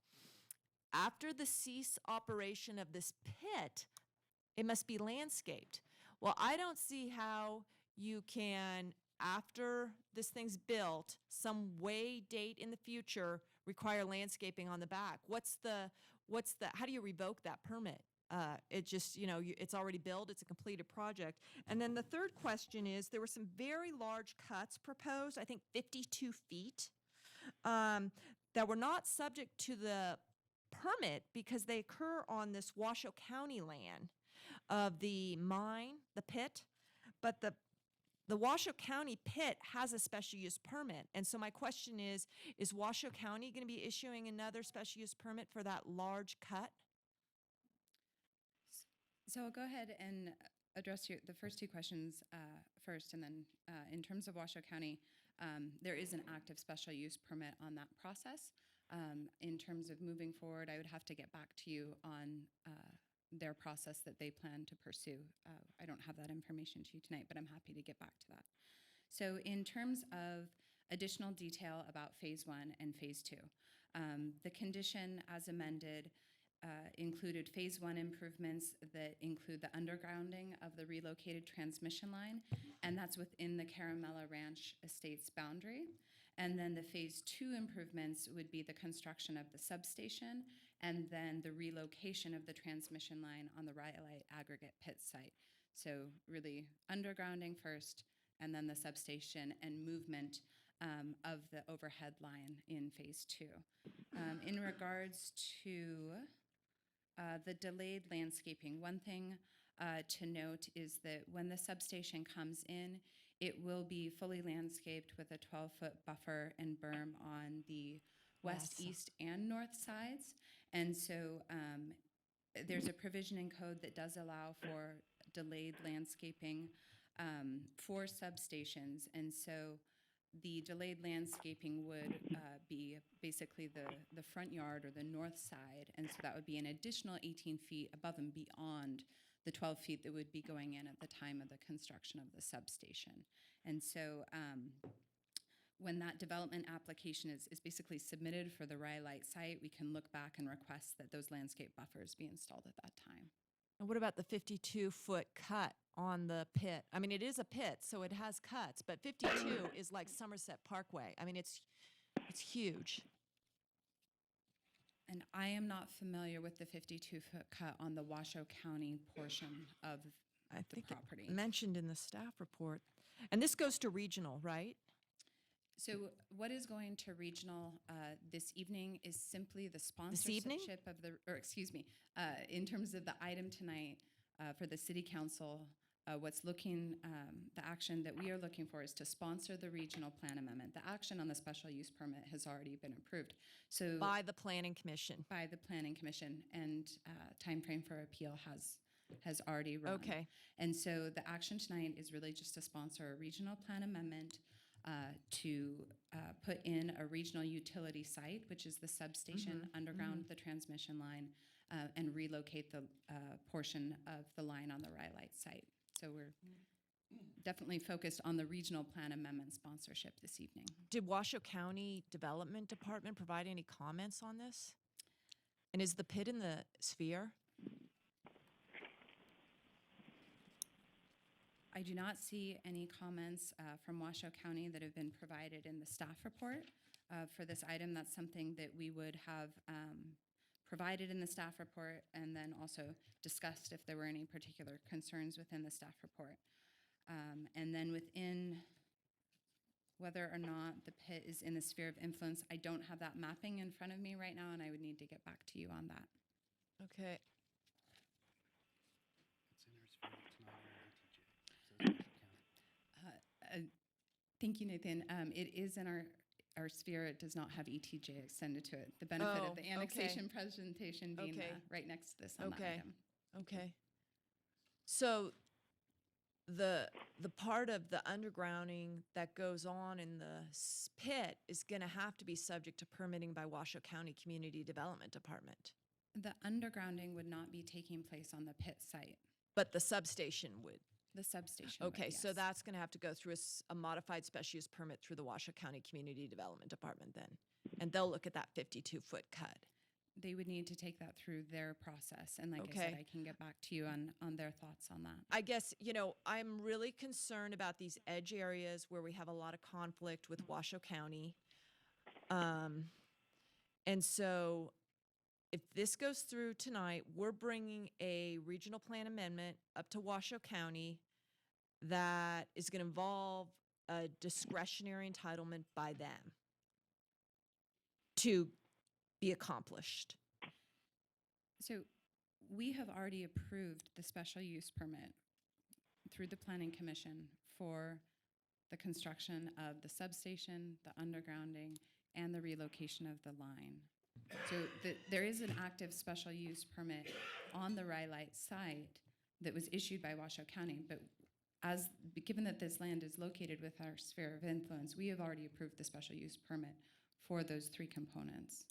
after the cease operation of this pit, it must be landscaped. Well, I don't see how you can, after this thing's built, some way date in the future, require landscaping on the back. How do you revoke that permit? It just, it's already built, it's a completed project. And then the third question is, there were some very large cuts proposed, I think 52 feet, that were not subject to the permit because they occur on this Washoe County land of the mine, the pit, but the Washoe County pit has a special use permit. And so my question is Washoe County going to be issuing another special use permit for that large cut? So I'll go ahead and address the first two questions first, and then in terms of Washoe County, there is an active special use permit on that process. In terms of moving forward, I would have to get back to you on their process that they plan to pursue. I don't have that information to you tonight, but I'm happy to get back to that. So in terms of additional detail about phase 1 and phase 2, the condition as amended included phase 1 improvements that include the undergrounding of the relocated transmission line, and that's within the Caramella Ranch Estates boundary. And then the phase 2 improvements would be the construction of the substation and then the relocation of the transmission line on the Rhyolite aggregate pit site. So really undergrounding first, and then the substation and movement of the overhead line in phase 2. In regards to the delayed landscaping, one thing to note is that when the substation comes in, it will be fully landscaped with a 12-foot buffer and berm on the west, east, and north sides. And so there's a provision in code that does allow for delayed landscaping for substations. And so the delayed landscaping would be basically the front yard or the north side. And so that would be an additional 18 feet above and beyond the 12 feet that would be going in at the time of the construction of the substation. And so when that development application is basically submitted for the Rhyolite site, we can look back and request that those landscape buffers be installed at that time. And what about the 52-foot cut on the pit? I mean, it is a pit, so it has cuts, but 52 is like Somerset Parkway. I mean, it's huge. And I am not familiar with the 52-foot cut on the Washoe County portion of the property. Mentioned in the staff report. And this goes to regional, right? So what is going to regional this evening is simply the This evening? sponsorship of in terms of the item tonight for the city council, the action that we are looking for is to sponsor the regional plan amendment. The action on the special use permit has already been approved. So By the Planning Commission. By the Planning Commission, and timeframe for appeal has already run. Okay. And so the action tonight is really just to sponsor a regional plan amendment to put in a regional utility site, which is the substation, underground the transmission line, and relocate the portion of the line on the Rhyolite site. So definitely focused on the regional plan amendment sponsorship this evening. Did Washoe County Development Department provide any comments on this? And is the pit in the sphere? I do not see any comments from Washoe County that have been provided in the staff report for this item. That's something that we would have provided in the staff report and then also discussed if there were any particular concerns within the staff report. And then within whether or not the pit is in the sphere of influence, I don't have that mapping in front of me right now, and I would need to get back to you on that. Okay. Thank you, Nathan. It is in our sphere. It does not have ETJ extended to it. The benefit of the okay. annexation presentation being Okay. right next to this on that Okay. item. Okay. So the part of the undergrounding that goes on in the pit is going to have to be subject to permitting by Washoe County Community Development Department. The undergrounding would not be taking place on the pit site. But the substation would. The substation would, Okay, so yes. that's going to have to go through a modified special use permit through the Washoe County Community Development Department then. And they'll look at that 52-foot cut. They would need to take that through their process. And like I said, Okay. I can get back to you on their thoughts on that. I guess, I'm really concerned about these edge areas where we have a lot of conflict with Washoe County. And so if this goes through tonight, we're bringing a regional plan amendment up to Washoe County that is going to involve a discretionary entitlement by them to be accomplished. So we have already approved the special use permit through the Planning Commission for the construction of the substation, the undergrounding, and the relocation of the line. So there is an active special use permit on the Rhyolite site that was issued by Washoe County, but given that this land is located with our sphere of influence, we have already approved the special use permit for those three components.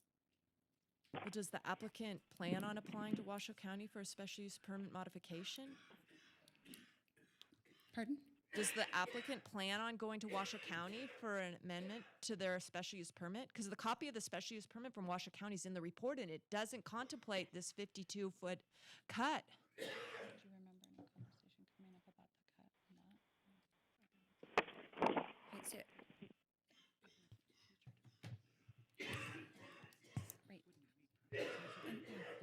Well, does the applicant plan on applying to Washoe County for a special use permit modification? Pardon? Does the applicant plan on going to Washoe County for an amendment to their special use permit? Because the copy of the special use permit from Washoe County is in the report, and it doesn't contemplate this 52-foot cut. Do you remember any conversation coming up about the cut on that?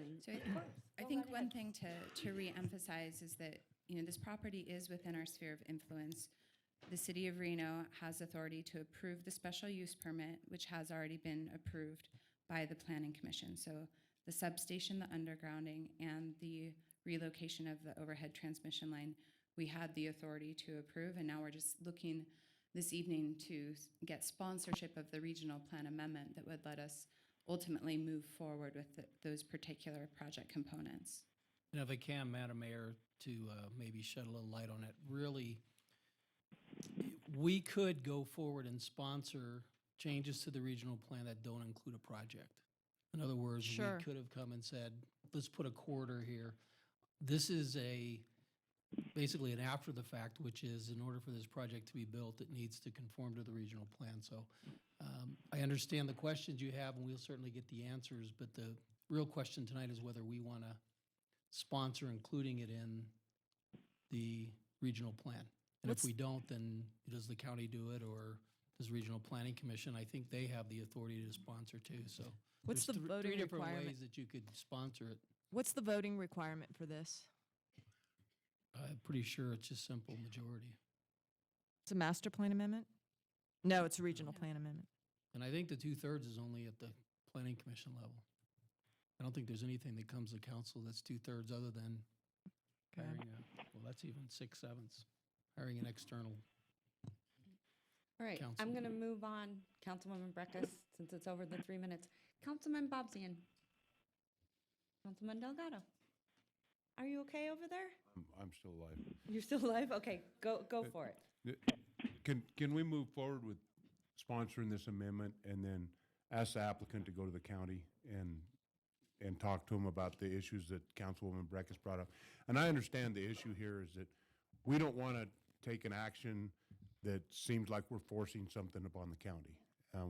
Okay, so I think one thing to reemphasize is that, this property is within our sphere of influence. The city of Reno has authority to approve the special use permit, which has already been approved by the Planning Commission. So the substation, the undergrounding, and the relocation of the overhead transmission line, we had the authority to approve, and now we're just looking this evening to get sponsorship of the regional plan amendment that would let us ultimately move forward with those particular project components. And if I can, Madam Mayor, to maybe shed a little light on it, really, we could go forward and sponsor changes to the regional plan that don't include a project. In other words, Sure. we could have come and said, let's put a corridor here. This is basically an after the fact, which is in order for this project to be built, it needs to conform to the regional plan. So I understand the questions you have, and we'll certainly get the answers, but the real question tonight is whether we want to sponsor including it in the regional plan. And if we don't, then does the county do it, or does Regional Planning Commission? I think they have the authority to sponsor too, so. What's there's the voting three different requirement? ways that you could sponsor it. What's the voting requirement for this? I'm pretty sure it's just simple majority. It's a master plan amendment? No, it's a regional plan amendment. And I think the 2/3 is only at the Planning Commission level. I don't think there's anything that comes to council that's 2/3 other than Okay. hiring well, that's even 6/7, hiring an external. All right, I'm Councilman. going to move on, Councilwoman Breckus, since it's over the 3 minutes. Councilman Bobzian. Councilman Delgado. Are you okay over there? I'm still alive. You're still alive? Okay, go for it. Can we move forward with sponsoring this amendment and then ask the applicant to go to the county and talk to them about the issues that Councilwoman Breckus brought up? And I understand the issue here is that we don't want to take an action that seems like we're forcing something upon the county.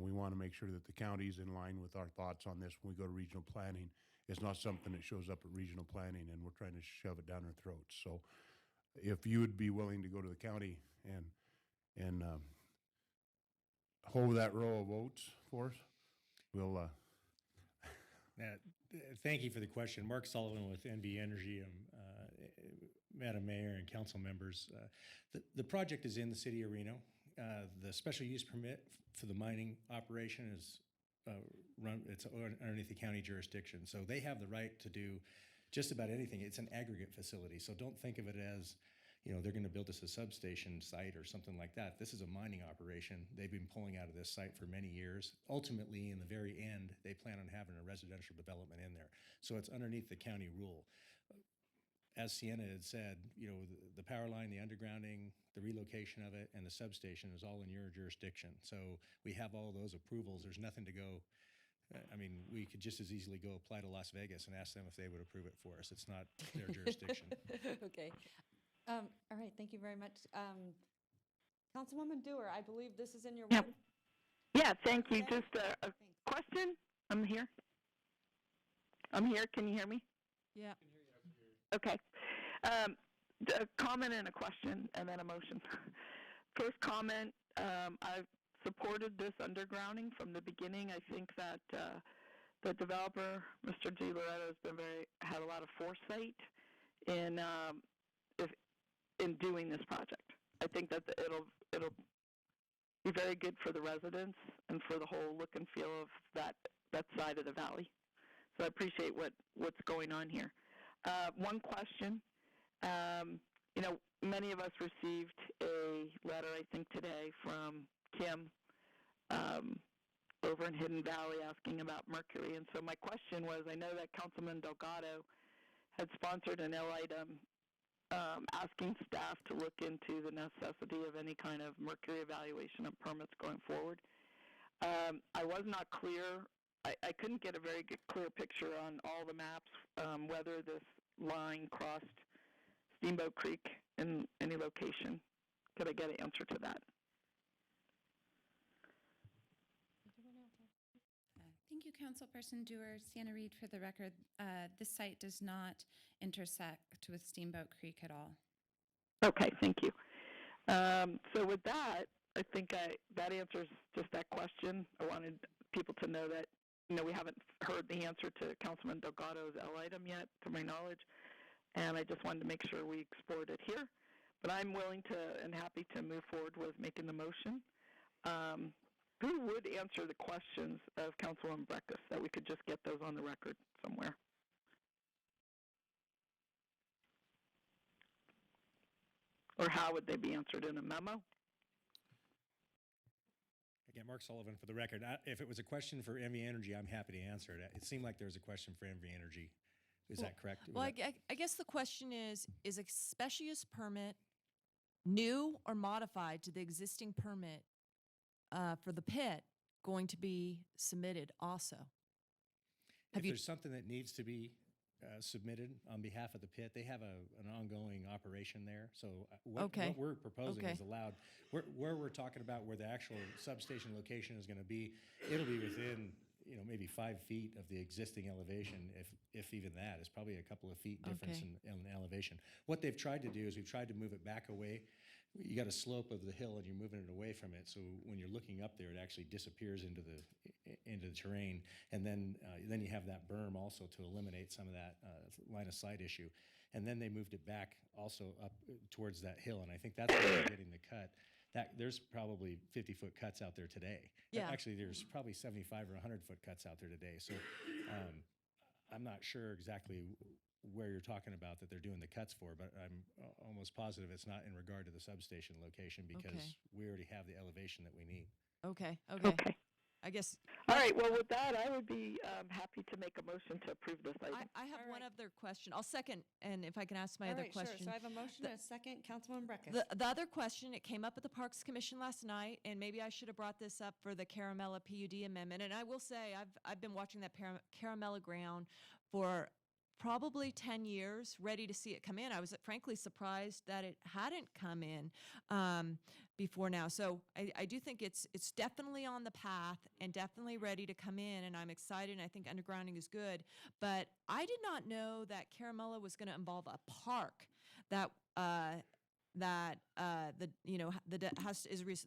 We want to make sure that the county's in line with our thoughts on this when we go to regional planning. It's not something that shows up at regional planning and we're trying to shove it down our throats. So if you would be willing to go to the county and hold that row of votes for us, we'll, Thank you for the question. Mark Sullivan with NV Energy, Madam Mayor and council members. The project is in the city of Reno. The special use permit for the mining operation is it's underneath the county jurisdiction. So they have the right to do just about anything. It's an aggregate facility. So don't think of it as, they're going to build us a substation site or something like that. This is a mining operation. They've been pulling out of this site for many years. Ultimately, in the very end, they plan on having a residential development in there. So it's underneath the county rule. As Sienna had said, the power line, the undergrounding, the relocation of it, and the substation is all in your jurisdiction. So we have all those approvals. There's nothing to go. We could just as easily go apply to Las Vegas and ask them if they would approve it for us. It's not their jurisdiction. Okay. All right, thank you very much. Councilwoman Dewar, I believe this is in your ward. Yeah, thank you. Just a question. I'm here. Can you hear me? Yeah. Okay. A comment and a question, and then a motion. First comment, I've supported this undergrounding from the beginning. I think that the developer, Mr. G. Loretto, had a lot of foresight in doing this project. I think that it'll be very good for the residents and for the whole look and feel of that side of the valley. So I appreciate what's going on here. One question. Many of us received a letter, I think today, from Kim over in Hidden Valley asking about mercury. And so my question was, I know that Councilman Delgado had sponsored an item asking staff to look into the necessity of any kind of mercury evaluation of permits going forward. I was not clear. I couldn't get a very clear picture on all the maps whether this line crossed Steamboat Creek in any location. Could I get an answer to that? Thank you, Councilperson Dewar. Sienna Reed for the record. This site does not intersect with Steamboat Creek at all. Okay, thank you. So with that, I think that answers just that question. I wanted people to know that we haven't heard the answer to Councilman Delgado's L item yet, to my knowledge, and I just wanted to make sure we explored it here. But I'm willing to and happy to move forward with making the motion. Who would answer the questions of Councilwoman Breckus, that we could just get those on the record somewhere? Or how would they be answered, in a memo? Again, Mark Sullivan for the record. If it was a question for NV Energy, I'm happy to answer it. It seemed like there was a question for NV Energy. Is that correct? Well, I guess the question is a special use permit new or modified to the existing permit for the pit going to be submitted also? If there's something that needs to be submitted on behalf of the pit, they have an ongoing operation there. So what we're proposing is allowed. Where we're talking about where the actual substation location is going to be, it'll be within maybe 5 feet of the existing elevation, if even that. It's probably a couple of feet difference in elevation. What they've tried to do is we've tried to move it back away. You got a slope of the hill and you're moving it away from it. So when you're looking up there, it actually disappears into the terrain. And then you have that berm also to eliminate some of that line of sight issue. And then they moved it back also up towards that hill. And I think that's where they're getting the cut. There's probably 50-foot cuts out there today. Yeah. Actually, there's probably 75 or 100-foot cuts out there today. So I'm not sure exactly where you're talking about that they're doing the cuts for, but I'm almost positive it's not in regard to the substation location because we already have the elevation that we need. Okay. I guess. All right, well, with that, I would be happy to make a motion to approve this item. I have one other question. I'll second, and if I can ask my other question. Sure. So I have a motion and a second. Councilwoman Breckus. The other question, it came up at the Parks Commission last night, and maybe I should have brought this up for the Caramella PUD amendment. And I will say, I've been watching that Caramella ground for probably 10 years, ready to see it come in. I was frankly surprised that it hadn't come in before now. So I do think it's definitely on the path and definitely ready to come in, and I'm excited, and I think undergrounding is good. But I did not know that Caramella was going to involve a park that the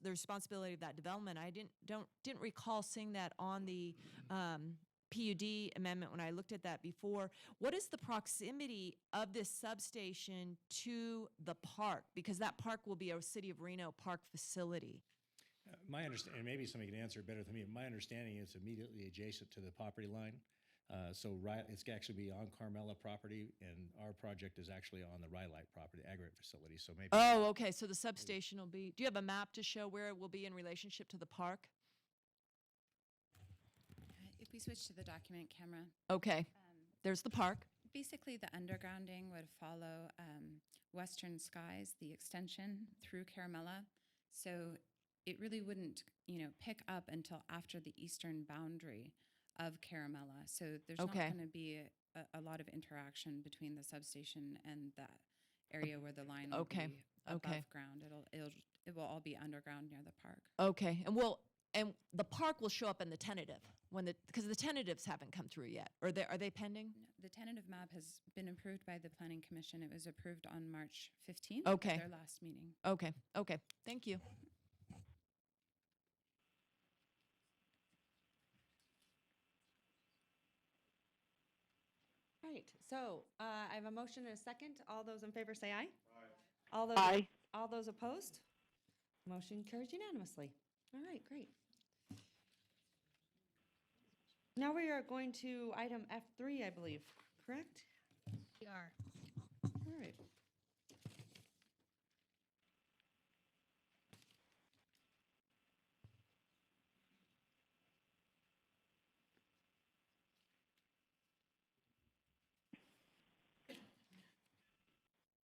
responsibility of that development. I didn't recall seeing that on the PUD amendment when I looked at that before. What is the proximity of this substation to the park? Because that park will be a City of Reno park facility. My understanding, and maybe somebody can answer it better than me, but my understanding is immediately adjacent to the property line. So it's actually be on Carmella property, and our project is actually on the Rhyolite property, aggregate facility, so maybe. Oh, okay, so the substation will be, do you have a map to show where it will be in relationship to the park? If we switch to the document camera. Okay, there's the park. Basically, the undergrounding would follow Western Skies, the extension through Caramella. So it really wouldn't, pick up until after the eastern boundary of Caramella. So there's not Okay. going to be a lot of interaction between the substation and that area where the line will Okay. be above Okay. ground. It will all be underground near the park. Okay, and the park will show up in the tentative because the tentatives haven't come through yet. Are they pending? The tentative map has been approved by the Planning Commission. It was approved on March 15th Okay. at their last meeting. Okay, thank you. All right, so I have a motion and a second. All those in favor say aye. Aye. Aye. All those opposed? Motion carries unanimously. All right, great. Now we are going to item F3, I believe, correct? We are. All right.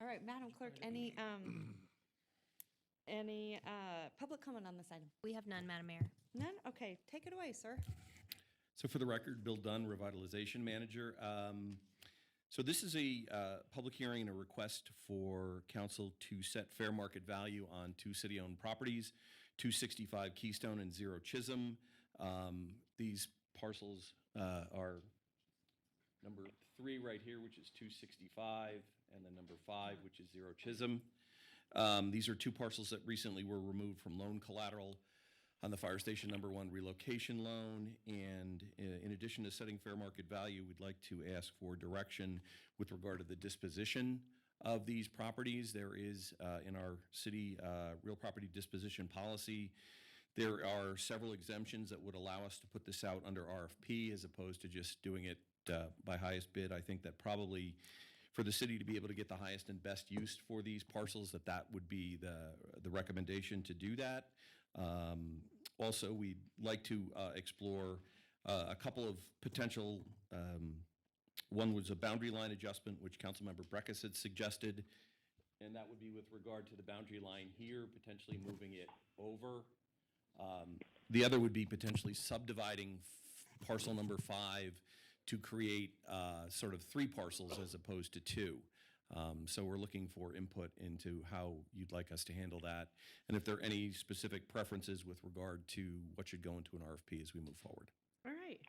All right, Madam Clerk, any public comment on this item? We have none, Madam Mayor. None? Okay, take it away, sir. So for the record, Bill Dunn, Revitalization Manager. So this is a public hearing and a request for council to set fair market value on two city-owned properties, 265 Keystone and 0 Chisholm. These parcels are number 3 right here, which is 265, and then number 5, which is 0 Chisholm. These are two parcels that recently were removed from loan collateral on the Fire Station number 1 relocation loan. And in addition to setting fair market value, we'd like to ask for direction with regard to the disposition of these properties. There is, in our city real property disposition policy, there are several exemptions that would allow us to put this out under RFP as opposed to just doing it by highest bid. I think that probably for the city to be able to get the highest and best use for these parcels, that would be the recommendation to do that. Also, we'd like to explore a couple of potential, one was a boundary line adjustment, which Councilmember Breckus had suggested, and that would be with regard to the boundary line here, potentially moving it over. The other would be potentially subdividing parcel number 5 to create sort of 3 parcels as opposed to 2. So we're looking for input into how you'd like us to handle that, and if there are any specific preferences with regard to what should go into an RFP as we move forward. All right.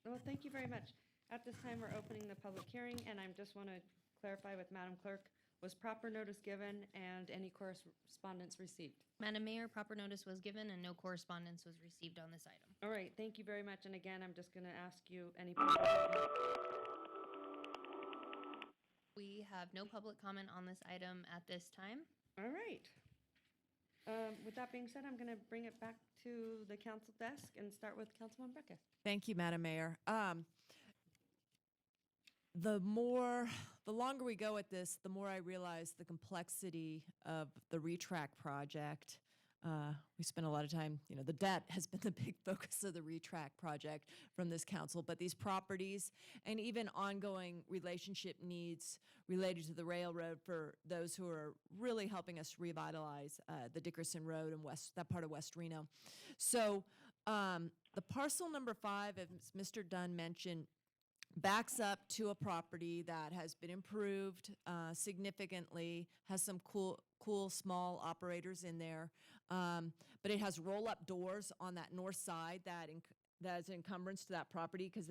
Well, thank you very much. At this time, we're opening the public hearing, and I just want to clarify with Madam Clerk, was proper notice given and any correspondence received? Madam Mayor, proper notice was given and no correspondence was received on this item. All right, thank you very much. And again, I'm just going to ask you any. We have no public comment on this item at this time. All right. With that being said, I'm going to bring it back to the council desk and start with Councilman Breckus. Thank you, Madam Mayor. The longer we go at this, the more I realize the complexity of the retract project. We spent a lot of time, the debt has been the big focus of the retract project from this council, but these properties and even ongoing relationship needs related to the railroad for those who are really helping us revitalize the Dickerson Road and that part of West Reno. So the parcel number 5, as Mr. Dunn mentioned, backs up to a property that has been improved significantly, has some cool small operators in there, but it has roll-up doors on that north side that is an encumbrance to that property because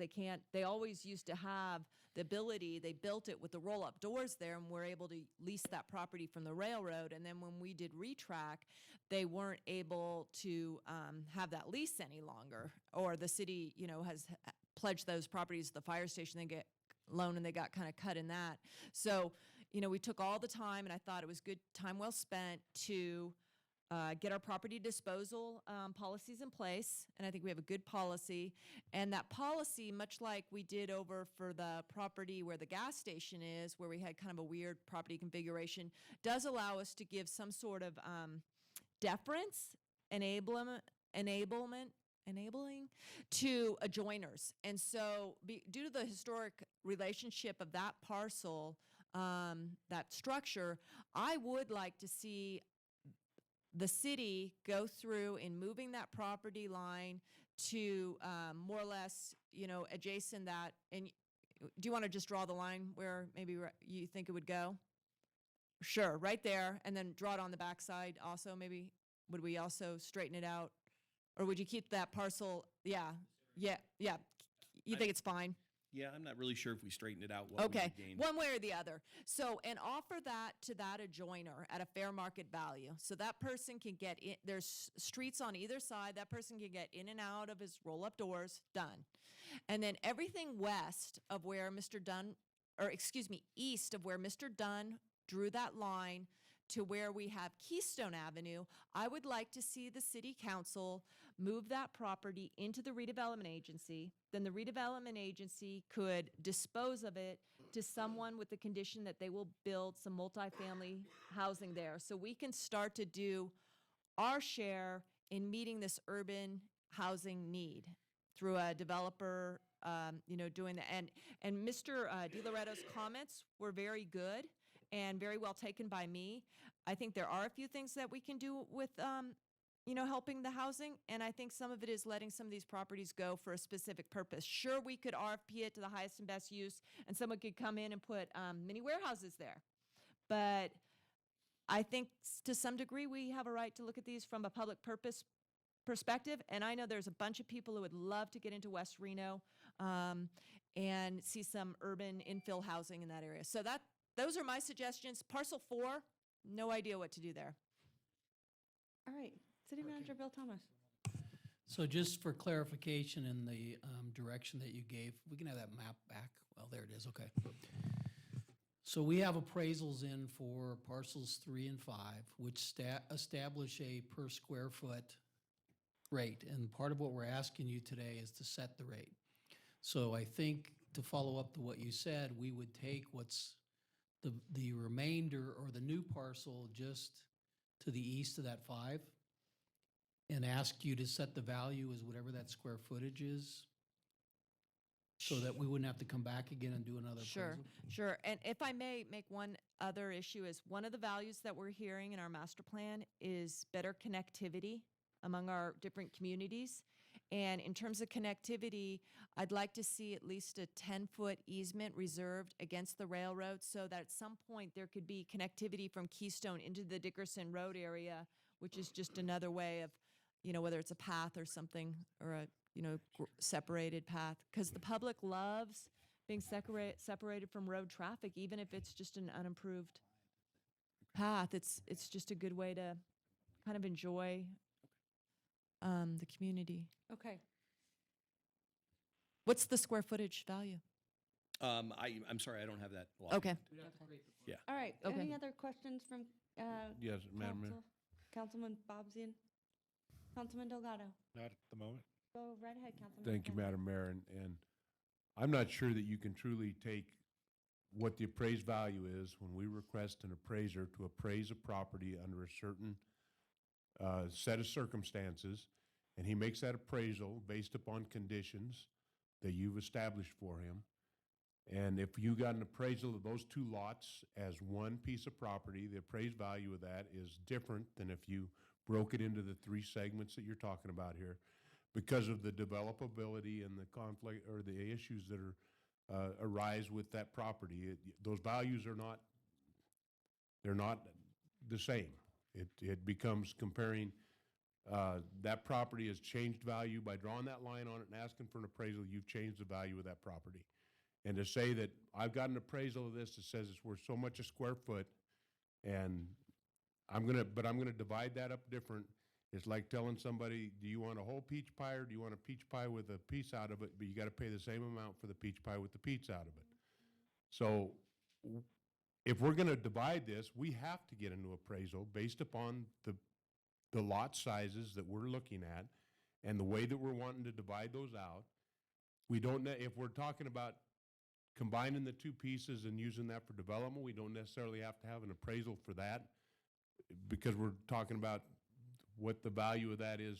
they always used to have the ability, they built it with the roll-up doors there and were able to lease that property from the railroad. And then when we did retrack, they weren't able to have that lease any longer, or the city, has pledged those properties to the fire station. They get loan and they got kind of cut in that. So, we took all the time, and I thought it was good time well spent to get our property disposal policies in place, and I think we have a good policy. And that policy, much like we did over for the property where the gas station is, where we had kind of a weird property configuration, does allow us to give some sort of deference, enabling to adjoiners. And so due to the historic relationship of that parcel, that structure, I would like to see the city go through in moving that property line to more or less, adjacent that. And do you want to just draw the line where maybe you think it would go? Sure, right there, and then draw it on the backside also. Maybe would we also straighten it out, or would you keep that parcel? Yeah. You think it's fine? Yeah, I'm not really sure if we straighten it out, what we Okay, would gain. one way or the other. So, and offer that to that adjoiner at a fair market value. So that person can get in, there's streets on either side, that person can get in and out of his roll-up doors, done. And then everything west of where east of where Mr. Dunn drew that line to where we have Keystone Avenue, I would like to see the city council move that property into the redevelopment agency. Then the redevelopment agency could dispose of it to someone with the condition that they will build some multifamily housing there. So we can start to do our share in meeting this urban housing need through a developer, doing that. And Mr. DiLoretto's comments were very good and very well taken by me. I think there are a few things that we can do with, helping the housing, and I think some of it is letting some of these properties go for a specific purpose. Sure, we could RFP it to the highest and best use, and someone could come in and put mini warehouses there. But I think to some degree we have a right to look at these from a public purpose perspective, and I know there's a bunch of people who would love to get into West Reno and see some urban infill housing in that area. So those are my suggestions. Parcel 4, no idea what to do there. All right, City Manager Bill Thomas. So just for clarification in the direction that you gave, we can have that map back. Well, there it is, okay. So we have appraisals in for parcels 3 and 5, which establish a per square foot rate. And part of what we're asking you today is to set the rate. So I think to follow up to what you said, we would take what's the remainder or the new parcel just to the east of that 5 and ask you to set the value as whatever that square footage is so that we wouldn't have to come back again and do another appraisal? Sure. And if I may make one other issue is one of the values that we're hearing in our master plan is better connectivity among our different communities. And in terms of connectivity, I'd like to see at least a 10-foot easement reserved against the railroad so that at some point there could be connectivity from Keystone into the Dickerson Road area, which is just another way of, whether it's a path or something or a, separated path. Because the public loves being separated from road traffic, even if it's just an unimproved path. It's just a good way to kind of enjoy the community. Okay. What's the square footage value? I'm sorry, I don't have that. Okay. Yeah. All right, Okay. any other questions from Yes, Madam Mayor. Councilman Bobzian? Councilman Delgado? Not at the moment. Go right ahead, Councilman. Thank you, Madam Mayor, and I'm not sure that you can truly take what the appraised value is when we request an appraiser to appraise a property under a certain set of circumstances, and he makes that appraisal based upon conditions that you've established for him. And if you got an appraisal of those 2 lots as one piece of property, the appraised value of that is different than if you broke it into the 3 segments that you're talking about here, because of the developability and the conflict or the issues that are arise with that property. Those values are not, they're not the same. It becomes comparing, that property has changed value by drawing that line on it and asking for an appraisal, you've changed the value of that property. And to say that I've got an appraisal of this that says it's worth so much a square foot, and I'm gonna divide that up different. It's like telling somebody, do you want a whole peach pie or do you want a peach pie with a piece out of it, but you gotta pay the same amount for the peach pie with the piece out of it. So if we're gonna divide this, we have to get a new appraisal based upon the lot sizes that we're looking at and the way that we're wanting to divide those out. We don't, if we're talking about combining the two pieces and using that for development, we don't necessarily have to have an appraisal for that, because we're talking about what the value of that is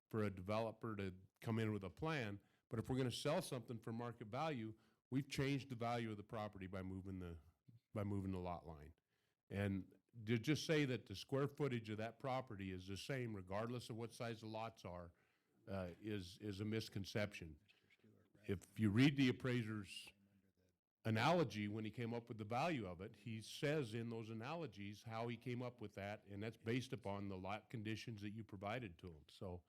for a developer to come in with a plan. But if we're gonna sell something for market value, we've changed the value of the property by moving the lot line. And to just say that the square footage of that property is the same regardless of what size the lots are, is a misconception. If you read the appraiser's analogy when he came up with the value of it, he says in those analogies how he came up with that, and that's based upon the lot conditions that you provided to him. So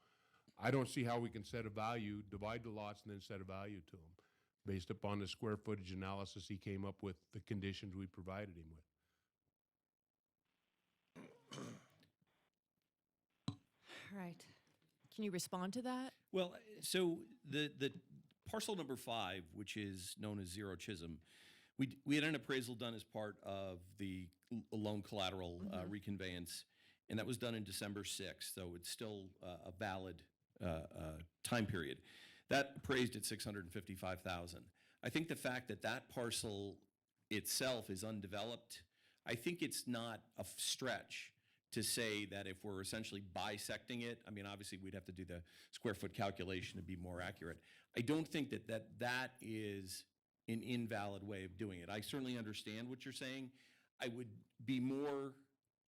I don't see how we can set a value, divide the lots, and then set a value to them based upon the square footage analysis he came up with, the conditions we provided him with. All right. Can you respond to that? Well, so the parcel number 5, which is known as Zero Chisholm, we had an appraisal done as part of the loan collateral reconveyance, and that was done in December 6th, so it's still a valid time period. That appraised at $655,000. I think the fact that that parcel itself is undeveloped, I think it's not a stretch to say that if we're essentially bisecting it, I mean, obviously we'd have to do the square foot calculation to be more accurate. I don't think that is an invalid way of doing it. I certainly understand what you're saying. I would be more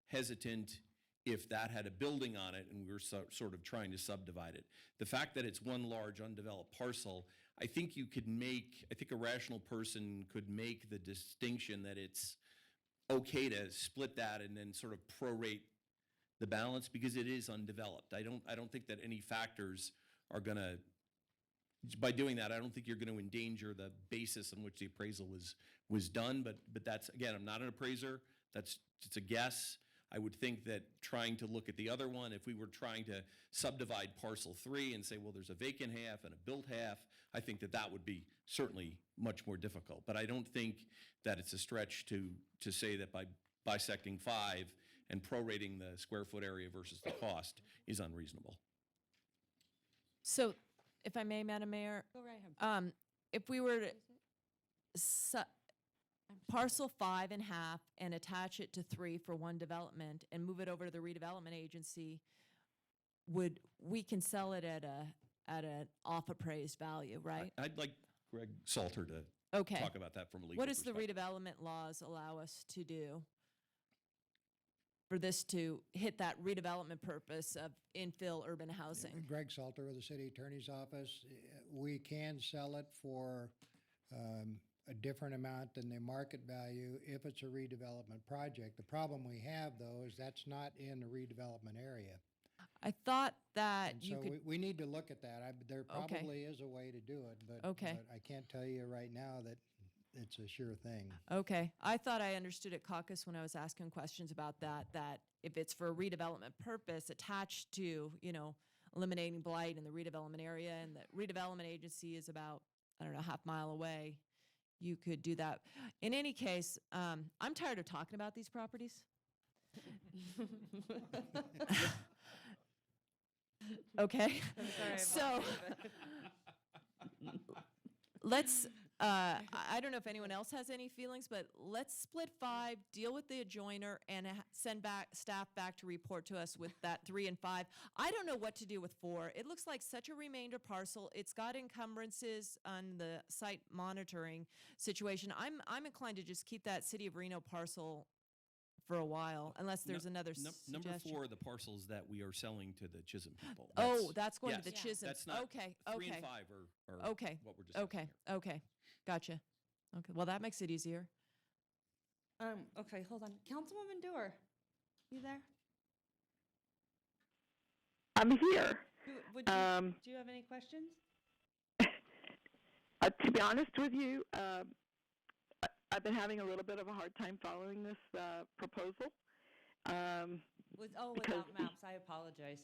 hesitant if that had a building on it and we were sort of trying to subdivide it. The fact that it's one large undeveloped parcel, I think a rational person could make the distinction that it's okay to split that and then sort of prorate the balance because it is undeveloped. I don't think that any factors are gonna, by doing that, I don't think you're gonna endanger the basis on which the appraisal was done, but that's, again, I'm not an appraiser, it's a guess. I would think that trying to look at the other one, if we were trying to subdivide parcel 3 and say, well, there's a vacant half and a built half, I think that would be certainly much more difficult. But I don't think that it's a stretch to say that by bisecting 5 and prorating the square foot area versus the cost is unreasonable. So, if I may, Madam Mayor, Go right ahead. if we were to parcel 5 in half and attach it to 3 for one development and move it over to the redevelopment agency, we can sell it at an off appraised value, right? I'd like Greg Salter to Okay. talk about that from a legal What does the perspective. redevelopment laws allow us to do for this to hit that redevelopment purpose of infill urban housing? Greg Salter with the City Attorney's Office. We can sell it for a different amount than the market value if it's a redevelopment project. The problem we have, though, is that's not in the redevelopment area. I thought that And you so could. we need to look at that. There Okay. probably is a way to do it, but Okay. I can't tell you right now that it's a sure thing. Okay, I thought I understood at caucus when I was asking questions about that if it's for a redevelopment purpose attached to, eliminating blight in the redevelopment area and the redevelopment agency is about, I don't know, half mile away, you could do that. In any case, I'm tired of talking about these properties. Okay, so let's, I don't know if anyone else has any feelings, but let's split 5, deal with the adjoiner, and send staff back to report to us with that 3 and 5. I don't know what to do with 4. It looks like such a remainder parcel. It's got encumbrances on the site monitoring situation. I'm inclined to just keep that City of Reno parcel for a while, unless there's another Number suggestion. 4 are the parcels that we are selling to the Chisholm people. Oh, that's going to the yes, Chisholm. That's not, Okay, 3 okay. and 5 are Okay, what we're discussing okay, here. okay. Gotcha. Okay, well, that makes it easier. Okay, hold on. Councilwoman Dewar, you there? I'm here. Do you have any questions? To be honest with you, I've been having a little bit of a hard time following this proposal. Without maps, I apologize.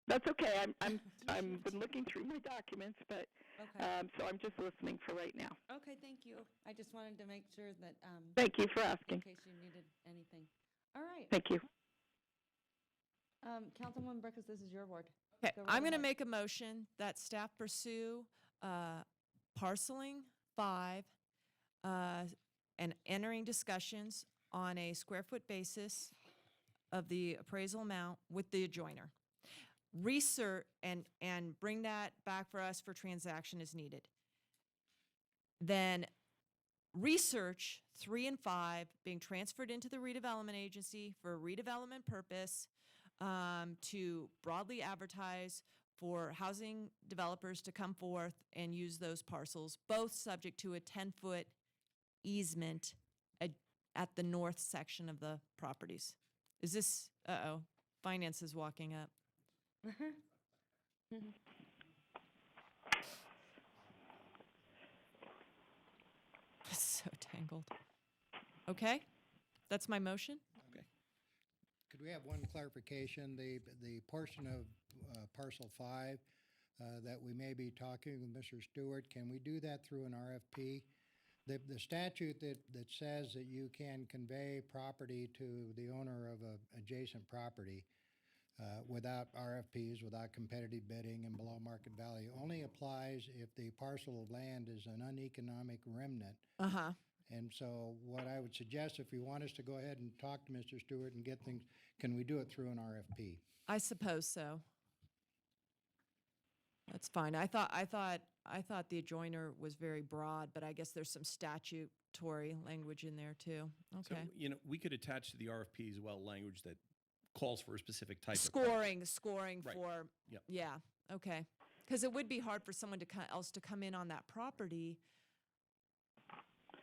That's okay. I've been looking through my documents, but Okay. so I'm just listening for right now. Okay, thank you. I just wanted to make sure that, Thank you for in asking. case you needed anything. All right. Thank you. Councilwoman Burkus, this is your ward. Okay, Go right I'm going to ahead. make a motion that staff pursue parceling 5 and entering discussions on a square foot basis of the appraisal amount with the adjoiner. Research and bring that back for us for transaction as needed. Then research 3 and 5 being transferred into the redevelopment agency for a redevelopment purpose, to broadly advertise for housing developers to come forth and use those parcels, both subject to a 10-foot easement at the north section of the properties. Is this, finance is walking up. So tangled. Okay, that's my motion. Could we have one clarification? The portion of parcel 5 that we may be talking with Mr. Stewart, can we do that through an RFP? The statute that says that you can convey property to the owner of a adjacent property without RFPs, without competitive bidding and below market value, only applies if the parcel of land is an uneconomic remnant. Uh-huh. And so what I would suggest, if you want us to go ahead and talk to Mr. Stewart and get things, can we do it through an RFP? I suppose so. That's fine. I thought the adjoiner was very broad, but I guess there's some statutory language in there too. So, Okay. we could attach to the RFP as well language that calls for a specific type of. Scoring Right. for, Yep. yeah, okay. Because it would be hard for someone else to come in on that property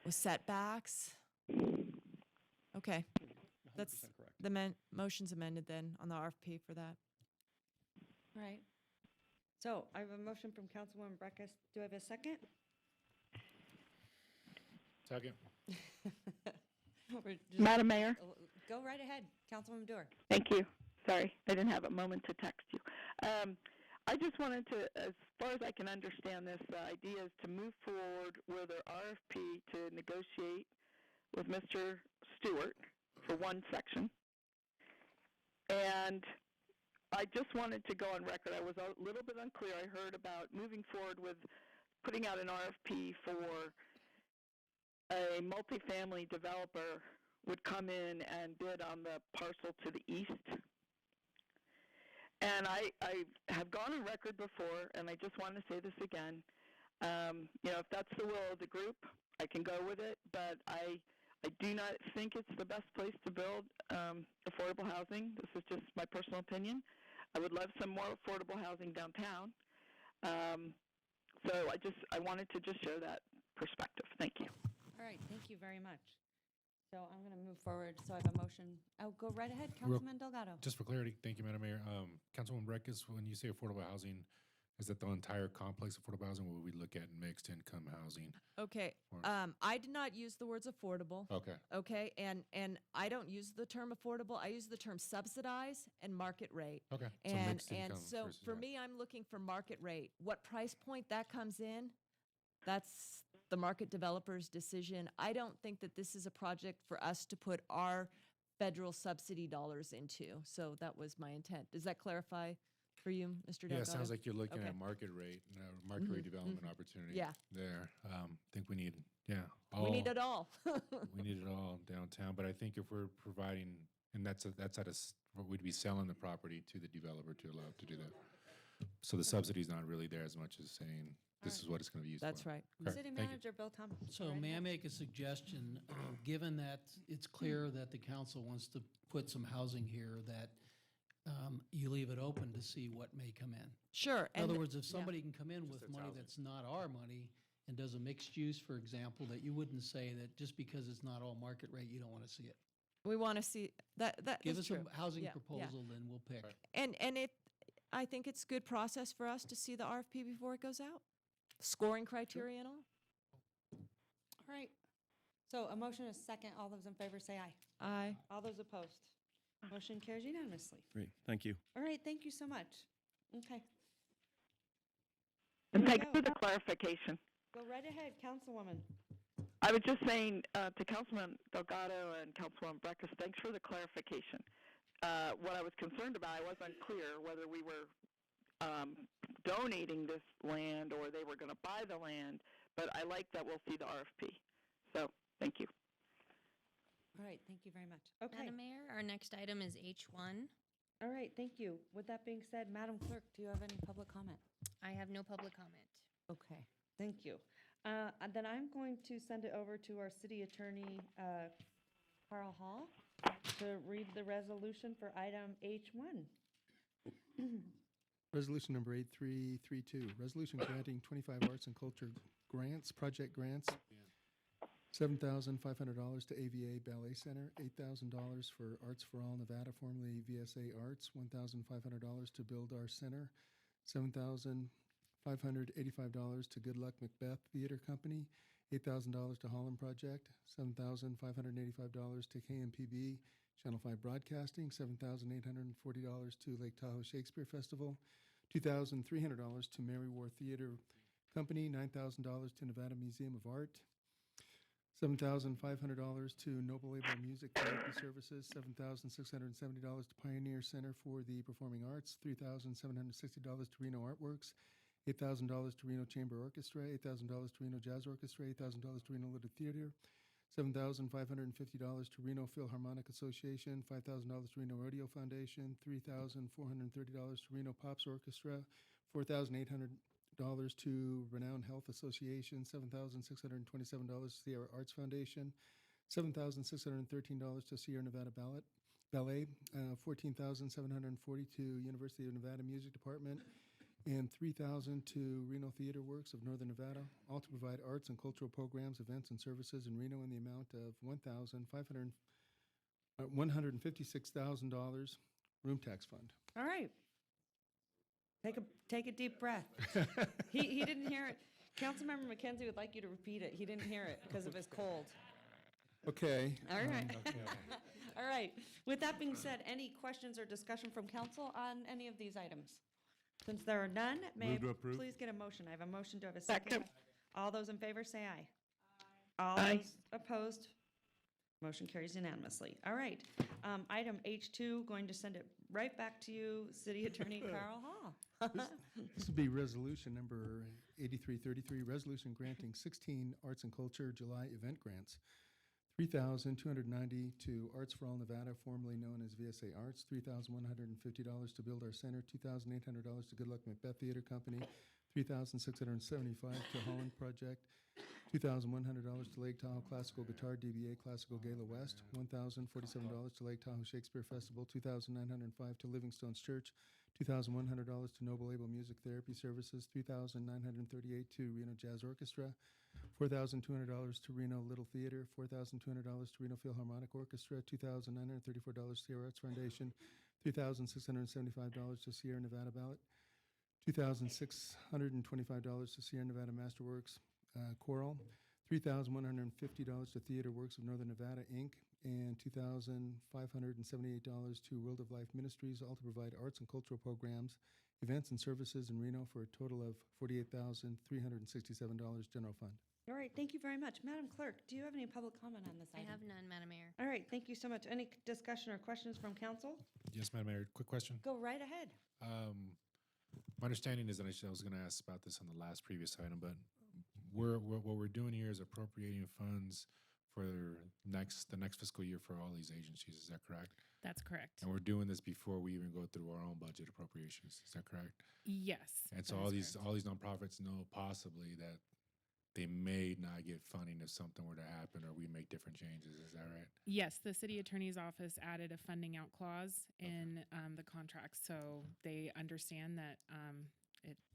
with setbacks. Okay. That's 100% correct. the motion's amended then on the RFP for that. All right. So I have a motion from Councilwoman Burkus. Do I have a second? Second. We're just- Madam Mayor? Go right ahead, Councilwoman Dewar. Thank you. Sorry, I didn't have a moment to text you. I just wanted to, as far as I can understand this, the idea is to move forward with an RFP to negotiate with Mr. Stewart for one section. And I just wanted to go on record. I was a little bit unclear. I heard about moving forward with putting out an RFP for a multifamily developer would come in and bid on the parcel to the east. And I have gone on record before, and I just want to say this again. If that's the will of the group, I can go with it, but I do not think it's the best place to build affordable housing. This is just my personal opinion. I would love some more affordable housing downtown. So I wanted to just share that perspective. Thank you. All right, thank you very much. So I'm going to move forward. So I have a motion. Oh, go right ahead, Councilman Delgado. Just for clarity, thank you, Madam Mayor. Councilwoman Breckes, when you say affordable housing, is that the entire complex affordable housing, or would we look at mixed income housing? Okay, I did not use the words affordable. Okay. Okay, and I don't use the term affordable. I use the term subsidize and market rate. Okay, so And mixed income so versus for that. me, I'm looking for market rate. What price point that comes in, that's the market developer's decision. I don't think that this is a project for us to put our federal subsidy dollars into. So that was my intent. Does that clarify for you, Mr. Delgado? Yeah, it sounds like you're looking Okay. at market rate, market rate development opportunity. Yeah. There, I think we need, We need it all. we need it all downtown. But I think if we're providing, and that's we'd be selling the property to the developer to allow to do that. So the subsidy's not really there as much as saying this is what it's going to be used That's for. right. Correct. City Thank you. Manager Bill Thomas. So go right may I ahead. make a suggestion, given that it's clear that the council wants to put some housing here, that you leave it open to see what may come in? Sure. In other and- words, if yeah. somebody can come in with its money housing. that's not our money and does a mixed use, for example, that you wouldn't say that just because it's not all market rate, you don't want to see it. We want to see that. Give is us true. a housing Yeah, yeah. proposal, then we'll pick. And I think it's good process for us to see the RFP before it goes out, scoring criteria and all. All right. So a motion is second. All those in favor say aye. Aye. All those opposed? Motion carries unanimously. Great, thank you. All right, thank you so much. Okay, And Here we thanks go. for the clarification. go right ahead, Councilwoman. I was just saying to Councilman Delgado and Councilwoman Breckes, thanks for the clarification. What I was concerned about, I wasn't clear whether we were donating this land or they were going to buy the land, but I like that we'll see the RFP. So thank you. All right, thank you very much. Okay, Madam Mayor, our next item is H1. all right, thank you. With that being said, Madam Clerk, do you have any public comment? I have no public comment. Okay, thank you. And then I'm going to send it over to our city attorney, Carl Hall, to read the resolution for item H1. Resolution number 8332, resolution granting 25 arts and culture grants, project grants, $7,500 to AVA Ballet Center, $8,000 for Arts for All Nevada, formerly VSA Arts, $1,500 to Build Our Center, $7,585 to Good Luck Macbeth Theater Company, $8,000 to Holland Project, $7,585 to KMPB Channel 5 Broadcasting, $7,840 to Lake Tahoe Shakespeare Festival, $2,300 to Mary War Theater Company, $9,000 to Nevada Museum of Art, $7,500 to Noble Able Music Therapy Services, $7,670 to Pioneer Center for the Performing Arts, $3,760 to Reno Artworks, $8,000 to Reno Chamber Orchestra, $8,000 to Reno Jazz Orchestra, $8,000 to Reno Little Theater, $7,550 to Reno Philharmonic Association, $5,000 to Reno Rodeo Foundation, $3,430 to Reno Pops Orchestra, $4,800 to Renown Health Association, $7,627 to Sierra Arts Foundation, $7,613 to Sierra Nevada Ballet, $14,740 to University of Nevada Music Department, and $3,000 to Reno Theater Works of Northern Nevada, all to provide arts and cultural programs, events, and services in Reno in the amount of $156,000 room tax fund. All right. Take a deep breath. He didn't hear it. Councilmember McKenzie would like you to repeat it. He didn't hear it because of his cold. Okay. All right. All right. With that being said, any questions or discussion from council on any of these items? Since there are none, may Move to I approve. please get a motion? I have a motion. Do I have a second? Second. All those in favor say aye. All Aye. those opposed? Motion carries unanimously. All right. Item H2, going to send it right back to you, City Attorney Carl Hall. This would be resolution number 8333, resolution granting 16 arts and culture July event grants. $3,290 to Arts for All Nevada, formerly known as VSA Arts, $3,150 to Build Our Center, $2,800 to Good Luck Macbeth Theater Company, $3,675 to Holland Project, $2,100 to Lake Tahoe Classical Guitar DBA Classical Gala West, $1,047 to Lake Tahoe Shakespeare Festival, $2,905 to Livingstone's Church, $2,100 to Noble Able Music Therapy Services, $3,938 to Reno Jazz Orchestra, $4,200 to Reno Little Theater, $4,200 to Reno Philharmonic Orchestra, $2,934 to Sierra Arts Foundation, $3,675 to Sierra Nevada Ballet, $2,625 to Sierra Nevada Masterworks Choral, $3,150 to Theater Works of Northern Nevada, Inc., and $2,578 to World of Life Ministries, all to provide arts and cultural programs, events, and services in Reno for a total of $48,367 general fund. All right, thank you very much. Madam Clerk, do you have any public comment on this I item? have none, Madam Mayor. All right, thank you so much. Any discussion or questions from council? Yes, Madam Mayor, quick question. Go right ahead. My understanding is that I was going to ask about this on the last previous item, but what we're doing here is appropriating funds for the next fiscal year for all these agencies. Is that correct? That's correct. And we're doing this before we even go through our own budget appropriations. Is that correct? Yes. And so that all is these nonprofits know possibly that they may not get funding if something were to happen or we make different changes. Is that right? Yes, the city attorney's office added a funding out clause in the contract, so they understand that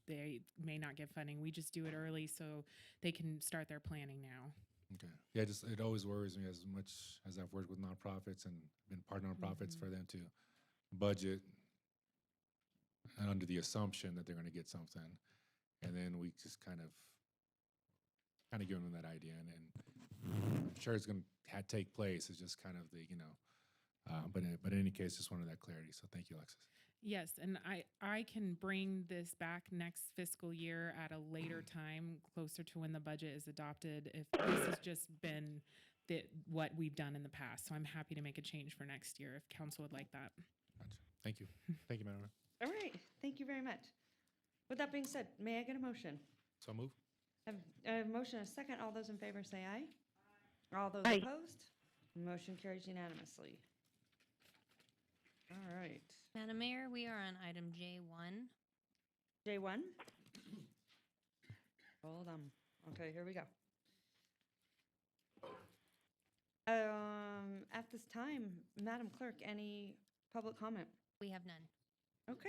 they may not get funding. We just do it early so they can start their planning now. Okay. Yeah, just it always worries me as much as I've worked with nonprofits and been part of nonprofits for them to budget under the assumption that they're going to get something, and then we just kind of give them that idea, and I'm sure it's going to take place. It's just kind of the but in any case, just wanted that clarity. So thank you, Alexis. Yes, and I can bring this back next fiscal year at a later time, closer to when the budget is adopted, if this has just been what we've done in the past. So I'm happy to make a change for next year if council would like that. Gotcha. Thank you. Thank you, Madam Mayor. All right, thank you very much. With that being said, may I get a motion? So move. A motion, a second. All those in favor say aye. All those Aye. opposed? Motion carries unanimously. All right. Madam Mayor, we are on item J1. J1? Hold on. Okay, here we go. At this time, Madam Clerk, any public comment? We have none. Okay.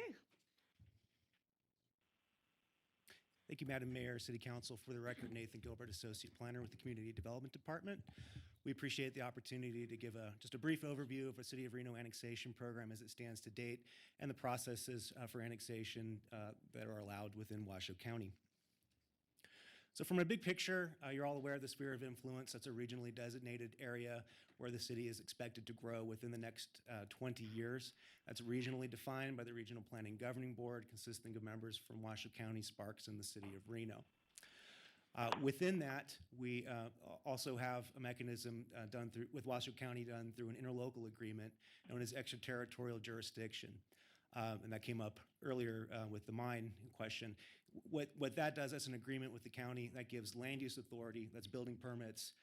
Thank you, Madam Mayor, City Council. For the record, Nathan Gilbert, Associate Planner with the Community Development Department. We appreciate the opportunity to give just a brief overview of the City of Reno annexation program as it stands to date and the processes for annexation that are allowed within Washoe County. So from a big picture, you're all aware of the sphere of influence. That's a regionally designated area where the city is expected to grow within the next 20 years. That's regionally defined by the Regional Planning Governing Board, consisting of members from Washoe County, Sparks, and the City of Reno. Within that, we also have a mechanism with Washoe County done through an interlocal agreement known as extraterritorial jurisdiction. And that came up earlier with the mine question. What that does, that's an agreement with the county that gives land use authority, that's building permits,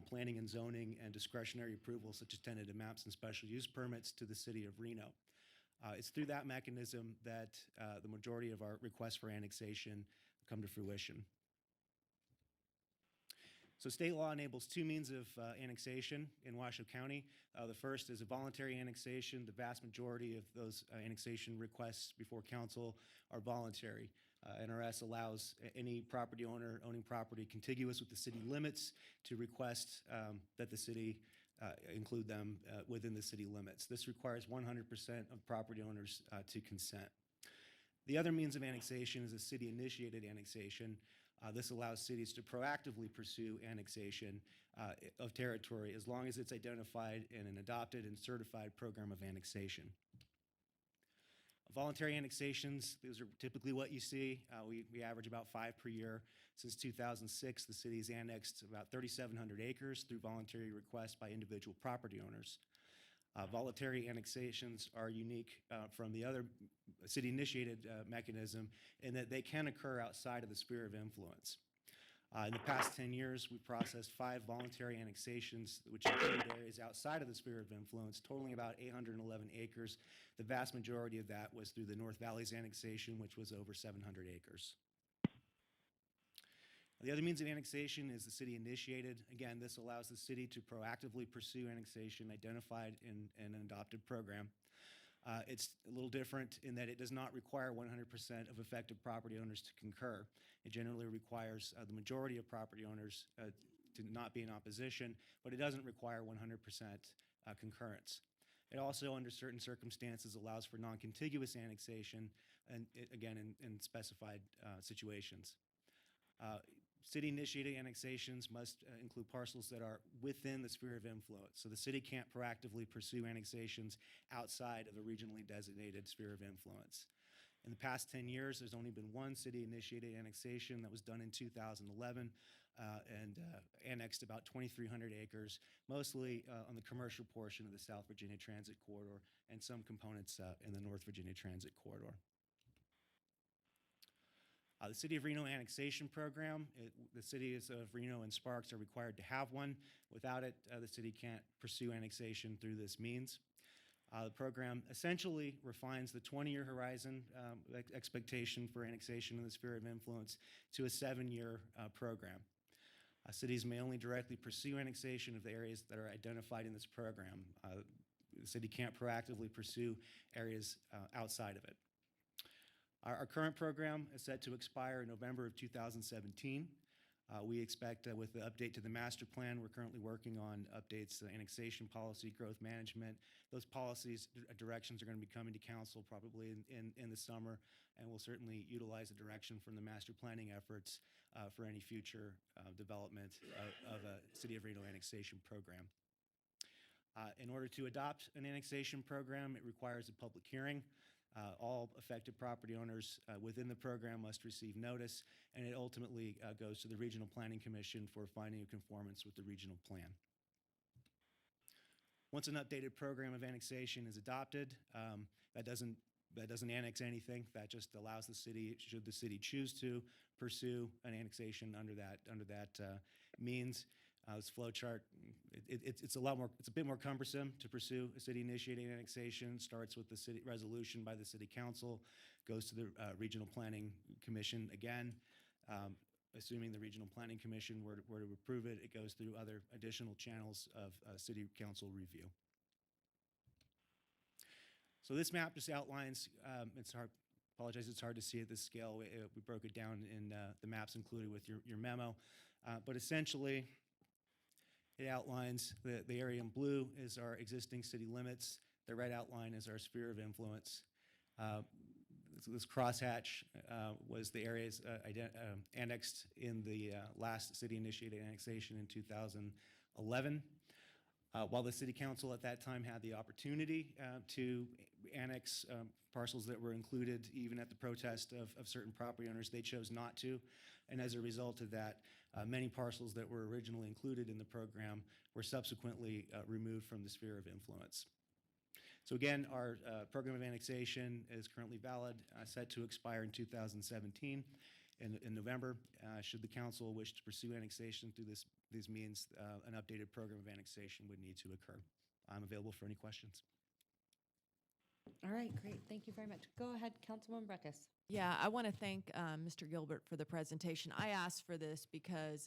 planning and zoning, and discretionary approvals such as tentative maps and special use permits to the City of Reno. It's through that mechanism that the majority of our requests for annexation come to fruition. So state law enables two means of annexation in Washoe County. The first is a voluntary annexation. The vast majority of those annexation requests before council are voluntary. NRS allows any property owner owning property contiguous with the city limits to request that the city include them within the city limits. This requires 100% of property owners to consent. The other means of annexation is a city-initiated annexation. This allows cities to proactively pursue annexation of territory as long as it's identified in an adopted and certified program of annexation. Voluntary annexations, those are typically what you see. We average about 5 per year. Since 2006, the city's annexed about 3,700 acres through voluntary requests by individual property owners. Voluntary annexations are unique from the other city-initiated mechanism in that they can occur outside of the sphere of influence. In the past 10 years, we've processed 5 voluntary annexations, which included areas outside of the sphere of influence, totaling about 811 acres. The vast majority of that was through the North Valleys annexation, which was over 700 acres. The other means of annexation is the city-initiated. Again, this allows the city to proactively pursue annexation identified in an adopted program. It's a little different in that it does not require 100% of affected property owners to concur. It generally requires the majority of property owners to not be in opposition, but it doesn't require 100% concurrence. It also, under certain circumstances, allows for non-contiguous annexation, and again, in specified situations. City-initiated annexations must include parcels that are within the sphere of influence. So the city can't proactively pursue annexations outside of the regionally designated sphere of influence. In the past 10 years, there's only been one city-initiated annexation that was done in 2011 and annexed about 2,300 acres, mostly on the commercial portion of the South Virginia Transit Corridor and some components in the North Virginia Transit Corridor. The City of Reno annexation program, the cities of Reno and Sparks are required to have one. Without it, the city can't pursue annexation through this means. The program essentially refines the 20-year horizon expectation for annexation in the sphere of influence to a 7-year program. Cities may only directly pursue annexation of the areas that are identified in this program. The city can't proactively pursue areas outside of it. Our current program is set to expire in November of 2017. We expect with the update to the master plan, we're currently working on updates to annexation policy, growth management. Those policies, directions are going to be coming to council probably in the summer, and we'll certainly utilize the direction from the master planning efforts for any future development of a City of Reno annexation program. In order to adopt an annexation program, it requires a public hearing. All affected property owners within the program must receive notice, and it ultimately goes to the Regional Planning Commission for finding of conformance with the regional plan. Once an updated program of annexation is adopted, that doesn't annex anything. That just allows the city, should the city choose to, pursue an annexation under that means. This flow chart, it's a bit more cumbersome to pursue a city-initiated annexation. Starts with the city resolution by the city council, goes to the Regional Planning Commission again. Assuming the Regional Planning Commission were to approve it, it goes through other additional channels of city council review. So this map just outlines, it's hard to see at this scale. We broke it down in the maps included with your memo. But essentially, it outlines the area in blue is our existing city limits. The red outline is our sphere of influence. This crosshatch was the areas annexed in the last city-initiated annexation in 2011. While the city council at that time had the opportunity to annex parcels that were included even at the protest of certain property owners, they chose not to. And as a result of that, many parcels that were originally included in the program were subsequently removed from the sphere of influence. So again, our program of annexation is currently valid, set to expire in 2017 in November. Should the council wish to pursue annexation through these means, an updated program of annexation would need to occur. I'm available for any questions. All right, great. Thank you very much. Go ahead, Councilwoman Breckus. Yeah, I want to thank Mr. Gilbert for the presentation. I asked for this because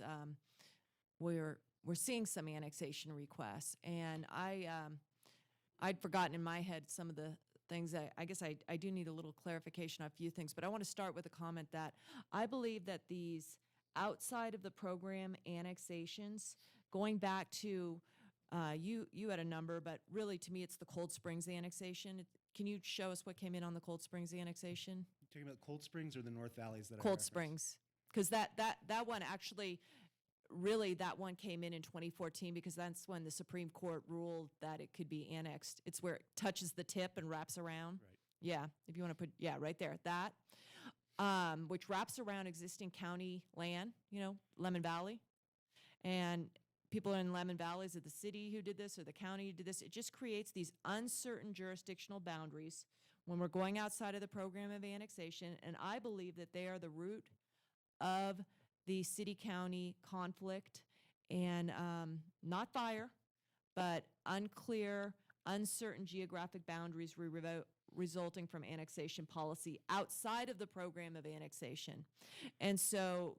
we're seeing some annexation requests, and I'd forgotten in my head some of the things. I guess I do need a little clarification on a few things, but I want to start with a comment that I believe that these outside of the program annexations, going back to you had a number, but really to me it's the Cold Springs annexation. Can you show us what came in on the Cold Springs annexation? You're talking about Cold Springs or the North Valleys that I Cold referenced? Springs, because that one actually, really that one came in 2014 because that's when the Supreme Court ruled that it could be annexed. It's where it touches the tip and wraps around. Right. Yeah, if you want to put, yeah, right there, that, which wraps around existing county land, Lemon Valley. And people in Lemon Valley, is it the city who did this or the county who did this? It just creates these uncertain jurisdictional boundaries when we're going outside of the program of annexation, and I believe that they are the root of the city-county conflict and not fire, but unclear, uncertain geographic boundaries resulting from annexation policy outside of the program of annexation. And so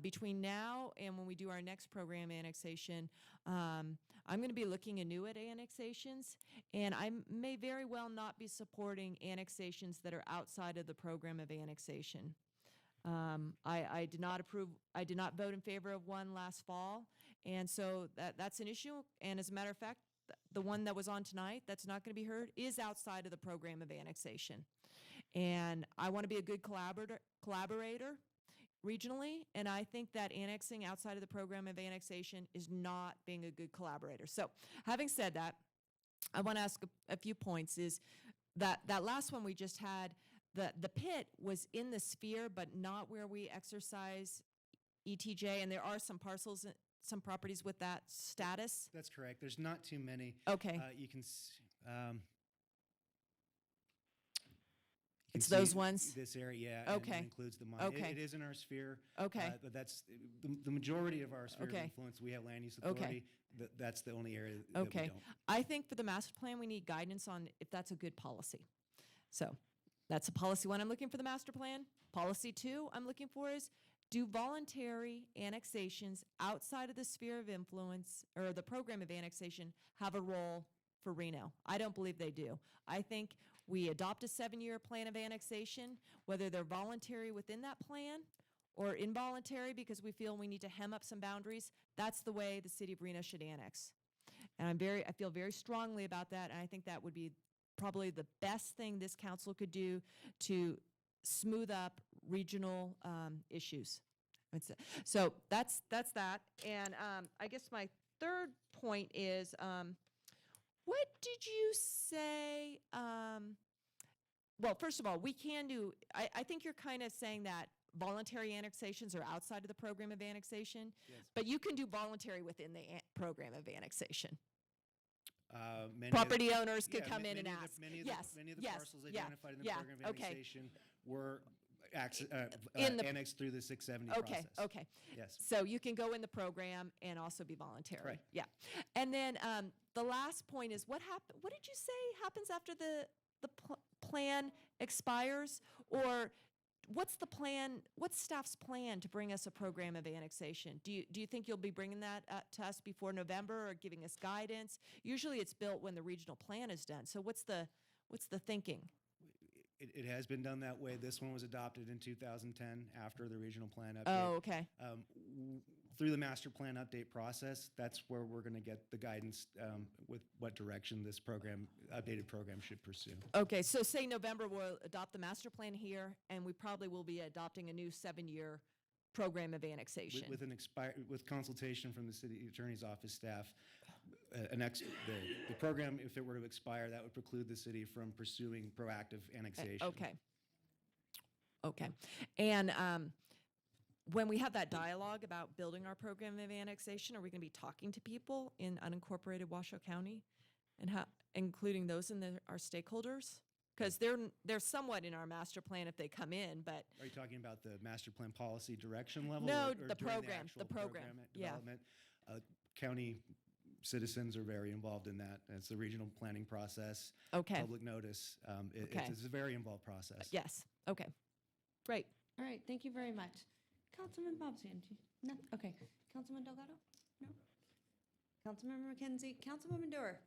between now and when we do our next program annexation, I'm going to be looking anew at annexations, and I may very well not be supporting annexations that are outside of the program of annexation. I did not approve, I did not vote in favor of one last fall, and so that's an issue. And as a matter of fact, the one that was on tonight that's not going to be heard is outside of the program of annexation. And I want to be a good collaborator regionally, and I think that annexing outside of the program of annexation is not being a good collaborator. So having said that, I want to ask a few points. Is that last one we just had, the pit was in the sphere, but not where we exercise ETJ, and there are some parcels, some properties with that status? That's correct. There's not too many. Okay. You can It's those ones? This area, yeah. Okay. And it includes the mine. Okay. It is in our sphere. Okay. But that's the majority of our sphere of Okay. influence. We have land use Okay. authority. That's the only area that we Okay. don't. I think for the master plan, we need guidance on if that's a good policy. So that's a policy one I'm looking for the master plan. Policy two I'm looking for is, do voluntary annexations outside of the sphere of influence or the program of annexation have a role for Reno. I don't believe they do. I think we adopt a 7-year plan of annexation, whether they're voluntary within that plan or involuntary because we feel we need to hem up some boundaries. That's the way the city of Reno should annex. And I feel very strongly about that, and I think that would be probably the best thing this council could do to smooth up regional issues. So that's that. And I guess my third point is, what did you say? Well, first of all, we can do, I think you're kind of saying that voluntary annexations are outside of the program of annexation, but you can do voluntary within the program of annexation. Property owners could come in and ask. Many of the Yes, parcels yeah, identified in the yeah, program of okay. annexation were In the- annexed through the 670 Okay, process. okay. Yes. So you can go in the program and also be voluntary. Right. Yeah. And then the last point is what did you say happens after the plan expires? Or what's the plan, what's staff's plan to bring us a program of annexation? Do you think you'll be bringing that to us before November or giving us guidance? Usually it's built when the regional plan is done. So what's the thinking? It has been done that way. This one was adopted in 2010 after the regional plan update. Oh, okay. Through the master plan update process, that's where we're going to get the guidance with what direction this updated program should pursue. Okay, so say November, we'll adopt the master plan here, and we probably will be adopting a new 7-year program of annexation. With consultation from the city attorney's office staff, the program, if it were to expire, that would preclude the city from pursuing proactive annexation. Okay. And when we have that dialogue about building our program of annexation, are we going to be talking to people in unincorporated Washoe County, and including those in our stakeholders? Because they're somewhat in our master plan if they come in, but Are you talking about the master plan policy direction level? No, or the during program, actual the program, yeah. development? County citizens are very involved in that. It's the regional planning process. Okay. Public notice. Okay. It's a very involved process. Yes. Okay. Great. All right, thank you very much. Councilman Bobsey, no? Okay. Councilman Delgado? No? Councilmember McKenzie? Councilwoman Dewar?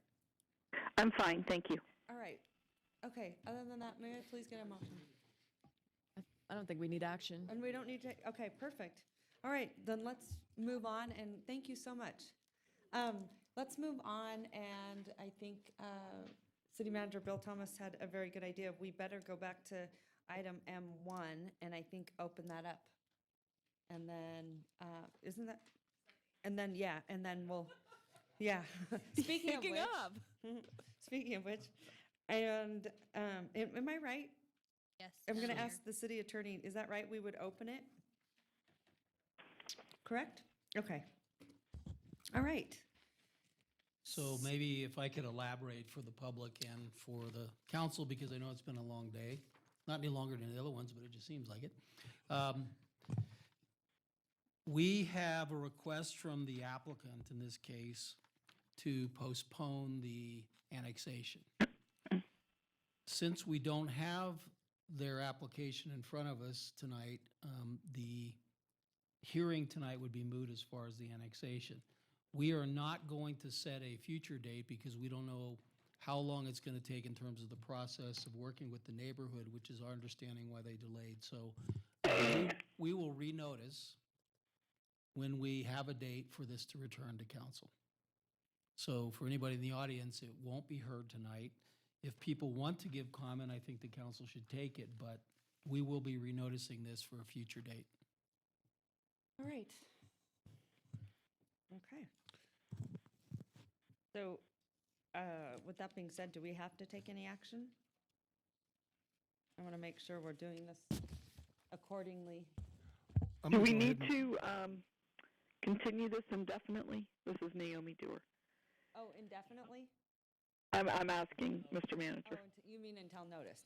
I'm fine, thank you. All right. Okay, other than that, may I please get a motion? I don't think we need action. And we don't need to, okay, perfect. All right, then let's move on, and thank you so much. Let's move on, and I think City Manager Bill Thomas had a very good idea. We better go back to item M1, and I think open that up. And then, isn't that, and then, yeah, and then we'll, yeah. Speaking of which, and am I right? Yes. I'm going to Mayor. ask the city attorney, is that right? We would open it? Correct? Okay. All right. So maybe if I could elaborate for the public and for the council, because I know it's been a long day. Not any longer than the other ones, but it just seems like it. We have a request from the applicant in this case to postpone the annexation. Since we don't have their application in front of us tonight, the hearing tonight would be moot as far as the annexation. We are not going to set a future date because we don't know how long it's going to take in terms of the process of working with the neighborhood, which is our understanding why they delayed. So we will renotice when we have a date for this to return to council. So for anybody in the audience, it won't be heard tonight. If people want to give comment, I think the council should take it, but we will be renoticing this for a future date. All right. Okay. So, with that being said, do we have to take any action? I want to make sure we're doing this accordingly. Do we need to continue this indefinitely? This is Naomi Dewar. Oh, indefinitely? I'm asking, Mr. Manager. Oh, you mean until noticed?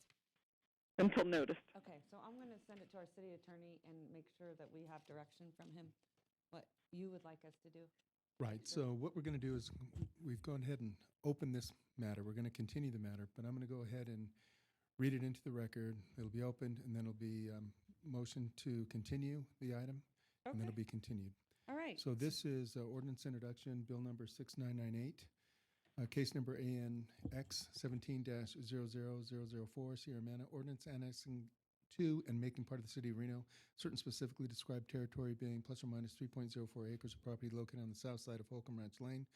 Until noticed. Okay, so I'm going to send it to our city attorney and make sure that we have direction from him, what you would like us to do. Right, so what we're going to do is we've gone ahead and opened this matter. We're going to continue the matter, but I'm going to go ahead and read it into the record. It'll be opened, and then it'll be motion to continue the item, and then it'll be continued. All right. So this is ordinance introduction, bill number 6998. Case number ANX 17-00004, Sierra Manna, ordinance annexing to and making part of the city of Reno certain specifically described territory being plus or minus 3.04 acres of property located on the south side of Holcomb Ranch Lane,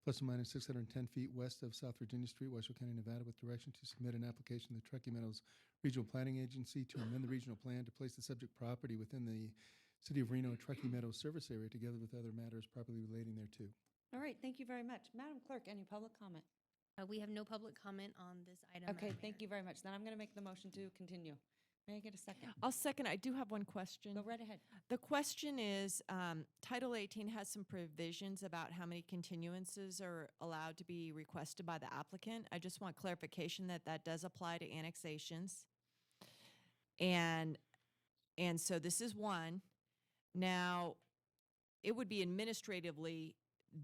plus or minus 610 feet west of South Virginia Street, Washoe County, Nevada, with direction to submit an application to the Truckee Meadows Regional Planning Agency to amend the regional plan to place the subject property within the City of Reno Truckee Meadows service area, together with other matters properly relating thereto. All right, thank you very much. Madam Clerk, any public comment? We have no public comment on this item. Okay, Madam thank Mayor. you very much. Then I'm going to make the motion to continue. May I get a second? I'll second. I do have one question. Go right ahead. The question is, Title 18 has some provisions about how many continuances are allowed to be requested by the applicant. I just want clarification that that does apply to annexations. And so this is one. Now, it would be administratively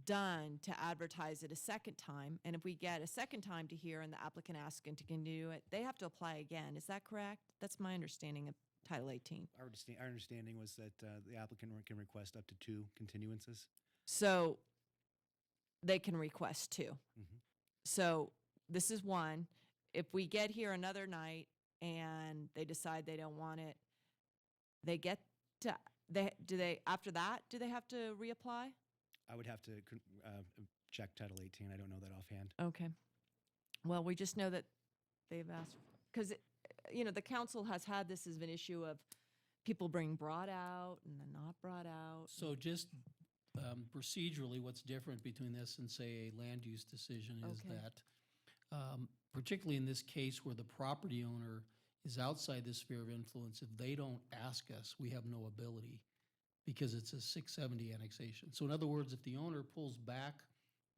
done to advertise it a second time. And if we get a second time to hear and the applicant asks to continue it, they have to apply again. Is that correct? That's my understanding of Title 18. Our understanding was that the applicant can request up to 2 continuances. So they can request 2. Mhm. So this is one. If we get here another night and they decide they don't want it, they get to, after that, do they have to reapply? I would have to check Title 18. I don't know that offhand. Okay. Well, we just know that they've asked, because, the council has had this as an issue of people being brought out and then not brought out. So just procedurally, what's different between this and, say, a land use decision is Okay. that, particularly in this case where the property owner is outside the sphere of influence, if they don't ask us, we have no ability because it's a 670 annexation. So in other words, if the owner pulls back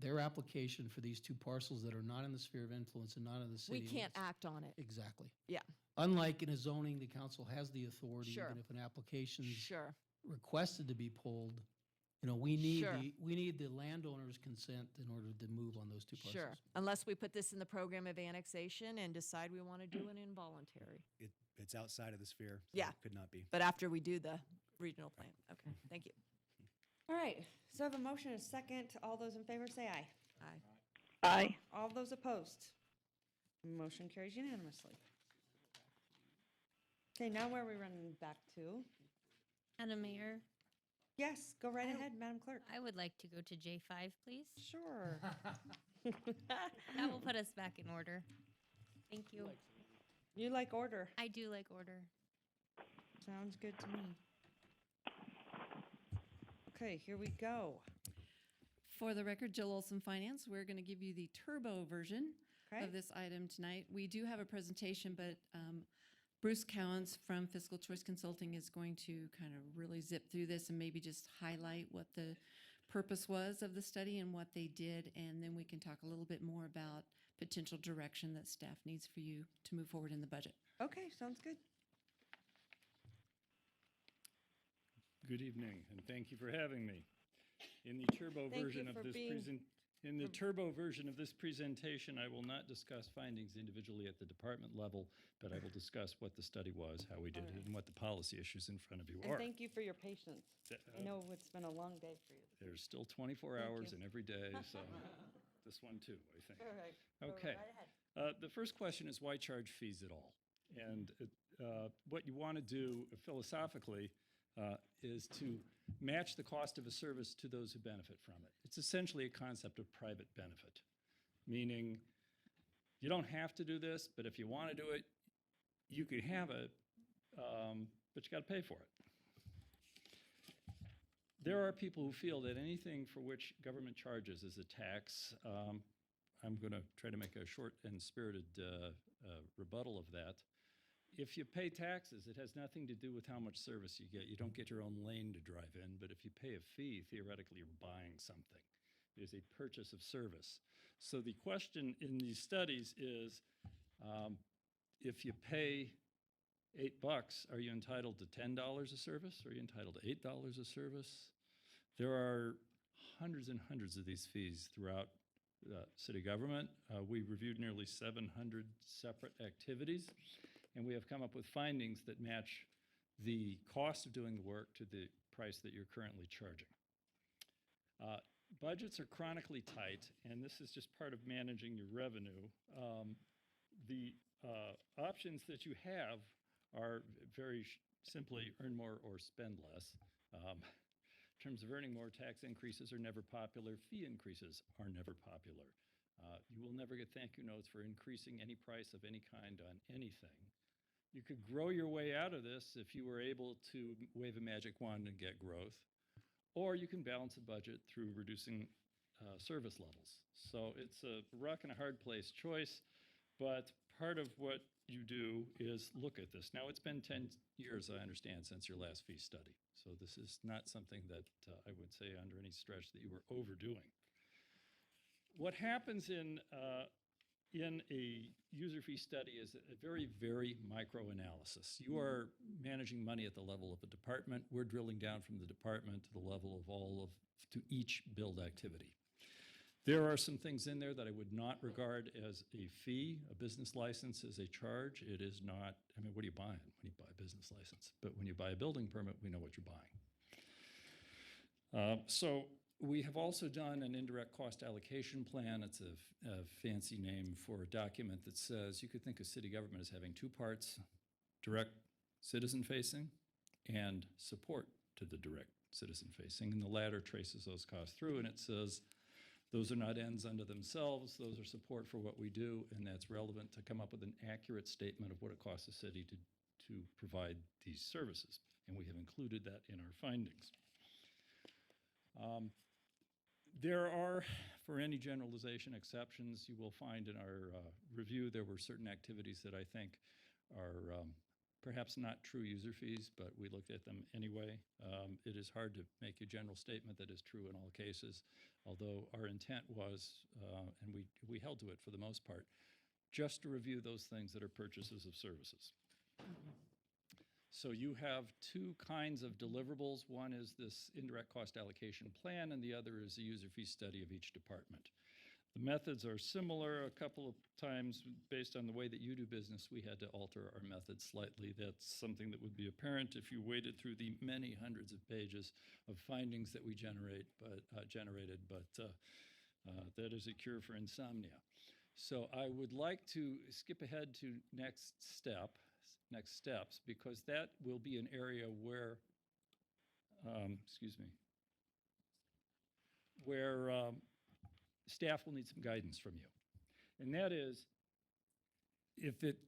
their application for these 2 parcels that are not in the sphere of influence and not in the city. We can't limits- act on it. Exactly. Yeah. Unlike in a zoning, the council has the authority, Sure. even if an application's Sure. requested to be pulled, we need Sure. the landowner's consent in order to move on those 2 parcels. Sure. Unless we put this in the program of annexation and decide we want to do an involuntary. It's outside of the sphere. So Yeah. It could not be. But after we do the regional plan. Okay, thank you. All right, so I have a motion and a second. All those in favor say aye. Aye. Aye. All those opposed? Motion carries unanimously. Okay, now where are we running back to? Madam Mayor, Yes, go right ahead, Madam Clerk. I would like to go to J5, please. Sure. That will put us back in order. Thank you. You like order. I do like order. Sounds good to me. Okay, here we go. For the record, Jill Olson Finance, we're going to give you the turbo version Okay. of this item tonight. We do have a presentation, but Bruce Cowens from Fiscal Choice Consulting is going to kind of really zip through this and maybe just highlight what the purpose was of the study and what they did, and then we can talk a little bit more about potential direction that staff needs for you to move forward in the budget. Okay, sounds good. Good evening, and thank you for having me. In the turbo Thank you version of for this being- turbo version of this presentation, I will not discuss findings individually at the department level, but I will discuss what the study was, how we did it, and what the policy issues in front of you And are. thank you for your patience. I know it's been a long day for you. There's still 24 Thank hours you. in every day, so this one too, I think. All right. Go Okay. right ahead. The first question is why charge fees at all? And what you want to do philosophically is to match the cost of a service to those who benefit from it. It's essentially a concept of private benefit, meaning you don't have to do this, but if you want to do it, you could have it, but you got to pay for it. There are people who feel that anything for which government charges is a tax. I'm going to try to make a short and spirited rebuttal of that. If you pay taxes, it has nothing to do with how much service you get. You don't get your own lane to drive in, but if you pay a fee, theoretically, you're buying something. It is a purchase of service. So the question in these studies is, if you pay $8, are you entitled to $10 a service? Are you entitled to $8 a service? There are hundreds and hundreds of these fees throughout city government. We reviewed nearly 700 separate activities, and we have come up with findings that match the cost of doing the work to the price that you're currently charging. budgets are chronically tight, and this is just part of managing your revenue. The options that you have are very simply earn more or spend less. In terms of earning more, tax increases are never popular. Fee increases are never popular. You will never get thank you notes for increasing any price of any kind on anything. You could grow your way out of this if you were able to wave a magic wand and get growth, or you can balance a budget through reducing service levels. So it's a rock and a hard place choice, but part of what you do is look at this. Now, it's been 10 years, I understand, since your last fee study. So this is not something that I would say under any stretch that you were overdoing. What happens in a user fee study is a very, very micro analysis. You are managing money at the level of a department. We're drilling down from the department to the level of to each build activity. There are some things in there that I would not regard as a fee. A business license is a charge. It is not, I mean, what are you buying when you buy a business license? But when you buy a building permit, we know what you're buying. So we have also done an indirect cost allocation plan. It's a fancy name for a document that says you could think of city government as having two parts: direct citizen-facing and support to the direct citizen-facing. And the latter traces those costs through, and it says those are not ends unto themselves. Those are support for what we do, and that's relevant to come up with an accurate statement of what it costs the city to provide these services. And we have included that in our findings. There are, for any generalization, exceptions. You will find in our review there were certain activities that I think are perhaps not true user fees, but we looked at them anyway. It is hard to make a general statement that is true in all cases, although our intent was, and we held to it for the most part, just to review those things that are purchases of services. So you have two kinds of deliverables. One is this indirect cost allocation plan, and the other is a user fee study of each department. The methods are similar. A couple of times, based on the way that you do business, we had to alter our methods slightly. That's something that would be apparent if you waded through the many hundreds of pages of findings that we generated, but that is a cure for insomnia. So I would like to skip ahead to next steps, because that will be an area where, staff will need some guidance from you. And that is, if it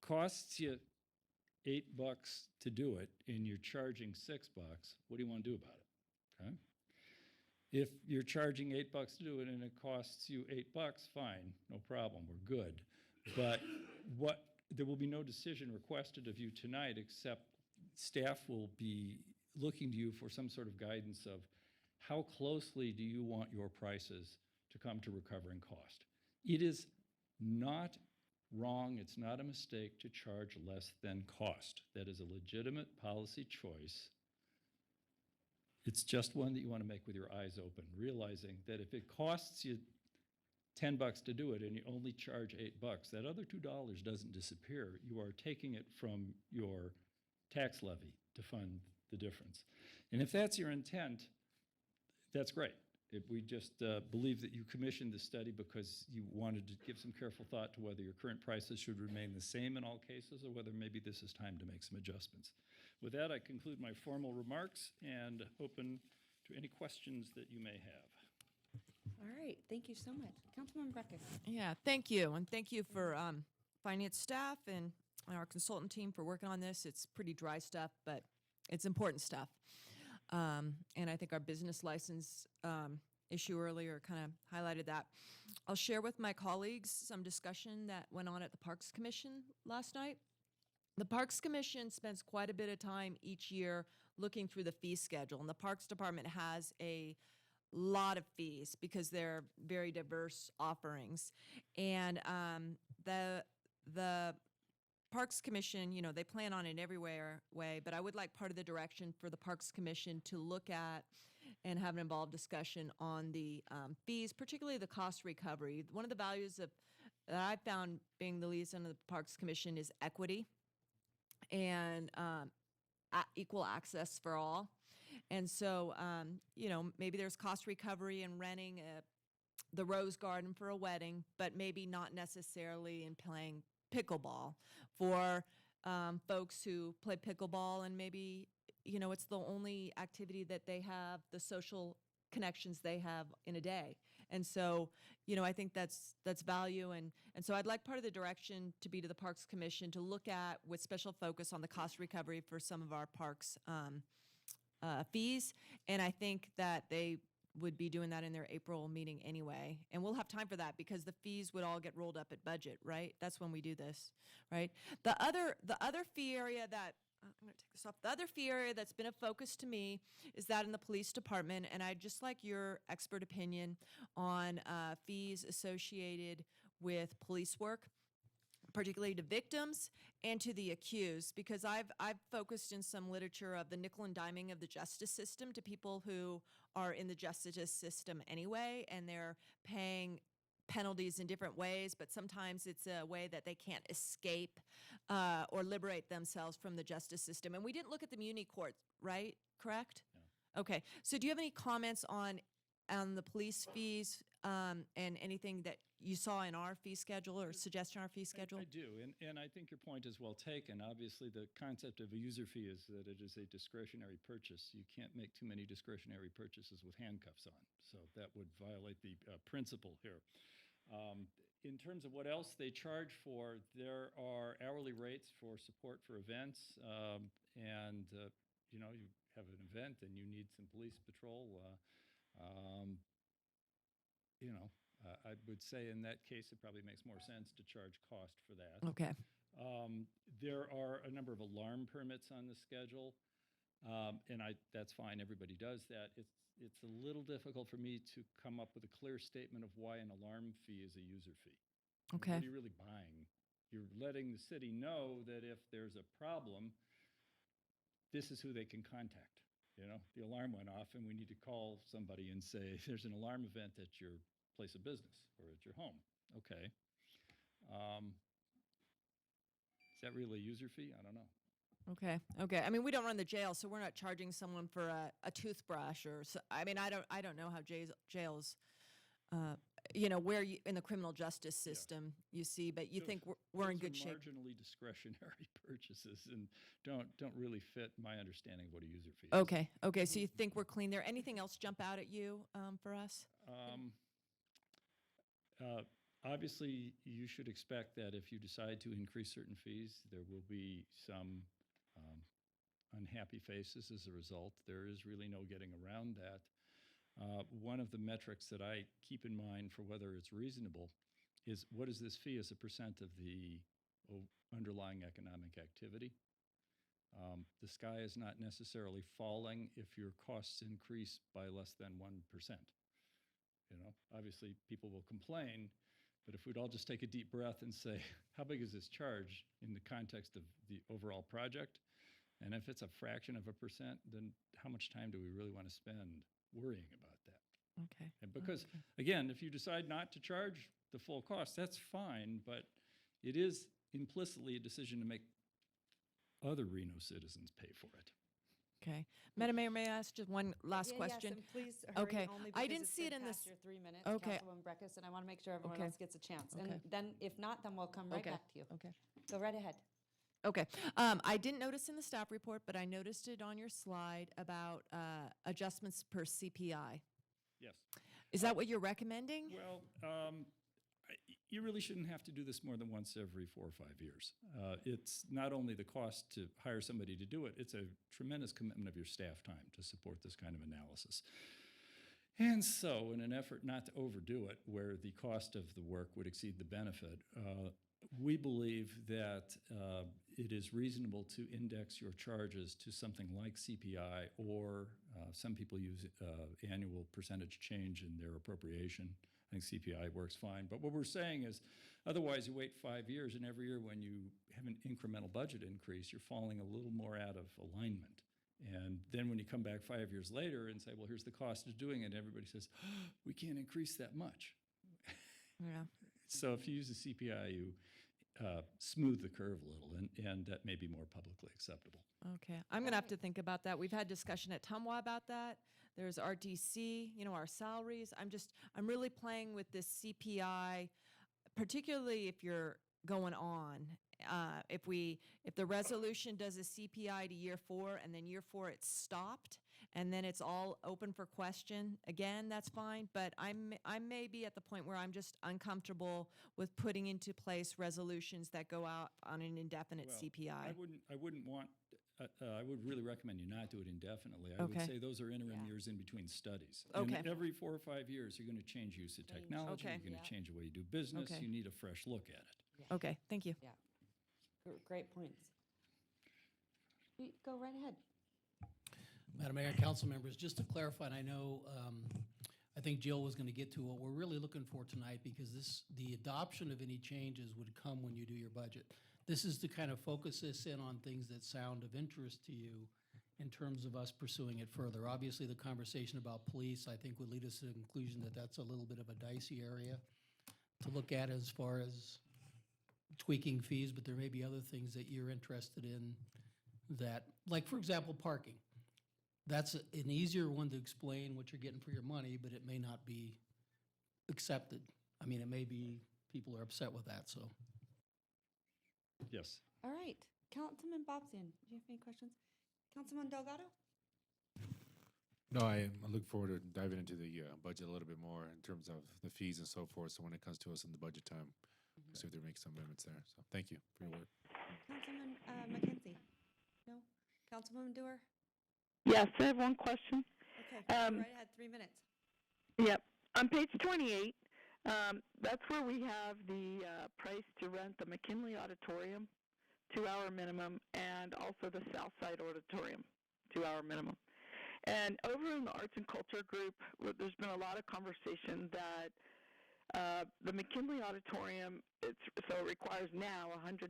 costs you $8 to do it and you're charging $6, what do you want to do about it? Okay? If you're charging $8 to do it and it costs you $8, fine, no problem, we're good. But there will be no decision requested of you tonight, except staff will be looking to you for some sort of guidance of how closely do you want your prices to come to recovering cost. It is not wrong, it's not a mistake to charge less than cost. That is a legitimate policy choice. It's just one that you want to make with your eyes open, realizing that if it costs you $10 to do it and you only charge $8, that other $2 doesn't disappear. You are taking it from your tax levy to fund the difference. And if that's your intent, that's great. If we just believe that you commissioned this study because you wanted to give some careful thought to whether your current prices should remain the same in all cases or whether maybe this is time to make some adjustments. With that, I conclude my formal remarks and open to any questions that you may have. All right, thank you so much. Councilmember Becker. Yeah, thank you. And thank you for finance staff and our consultant team for working on this. It's pretty dry stuff, but it's important stuff. And I think our business license issue earlier kind of highlighted that. I'll share with my colleagues some discussion that went on at the Parks Commission last night. The Parks Commission spends quite a bit of time each year looking through the fee schedule, and the Parks Department has a lot of fees because they're very diverse offerings. And the Parks Commission, you know, they plan on it every way, but I would like part of the direction for the Parks Commission to look at and have an involved discussion on the fees, particularly the cost recovery. One of the values that I found being the liaison of the Parks Commission is equity and equal access for all. And so, maybe there's cost recovery in renting the Rose Garden for a wedding, but maybe not necessarily in playing pickleball for folks who play pickleball, and maybe, it's the only activity that they have, the social connections they have in a day. And so, I think that's value. And so I'd like part of the direction to be to the Parks Commission to look at with special focus on the cost recovery for some of our parks fees. And I think that they would be doing that in their April meeting anyway. And we'll have time for that because the fees would all get rolled up at budget, right? That's when we do this, right? The other fee area that I'm going to take this off. The other fee area that's been a focus to me is that in the police department, and I'd just like your expert opinion on fees associated with police work, particularly to victims and to the accused, because I've focused in some literature of the nickel and diming of the justice system to people who are in the justice system anyway, and they're paying penalties in different ways, but sometimes it's a way that they can't escape or liberate themselves from the justice system. And we didn't look at the muni court, right? Correct? No. Okay. So do you have any comments on the police fees and anything that you saw in our fee schedule or suggestion in our fee schedule? I do, and I think your point is well taken. Obviously, the concept of a user fee is that it is a discretionary purchase. You can't make too many discretionary purchases with handcuffs on, so that would violate the principle here. In terms of what else they charge for, there are hourly rates for support for events, and you have an event and you need some police patrol. I would say in that case, it probably makes more sense to charge cost for that. Okay. There are a number of alarm permits on the schedule, and that's fine. Everybody does that. It's a little difficult for me to come up with a clear statement of why an alarm fee is a user fee. Okay. What are you really buying? You're letting the city know that if there's a problem, this is who they can contact. The alarm went off and we need to call somebody and say, there's an alarm event at your place of business or at your home. Okay. Is that really a user fee? I don't know. Okay. I mean, we don't run the jail, so we're not charging someone for a toothbrush or so. I mean, I don't know how jails, where you, in the criminal justice system you see, but you think we're in good shape. Marginally discretionary purchases and don't really fit my understanding of what a user fee is. Okay. So you think we're clean there? Anything else jump out at you for us? Obviously, you should expect that if you decide to increase certain fees, there will be some unhappy faces as a result. There is really no getting around that. One of the metrics that I keep in mind for whether it's reasonable is what is this fee as a percent of the underlying economic activity? The sky is not necessarily falling if your costs increase by less than 1%. Obviously people will complain, but if we'd all just take a deep breath and say, how big is this charge in the context of the overall project? And if it's a fraction of a percent, then how much time do we really want to spend worrying about that? Okay. And because, again, if you decide not to charge the full cost, that's fine, but it is implicitly a decision to make other Reno citizens pay for it. Okay. Madam Mayor, may I ask just one last question? Yes, and please hurry, Okay. only I because didn't it's see it been in past this. your 3 minutes, Okay. Councilwoman Breckus, and I want to make sure everyone Okay. else gets a chance. Okay. And then, if not, then we'll come right Okay. back to you. Okay. Go right ahead. Okay. I didn't notice in the staff report, but I noticed it on your slide about adjustments per CPI. Yes. Is that what you're recommending? Well, you really shouldn't have to do this more than once every 4 or 5 years. It's not only the cost to hire somebody to do it, it's a tremendous commitment of your staff time to support this kind of analysis. And so, in an effort not to overdo it, where the cost of the work would exceed the benefit, we believe that it is reasonable to index your charges to something like CPI, or some people use annual percentage change in their appropriation. I think CPI works fine. But what we're saying is, otherwise you wait 5 years, and every year when you have an incremental budget increase, you're falling a little more out of alignment. And then when you come back 5 years later and say, well, here's the cost of doing it, everybody says, oh, we can't increase that much. Yeah. So if you use the CPI, you smooth the curve a little, and that may be more publicly acceptable. Okay, I'm gonna have to think about that. We've had discussion at Tumwa about that. There's RTC, our salaries. I'm really playing with this CPI, particularly if you're going on. If the resolution does a CPI to year 4 and then year 4 it's stopped and then it's all open for question, again, that's fine. But I may be at the point where I'm just uncomfortable with putting into place resolutions that go out on an indefinite CPI. I wouldn't want. I would really recommend you not do it indefinitely. I would say those are interim years in between studies. Okay. And every 4 or 5 years, you're going to change use of technology. Okay. You're going to change the way you do business. Okay. You need a fresh look at it. Okay, thank you. Yeah. Great points. Go right ahead. Madam Mayor, council members, just to clarify, and I know, I think Jill was going to get to what we're really looking for tonight, because the adoption of any changes would come when you do your budget. This is to kind of focus this in on things that sound of interest to you in terms of us pursuing it further. Obviously, the conversation about police, I think, would lead us to the conclusion that that's a little bit of a dicey area to look at as far as tweaking fees, but there may be other things that you're interested in that, like, for example, parking. That's an easier one to explain what you're getting for your money, but it may not be accepted. I mean, it may be people are upset with that, so. Yes. All right. Councilman Bobsian, do you have any questions? Councilman Delgado? No, I look forward to diving into the budget a little bit more in terms of the fees and so forth. So when it comes to us in the budget time, see if there make some amendments there. So thank you for your work. Councilman McKenzie? No? Councilwoman Dewar? Yes, I have one question. Okay, go right ahead, 3 minutes. Yep. On page 28, that's where we have the price to rent the McKinley Auditorium, 2-hour minimum, and also the Southside Auditorium, 2-hour minimum. And over in the Arts and Culture group, there's been a lot of conversation that the McKinley Auditorium, it requires now $100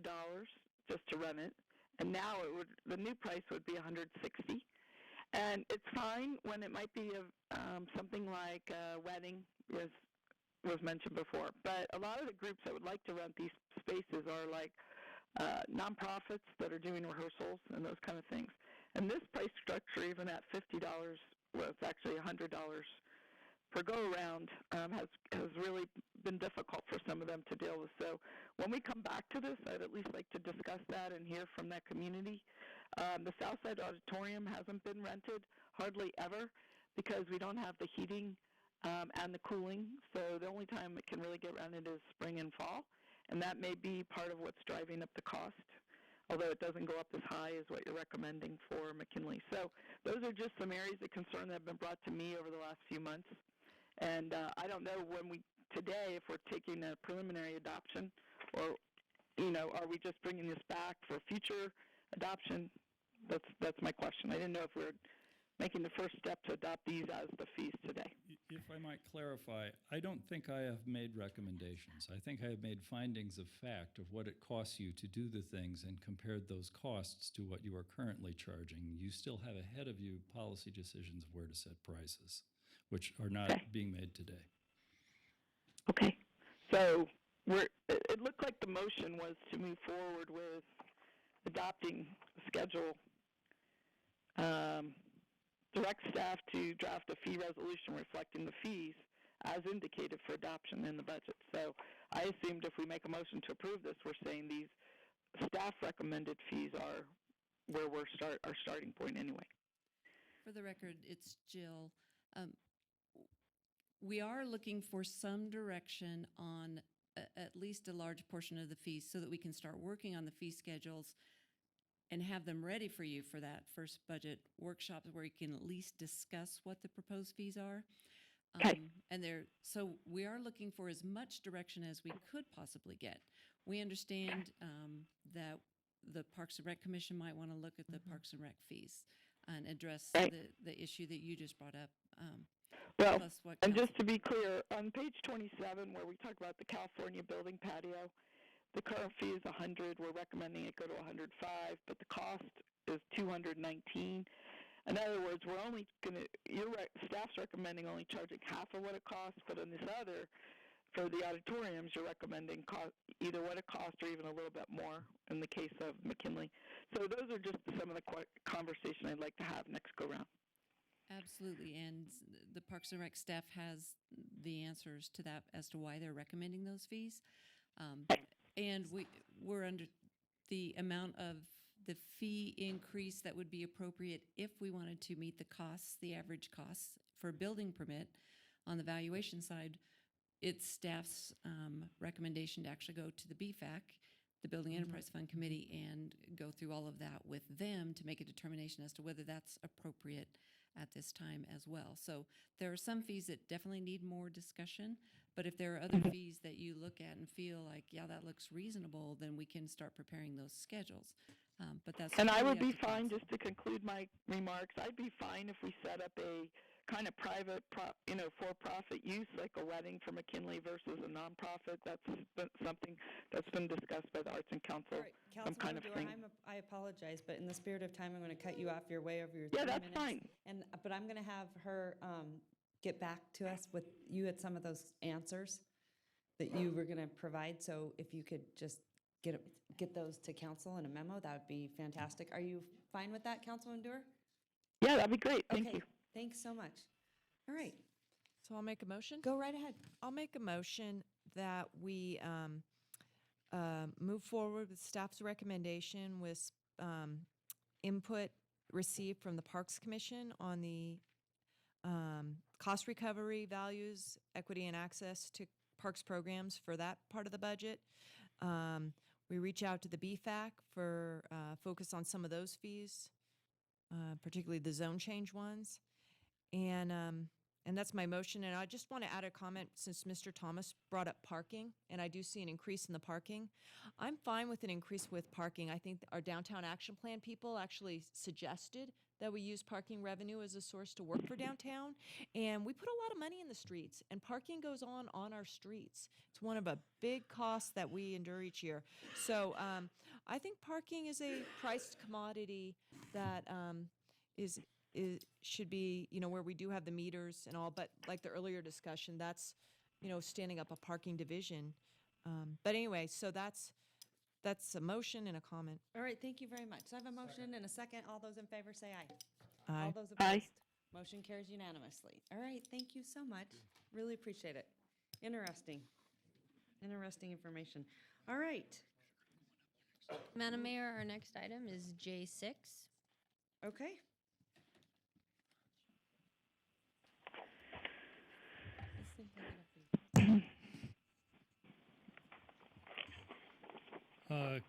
just to rent it, and now the new price would be $160. And it's fine when it might be something like a wedding, as was mentioned before. But a lot of the groups that would like to rent these spaces are like nonprofits that are doing rehearsals and those kind of things. And this price structure, even at $50, well, it's actually $100 per go-around, has really been difficult for some of them to deal with. So when we come back to this, I'd at least like to discuss that and hear from that community. The Southside Auditorium hasn't been rented hardly ever because we don't have the heating and the cooling. So the only time it can really get rented is spring and fall, and that may be part of what's driving up the cost, although it doesn't go up as high as what you're recommending for McKinley. So those are just some areas of concern that have been brought to me over the last few months. And I don't know today, if we're taking a preliminary adoption, or, are we just bringing this back for future adoption? That's my question. I didn't know if we're making the first step to adopt these as the fees today. If I might clarify, I don't think I have made recommendations. I think I have made findings of fact of what it costs you to do the things and compared those costs to what you are currently charging. You still have ahead of you policy decisions of where to set prices, which are not being made today. Okay. So it looked like the motion was to move forward with adopting the schedule, direct staff to draft a fee resolution reflecting the fees as indicated for adoption in the budget. So I assumed if we make a motion to approve this, we're saying these staff recommended fees are where our starting point anyway. For the record, it's Jill. We are looking for some direction on at least a large portion of the fees so that we can start working on the fee schedules and have them ready for you for that first budget workshop where you can at least discuss what the proposed fees are. So we are looking for as much direction as we could possibly get. We understand that the Parks and Rec Commission might want to look at the Parks and Rec fees and address the issue that you just brought up. And just to be clear, on page 27, where we talk about the California building patio, the current fee is $100. We're recommending it go to $105, but the cost is $219. In other words, we're only going to, staff's recommending only charging half of what it costs, but on this other, for the auditoriums, you're recommending either what it costs or even a little bit more in the case of McKinley. So those are just some of the conversation I'd like to have next go-round. Absolutely, and the Parks and Rec staff has the answers to that as to why they're recommending those fees. And we're under the amount of the fee increase that would be appropriate if we wanted to meet the costs, the average costs for a building permit on the valuation side. It's staff's recommendation to actually go to the BFAC, the Building Enterprise Fund Committee, and go through all of that with them to make a determination as to whether that's appropriate at this time as well. So there are some fees that definitely need more discussion, but if there are other fees that you look at and feel like, yeah, that looks reasonable, then we can start preparing those schedules. But that's And I really would up be to fine, council. just to conclude my remarks, I'd be fine if we set up a kind of private, for-profit use, like a wedding for McKinley versus a nonprofit. That's been something that's been discussed by the Arts and Council. All right, kind of Councilmember Dewar, thing. I apologize, but in the spirit of time, I'm going to cut you off. You're way over your 3 Yeah, minutes. that's fine. But I'm going to have her get back to us with you at some of those answers that you were going to provide. So if you could just get those to council in a memo, that would be fantastic. Are you fine with that, Councilman Dewar? Yeah, that'd be great. Thank Okay, you. thanks so much. All right, So I'll make a motion? go right ahead. I'll make a motion that we move forward with staff's recommendation with input received from the Parks Commission on the cost recovery values, equity and access to parks programs for that part of the budget. We reach out to the BFAC for focus on some of those fees, particularly the zone change ones. And that's my motion. And I just want to add a comment since Mr. Thomas brought up parking, and I do see an increase in the parking. I'm fine with an increase with parking. I think our downtown action plan people actually suggested that we use parking revenue as a source to work for downtown. And we put a lot of money in the streets, and parking goes on our streets. It's one of a big costs that we endure each year. So I think parking is a priced commodity that is should be, where we do have the meters and all, but like the earlier discussion, that's, standing up a parking division. But anyway, so that's a motion and a comment. All right, thank you very much. So I have a motion and a second. All those in favor say aye. Aye. All those Aye. opposed? Motion carries unanimously. All right, thank you so much. Really appreciate it. Interesting information. All right, Madam Mayor, our next item is J6. okay.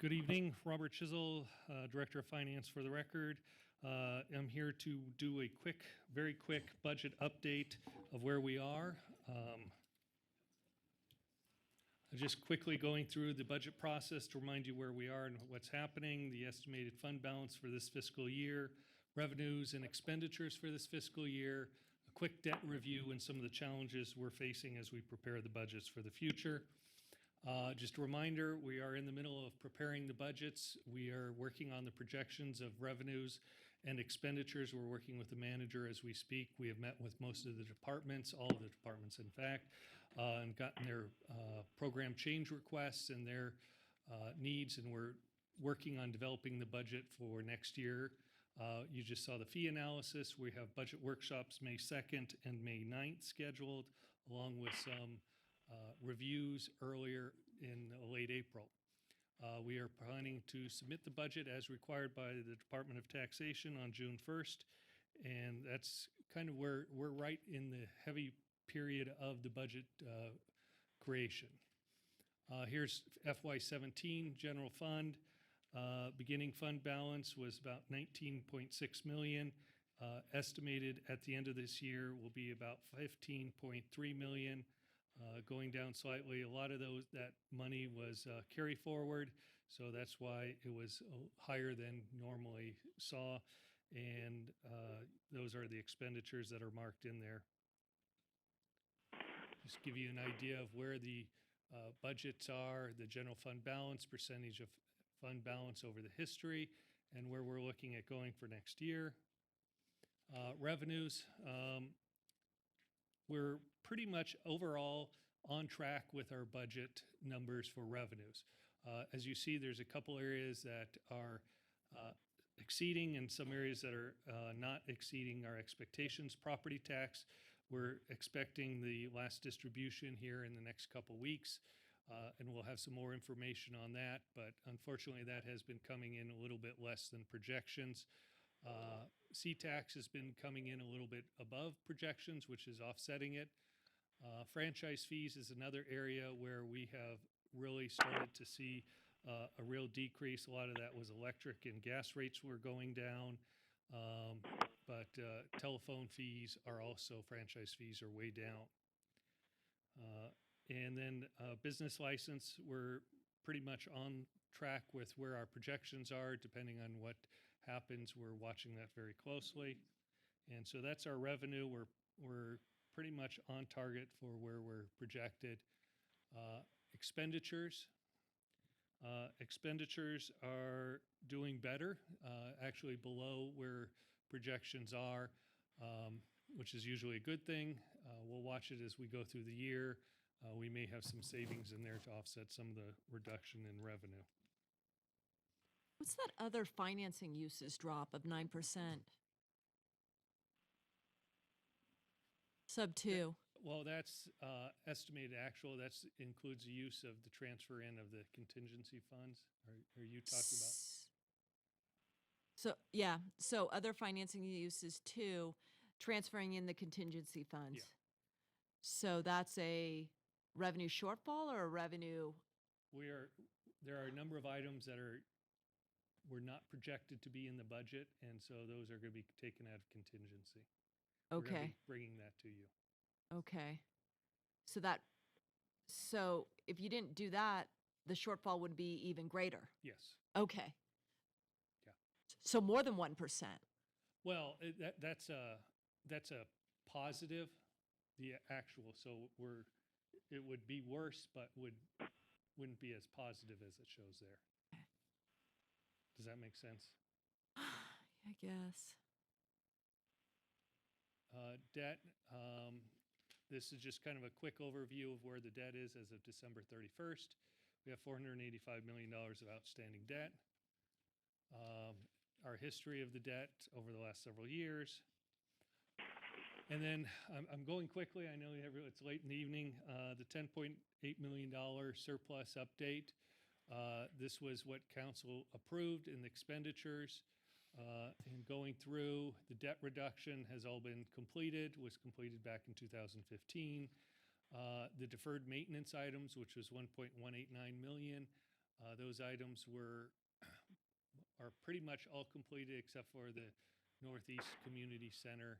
Good evening, Robert Chisel, Director of Finance for the record. I'm here to do a very quick budget update of where we are. Just quickly going through the budget process to remind you where we are and what's happening, the estimated fund balance for this fiscal year, revenues and expenditures for this fiscal year, a quick debt review, and some of the challenges we're facing as we prepare the budgets for the future. Just a reminder, we are in the middle of preparing the budgets. We are working on the projections of revenues and expenditures. We're working with the manager as we speak. We have met with most of the departments, all of the departments in fact, and gotten their program change requests and their needs, and we're working on developing the budget for next year. You just saw the fee analysis. We have budget workshops May 2nd and May 9th scheduled, along with some reviews earlier in late April. We are planning to submit the budget as required by the Department of Taxation on June 1st, and that's kind of where we're right in the heavy period of the budget creation. Here's FY17 general fund. Beginning fund balance was about 19.6 million. Estimated at the end of this year will be about 15.3 million. Going down slightly. A lot of that money was carry forward, so that's why it was higher than normally saw, and those are the expenditures that are marked in there. Just give you an idea of where the budgets are, the general fund balance, percentage of fund balance over the history, and where we're looking at going for next year. Revenues, we're pretty much overall on track with our budget numbers for revenues. As you see, there's a couple areas that are exceeding and some areas that are not exceeding our expectations. Property tax, we're expecting the last distribution here in the next couple weeks, and we'll have some more information on that, but unfortunately that has been coming in a little bit less than projections. C-tax has been coming in a little bit above projections, which is offsetting it. Franchise fees is another area where we have really started to see a real decrease. A lot of that was electric and gas rates were going down, but telephone fees are also, franchise fees are way down. And then business license, we're pretty much on track with where our projections are. Depending on what happens, we're watching that very closely. And so that's our revenue. We're pretty much on target for where we're projected. Expenditures. Expenditures are doing better, actually below where projections are, which is usually a good thing. We'll watch it as we go through the year. We may have some savings in there to offset some of the reduction in revenue. What's that other financing uses drop of 9%? Sub 2. Well, that's estimated actual. That includes the use of the transfer in of the contingency funds. Are you talking about? So, yeah, so other financing uses too, transferring in the contingency funds. Yeah. So that's a revenue shortfall or a revenue? There are a number of items that were not projected to be in the budget, and so those are going to be taken out of contingency. We're gonna Okay, be bringing that to you. okay. So if you didn't do that, the shortfall would be even greater. Yes. Okay. Yeah. So more than 1%. Well, that's a positive, the actual. So it would be worse, but wouldn't be as positive as it shows there. Does that make sense? I guess. Debt, this is just kind of a quick overview of where the debt is as of December 31st. We have $485 million of outstanding debt. Our history of the debt over the last several years. And then I'm going quickly. I know it's late in the evening. The $10.8 million surplus update. This was what council approved in the expenditures. And going through, the debt reduction has all been completed, was completed back in 2015. The deferred maintenance items, which was $1.189 million, those items are pretty much all completed except for the Northeast Community Center,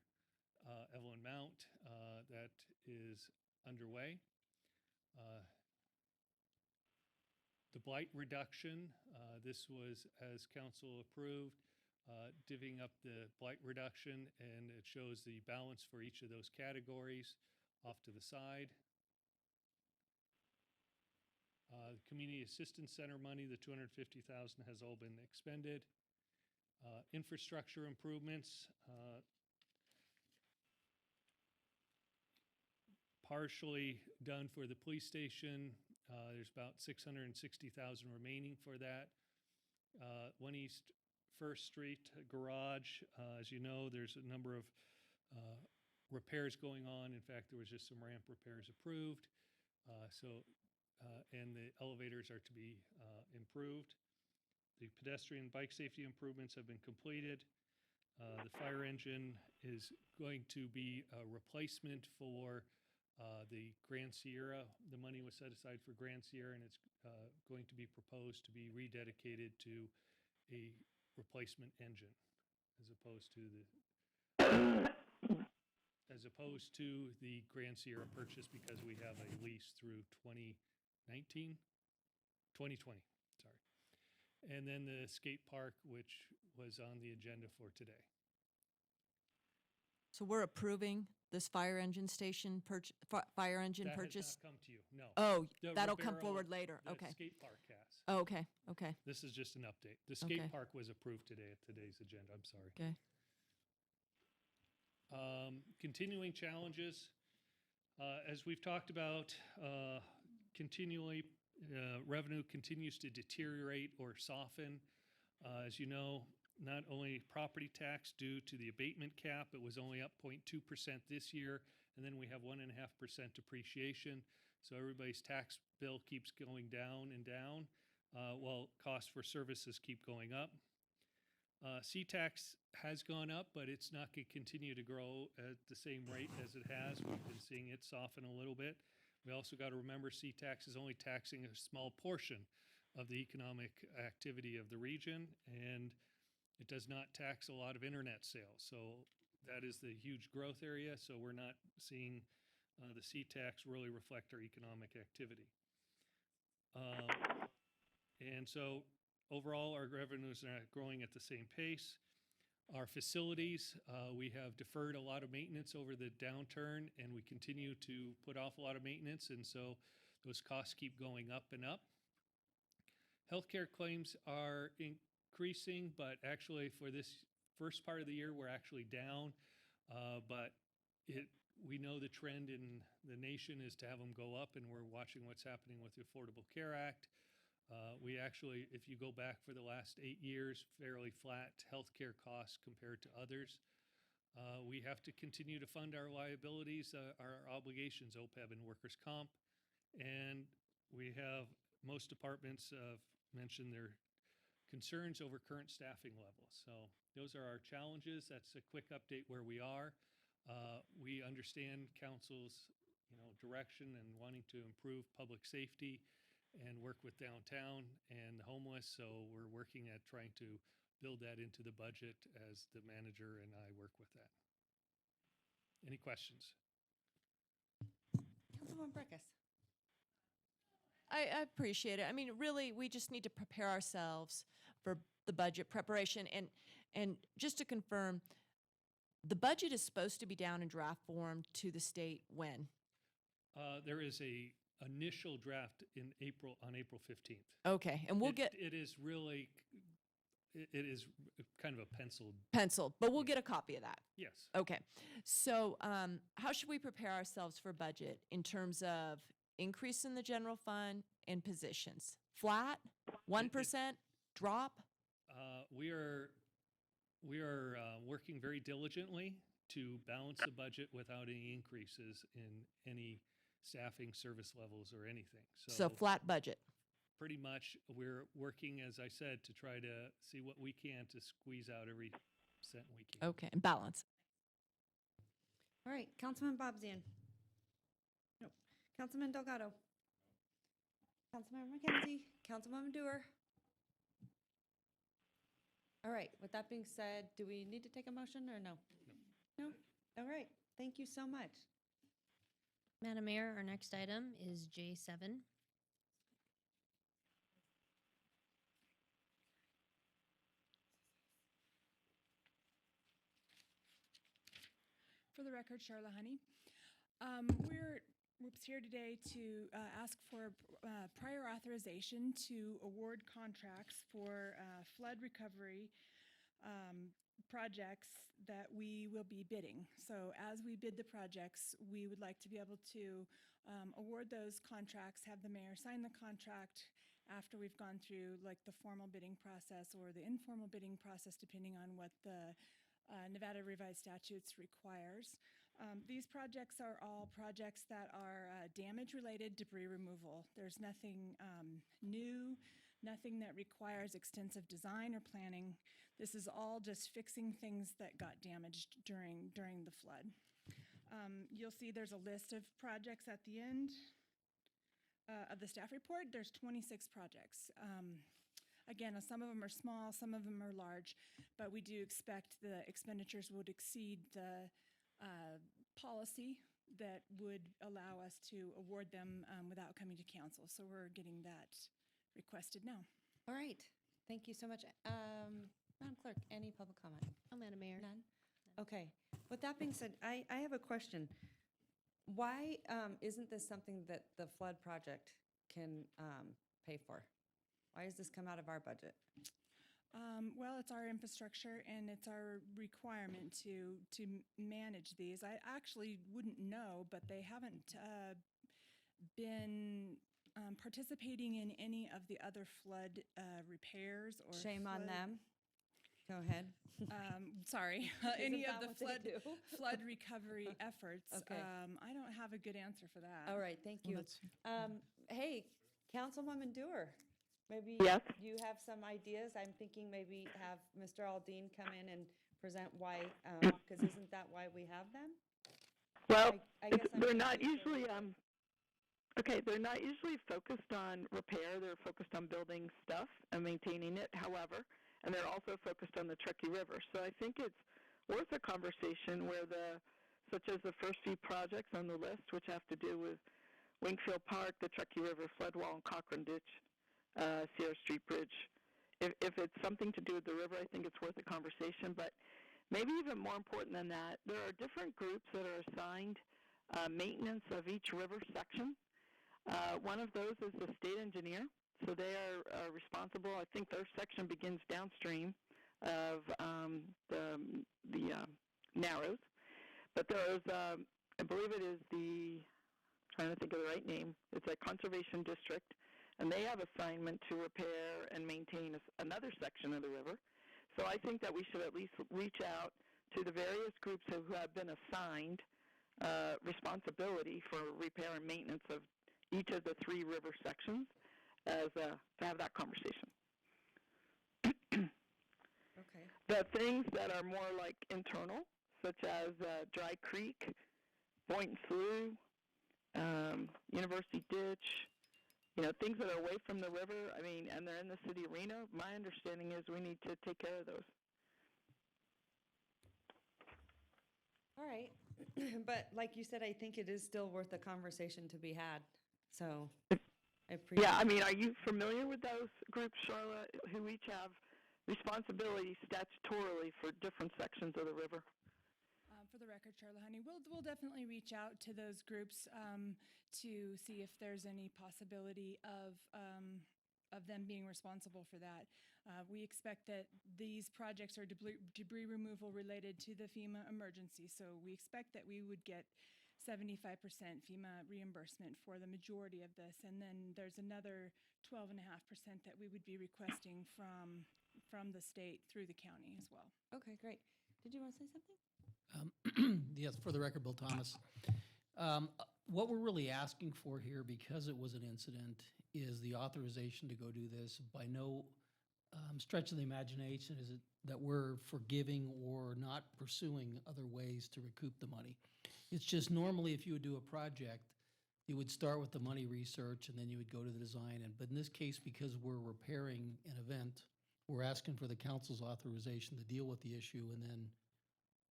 Evelyn Mount, that is underway. The blight reduction, this was as council approved, divvying up the blight reduction, and it shows the balance for each of those categories off to the side. The Community Assistance Center money, the $250,000 has all been expended. Infrastructure improvements, partially done for the police station. There's about $660,000 remaining for that. 1 East First Street Garage, as you know, there's a number of repairs going on. In fact, there was just some ramp repairs approved. And the elevators are to be improved. The pedestrian bike safety improvements have been completed. The fire engine is going to be a replacement for the Grand Sierra. The money was set aside for Grand Sierra, and it's going to be proposed to be rededicated to a replacement engine as opposed to the Grand Sierra purchase, because we have a lease through 2020, sorry. And then the skate park, which was on the agenda for today. So we're approving this fire engine station purchase. That has not come to you, no. Oh, The that'll come Ribeiro- forward later. the Okay. skate park has. Oh, okay, okay, This is just an update. The skate Okay. park was approved today at today's agenda, I'm sorry. okay. Continuing challenges. As we've talked about, continually, revenue continues to deteriorate or soften. As you know, not only property tax due to the abatement cap, it was only up 0.2% this year, and then we have 1.5% depreciation. So everybody's tax bill keeps going down and down, while costs for services keep going up. C-tax has gone up, but it's not going to continue to grow at the same rate as it has. We've been seeing it soften a little bit. We also got to remember C-tax is only taxing a small portion of the economic activity of the region, and it does not tax a lot of internet sales. So that is the huge growth area. So we're not seeing the C-tax really reflect our economic activity. And so overall, our revenues are not growing at the same pace. Our facilities, we have deferred a lot of maintenance over the downturn, and we continue to put off a lot of maintenance, and so those costs keep going up and up. Healthcare claims are increasing, but actually for this first part of the year, we're actually down. But we know the trend in the nation is to have them go up, and we're watching what's happening with the Affordable Care Act. We actually, if you go back for the last 8 years, fairly flat healthcare costs compared to others. We have to continue to fund our liabilities, our obligations, OPEB and workers' comp. And we have, most departments mentioned their concerns over current staffing levels. So those are our challenges. That's a quick update where we are. We understand council's direction and wanting to improve public safety and work with downtown and the homeless. So we're working at trying to build that into the budget as the manager and I work with that. Any questions? Councilwoman Breckus. I appreciate it. I mean, really, we just need to prepare ourselves for the budget preparation. And just to confirm, the budget is supposed to be down in draft form to the state when? There is a initial draft on April 15th. Okay, and we'll get it is really, it is kind of a penciled. But we'll get a copy of that. Yes. Okay, so how should we prepare ourselves for budget in terms of increase in the general fund and positions? Flat, 1%, drop? We are working very diligently to balance the budget without any increases in any staffing, service levels, or anything. So flat budget. Pretty much, we're working, as I said, to try to see what we can to squeeze out every cent we can. Okay, and balance. All right, Councilman Bobzian. No. Councilman Delgado. Councilmember McKenzie. Councilwoman Dewar. All right, with that being said, do we need to take a motion or no? No? All right, thank you so much. Madam Mayor, our next item is J7. For the record, Charla Honey. We're here today to ask for prior authorization to award contracts for flood recovery projects that we will be bidding. So as we bid the projects, we would like to be able to award those contracts, have the mayor sign the contract after we've gone through like the formal bidding process or the informal bidding process, depending on what the Nevada Revised Statutes requires. These projects are all projects that are damage-related debris removal. There's nothing new, nothing that requires extensive design or planning. This is all just fixing things that got damaged during the flood. You'll see there's a list of projects at the end of the staff report. There's 26 projects. Again, some of them are small, some of them are large, but we do expect the expenditures would exceed the policy that would allow us to award them without coming to council. So we're getting that requested now. All right, thank you so much. Madam Clerk, any public comment? Oh, Madam Mayor. None? Okay, with that being said, I have a question. Why isn't this something that the flood project can pay for? Why does this come out of our budget? Well, it's our infrastructure and it's our requirement to manage these. I actually wouldn't know, but they haven't been participating in any of the other flood repairs or Shame on flood- them. Go ahead. Sorry, Isn't any that of the what they do? flood recovery efforts. Okay. I don't have a good answer for that. All right, thank you. Hey, Councilwoman Dewar, maybe Yes. you have some ideas? I'm thinking maybe have Mr. Aldine come in and present why, because isn't that why we have them? Well, I guess I'm they're not confused usually okay. They're not usually focused on repair. They're focused on building stuff and maintaining it. However, and they're also focused on the Truckee River. So I think it's worth a conversation where such as the first few projects on the list, which have to do with Wingfield Park, the Truckee River flood wall, and Cochrane Ditch, Sierra Street Bridge. If it's something to do with the river, I think it's worth a conversation. But maybe even more important than that, there are different groups that are assigned maintenance of each river section. One of those is the state engineer. So they are responsible. I think their section begins downstream of the Narrows. But there's, I believe it is trying to think of the right name, it's a conservation district, and they have assignment to repair and maintain another section of the river. So I think that we should at least reach out to the various groups who have been assigned responsibility for repair and maintenance of each of the 3 river sections to have that conversation. Okay. The things that are more like internal, such as Dry Creek, Boynton Slough, University Ditch, things that are away from the river, and they're in the city of Reno, my understanding is we need to take care of those. All right, but like you said, I think it is still worth a conversation to be had, so I appreciate Yeah, are you familiar with those groups, Charlotte, who each have responsibility statutorily for different sections of the river? For the record, Charlotte Honey, we'll definitely reach out to those groups to see if there's any possibility of them being responsible for that. We expect that these projects are debris removal related to the FEMA emergency, so we expect that we would get 75% FEMA reimbursement for the majority of this, and then there's another 12.5% that we would be requesting from the state through the county as well. Okay, great. Did you want to say something? Yes, for the record, Bill Thomas. What we're really asking for here, because it was an incident, is the authorization to go do this. By no stretch of the imagination is it that we're forgiving or not pursuing other ways to recoup the money. It's just normally if you would do a project, you would start with the money research and then you would go to the design. But in this case, because we're repairing an event, we're asking for the council's authorization to deal with the issue and then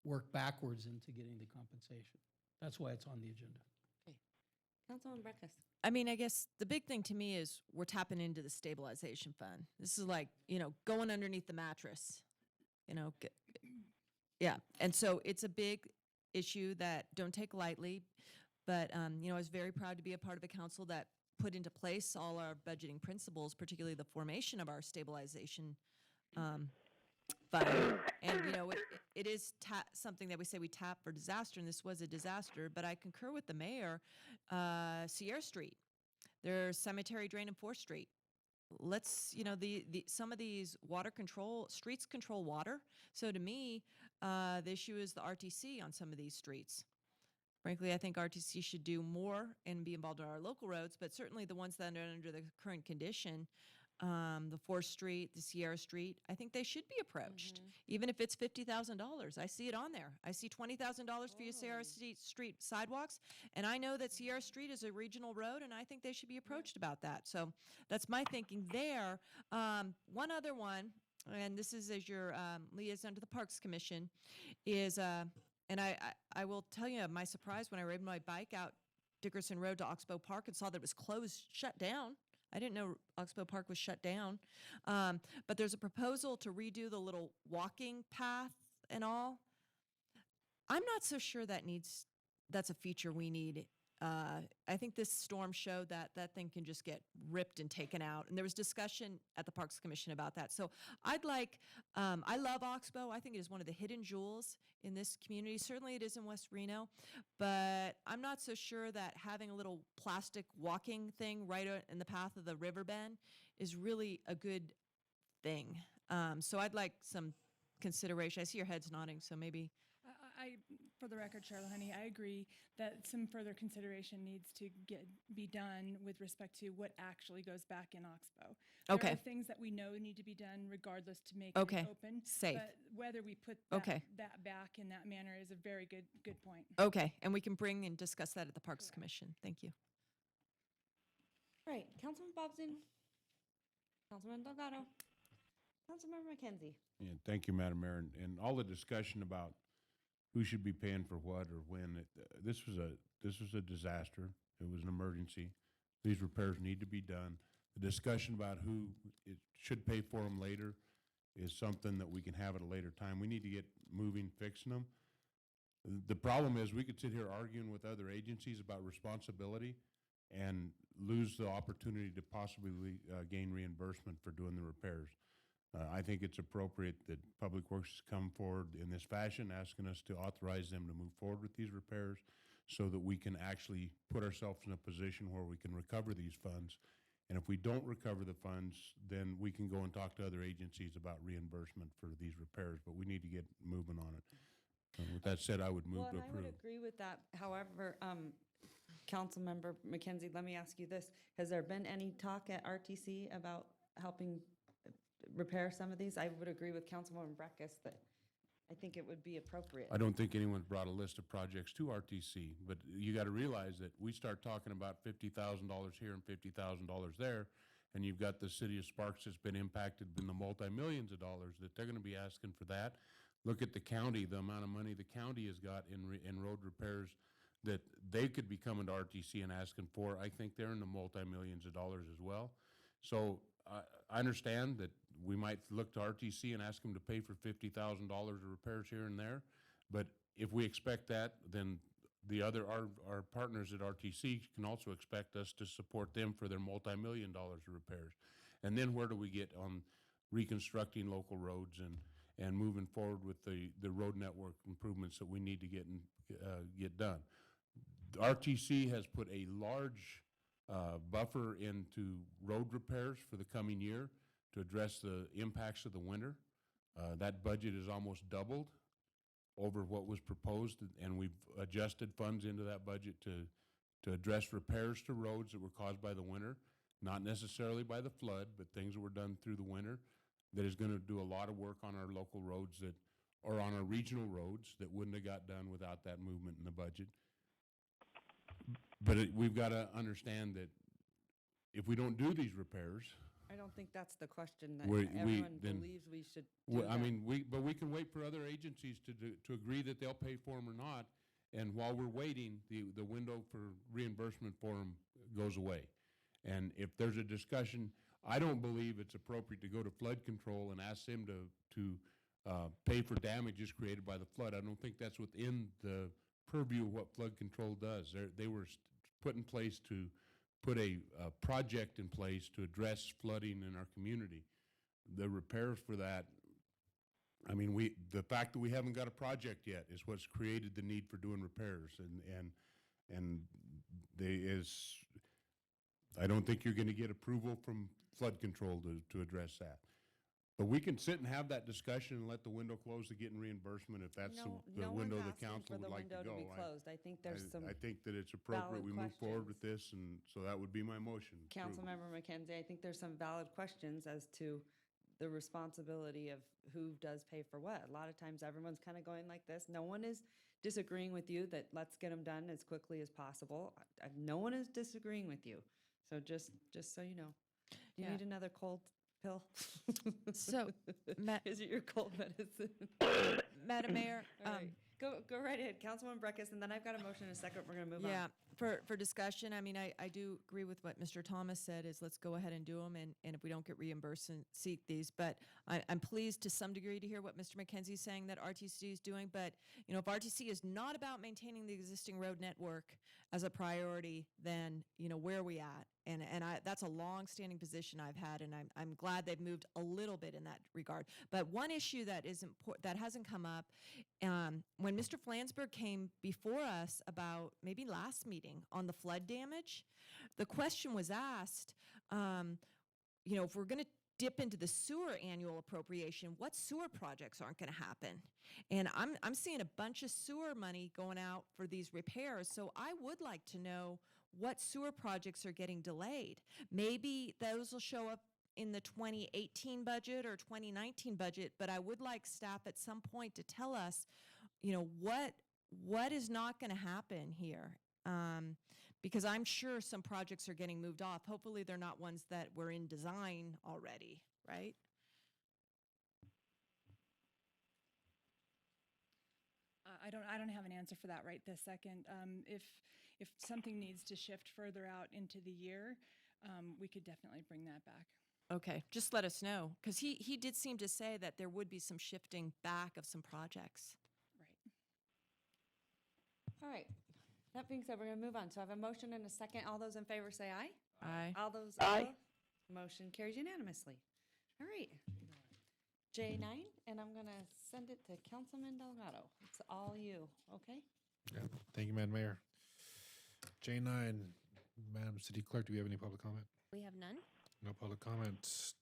work backwards into getting the compensation. That's why it's on the agenda. Okay. Councilwoman Breckus. I guess the big thing to me is we're tapping into the stabilization fund. This is like, going underneath the mattress, yeah. And so it's a big issue that don't take lightly, but, I was very proud to be a part of a council that put into place all our budgeting principles, particularly the formation of our stabilization fund. And, it is something that we say we tap for disaster, and this was a disaster, but I concur with the mayor. Sierra Street, there's cemetery drain in 4th Street. Let's, some of these streets control water. So to me, the issue is the RTC on some of these streets. Frankly, I think RTC should do more and be involved in our local roads, but certainly the ones that are under the current condition, the 4th Street, the Sierra Street, I think they should be approached, even if it's $50,000. I see it on there. I see $20,000 for your Sierra Street sidewalks, and I know that Sierra Street is a regional road, and I think they should be approached about that. So that's my thinking there. One other one, and this is as your liaison to the Parks Commission, is, and I will tell you my surprise when I rode my bike out Dickerson Road to Oxbow Park and saw that it was closed, shut down. I didn't know Oxbow Park was shut down. But there's a proposal to redo the little walking path and all. I'm not so sure that's a feature we need I think this storm showed that that thing can just get ripped and taken out. And there was discussion at the Parks Commission about that. So I'd like, I love Oxbow. I think it is one of the hidden jewels in this community. Certainly it is in West Reno, but I'm not so sure that having a little plastic walking thing right in the path of the river bend is really a good thing. So I'd like some consideration. I see your heads nodding, so maybe. For the record, Charlotte Honey, I agree that some further consideration needs to be done with respect to what actually goes back in Oxbow. Okay. There are things that we know need to be done regardless to make Okay. it open. Safe. But whether we put Okay. that back in that manner is a very good point. Okay, and we can bring and discuss that at the Parks Commission. Thank you. All right, Councilman Bobson, Councilman Delgado, Councilmember McKenzie. Yeah, thank you, Madam Mayor. And all the discussion about who should be paying for what or when, this was a disaster. It was an emergency. These repairs need to be done. The discussion about who it should pay for them later is something that we can have at a later time. We need to get moving, fixing them. The problem is we could sit here arguing with other agencies about responsibility and lose the opportunity to possibly gain reimbursement for doing the repairs. I think it's appropriate that Public Works come forward in this fashion, asking us to authorize them to move forward with these repairs so that we can actually put ourselves in a position where we can recover these funds. And if we don't recover the funds, then we can go and talk to other agencies about reimbursement for these repairs, but we need to get moving on it. With that said, I would move to Well, and I would approve. agree with that. However, Councilmember McKenzie, let me ask you this. Has there been any talk at RTC about helping repair some of these? I would agree with Councilwoman Breckus that I think it would be appropriate. I don't think anyone's brought a list of projects to RTC, but you got to realize that we start talking about $50,000 here and $50,000 there, and you've got the city of Sparks that's been impacted in the multi-millions of dollars that they're going to be asking for that. Look at the county, the amount of money the county has got in road repairs that they could be coming to RTC and asking for. I think they're in the multi-millions of dollars as well. So I understand that we might look to RTC and ask them to pay for $50,000 of repairs here and there. But if we expect that, then our partners at RTC can also expect us to support them for their multi-million dollars of repairs. And then where do we get on reconstructing local roads and moving forward with the road network improvements that we need to get done? RTC has put a large buffer into road repairs for the coming year to address the impacts of the winter. That budget is almost doubled over what was proposed, and we've adjusted funds into that budget to address repairs to roads that were caused by the winter, not necessarily by the flood, but things that were done through the winter that is going to do a lot of work on our local roads or on our regional roads that wouldn't have got done without that movement in the budget. But we've got to understand that if we don't do these repairs, I don't think that's the question that everyone believes we should do. But we can wait for other agencies to agree that they'll pay for them or not. And while we're waiting, the window for reimbursement for them goes away. And if there's a discussion, I don't believe it's appropriate to go to flood control and ask them to pay for damages created by the flood. I don't think that's within the purview of what flood control does. They were put in place to put a project in place to address flooding in our community. The repairs for that, I mean, the fact that we haven't got a project yet is what's created the need for doing repairs. And I don't think you're going to get approval from flood control to address that. But we can sit and have that discussion and let the window close to getting reimbursement if that's the window the council would like to go. I think there's some I think that it's appropriate we move forward with this, and so that would be my motion. Councilmember McKenzie, I think there's some valid questions as to the responsibility of who does pay for what. A lot of times everyone's kind of going like this. No one is disagreeing with you that let's get them done as quickly as possible. No one is disagreeing with you. So just so you know. Do you need another cold pill? So, is it your cold medicine? Madam Mayor, All right. Go right ahead, Councilwoman Breckus, and then I've got a motion in a second. We're going to move on. yeah, for discussion, I mean, I do agree with what Mr. Thomas said, is let's go ahead and do them, and if we don't get reimbursed, and seek these. But I'm pleased to some degree to hear what Mr. McKenzie's saying that RTC is doing. But, you know, if RTC is not about maintaining the existing road network as a priority, then, you know, where are we at? And that's a long-standing position I've had, and I'm glad they've moved a little bit in that regard. But one issue that is that hasn't come up, when Mr. Flansburgh came before us about maybe last meeting on the flood damage, the question was asked, you know, if we're going to dip into the sewer annual appropriation, what sewer projects aren't going to happen? And I'm seeing a bunch of sewer money going out for these repairs, so I would like to know what sewer projects are getting delayed. Maybe those will show up in the 2018 budget or 2019 budget, but I would like staff at some point to tell us, you know, what is not going to happen here. Because I'm sure some projects are getting moved off. Hopefully they're not ones that were in design already, right? I don't have an answer for that right this second. If something needs to shift further out into the year, we could definitely bring that back. Okay, just let us know, because he did seem to say that there would be some shifting back of some projects. All right. That being said, we're going to move on. So I have a motion and a second. All those in favor say aye. Aye. All those Aye. opposed? Motion carries unanimously. All right. J9, and I'm going to send it to Councilman Delgado. It's all you, okay? Yeah. Thank you, Madam Mayor. J9, Madam City Clerk, do we have any public comment? We have none. No public comments.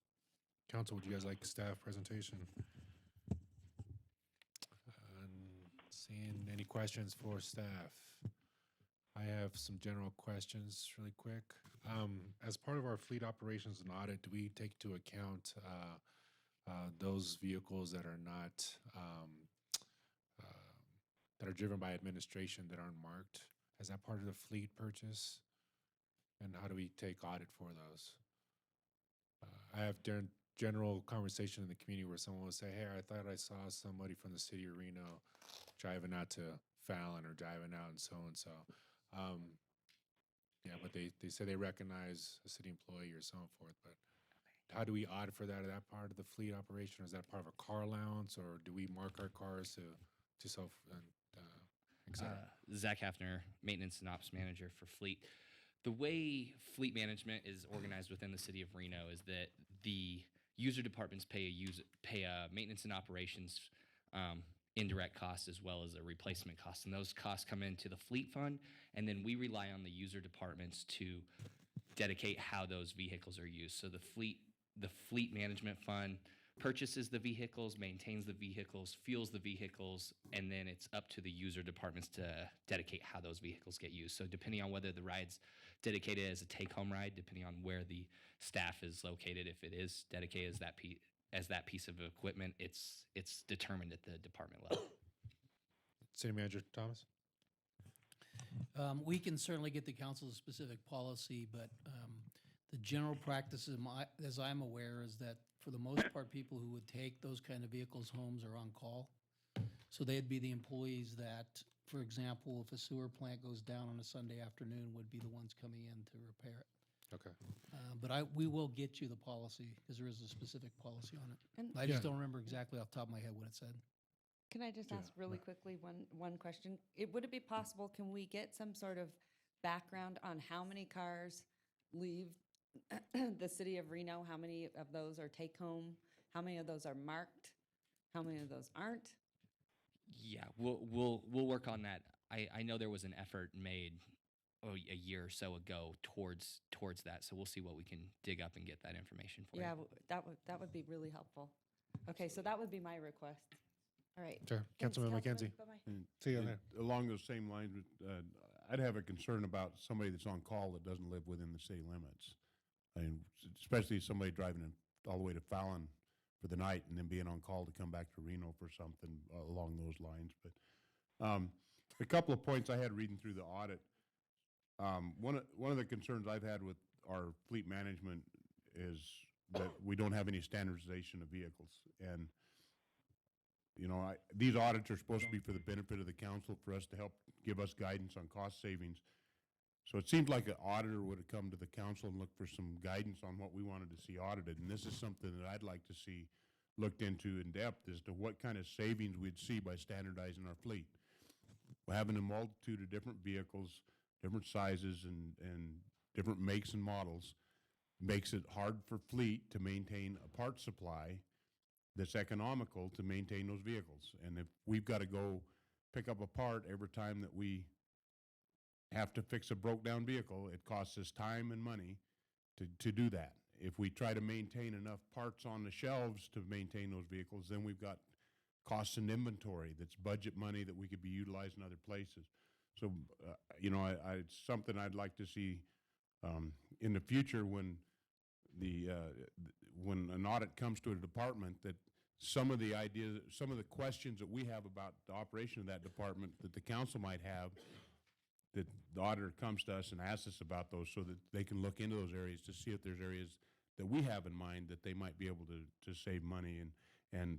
Council, would you guys like staff presentation? Seeing any questions for staff? I have some general questions really quick. As part of our fleet operations and audit, do we take into account those vehicles that are not, that are driven by administration that aren't marked? Is that part of the fleet purchase? And how do we take audit for those? I have general conversation in the community where someone will say, hey, I thought I saw somebody from the city of Reno driving out to Fallon or driving out and so. Yeah, but they say they recognize a city employee or so forth. But how do we audit for that? Is that part of the fleet operation, or is that part of a car allowance, or do we mark our cars to self and et cetera? Zach Hafner, maintenance and ops manager for fleet. The way fleet management is organized within the city of Reno is that the user departments pay a maintenance and operations indirect cost as well as a replacement cost, and those costs come into the fleet fund, and then we rely on the user departments to dedicate how those vehicles are used. So the fleet management fund purchases the vehicles, maintains the vehicles, fuels the vehicles, and then it's up to the user departments to dedicate how those vehicles get used. So depending on whether the ride's dedicated as a take-home ride, depending on where the staff is located, if it is dedicated as that piece of equipment, it's determined at the department level. City Manager Thomas? We can certainly get the council's specific policy, but the general practice, as I'm aware, is that for the most part, people who would take those kind of vehicles homes are on call. So they'd be the employees that, for example, if a sewer plant goes down on a Sunday afternoon, would be the ones coming in to repair it. Okay. But we will get you the policy, because there is a specific policy on it. And I just don't remember exactly off the top of my head what it said. can I just ask really quickly one question? Would it be possible, can we get some sort of background on how many cars leave the city of Reno? How many of those are take home? How many of those are marked? How many of those aren't? Yeah, we'll work on that. I know there was an effort made a year or so ago towards that, so we'll see what we can dig up and get that information for Yeah, you. that would be really helpful. Okay, so that would be my request. All right. Sure. Thanks, Councilman Councilman. McKenzie. Bye-bye. And See you there. Along those same lines, I'd have a concern about somebody that's on call that doesn't live within the city limits. I mean, especially somebody driving all the way to Fallon for the night and then being on call to come back to Reno for something along those lines. But a couple of points I had reading through the audit. One of the concerns I've had with our fleet management is that we don't have any standardization of vehicles. And, you know, these audits are supposed to be for the benefit of the council, for us to help give us guidance on cost savings. So it seems like an auditor would have come to the council and looked for some guidance on what we wanted to see audited. And this is something that I'd like to see looked into in depth as to what kind of savings we'd see by standardizing our fleet. We're having a multitude of different vehicles, different sizes and different makes and models, makes it hard for fleet to maintain a parts supply that's economical to maintain those vehicles. And if we've got to go pick up a part every time that we have to fix a broke down vehicle, it costs us time and money to do that. If we try to maintain enough parts on the shelves to maintain those vehicles, then we've got costs and inventory that's budget money that we could be utilized in other places. So, you know, it's something I'd like to see in the future when when an audit comes to a department, that some of the ideas, some of the questions that we have about the operation of that department that the council might have, that the auditor comes to us and asks us about those so that they can look into those areas to see if there's areas that we have in mind that they might be able to save money and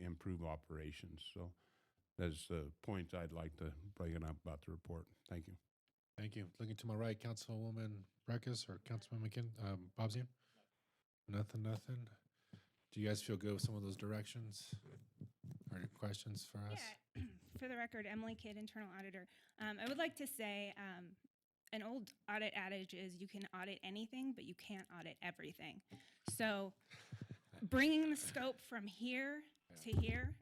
improve operations. So that's the points I'd like to bring up about the report. Thank you. Thank you. Looking to my right, Councilwoman Breckus or Councilman Bobzian? Nothing. Do you guys feel good with some of those directions? Or any questions for us? Yeah. For the record, Emily Kidd, internal auditor. I would like to say an old audit adage is you can audit anything, but you can't audit everything. So bringing the scope from here to here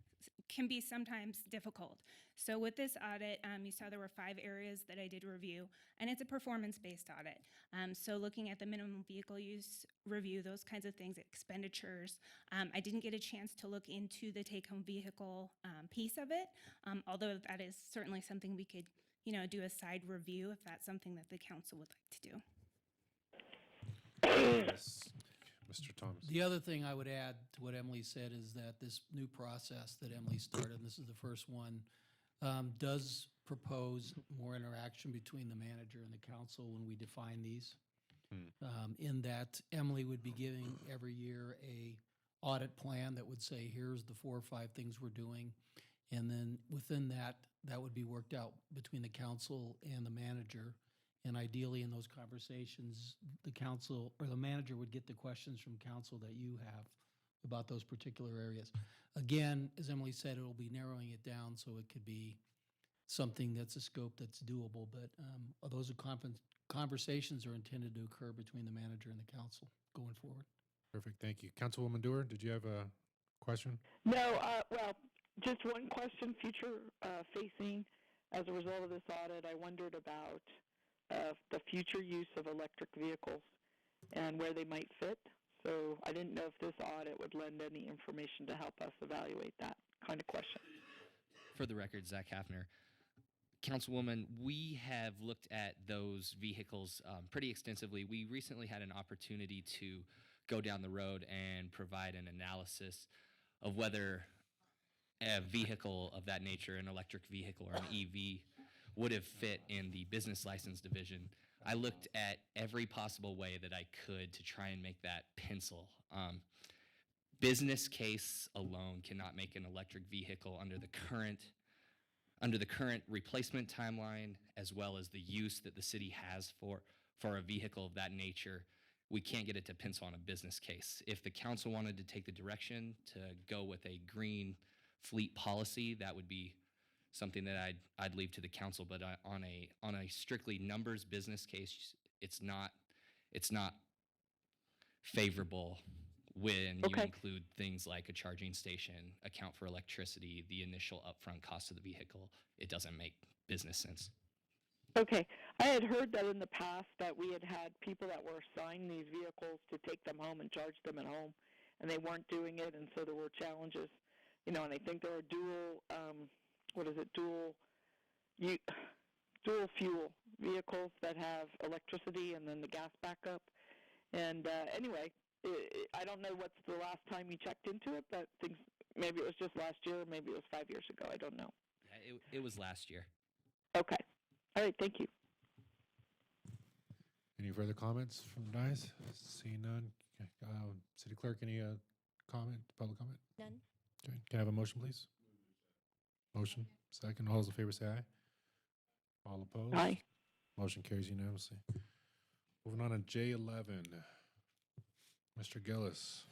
can be sometimes difficult. So with this audit, you saw there were 5 areas that I did review, and it's a performance-based audit. So looking at the minimum vehicle use review, those kinds of things, expenditures. I didn't get a chance to look into the take-home vehicle piece of it, although that is certainly something we could, do a side review if that's something that the council would like to do. Yes. Mr. Thomas. The other thing I would add to what Emily said is that this new process that Emily started, and this is the first one, does propose more interaction between the manager and the council when we define these. In that Emily would be giving every year a audit plan that would say, here's the 4 or 5 things we're doing. And then within that would be worked out between the council and the manager. And ideally in those conversations, the council or the manager would get the questions from council that you have about those particular areas. Again, as Emily said, it'll be narrowing it down so it could be something that's a scope that's doable. But those conversations are intended to occur between the manager and the council going forward. Perfect. Thank you. Councilwoman Dewar, did you have a question? No, well, just one question, future facing. As a result of this audit, I wondered about the future use of electric vehicles and where they might fit. So I didn't know if this audit would lend any information to help us evaluate that kind of question. For the record, Zach Hafner. Councilwoman, we have looked at those vehicles pretty extensively. We recently had an opportunity to go down the road and provide an analysis of whether a vehicle of that nature, an electric vehicle or an EV, would have fit in the business license division. I looked at every possible way that I could to try and make that pencil. Business case alone cannot make an electric vehicle under the current replacement timeline, as well as the use that the city has for a vehicle of that nature. We can't get it to pencil on a business case. If the council wanted to take the direction to go with a green fleet policy, that would be something that I'd leave to the council. But on a strictly numbers business case, it's not favorable when you include things like a charging station, account for electricity, the initial upfront cost of the vehicle. It doesn't make business sense. Okay. I had heard that in the past that we had people that were assigned these vehicles to take them home and charge them at home, and they weren't doing it, and so there were challenges. And I think there are dual fuel vehicles that have electricity and then the gas backup. And anyway, I don't know what's the last time you checked into it, but maybe it was just last year, maybe it was 5 years ago. I don't know. Yeah, it was last year. Okay. All right. Thank you. Any further comments from the dais? Seeing none. City Clerk, any comment, public comment? None. Okay. Can I have a motion, please? Motion. Second. All those in favor say aye. All opposed? Aye. Motion carries unanimously. Moving on to J11. Mr. Gillis.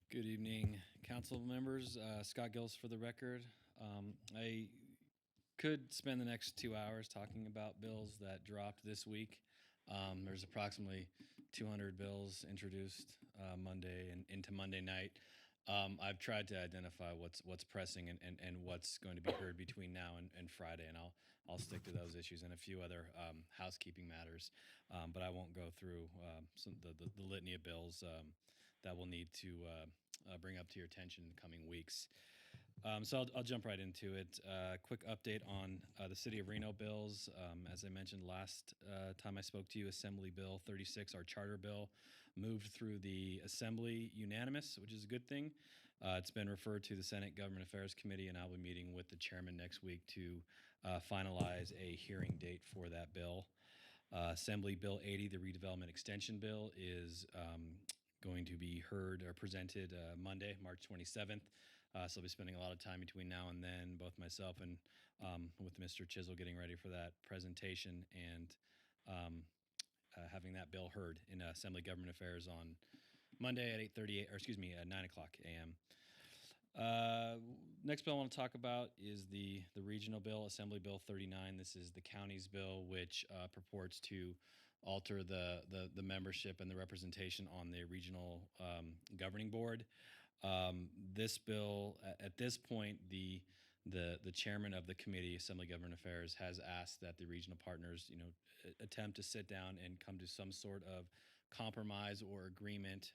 Good evening, council members. Scott Gills for the record. I could spend the next 2 hours talking about bills that dropped this week. There's approximately 200 bills introduced Monday and into Monday night. I've tried to identify what's pressing and what's going to be heard between now and Friday, and I'll stick to those issues and a few other housekeeping matters. But I won't go through the litany of bills that we'll need to bring up to your attention in the coming weeks. So I'll jump right into it. Quick update on the City of Reno bills. As I mentioned last time I spoke to you, Assembly Bill 36, our charter bill, moved through the Assembly unanimous, which is a good thing. It's been referred to the Senate Government Affairs Committee, and I'll be meeting with the chairman next week to finalize a hearing date for that bill. Assembly Bill 80, the Redevelopment Extension Bill, is going to be heard or presented Monday, March 27th. So I'll be spending a lot of time between now and then, both myself and with Mr. Chisel getting ready for that presentation and having that bill heard in Assembly Government Affairs on Monday at 8:38, or excuse me, at 9 o'clock a.m. Next bill I want to talk about is the regional bill, Assembly Bill 39. This is the county's bill, which purports to alter the membership and the representation on the regional governing board. This bill, at this point, the chairman of the committee, Assembly Government Affairs, has asked that the regional partners, attempt to sit down and come to some sort of compromise or agreement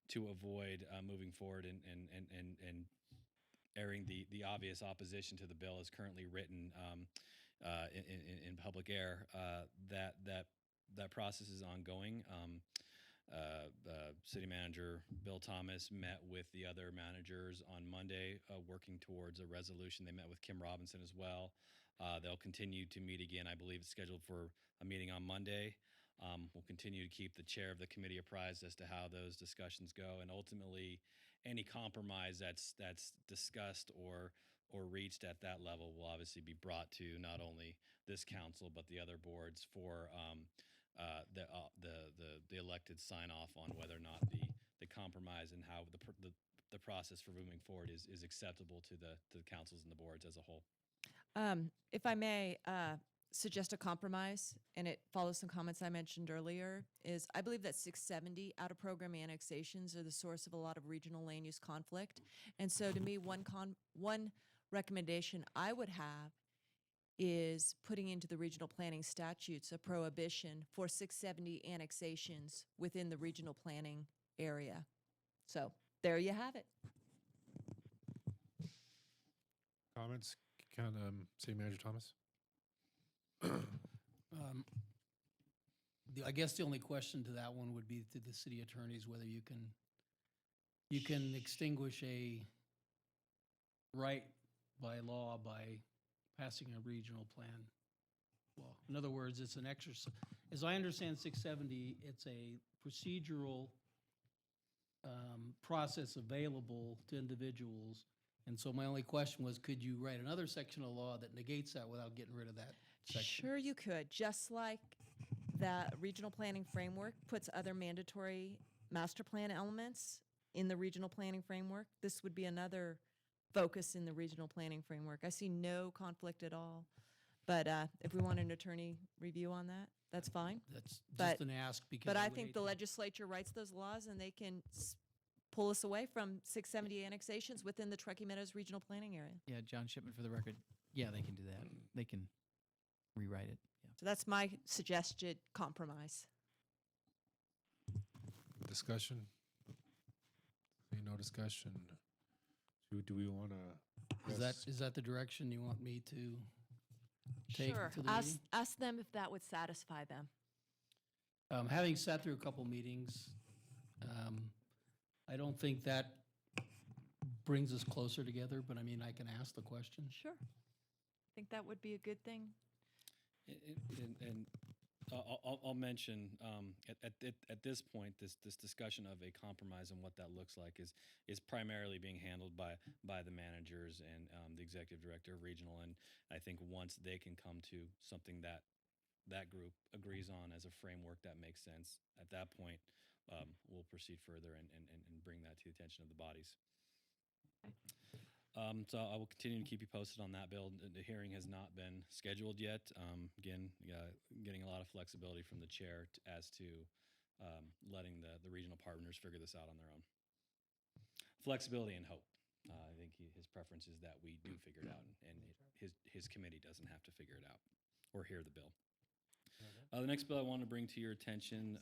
to avoid moving forward and airing the obvious opposition to the bill as currently written in public air. That process is ongoing. City Manager Bill Thomas met with the other managers on Monday, working towards a resolution. They met with Kim Robinson as well. They'll continue to meet again. I believe it's scheduled for a meeting on Monday. We'll continue to keep the chair of the committee apprised as to how those discussions go, and ultimately, any compromise that's discussed or reached at that level will obviously be brought to not only this council but the other boards for the elected sign off on whether or not the compromise and how the process for moving forward is acceptable to the councils and the boards as a whole. If I may suggest a compromise, and it follows some comments I mentioned earlier, is I believe that 670 out-of-program annexations are the source of a lot of regional land use conflict. And so to me, one recommendation I would have is putting into the regional planning statutes a prohibition for 670 annexations within the regional planning area. So there you have it. Comments? City Manager Thomas? I guess the only question to that one would be to the city attorneys, whether you can extinguish a right by law by passing a regional plan law. In other words, it's an exercise. As I understand 670, it's a procedural process available to individuals. And so my only question was, could you write another section of law that negates that without getting rid of that section? Sure you could. Just like the regional planning framework puts other mandatory master plan elements in the regional planning framework, this would be another focus in the regional planning framework. I see no conflict at all. But if we want an attorney review on that, that's fine. That's just an ask because. But I would think hate the to- legislature writes those laws and they can pull us away from 670 annexations within the Truckee Meadows Regional Planning Area. Yeah, John Shipman for the record. Yeah, they can do that. They can rewrite it. Yeah. So that's my suggested compromise. Discussion? See, no discussion. Do we want to? Is that the direction you want me to take Sure. to the meeting? Ask them if that would satisfy them. Having sat through a couple meetings, I don't think that brings us closer together, but I mean, I can ask the question. Sure. I think that would be a good thing. And I'll mention at this point, this discussion of a compromise and what that looks like is primarily being handled by the managers and the executive director of regional. And I think once they can come to something that group agrees on as a framework that makes sense, at that point, we'll proceed further and bring that to the attention of the bodies. So I will continue to keep you posted on that bill. The hearing has not been scheduled yet. Again, getting a lot of flexibility from the chair as to letting the regional partners figure this out on their own. Flexibility and hope. I think his preference is that we do figure it out, and his committee doesn't have to figure it out or hear the bill. The next bill I want to bring to your attention,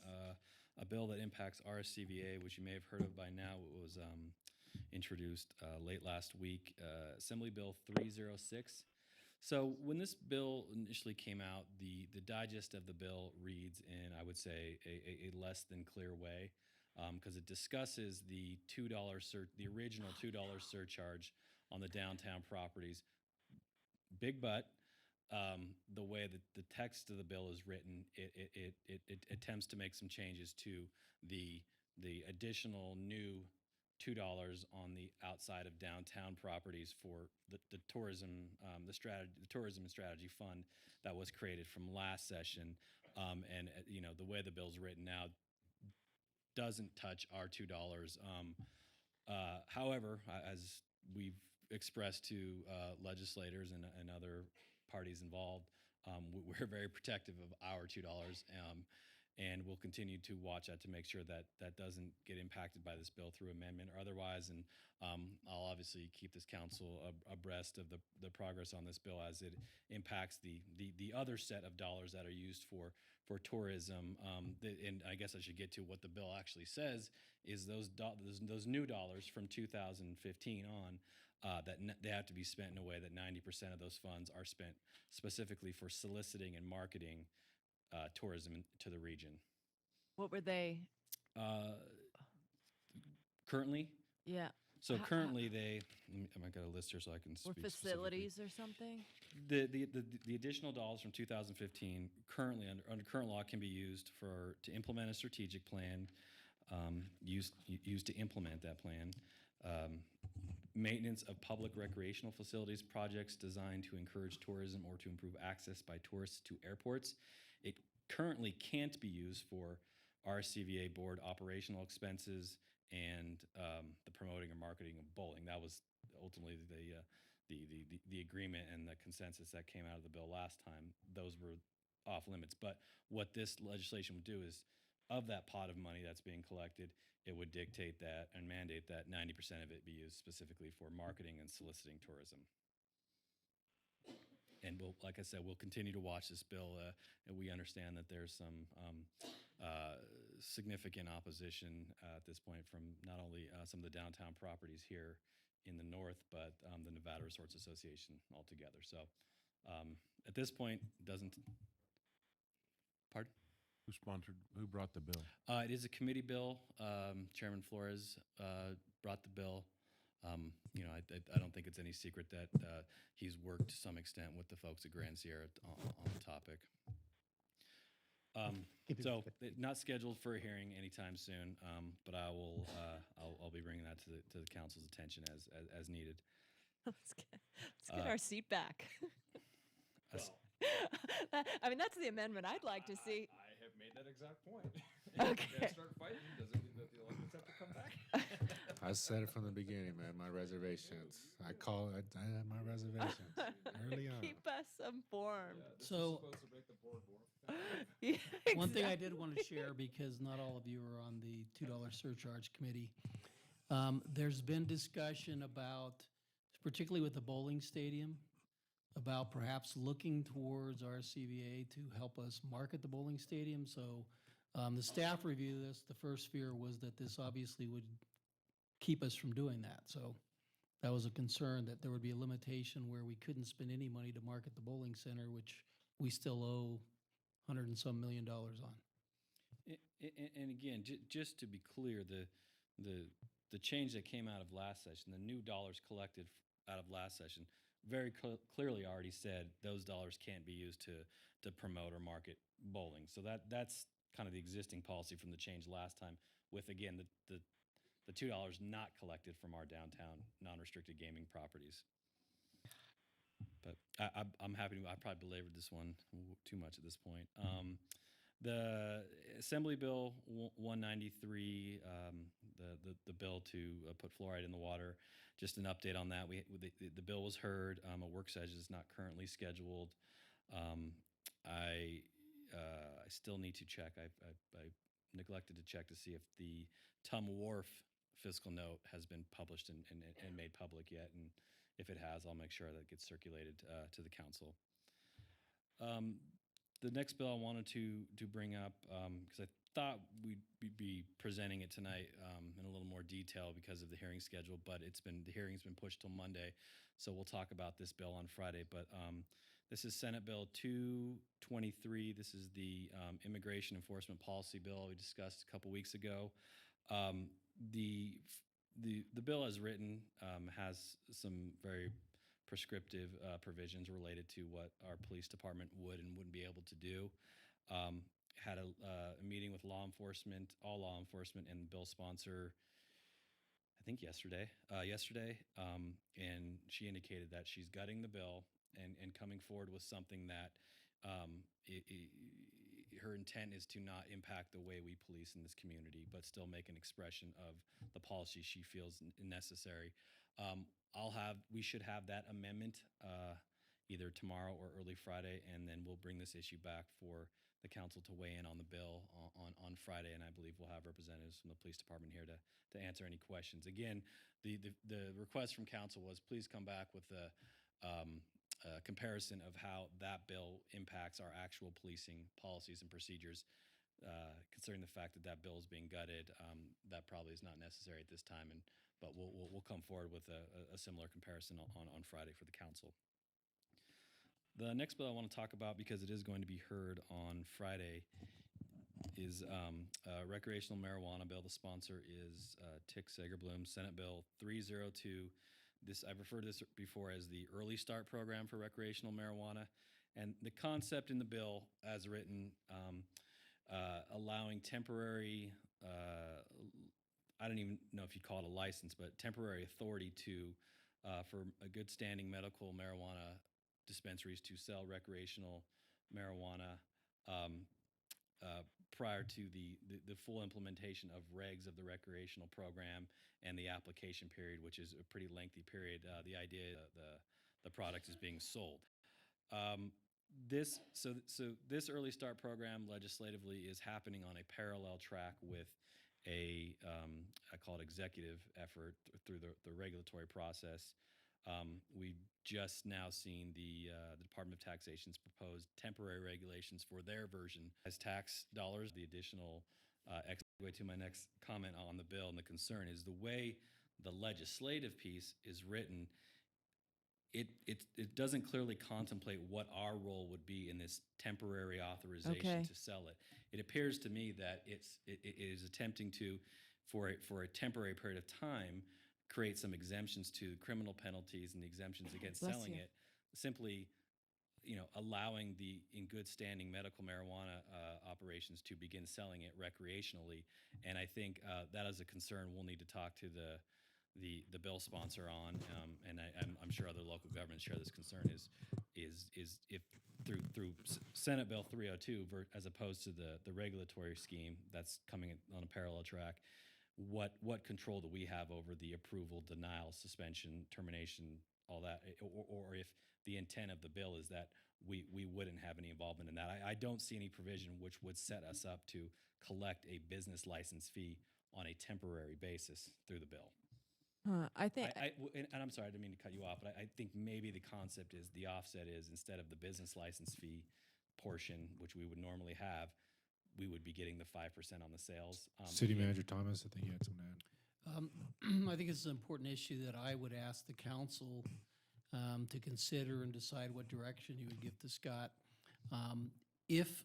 a bill that impacts RSCVA, which you may have heard of by now. It was introduced late last week, Assembly Bill 306. So when this bill initially came out, the digest of the bill reads in, I would say, a less than clear way, because it discusses the the original $2 surcharge on the downtown properties. Big but. The way that the text of the bill is written, it attempts to make some changes to the additional new $2 on the outside of downtown properties for the tourism, the tourism and strategy fund that was created from last session. And the way the bill's written now doesn't touch our $2. However, as we've expressed to legislators and other parties involved, we're very protective of our $2, and we'll continue to watch that to make sure that that doesn't get impacted by this bill through amendment or otherwise. And I'll obviously keep this council abreast of the progress on this bill as it impacts the other set of dollars that are used for tourism. And I guess I should get to what the bill actually says is those new dollars from 2015 on, that they have to be spent in a way that 90% of those funds are spent specifically for soliciting and marketing tourism to the region. What were they? Currently? Yeah. So currently I got a list here so I can Or speak facilities or something? The additional dollars from 2015 currently under current law can be used to implement a strategic plan, used to implement that plan. Maintenance of public recreational facilities, projects designed to encourage tourism or to improve access by tourists to airports. It currently can't be used for RCVA board operational expenses and the promoting or marketing of bowling. That was ultimately the agreement and the consensus that came out of the bill last time. Those were off limits. But what this legislation would do is, of that pot of money that's being collected, it would dictate that and mandate that 90% of it be used specifically for marketing and soliciting tourism. And like I said, we'll continue to watch this bill, and we understand that there's some significant opposition at this point from not only some of the downtown properties here in the north, but the Nevada Resorts Association altogether. So at this point, pardon? Who brought the bill? It is a committee bill. Chairman Flores brought the bill. I don't think it's any secret that he's worked to some extent with the folks at Grand Sierra on the topic. So not scheduled for a hearing anytime soon, but I'll be bringing that to the council's attention as needed. Let's get our seat back. I mean, that's the amendment I'd like to see. I have made that exact point. Okay. Start fighting doesn't mean that the elections have to come back. I said it from the beginning, man. My reservations. I had my reservations early on. Keep us informed. So, supposed to make the board more. Yeah, one thing I did want to share, because not all of you are on the $2 surcharge committee, there's been discussion about, particularly with the bowling stadium, about perhaps looking towards RCVA to help us market the bowling stadium. So the staff reviewed this. The first fear was that this obviously would keep us from doing that. So that was a concern, that there would be a limitation where we couldn't spend any money to market the bowling center, which we still owe $100 and some million on. And again, just to be clear, the change that came out of last session, the new dollars collected out of last session, very clearly already said those dollars can't be used to to promote or market bowling. So that's kind of the existing policy from the change last time, with again the $2 not collected from our downtown non-restricted gaming properties. But I'm happy to, I probably belabored this one too much at this point. The Assembly Bill 193, the bill to put fluoride in the water, just an update on that. The bill was heard. A work session is not currently scheduled. I still need to check. I neglected to check to see if the Tum Wharf fiscal note has been published and made public yet. And if it has, I'll make sure that gets circulated to the council. The next bill I wanted to bring up, because I thought we'd be presenting it tonight in a little more detail because of the hearing schedule, but the hearing's been pushed till Monday, so we'll talk about this bill on Friday. But this is Senate Bill 223. This is the Immigration Enforcement Policy Bill we discussed a couple weeks ago. The bill as written has some very prescriptive provisions related to what our police department would and wouldn't be able to do. Had a meeting with all law enforcement and the bill sponsor, I think yesterday, and she indicated that she's gutting the bill and coming forward with something that her intent is to not impact the way we police in this community, but still make an expression of the policy she feels necessary. We should have that amendment either tomorrow or early Friday, and then we'll bring this issue back for the council to weigh in on the bill on Friday, and I believe we'll have representatives from the police department here to answer any questions. Again, the request from council was please come back with a comparison of how that bill impacts our actual policing policies and procedures. Considering the fact that bill is being gutted, that probably is not necessary at this time, but we'll come forward with a similar comparison on Friday for the council. The next bill I want to talk about, because it is going to be heard on Friday, is recreational marijuana bill. The sponsor is Tick Sagerblum, Senate Bill 302. I've referred to this before as the Early Start Program for recreational marijuana. And the concept in the bill, as written, allowing temporary, I don't even know if you'd call it a license, but temporary authority for a good standing medical marijuana dispensaries to sell recreational marijuana prior to the full implementation of regs of the recreational program and the application period, which is a pretty lengthy period. The idea the product is being sold. This Early Start Program legislatively is happening on a parallel track with I call it executive effort through the regulatory process. We've just now seen the Department of Taxation's proposed temporary regulations for their version as tax dollars. The additional segue to my next comment on the bill, and the concern is the way the legislative piece is written. It doesn't clearly contemplate what our role would be in this temporary authorization to sell it. It appears to me that it is attempting to, for a temporary period of time, create some exemptions to criminal penalties and the exemptions against selling it, simply allowing the in good standing medical marijuana operations to begin selling it recreationally. And I think that is a concern we'll need to talk to the bill sponsor on, and I'm sure other local governments share this concern, is if through Senate Bill 302 as opposed to the regulatory scheme that's coming on a parallel track, what control do we have over the approval, denial, suspension, termination, all that, or if the intent of the bill is that we wouldn't have any involvement in that. I don't see any provision which would set us up to collect a business license fee on a temporary basis through the bill. I think, and I'm sorry, I didn't mean to cut you off, but I think maybe the concept is the offset is instead of the business license fee portion, which we would normally have, we would be getting the 5% on the sales. City Manager Thomas, I think you had something to add. I think it's an important issue that I would ask the council to consider and decide what direction you would give to Scott. If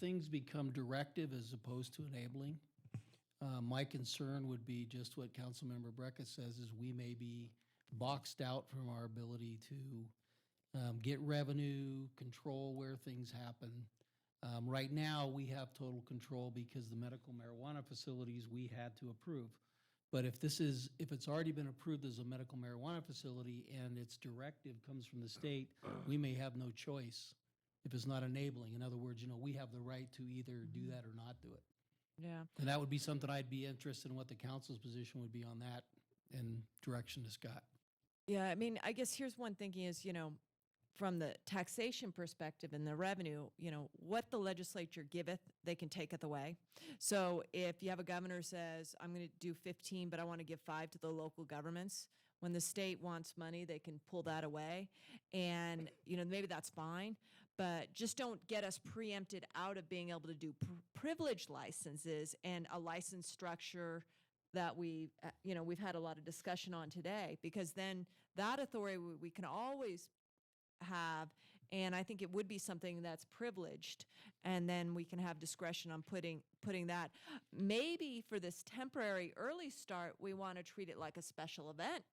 things become directive as opposed to enabling, my concern would be just what Councilmember Brecka says, is we may be boxed out from our ability to get revenue, control where things happen. Right now, we have total control because the medical marijuana facilities we had to approve. But if it's already been approved as a medical marijuana facility and its directive comes from the state, we may have no choice if it's not enabling. In other words, we have the right to either do that or not do it. Yeah. And that would be something I'd be interested in what the council's position would be on that in direction to Scott. Yeah, I mean, I guess here's one thinking is, from the taxation perspective and the revenue, what the legislature giveth, they can taketh away. So if you have a governor who says, I'm going to do 15, but I want to give 5 to the local governments, when the state wants money, they can pull that away. And, maybe that's fine, but just don't get us preempted out of being able to do privilege licenses and a license structure that we've had a lot of discussion on today, because then that authority we can always have, and I think it would be something that's privileged, and then we can have discretion on putting that. Maybe for this temporary early start, we want to treat it like a special event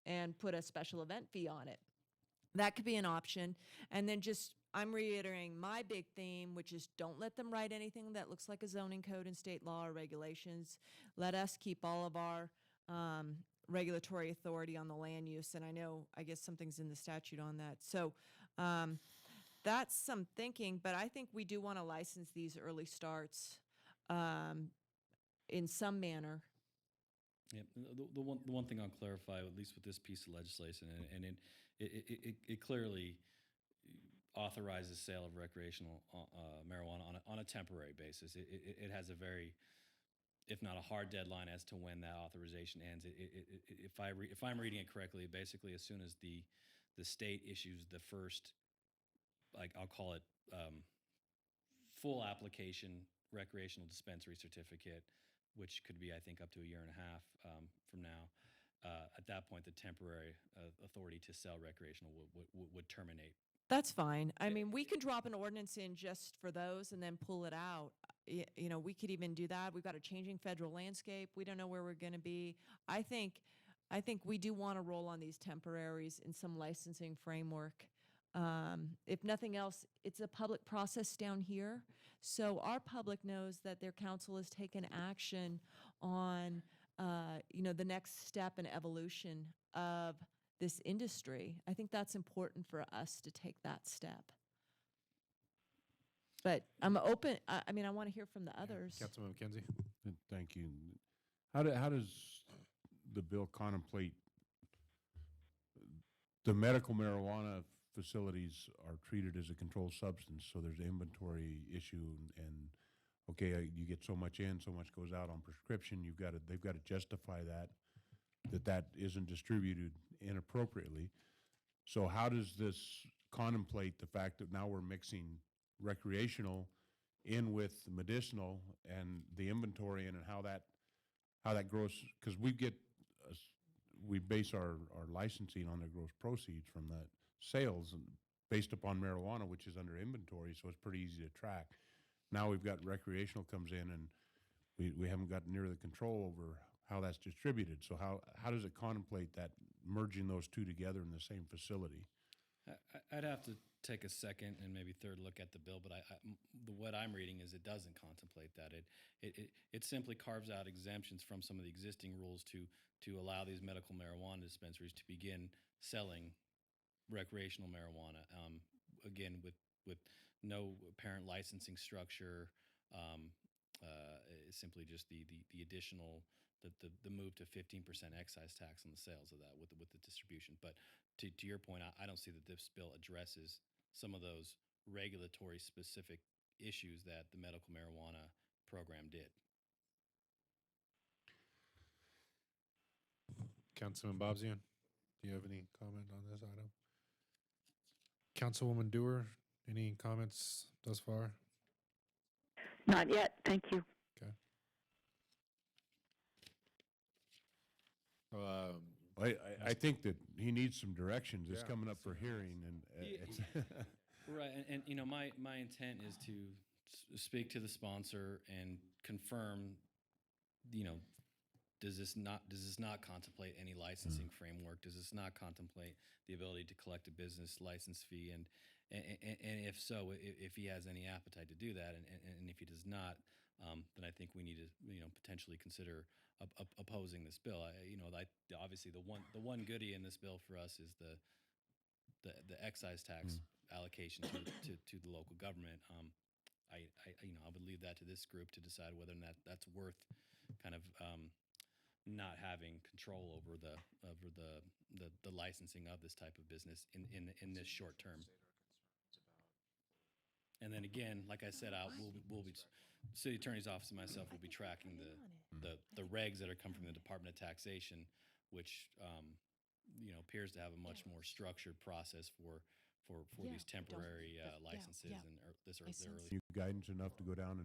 and put a special event fee on it. That could be an option. And then I'm reiterating my big theme, which is don't let them write anything that looks like a zoning code and state law or regulations. Let us keep all of our regulatory authority on the land use. And I guess something's in the statute on that. So that's some thinking, but I think we do want to license these early starts in some manner. Yeah, the one thing I'll clarify, at least with this piece of legislation, and it clearly authorizes sale of recreational marijuana on a temporary basis. It has a very, if not a hard deadline as to when that authorization ends. If I'm reading it correctly, basically as soon as the state issues the first, I'll call it full application recreational dispensary certificate, which could be, I think, up to a year and a half from now. At that point, the temporary authority to sell recreational would terminate. That's fine. I mean, we can drop an ordinance in just for those and then pull it out. We could even do that. We've got a changing federal landscape. We don't know where we're going to be. I think we do want to roll on these temporaries in some licensing framework. If nothing else, it's a public process down here. So our public knows that their council has taken action on, the next step in evolution of this industry. I think that's important for us to take that step. But I'm open. I want to hear from the others. Councilman McKenzie. Thank you. How does the bill contemplate the medical marijuana facilities are treated as a controlled substance? So there's an inventory issue, and okay, you get so much in, so much goes out on prescription. They've got to justify that isn't distributed inappropriately. So how does this contemplate the fact that now we're mixing recreational in with medicinal and the inventory and how that grows? Because we base our licensing on the gross proceeds from the sales and based upon marijuana, which is under inventory, so it's pretty easy to track. Now we've got recreational comes in, and we haven't got near the control over how that's distributed. So how does it contemplate that merging those two together in the same facility? I'd have to take a second and maybe third look at the bill, but what I'm reading is it doesn't contemplate that. It simply carves out exemptions from some of the existing rules to allow these medical marijuana dispensaries to begin selling recreational marijuana. Again, with no apparent licensing structure, simply just the additional the move to 15% excise tax on the sales of that with the distribution. But to your point, I don't see that this bill addresses some of those regulatory specific issues that the medical marijuana program did. Councilman Bobzian, do you have any comment on this item? Councilwoman Dewar, any comments thus far? Not yet. Thank you. Okay. I think that he needs some directions. It's Yeah. coming up for hearing, and it's Right, and my intent is to speak to the sponsor and confirm, does this not contemplate any licensing framework? Does this not contemplate the ability to collect a business license fee? And if so, if he has any appetite to do that, and if he does not, then I think we need to potentially consider opposing this bill. Obviously the one goodie in this bill for us is the excise tax allocation to the local government. I would leave that to this group to decide whether or not that's worth kind of not having control over the licensing of this type of business in this short term. And then again, like I said, we'll be city attorney's office and myself will be tracking the regs that are come from the Department of Taxation, which appears to have a much more structured process for these temporary licenses and this early. You guidance enough to go down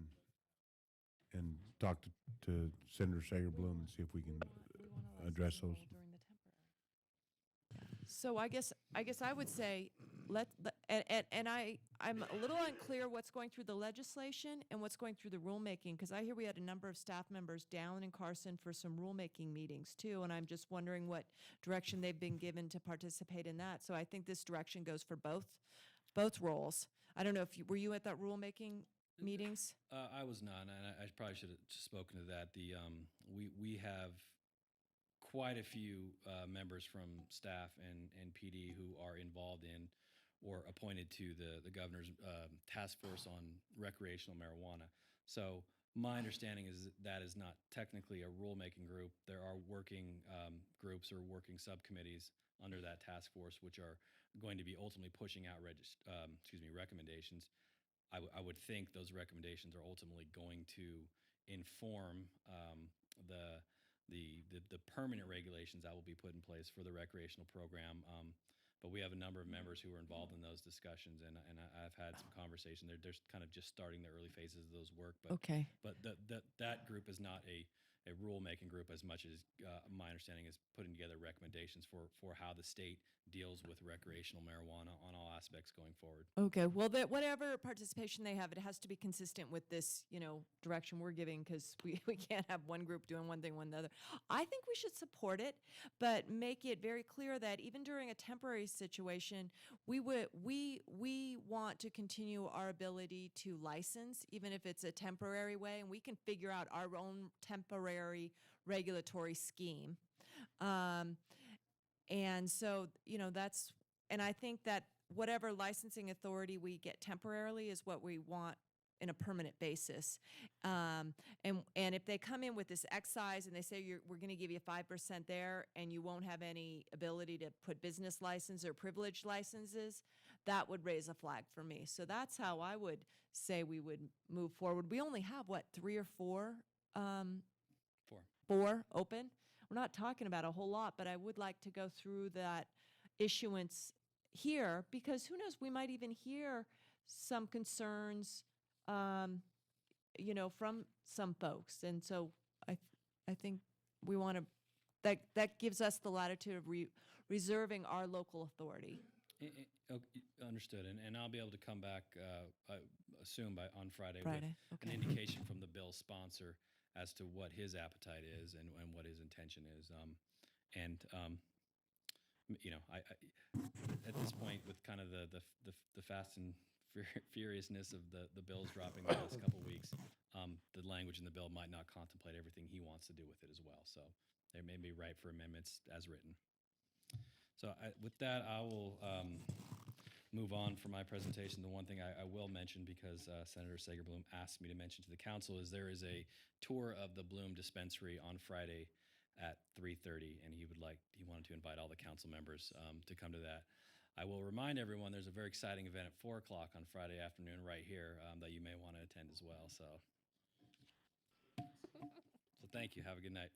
and talk to Senator Sager Bloom and see if we can address those. So I guess I would say I'm a little unclear what's going through the legislation and what's going through the rulemaking, because I hear we had a number of staff members down in Carson for some rulemaking meetings too, and I'm just wondering what direction they've been given to participate in that. So I think this direction goes for both roles. I don't know if were you at that rulemaking meetings? I was not, and I probably should have spoken to that. We have quite a few members from staff and PD who are involved in or appointed to the governor's task force on recreational marijuana. So my understanding is that is not technically a rulemaking group. There are working groups or working subcommittees under that task force, which are going to be ultimately pushing out recommendations. I would think those recommendations are ultimately going to inform the permanent regulations that will be put in place for the recreational program. But we have a number of members who are involved in those discussions, and I've had some conversation. They're kind of just starting the early phases of those work. But okay. But that group is not a rulemaking group as much as my understanding is putting together recommendations for how the state deals with recreational marijuana on all aspects going forward. Okay, well, whatever participation they have, it has to be consistent with this, direction we're giving, because we can't have one group doing one thing, one the other. I think we should support it, but make it very clear that even during a temporary situation, we want to continue our ability to license, even if it's a temporary way, and we can figure out our own temporary regulatory scheme. And so, and I think that whatever licensing authority we get temporarily is what we want in a permanent basis. And if they come in with this excise and they say we're going to give you 5% there and you won't have any ability to put business license or privileged licenses, that would raise a flag for me. So that's how I would say we would move forward. We only have, 3 or 4? 4 open. We're not talking about a whole lot, but I would like to go through that issuance here, because who knows, we might even hear some concerns, from some folks. And so I think we want to, that gives us the latitude of reserving our local authority. Understood, and I'll be able to come back, I assume on Friday. With an indication from the bill sponsor as to what his appetite is and what his intention is. I at this point, with kind of the fast and furiousness of the bills dropping the last couple weeks, the language in the bill might not contemplate everything he wants to do with it as well. So they may be ripe for amendments as written. So with that, I will move on from my presentation. The one thing I will mention, because Senator Sager Bloom asked me to mention to the council, is there is a tour of the Bloom dispensary on Friday at 3:30, and he wanted to invite all the council members to come to that. I will remind everyone there's a very exciting event at 4 o'clock on Friday afternoon right here that you may want to attend as well. So thank you. Have a good night.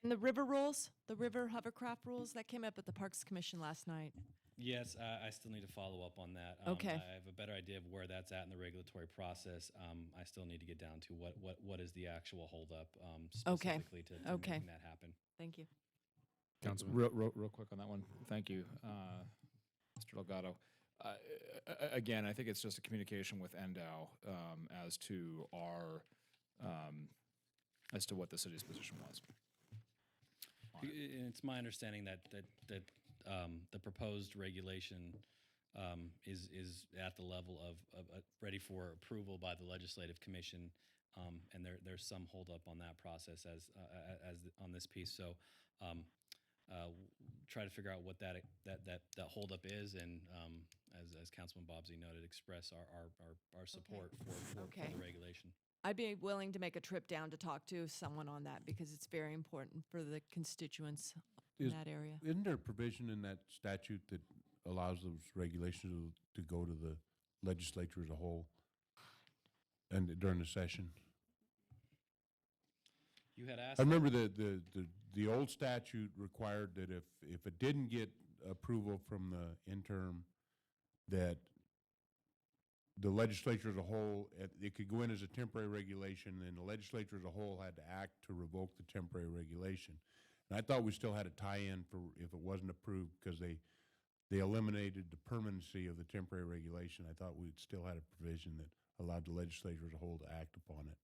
And the river rules, the river hovercraft rules, that came up at the Parks Commission last night. Yes, I still need to follow up on that. Okay. I have a better idea of where that's at in the regulatory process. I still need to get down to what is the actual holdup specifically to making that happen. Thank you. Councilman. Real quick on that one. Thank you, Mr. Delgado. Again, I think it's just a communication with NDOW as to what the city's position was. It's my understanding that the proposed regulation is at the level of ready for approval by the Legislative Commission, and there's some holdup on that process on this piece. So try to figure out what that holdup is, and as Councilman Bobsey noted, express our support for the regulation. I'd be willing to make a trip down to talk to someone on that because it's very important for the constituents in that area. Isn't there a provision in that statute that allows those regulations to go to the legislature as a whole and during the session? You had asked. I remember the old statute required that if it didn't get approval from the interim, that the legislature as a whole, it could go in as a temporary regulation, and the legislature as a whole had to act to revoke the temporary regulation. And I thought we still had a tie-in for if it wasn't approved, because they eliminated the permanency of the temporary regulation. I thought we still had a provision that allowed the legislature as a whole to act upon it.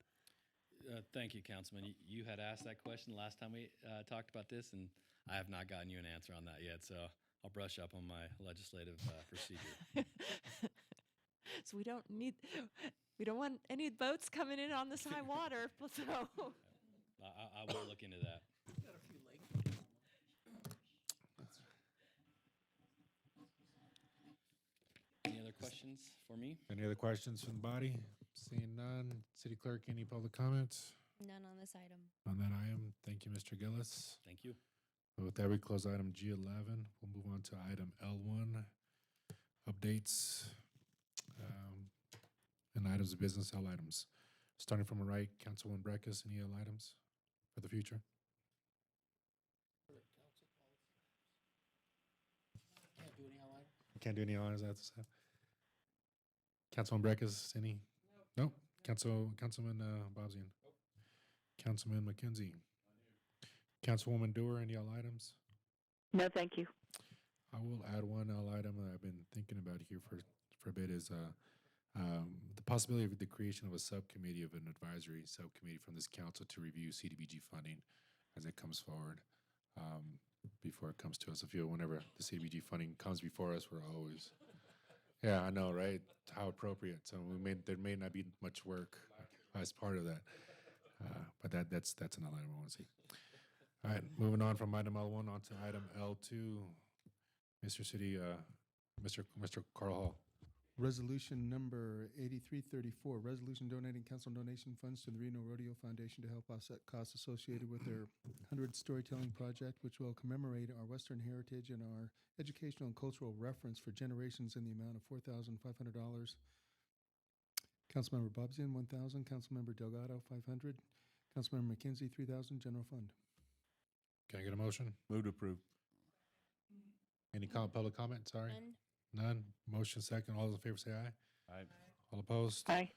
Thank you, Councilman. You had asked that question last time we talked about this, and I have not gotten you an answer on that yet, so I'll brush up on my legislative procedure. So we don't want any boats coming in on this high water, so. I will look into that. Any other questions for me? Any other questions from the body? Seeing none. City Clerk, any public comments None on this item. on that item? Thank you, Mr. Gillis. Thank you. With that, we close item G11. We'll move on to item L1, updates and items of business, L items. Starting from the right, Councilwoman Breckus, any L items for the future? Can't do any L items, that's it. Councilwoman Breckus, any? No. Councilman Bobzian? Councilman McKenzie? Councilwoman Dewar, any L items? No, thank you. I will add one L item that I've been thinking about here for a bit is the possibility of the creation of a subcommittee, of an advisory subcommittee from this council to review CDBG funding as it comes forward before it comes to us. I feel whenever the CDBG funding comes before us, we're always, yeah, I know, right? How appropriate. So there may not be much work as part of that, but that's an L item I want to see. All right, moving on from item L1 on to item L2. Mr. Carl Hall. Resolution number 8334, resolution donating council donation funds to the Reno Rodeo Foundation to help offset costs associated with their 100th storytelling project, which will commemorate our Western heritage and our educational and cultural reference for generations in the amount of $4,500. Councilmember Bobzian, 1,000. Councilmember Delgado, 500. Councilmember McKenzie, 3,000. General fund. Can I get a motion? Move to approve. Any public comment? Sorry. None. Motion second. All those in favor say aye. Aye. All opposed? Aye.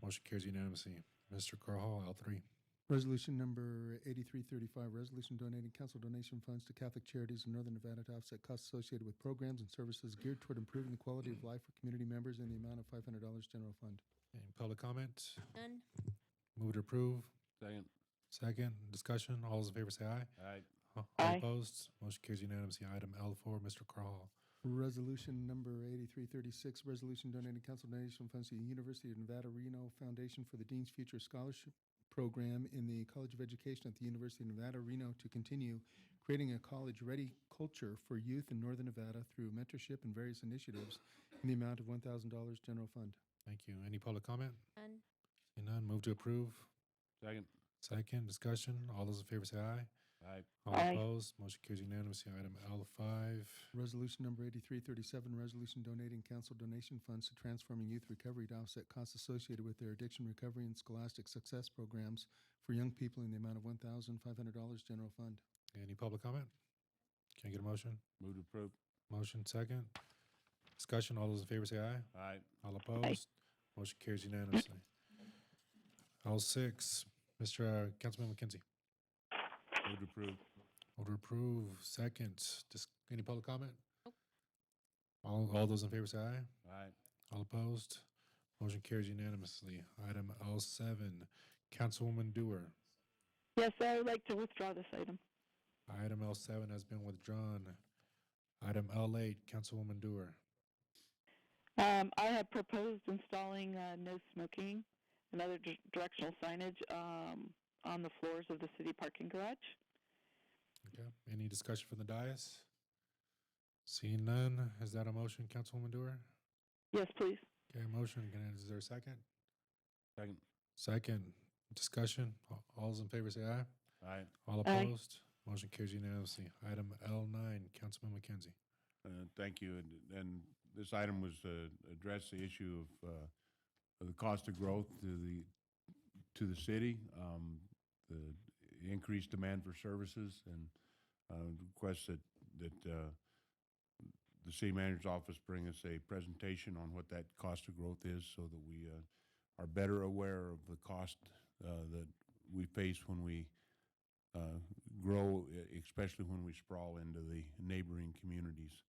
Motion carries unanimously. Mr. Carl Hall, L3. Resolution number 8335, resolution donating council donation funds to Catholic Charities in Northern Nevada to offset costs associated with programs and services geared toward improving the quality of life for community members in the amount of $500. General fund. Any public comment? None. Move to approve. Second. Second. Discussion. All those in favor say aye. Aye. All Aye. opposed? Motion carries unanimously. Item L4, Mr. Carl Hall. Resolution number 8336, resolution donating council donation funds to the University of Nevada, Reno Foundation for the Dean's Future Scholarship Program in the College of Education at the University of Nevada, Reno, to continue creating a college-ready culture for youth in Northern Nevada through mentorship and various initiatives in the amount of $1,000. General fund. Thank you. Any public comment? None. Seeing none, move to approve. Second. Second. Discussion. All those in favor say aye. Aye. All Aye. opposed? Motion carries unanimously. Item L5. Resolution number 8337, resolution donating council donation funds to Transforming Youth Recovery to offset costs associated with their addiction recovery and scholastic success programs for young people in the amount of $1,500. General fund. Any public comment? Can I get a motion? Move to approve. Motion second. Discussion. All those in favor say aye. Aye. All opposed? Motion carries unanimously. L6, Mr. Councilman McKenzie. Move to approve. Move to approve. Second. Any public comment? Nope. All those in favor say aye. Aye. All opposed? Motion carries unanimously. Item L7, Councilwoman Dewar. Yes, I would like to withdraw this item. Item L7 has been withdrawn. Item L8, Councilwoman Dewar. I have proposed installing no smoking and other directional signage on the floors of the city parking garage. Okay. Any discussion from the dais? Seeing none, is that a motion, Councilwoman Dewar? Yes, please. Okay, motion. Is there a second? Second. Second. Discussion. All those in favor say aye. Aye. All opposed? Motion carries unanimously. Item L9, Councilman McKenzie. Thank you. And this item was address the issue of the cost of growth to the city, the increased demand for services, and request that the city manager's office bring us a presentation on what that cost of growth is, so that we are better aware of the cost that we face when we grow, especially when we sprawl into the neighboring communities.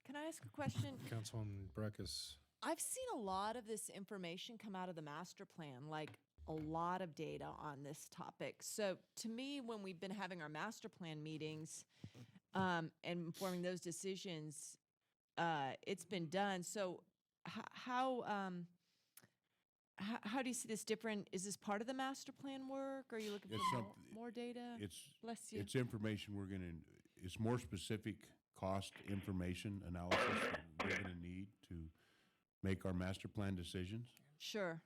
Can I ask a question? Councilwoman Breckus. I've seen a lot of this information come out of the master plan, like a lot of data on this topic. So to me, when we've been having our master plan meetings and forming those decisions, it's been done. So how do you see this different? Is this part of the master plan work? Are you looking for more data? Bless you. It's information it's more specific cost information analysis that we're going to need to make our master plan decisions. Sure.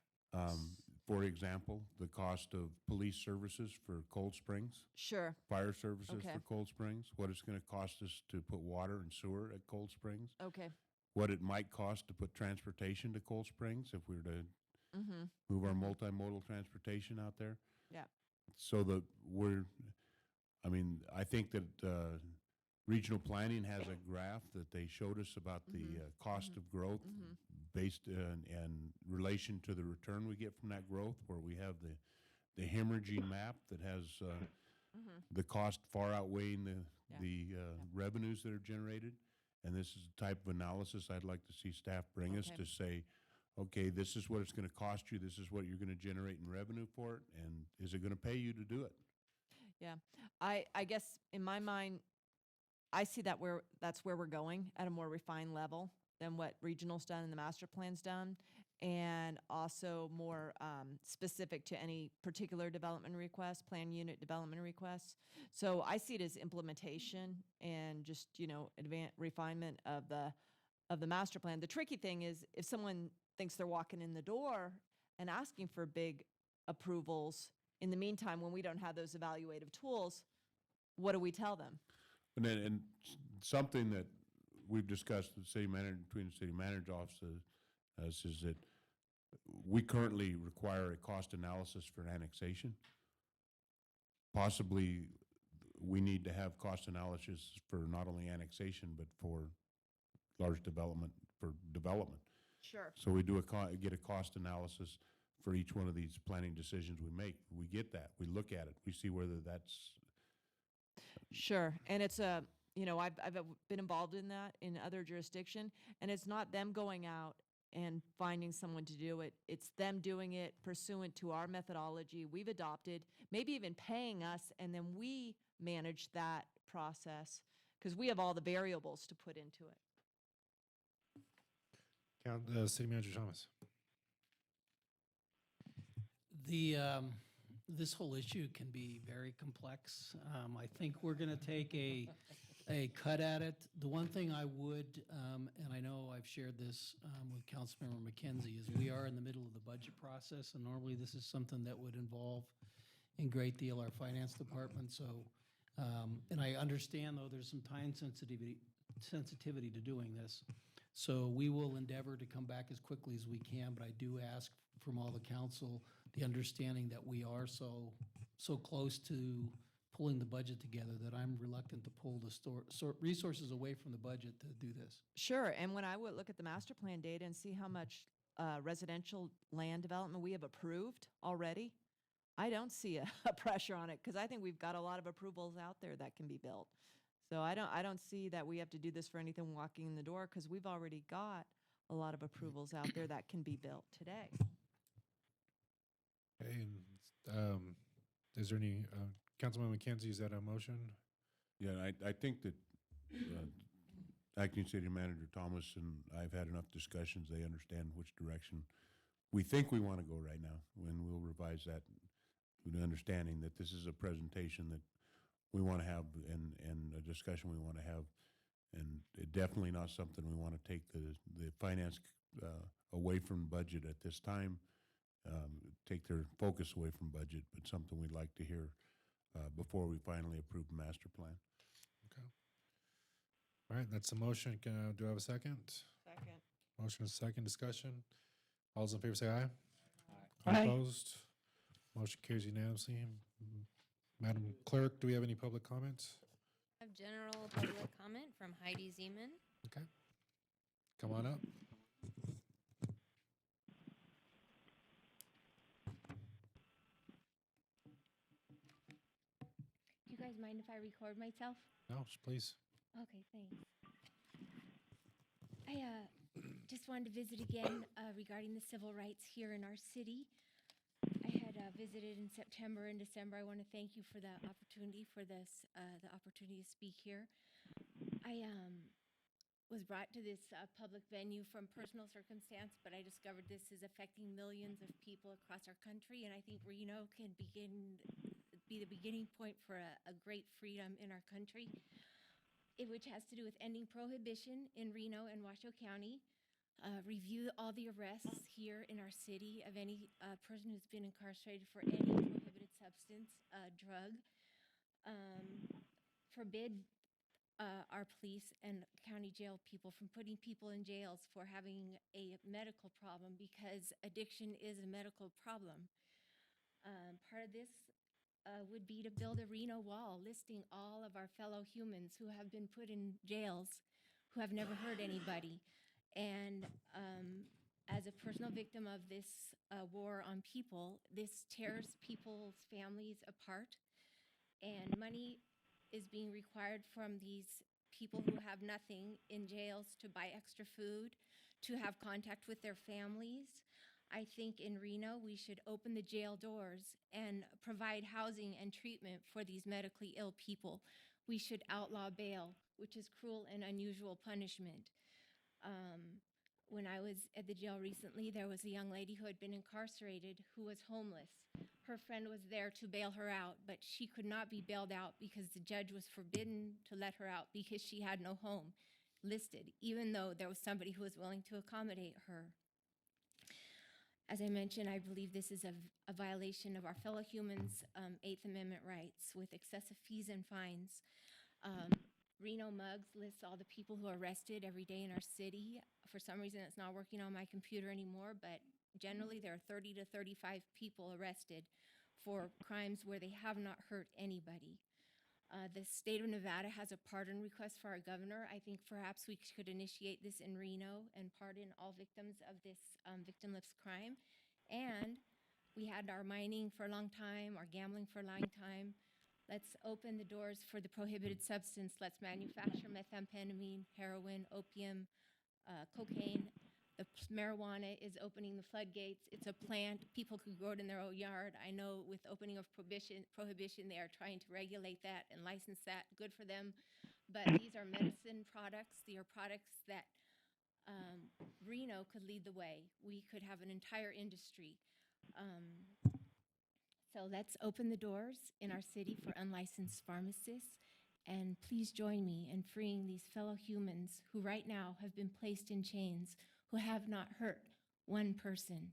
For example, the cost of police services for Cold Springs. Sure. Fire services Okay. for Cold Springs. What it's going to cost us to put water and sewer at Cold Springs. Okay. What it might cost to put transportation to Cold Springs if we were to move our multimodal transportation out there. Yeah. So that I think that regional planning has a graph that they showed us about the cost of growth based in relation to the return we get from that growth, where we have the hemorrhaging map that has the cost far outweighing the revenues that are generated. And this is the type of analysis I'd like to see staff bring us to say, okay, this is what it's going to cost you, this is what you're going to generate in revenue for it, and is it going to pay you to do it? Yeah. I guess in my mind, I see that's where we're going at a more refined level than what regional's done and the master plan's done, and also more specific to any particular development request, plan unit development requests. So I see it as implementation and just, advanced refinement of the master plan. The tricky thing is if someone thinks they're walking in the door and asking for big approvals, in the meantime, when we don't have those evaluative tools, what do we tell them? And something that we've discussed with the city manager, between the city manager's office, is that we currently require a cost analysis for annexation. Possibly, we need to have cost analysis for not only annexation, but for large development, for development. Sure. So we get a cost analysis for each one of these planning decisions we make. We get that. We look at it. We see whether that's... Sure. And it's I've been involved in that in other jurisdiction, and it's not them going out and finding someone to do it. It's them doing it pursuant to our methodology we've adopted, maybe even paying us, and then we manage that process because we have all the variables to put into it. City Manager Thomas. This whole issue can be very complex. I think we're going to take a cut at it. The one thing I would, and I know I've shared this with Councilmember McKenzie, is we are in the middle of the budget process, and normally this is something that would involve in great deal our finance department. So, and I understand though there's some time sensitivity to doing this. So we will endeavor to come back as quickly as we can, but I do ask from all the council the understanding that we are so close to pulling the budget together that I'm reluctant to pull the resources away from the budget to do this. Sure. And when I would look at the master plan data and see how much residential land development we have approved already, I don't see a pressure on it because I think we've got a lot of approvals out there that can be built. So I don't see that we have to do this for anything walking in the door because we've already got a lot of approvals out there that can be built today. Okay, Is there any, Councilman McKenzie, is that a motion? Yeah, I think that Acting City Manager Thomas and I've had enough discussions. They understand which direction we think we want to go right now, and we'll revise that with the understanding that this is a presentation that we want to have and a discussion we want to have, and definitely not something we want to take the finance away from budget at this time, take their focus away from budget, but something we'd like to hear before we finally approve the master plan. Okay. All right, that's a motion. Do I have a second? Second. Motion is second. Discussion. All those in favor say aye. Aye. Opposed? Motion carries unanimously. Madam Clerk, do we have any public comments? I have general public comment from Heidi Zeman. Okay. Come on up. Do you guys mind if I record myself? No, please. Okay, thanks. I just wanted to visit again regarding the civil rights here in our city. I had visited in September and December. I want to thank you for the opportunity for this, the opportunity to speak here. I was brought to this public venue from personal circumstance, but I discovered this is affecting millions of people across our country, and I think Reno can be the beginning point for a great freedom in our country, which has to do with ending prohibition in Reno and Washoe County, review all the arrests here in our city of any person who's been incarcerated for any prohibited substance, drug, forbid our police and county jail people from putting people in jails for having a medical problem, because addiction is a medical problem. Part of this would be to build a Reno wall listing all of our fellow humans who have been put in jails, who have never hurt anybody. And as a personal victim of this war on people, this tears people's families apart, and money is being required from these people who have nothing in jails to buy extra food, to have contact with their families. I think in Reno, we should open the jail doors and provide housing and treatment for these medically ill people. We should outlaw bail, which is cruel and unusual punishment. When I was at the jail recently, there was a young lady who had been incarcerated who was homeless. Her friend was there to bail her out, but she could not be bailed out because the judge was forbidden to let her out because she had no home listed, even though there was somebody who was willing to accommodate her. As I mentioned, I believe this is a violation of our fellow humans' Eighth Amendment rights with excessive fees and fines. Reno Mugs lists all the people who are arrested every day in our city. For some reason, it's not working on my computer anymore, but generally there are 30 to 35 people arrested for crimes where they have not hurt anybody. The state of Nevada has a pardon request for our governor. I think perhaps we could initiate this in Reno and pardon all victims of this victimless crime. And we had our mining for a long time, our gambling for a long time. Let's open the doors for the prohibited substance. Let's manufacture methamphetamine, heroin, opium, cocaine. The marijuana is opening the floodgates. It's a plant. People could grow it in their own yard. I know with opening of prohibition, they are trying to regulate that and license that. Good for them. But these are medicine products. They are products that Reno could lead the way. We could have an entire industry. So let's open the doors in our city for unlicensed pharmacists. And please join me in freeing these fellow humans who right now have been placed in chains, who have not hurt one person.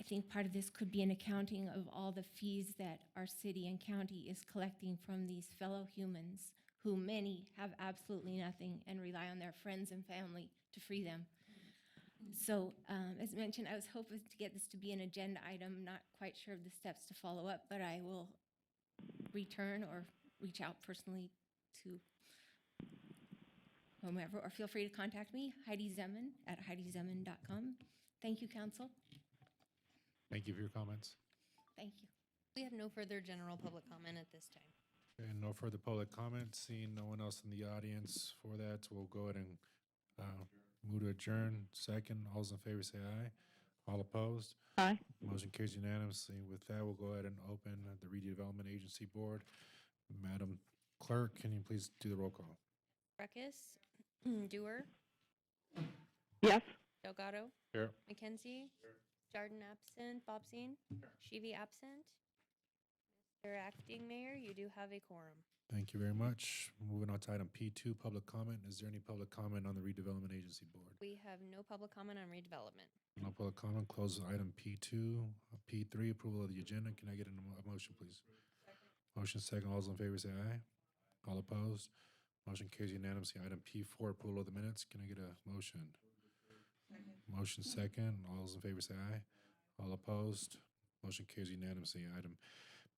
I think part of this could be an accounting of all the fees that our city and county is collecting from these fellow humans, who many have absolutely nothing and rely on their friends and family to free them. So, as mentioned, I was hoping to get this to be an agenda item, not quite sure of the steps to follow up, but I will return or reach out personally to whomever, or feel free to contact me, Heidi Zeman at HeidiZeman.com. Thank you, Council. Thank you for your comments. Thank you. We have no further general public comment at this time. And no further public comments. Seeing no one else in the audience for that, we'll go ahead and move to adjourn. Second, all those in favor say aye. All opposed? Aye. Motion carries unanimously. With that, we'll go ahead and open the Redevelopment Agency Board. Madam Clerk, can you please do the roll call? Ruckus, Doer, Yes. Delgado, Here. McKenzie, Jordan absent, Bobzine, Shivi absent. Mr. Acting Mayor, you do have a quorum. Thank you very much. Moving on to item P2, public comment. Is there any public comment on the Redevelopment Agency Board? We have no public comment on redevelopment. No public comment. Close item P2. P3, approval of the agenda. Can I get a motion, please? Motion second. All those in favor say aye. All opposed? Motion carries unanimously. Item P4, approval of the minutes. Can I get a motion? Motion second. All those in favor say aye. All opposed? Motion carries unanimously. Item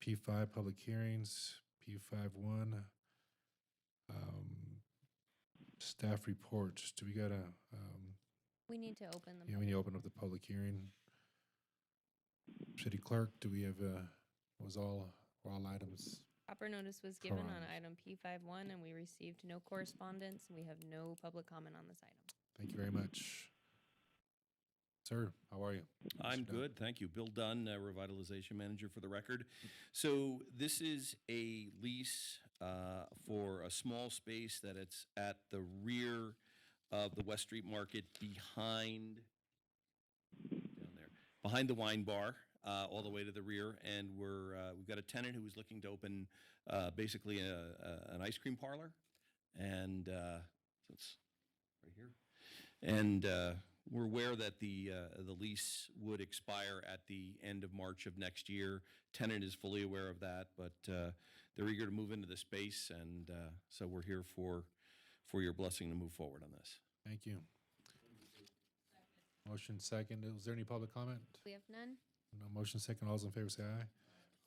P5, public hearings. P51, staff reports. Do we got a, We need to open the. yeah, we need to open up the public hearing. City Clerk, do we have, was all items? Proper notice was given on items. item P51, and we received no correspondence, and we have no public comment on this item. Thank you very much. Sir, how are you? I'm Mr. Dunn. good, thank you. Bill Dunn, Revitalization Manager for the record. So this is a lease for a small space that it's at the rear of the West Street Market behind, down there, behind the wine bar, all the way to the rear. And we've got a tenant who is looking to open basically an ice cream parlor. And so it's right here. And we're aware that the lease would expire at the end of March of next year. Tenant is fully aware of that, but they're eager to move into the space, and so we're here for your blessing to move forward on this. Thank you. Motion second. Was there any public comment? We have none. No motion second. All those in favor say aye.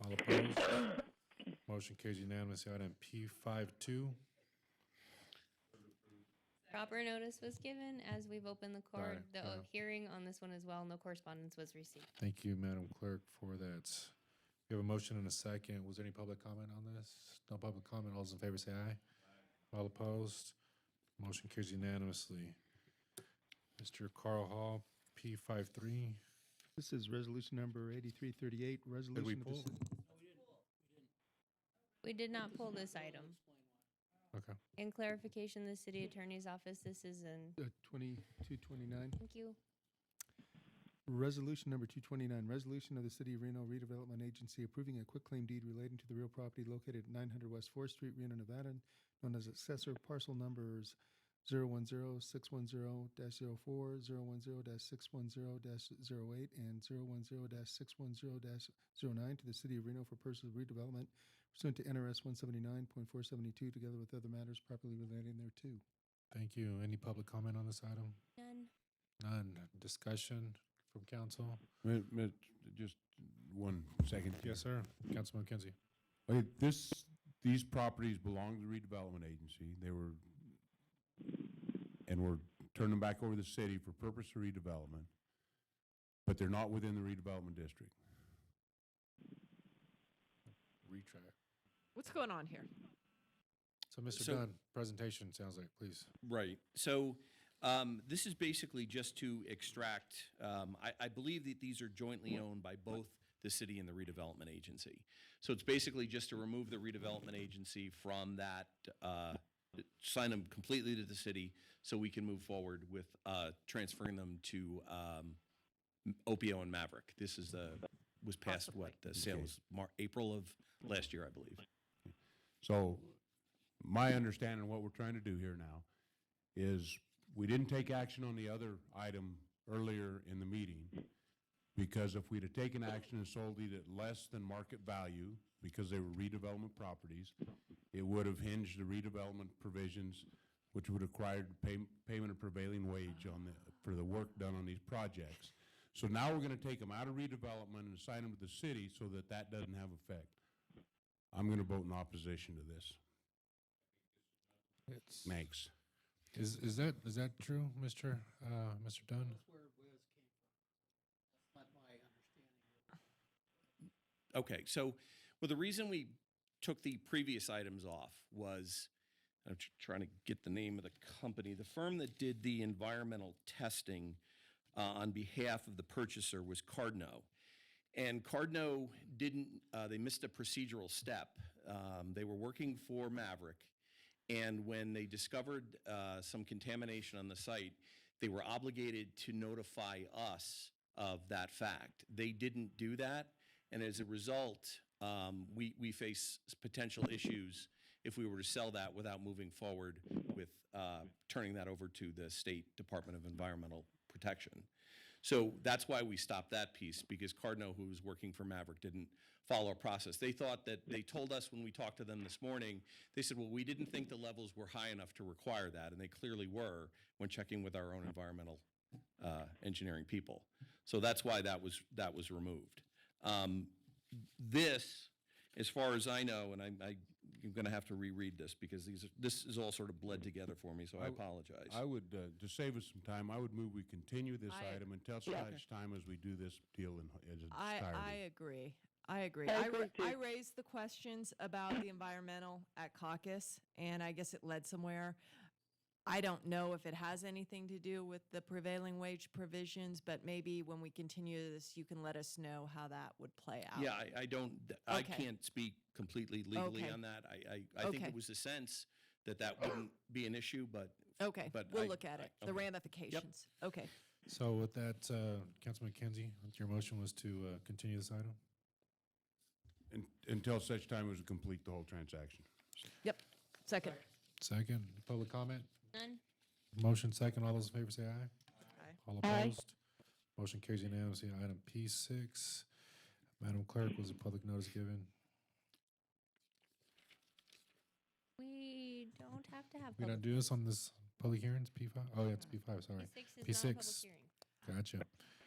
All opposed? Motion carries unanimously. Item P52. Proper notice was given as we've opened the Got it. hearing on this one as well. No correspondence was received. Thank you, Madam Clerk, for that. We have a motion and a second. Was there any public comment on this? No public comment. All those in favor say aye. All opposed? Motion carries unanimously. Mr. Carl Hall, P53. This is resolution number 8338, resolution we of the pull? We did not pull this item. Okay. In clarification, the city attorney's office, this is in, 2229. thank you. Resolution number 229, resolution of the City of Reno Redevelopment Agency approving a quitclaim deed relating to the real property located at 900 West 4th Street, Reno, Nevada, known as accessor parcel numbers 010-610-04, 010-610-08, and 010-610-09 to the City of Reno for purposes of redevelopment pursuant to NRS 179.472, together with other matters properly relating thereto. Thank you. Any public comment on this item? None. None. Discussion from council? Just 1 second. Yes, sir. Councilman McKenzie. Okay, these properties belong to the redevelopment agency. And we're turning them back over to the city for purpose of redevelopment, but they're not within the redevelopment district. Retract. What's going on here? So, Mr. So- Dunn, presentation sounds like, please. Right. So this is basically just to extract, I believe that these are jointly owned by both the city and the redevelopment agency. So it's basically just to remove the redevelopment agency from that, sign them completely to the city so we can move forward with transferring them to OPO and Maverick. This is was passed, what, the sale was April of last year, I believe. So my understanding of what we're trying to do here now is we didn't take action on the other item earlier in the meeting because if we'd have taken action and sold it at less than market value because they were redevelopment properties, it would have hinged the redevelopment provisions, which would have required payment of prevailing wage for the work done on these projects. So now we're going to take them out of redevelopment and assign them to the city so that that doesn't have effect. I'm going to vote in opposition to this. Thanks. Is that true, Mr. Dunn? Okay, so well, the reason we took the previous items off was, I'm trying to get the name of the company, the firm that did the environmental testing on behalf of the purchaser was Cardno. And Cardno didn't, they missed a procedural step. They were working for Maverick, and when they discovered some contamination on the site, they were obligated to notify us of that fact. They didn't do that, and as a result, we face potential issues if we were to sell that without moving forward with turning that over to the State Department of Environmental Protection. So that's why we stopped that piece, because Cardno, who was working for Maverick, didn't follow our process. They thought that, they told us when we talked to them this morning, they said, well, we didn't think the levels were high enough to require that, and they clearly were when checking with our own environmental engineering people. So that's why that was removed. This, as far as I know, and I'm going to have to reread this because this is all sort of bled together for me, so I apologize. I would, to save us some time, I would move we continue this item until such time as we do this deal in its entirety. I agree. I agree. I agree too. I raised the questions about the environmental at caucus, and I guess it led somewhere. I don't know if it has anything to do with the prevailing wage provisions, but maybe when we continue this, you can let us know how that would play out. Yeah, I Okay. can't speak completely legally Okay. on that. I think Okay. it was a sense that wouldn't be an issue, but. Okay, but we'll look at it, the okay. ramifications. Okay. So with that, Councilman McKenzie, your motion was to continue this item? Until such time as we complete the whole transaction. Yep, second. Second, public comment? None. Motion second, all those in favor say aye. Aye. All Aye. opposed? Motion carries unanimously. Item P6. Madam Clerk, was a public notice given? We don't have to have. We don't public do this on this public hearings, P5? Oh, yeah, it's P5, sorry. P6 is not a public P6. hearing. Gotcha.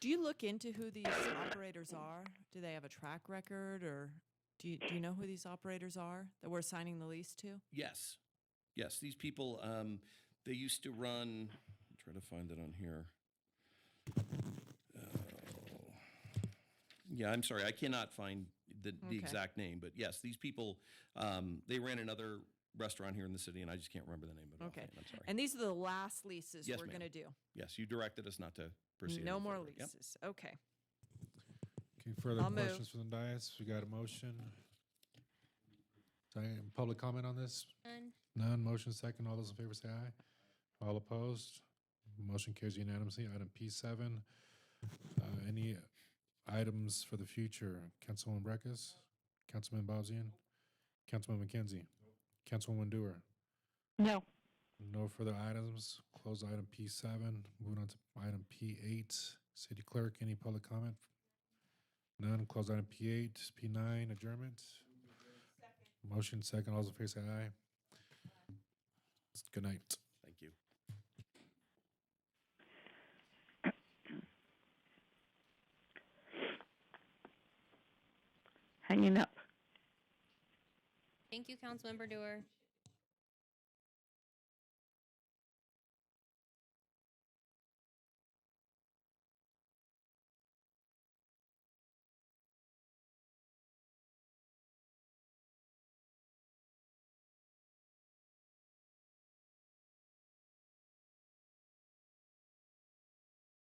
Do you look into who these operators are? Do they have a track record, or do you know who these operators are that we're signing the lease to? Yes, yes, these people, they used to run, try to find it on here. Yeah, I'm sorry, I cannot find the Okay. exact name, but yes, these people, they ran another restaurant here in the city, and I just can't remember the name of it. Okay. offhand, I'm sorry. And these are the last leases Yes, we're ma'am. going to do? Yes, you directed us not to proceed. No any more further. Yep. leases. Okay. Okay, further I'll move. questions from the dais? We got a motion. Sorry, public comment on this? None. None. Motion second. All those in favor say aye. All opposed? Motion carries unanimously. Item P7. Any items for the future? Councilwoman Breckus? Councilman Bobzian? Councilman McKenzie? Councilwoman Dewar? No. No further items. Close item P7. Moving on to item P8. City Clerk, any public comment? None. Close item P8. P9, adjournment. Motion second. All those in favor say aye. Good night. Thank you. Hanging up. Thank you, Councilmember Dewar.